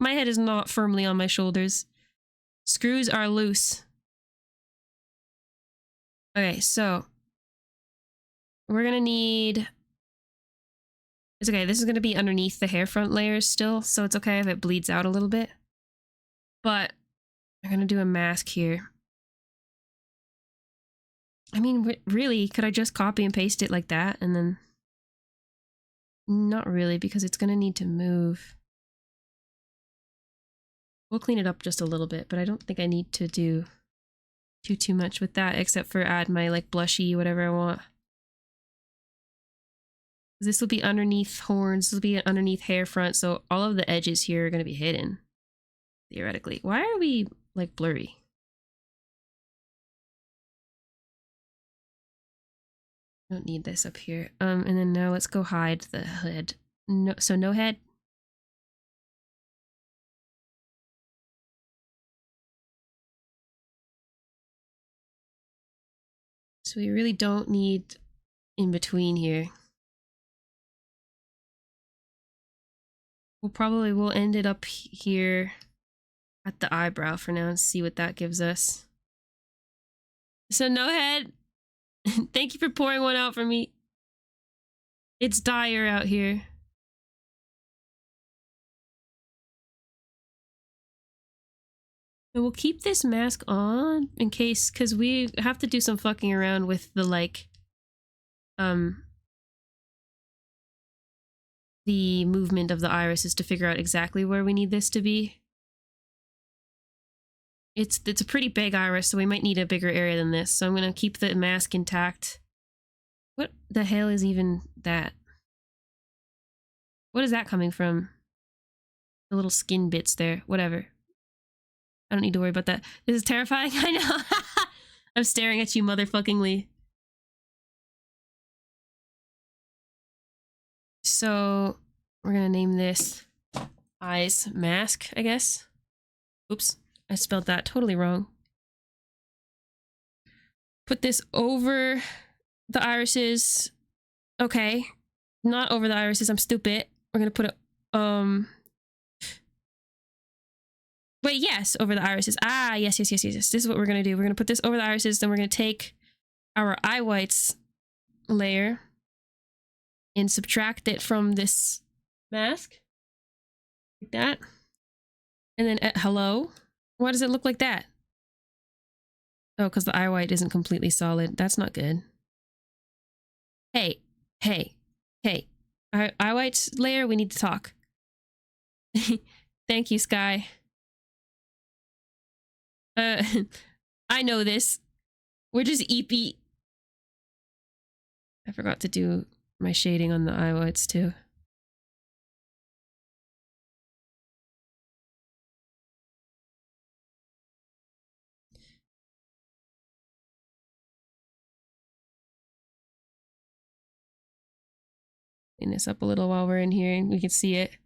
S1: My head is not firmly on my shoulders. Screws are loose. Okay, so we're gonna need... It's okay, this is gonna be underneath the hair front layers still, so it's okay if it bleeds out a little bit. But I'm gonna do a mask here. I mean, really, could I just copy and paste it like that and then... Not really, because it's gonna need to move. We'll clean it up just a little bit, but I don't think I need to do too much with that, except for add my like blushy whatever I want. This will be underneath horns, this will be underneath hair front, so all of the edges here are going to be hidden, theoretically. Why are we like blurry? Don't need this up here. And then now let's go hide the head. No, so no head. So we really don't need in between here. We'll end it up here at the eyebrow for now and see what that gives us. So no head. Thank you for pouring one out for me. It's dire out here. And we'll keep this mask on in case, because we have to do some fucking around with the the movement of the irises to figure out exactly where we need this to be. It's a pretty big iris, so we might need a bigger area than this. So I'm gonna keep the mask intact. What the hell is even that? What is that coming from? The little skin bits there. Whatever. I don't need to worry about that. This is terrifying. I know. I'm staring at you motherfuckingly. So we're gonna name this Eyes Mask, I guess. Oops, I spelled that totally wrong. Put this over the irises. Okay, not over the irises. I'm stupid. We're gonna put it wait, yes, over the irises. Ah, yes. This is what we're gonna do. We're gonna put this over the irises, then we're gonna take our eye whites layer and subtract it from this mask. Like that. And then, hello? Why does it look like that? Oh, because the eye white isn't completely solid. That's not good. Hey. Eye whites layer, we need to talk. Thank you, Sky. I know this. We're just eepy. I forgot to do my shading on the eye whites too. Clean this up a little while we're in here and we can see it.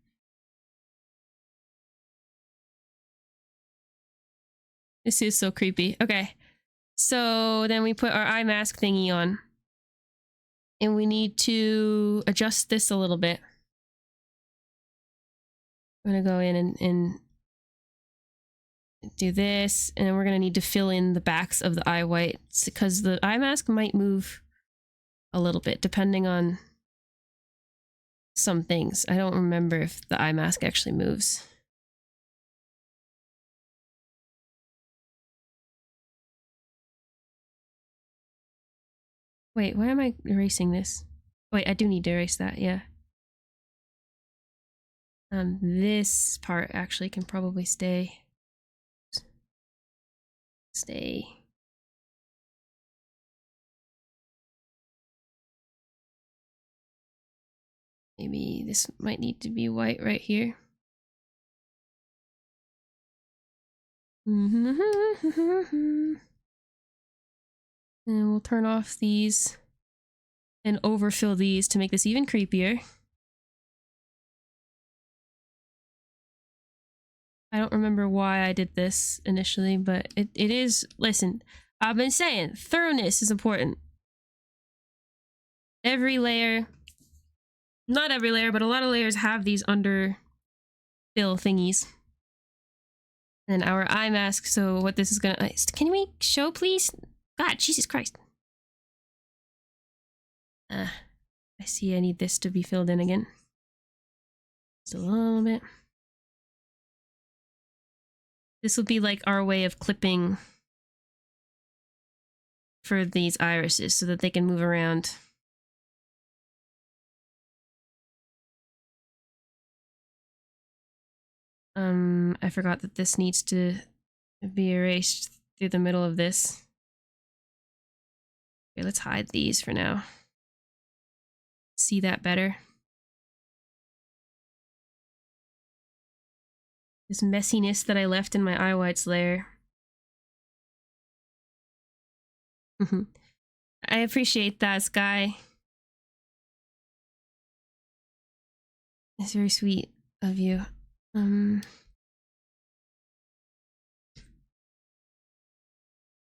S1: This is so creepy. Okay. So then we put our eye mask thingy on. And we need to adjust this a little bit. I'm gonna go in and do this, and then we're gonna need to fill in the backs of the eye whites because the eye mask might move a little bit depending on some things. I don't remember if the eye mask actually moves. Wait, why am I erasing this? Wait, I do need to erase that, yeah. This part actually can probably stay. Maybe this might need to be white right here. And we'll turn off these and overfill these to make this even creepier. I don't remember why I did this initially, but it is, listen, I've been saying thoroughness is important. Every layer, not every layer, but a lot of layers have these under fill thingies. And our eye mask, so what this is gonna, can we show please? God, Jesus Christ. I see I need this to be filled in again. Just a little bit. This will be like our way of clipping for these irises so that they can move around. I forgot that this needs to be erased through the middle of this. Okay, let's hide these for now. See that better. This messiness that I left in my eye whites layer. I appreciate that, Sky. It's very sweet of you. I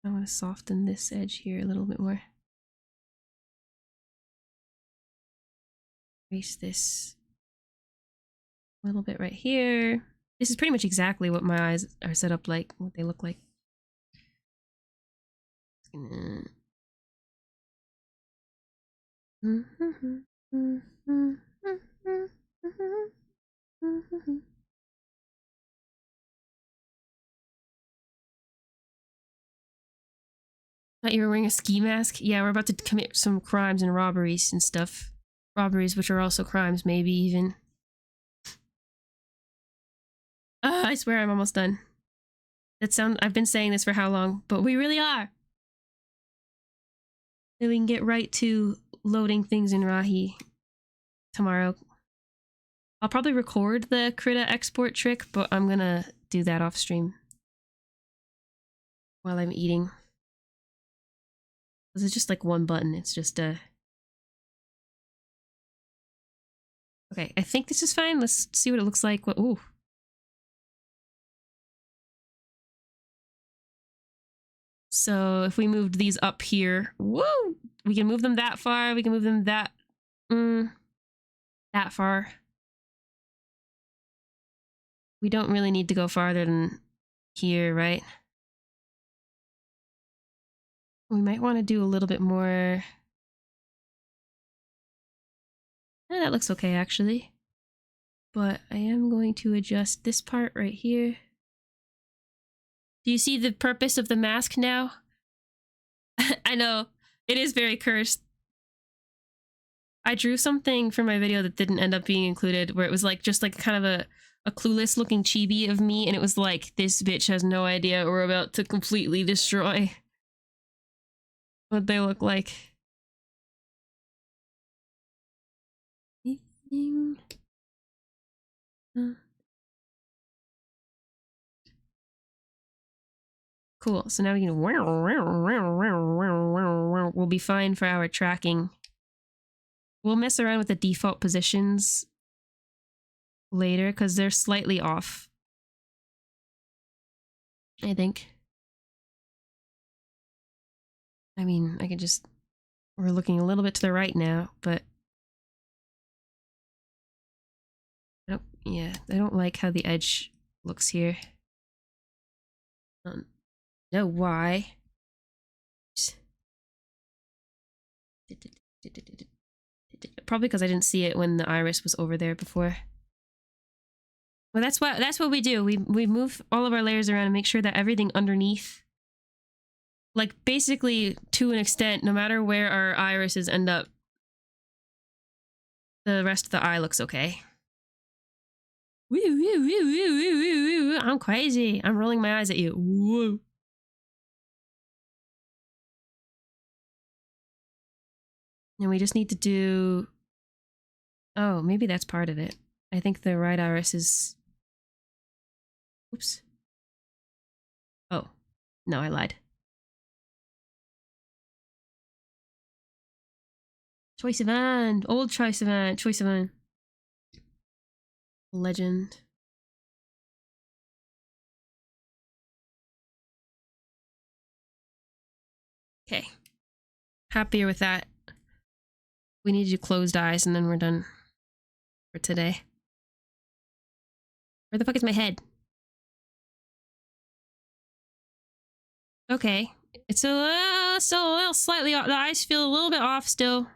S1: want to soften this edge here a little bit more. Erase this a little bit right here. This is pretty much exactly what my eyes are set up like, what they look like. Thought you were wearing a ski mask? Yeah, we're about to commit some crimes and robberies and stuff. Robberies, which are also crimes, maybe even. I swear I'm almost done. I've been saying this for how long, but we really are. Then we can get right to loading things in Rahi tomorrow. I'll probably record the Krita export trick, but I'm gonna do that off stream while I'm eating. This is just like one button. It's just a... Okay, I think this is fine. Let's see what it looks like. Ooh. So if we moved these up here, woo! We can move them that far. We can move them that far. We don't really need to go farther than here, right? We might want to do a little bit more. That looks okay, actually. But I am going to adjust this part right here. Do you see the purpose of the mask now? I know, it is very cursed. I drew something for my video that didn't end up being included, where it was like just like kind of a clueless looking chibi of me, and it was like, this bitch has no idea we're about to completely destroy what they look like. Anything? Cool, so now we can... We'll be fine for our tracking. We'll mess around with the default positions later, because they're slightly off, I think. I mean, I can just... We're looking a little bit to the right now, but... I don't like how the edge looks here. Know why. Probably because I didn't see it when the iris was over there before. Well, that's what we do. We move all of our layers around and make sure that everything underneath, like basically to an extent, no matter where our irises end up, the rest of the eye looks okay. I'm crazy. I'm rolling my eyes at you. Woo. And we just need to do... Oh, maybe that's part of it. I think the right iris is... Oops. Oh. No, I lied. Choice of An. Old Choice of An. Choice of An. Legend. Okay. Happier with that. We need to do closed eyes and then we're done for today. Where the fuck is my head? Okay. It's still a little slightly off. The eyes feel a little bit off still.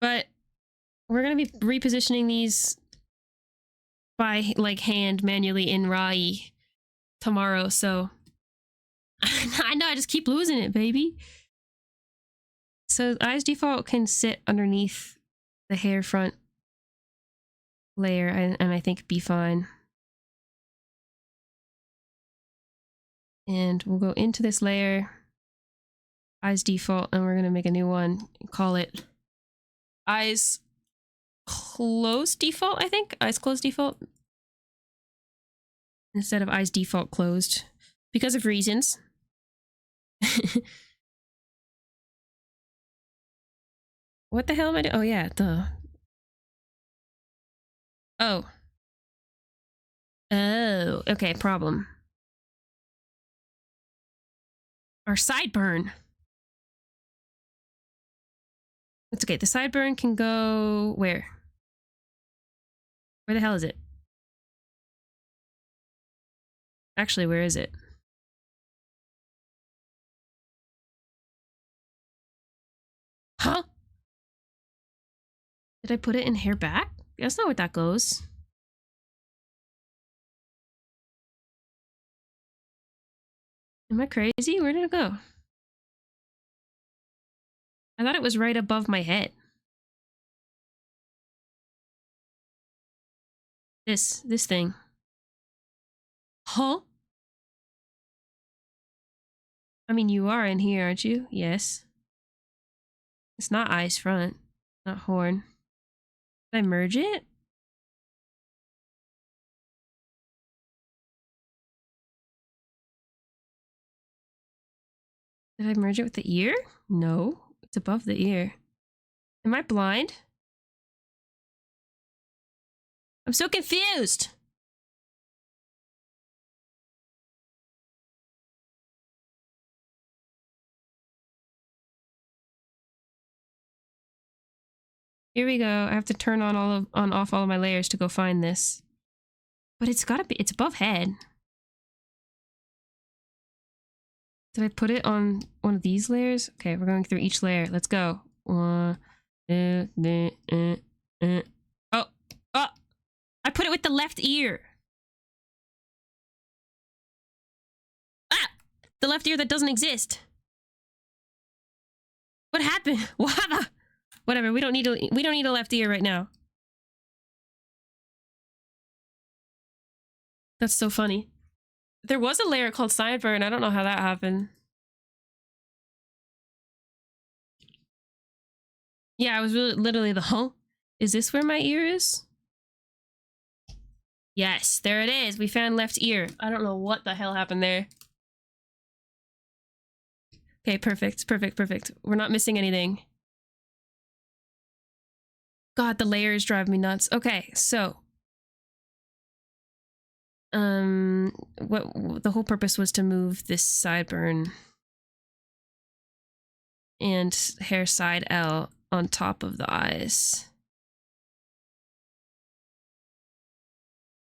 S1: But we're going to be repositioning these by like hand manually in Rai tomorrow, so I know I just keep losing it, baby. So eyes default can sit underneath the hair front layer and I think be fine. And we'll go into this layer, eyes default, and we're gonna make a new one and call it eyes closed default, I think. Eyes closed default. Instead of eyes default closed. Because of reasons. What the hell am I doing? Oh, yeah, duh. Oh. Oh, okay, problem. Our sideburn. It's okay. The sideburn can go where? Where the hell is it? Actually, where is it? Huh? Did I put it in hair back? That's not where that goes. Am I crazy? Where did it go? I thought it was right above my head. This thing. Huh? I mean, you are in here, aren't you? Yes. It's not eyes front, not horn. Did I merge it? Did I merge it with the ear? No, it's above the ear. Am I blind? I'm so confused. Here we go. I have to turn on off all of my layers to go find this. But it's gotta be, it's above head. Did I put it on one of these layers? Okay, we're going through each layer. Let's go. Oh, oh, I put it with the left ear. Ah, the left ear that doesn't exist. What happened? What happened? Whatever. We don't need a left ear right now. That's so funny. There was a layer called sideburn. I don't know how that happened. Yeah, I was literally the huh? Is this where my ear is? Yes, there it is. We found left ear. I don't know what the hell happened there. Okay, perfect, perfect, perfect. We're not missing anything. God, the layers drive me nuts. Okay, so what the whole purpose was to move this sideburn and hair side L on top of the eyes.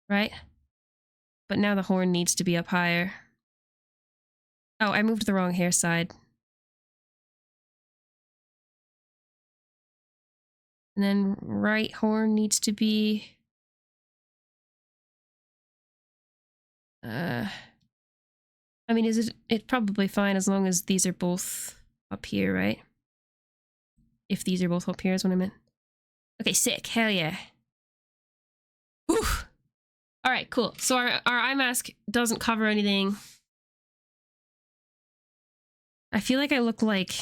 S1: Right? But now the horn needs to be up higher. Oh, I moved the wrong hair side. And then right horn needs to be I mean, it's probably fine as long as these are both up here, right? If these are both up here is what I meant. Okay, sick. Hell yeah. Whew. All right, cool. So our eye mask doesn't cover anything. I feel like I look like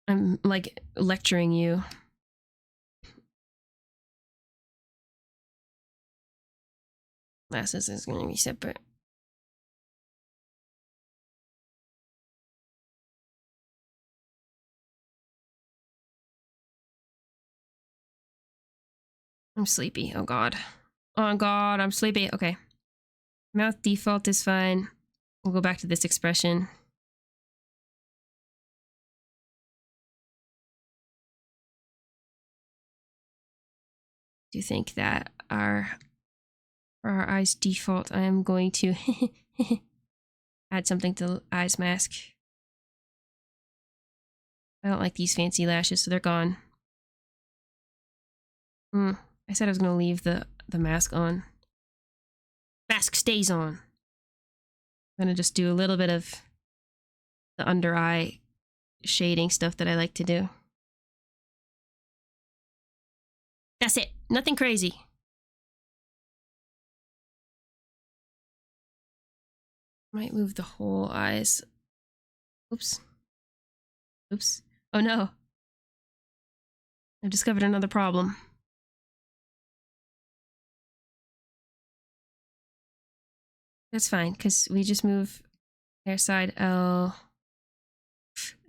S1: I'm like lecturing you. Glasses is going to be separate. I'm sleepy. Oh god. Oh god, I'm sleepy. Okay. Mouth default is fine. We'll go back to this expression. Do you think that for our eyes default, I am going to add something to eyes mask. I don't like these fancy lashes, so they're gone. I said I was going to leave the mask on. Mask stays on. I'm going to just do a little bit of the under eye shading stuff that I like to do. That's it. Nothing crazy. Might move the whole eyes. Oops. Oops. Oh no. I've discovered another problem. That's fine, because we just move hair side L.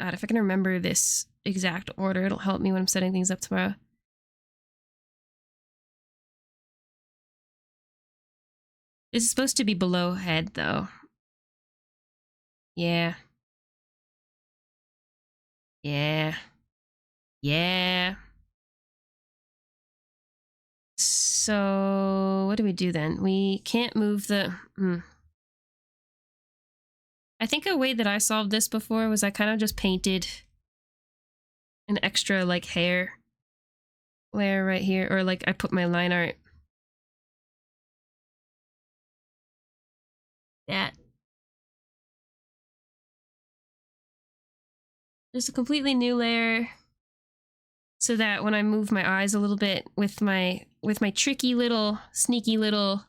S1: God, if I can remember this exact order, it'll help me when I'm setting things up tomorrow. This is supposed to be below head, though. Yeah. Yeah. Yeah. So, what do we do then? We can't move the... I think a way that I solved this before was I kind of just painted an extra, like, hair layer right here. Or, like, I put my line art. That. Just a completely new layer. So that when I move my eyes a little bit with my tricky little, sneaky little...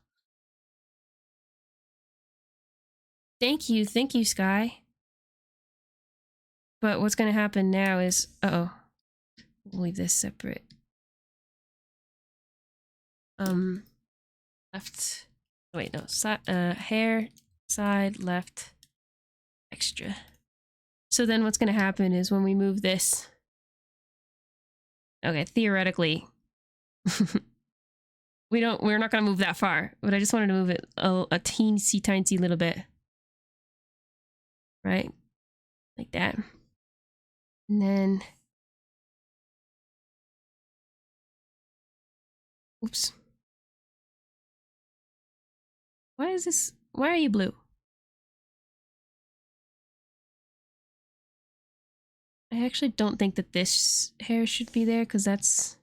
S1: Thank you, Sky. But what's gonna happen now is... Uh-oh. We'll leave this separate. Left... Wait, no. Hair, side, left, extra. So then what's gonna happen is when we move this... Okay, theoretically... we're not gonna move that far, but I just wanted to move it a teensy little bit. Right? Like that. And then... Oops. Why is this... Why are you blue? I actually don't think that this hair should be there, because that's...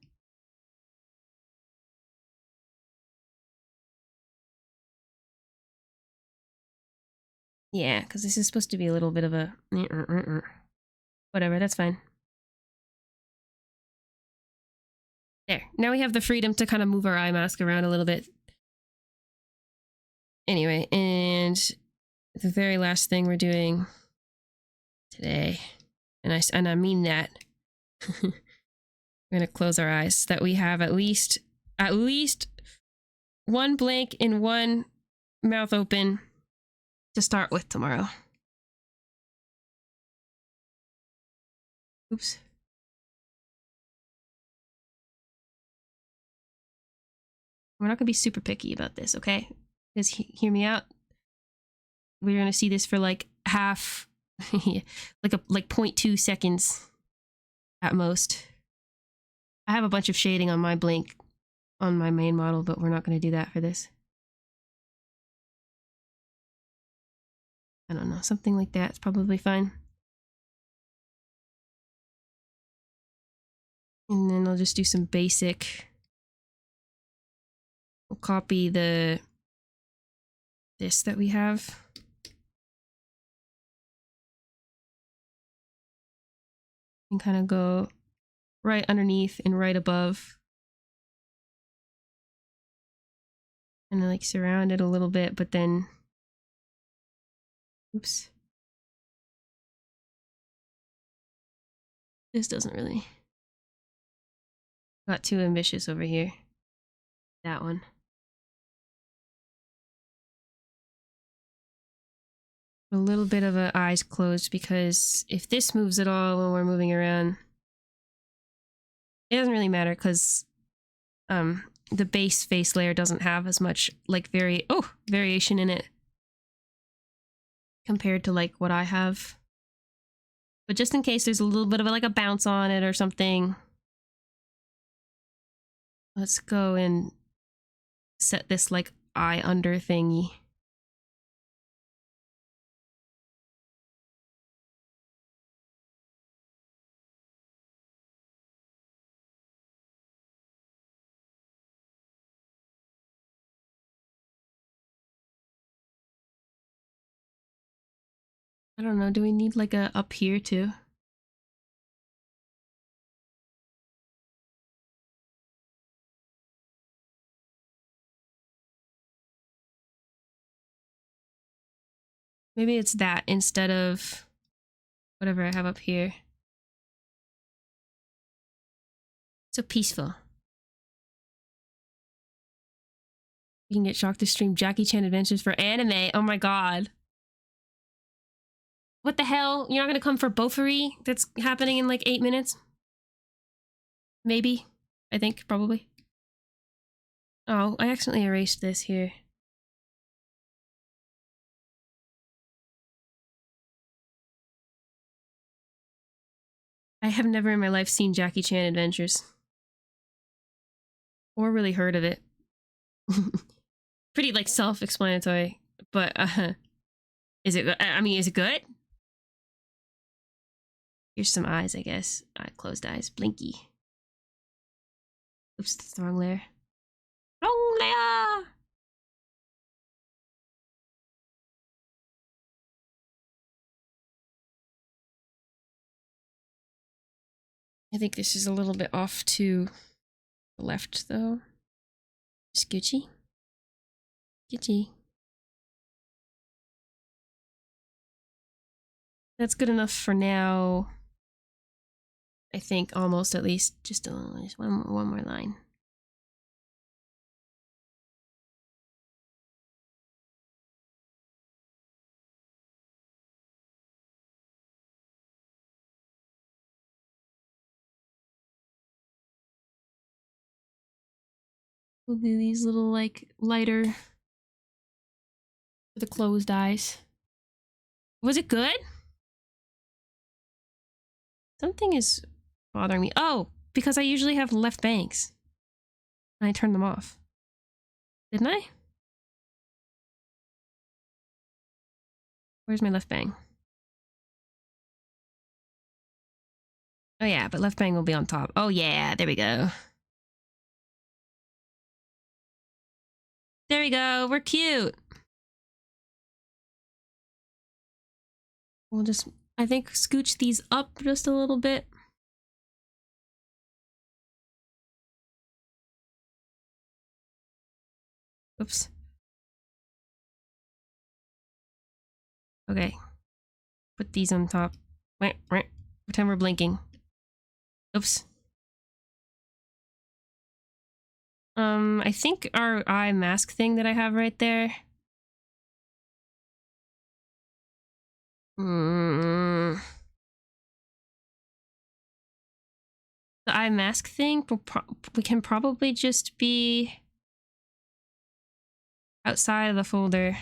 S1: Yeah, because this is supposed to be a little bit of a... Whatever, that's fine. There. Now we have the freedom to kind of move our eye mask around a little bit. Anyway, and the very last thing we're doing today, and I mean that, we're gonna close our eyes so that we have at least one blank and one mouth open to start with tomorrow. Oops. We're not gonna be super picky about this, okay? Because hear me out. We're gonna see this for like half, like 0.2 seconds at most. I have a bunch of shading on my blink on my main model, but we're not gonna do that for this. I don't know, something like that's probably fine. And then I'll just do some basic. We'll copy this that we have. And kind of go right underneath and right above. And then like surround it a little bit, but then... Oops. This doesn't really... Got too ambitious over here. That one. A little bit of a eyes closed, because if this moves at all when we're moving around, it doesn't really matter, because the base face layer doesn't have as much like variation in it compared to like what I have. But just in case there's a little bit of like a bounce on it or something, let's go and set this like eye under thingy. I don't know, do we need like a up here too? Maybe it's that instead of whatever I have up here. So peaceful. You can get shocked to stream Jackie Chan Adventures for anime. Oh my god. What the hell? You're not gonna come for Beaufory? That's happening in like 8 minutes? Maybe. I think, probably. Oh, I accidentally erased this here. I have never in my life seen Jackie Chan Adventures. Or really heard of it. Pretty, like, self-explanatory. But, is it, I mean, is it good? Here's some eyes, I guess. Closed eyes. Blinky. Oops, that's the wrong layer. Wrong layer! I think this is a little bit off to the left, though. Scoochie. Scoochie. That's good enough for now. I think, almost, at least. Just one more line. We'll do these little, like, lighter for the closed eyes. Was it good? Something is bothering me. Oh, because I usually have left bangs. And I turned them off. Didn't I? Where's my left bang? Oh yeah, but left bang will be on top. Oh yeah, there we go. There we go, we're cute. We'll just, I think, scooch these up just a little bit. Oops. Okay. Put these on top. Pretend we're blinking. Oops. I think our eye mask thing that I have right there. The eye mask thing, we can probably just be outside of the folder,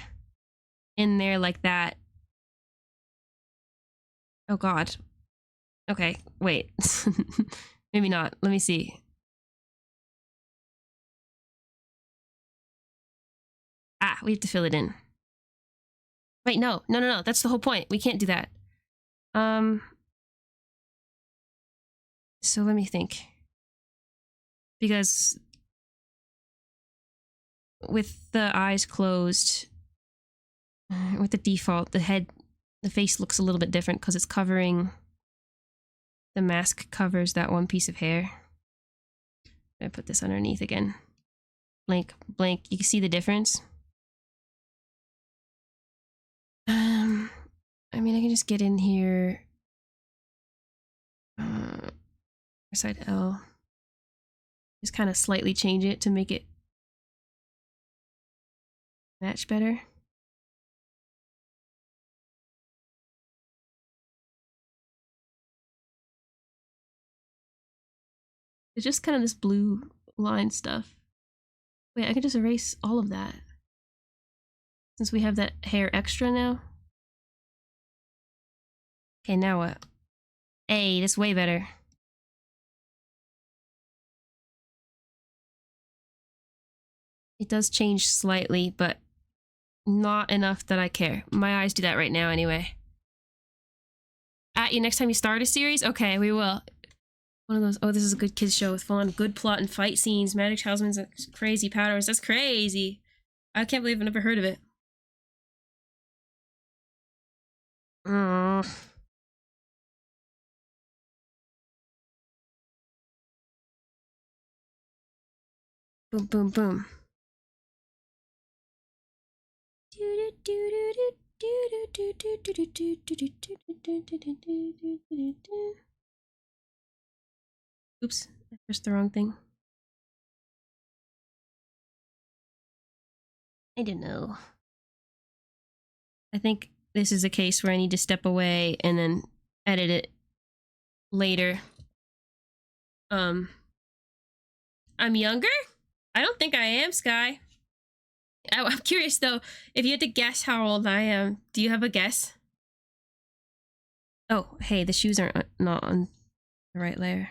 S1: in there like that. Oh god. Okay, wait. Maybe not. Let me see. Ah, we have to fill it in. Wait, no. That's the whole point. We can't do that. So let me think. Because with the eyes closed, with the default, the face looks a little bit different because it's covering, the mask covers that one piece of hair. I put this underneath again. Blank, blank. You can see the difference. I mean, I can just get in here. Side L. Just kind of slightly change it to make it match better. It's just kind of this blue line stuff. Wait, I can just erase all of that. Since we have that hair extra now. Okay, now what? Hey, that's way better. It does change slightly, but not enough that I care. My eyes do that right now anyway. At you next time you start a series? Okay, we will. One of those, oh, this is a good kids show with fun, good plot and fight scenes, magic talismans, and crazy powers. That's crazy. I can't believe I've never heard of it. Boom, boom, boom. Oops, I pressed the wrong thing. I don't know. I think this is a case where I need to step away and then edit it later. I'm younger? I don't think I am, Sky. I'm curious though, if you had to guess how old I am, do you have a guess? Oh, hey, the shoes are not on the right layer.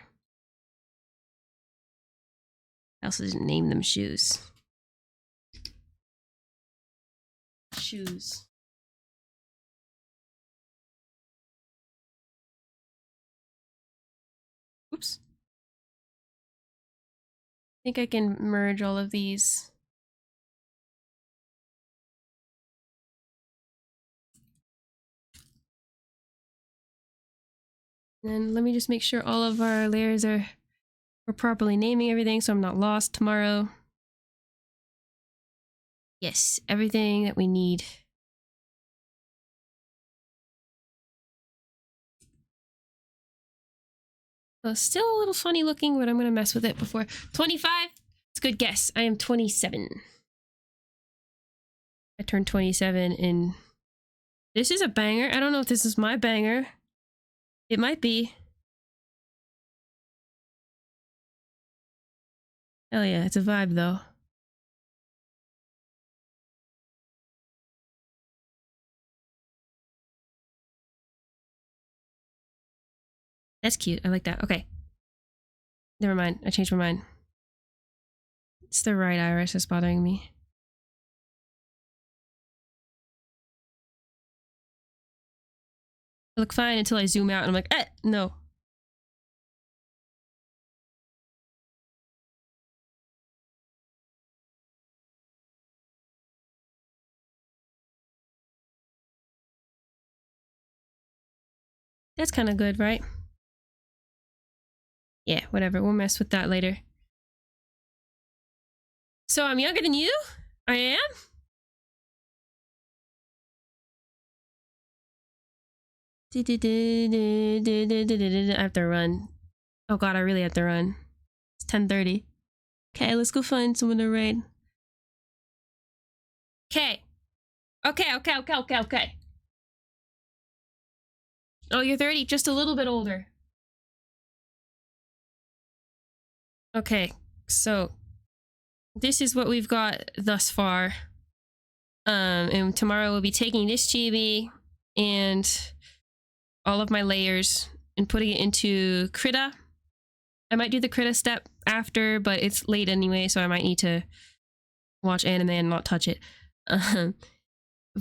S1: I also didn't name them shoes. Shoes. Oops. I think I can merge all of these. And let me just make sure all of our layers are we're properly naming everything so I'm not lost tomorrow. Yes, everything that we need. Still a little funny looking, but I'm gonna mess with it before 25. It's a good guess. I am 27. I turned 27 in. This is a banger. I don't know if this is my banger. It might be. Hell yeah, it's a vibe though. That's cute. I like that. Okay. Never mind. I changed my mind. It's the right iris that's bothering me. I look fine until I zoom out and I'm like, no. That's kind of good, right? Yeah, whatever. We'll mess with that later. So I'm younger than you? I am? I have to run. Oh god, I really have to run. It's 10:30. Okay, let's go find someone to raid. Okay. Okay. Oh, you're 30, just a little bit older. Okay, so this is what we've got thus far. And tomorrow we'll be taking this chibi and all of my layers and putting it into Krita. I might do the Krita step after, but it's late anyway, so I might need to watch anime and not touch it.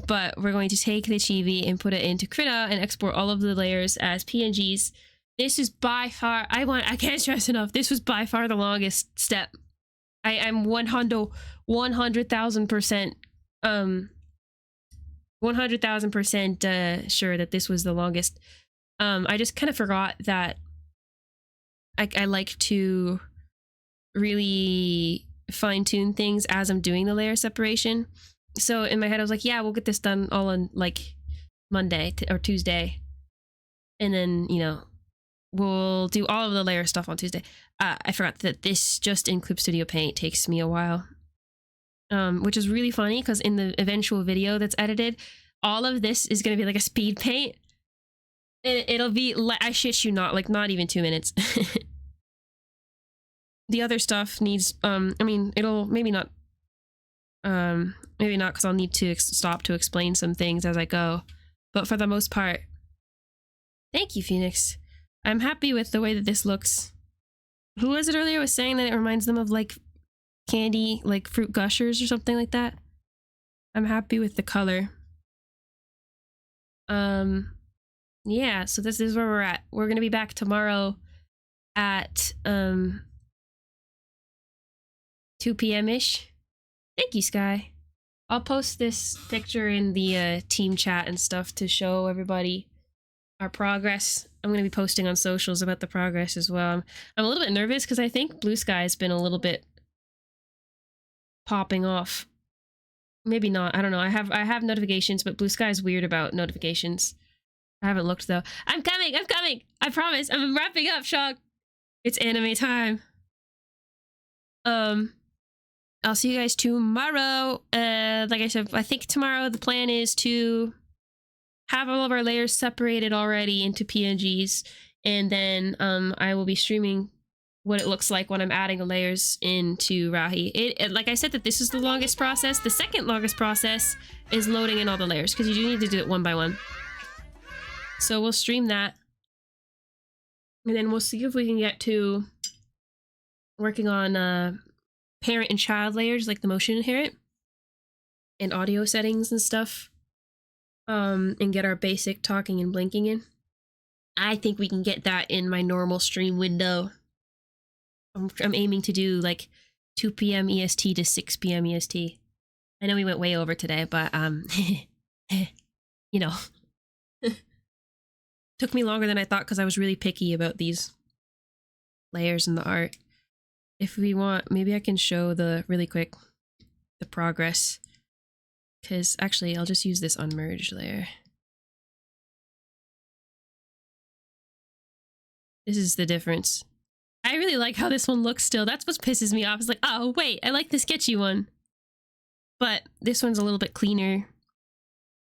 S1: But we're going to take the chibi and put it into Krita and export all of the layers as PNGs. This is by far, I can't stress enough, this was by far the longest step. I'm 100,000% 100,000% sure that this was the longest. I just kind of forgot that I like to really fine-tune things as I'm doing the layer separation. So in my head I was like, yeah, we'll get this done all on like Monday or Tuesday, and then, you know, we'll do all of the layer stuff on Tuesday. I forgot that this just in Clip Studio Paint takes me a while, which is really funny because in the eventual video that's edited, all of this is going to be like a speed paint. It'll be, I shit you not, like not even 2 minutes. The other stuff needs, I mean, it'll maybe not because I'll need to stop to explain some things as I go, but for the most part, thank you, Phoenix. I'm happy with the way that this looks. Who was it earlier was saying that it reminds them of like candy, like fruit gushers or something like that? I'm happy with the color. Yeah, so this is where we're at. We're gonna be back tomorrow at 2 p.m.-ish. Thank you, Sky. I'll post this picture in the team chat and stuff to show everybody our progress. I'm going to be posting on socials about the progress as well. I'm a little bit nervous because I think Blue Sky has been a little bit popping off. Maybe not. I don't know. I have notifications, but Blue Sky is weird about notifications. I haven't looked though. I'm coming. I promise. I'm wrapping up, Shock. It's anime time. I'll see you guys tomorrow. Like I said, I think tomorrow the plan is to have all of our layers separated already into PNGs, and then I will be streaming what it looks like when I'm adding the layers into Rahi. It like I said that this is the longest process. The second longest process is loading in all the layers, because you do need to do it one by one. So we'll stream that, and then we'll see if we can get to working on parent and child layers, like the motion inherit and audio settings and stuff, and get our basic talking and blinking in. I think we can get that in my normal stream window. I'm aiming to do like 2 p.m. EST to 6 p.m. EST. I know we went way over today, but you know, took me longer than I thought because I was really picky about these layers and the art. If we want, maybe I can show the really quick the progress, because actually I'll just use this unmerged layer. This is the difference. I really like how this one looks still. That's what pisses me off. It's like, oh wait, I like the sketchy one, but this one's a little bit cleaner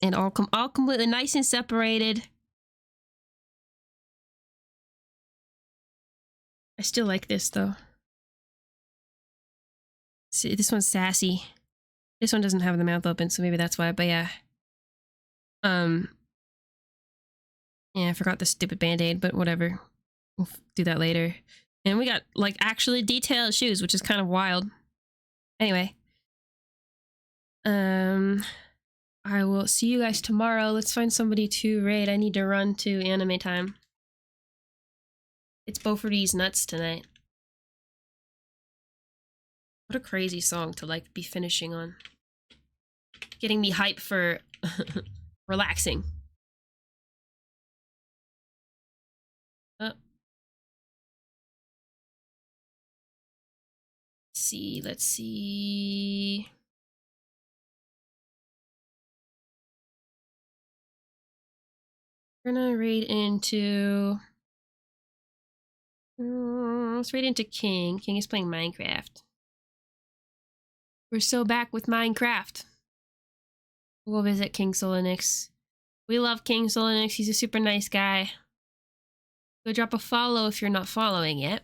S1: and all completely nice and separated. I still like this though. See, this one's sassy. This one doesn't have the mouth open, so maybe that's why. But yeah, yeah, I forgot the stupid band-aid, but whatever. We'll do that later. And we got like actually detailed shoes, which is kind of wild. Anyway, I will see you guys tomorrow. Let's find somebody to raid. I need to run to anime time. It's Beaufort's Nuts tonight. What a crazy song to like be finishing on. Getting me hype for relaxing. Let's see. We're gonna raid into... let's raid into King. King is playing Minecraft. We're so back with Minecraft. We'll visit King Solinix. We love King Solinix. He's a super nice guy. Go drop a follow if you're not following yet.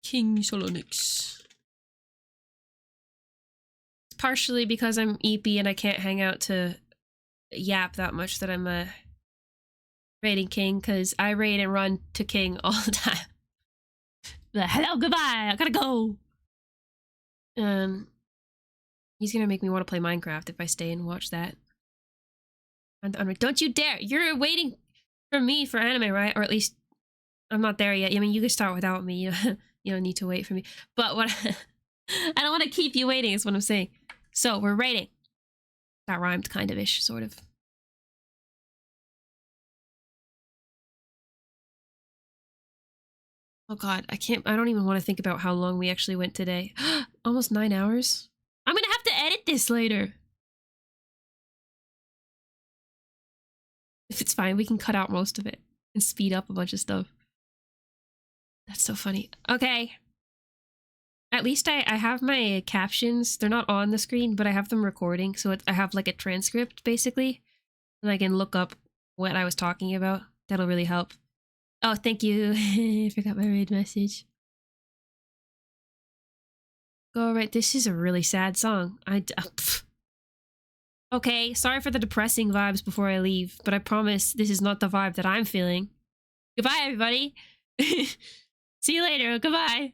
S1: King Solinix. It's partially because I'm EP and I can't hang out to yap that much that I'm raiding King, because I raid and run to King all the time. Like, hello, goodbye, I gotta go. He's gonna make me want to play Minecraft if I stay and watch that. I'm like, don't you dare! You're waiting for me for anime, right? Or at least I'm not there yet. I mean, you can start without me. You don't need to wait for me. But what I don't want to keep you waiting is what I'm saying. So we're raiding. That rhymed kind of ish, sort of. Oh god, I don't even want to think about how long we actually went today. Almost 9 hours. I'm gonna have to edit this later. If it's fine, we can cut out most of it and speed up a bunch of stuff. That's so funny. Okay. At least I have my captions. They're not on the screen, but I have them recording. So I have like a transcript, basically. And I can look up what I was talking about. That'll really help. Oh, thank you. I forgot my raid message. Go right. This is a really sad song. Okay, sorry for the depressing vibes before I leave, but I promise this is not the vibe that I'm feeling. Goodbye, everybody. See you later. Goodbye.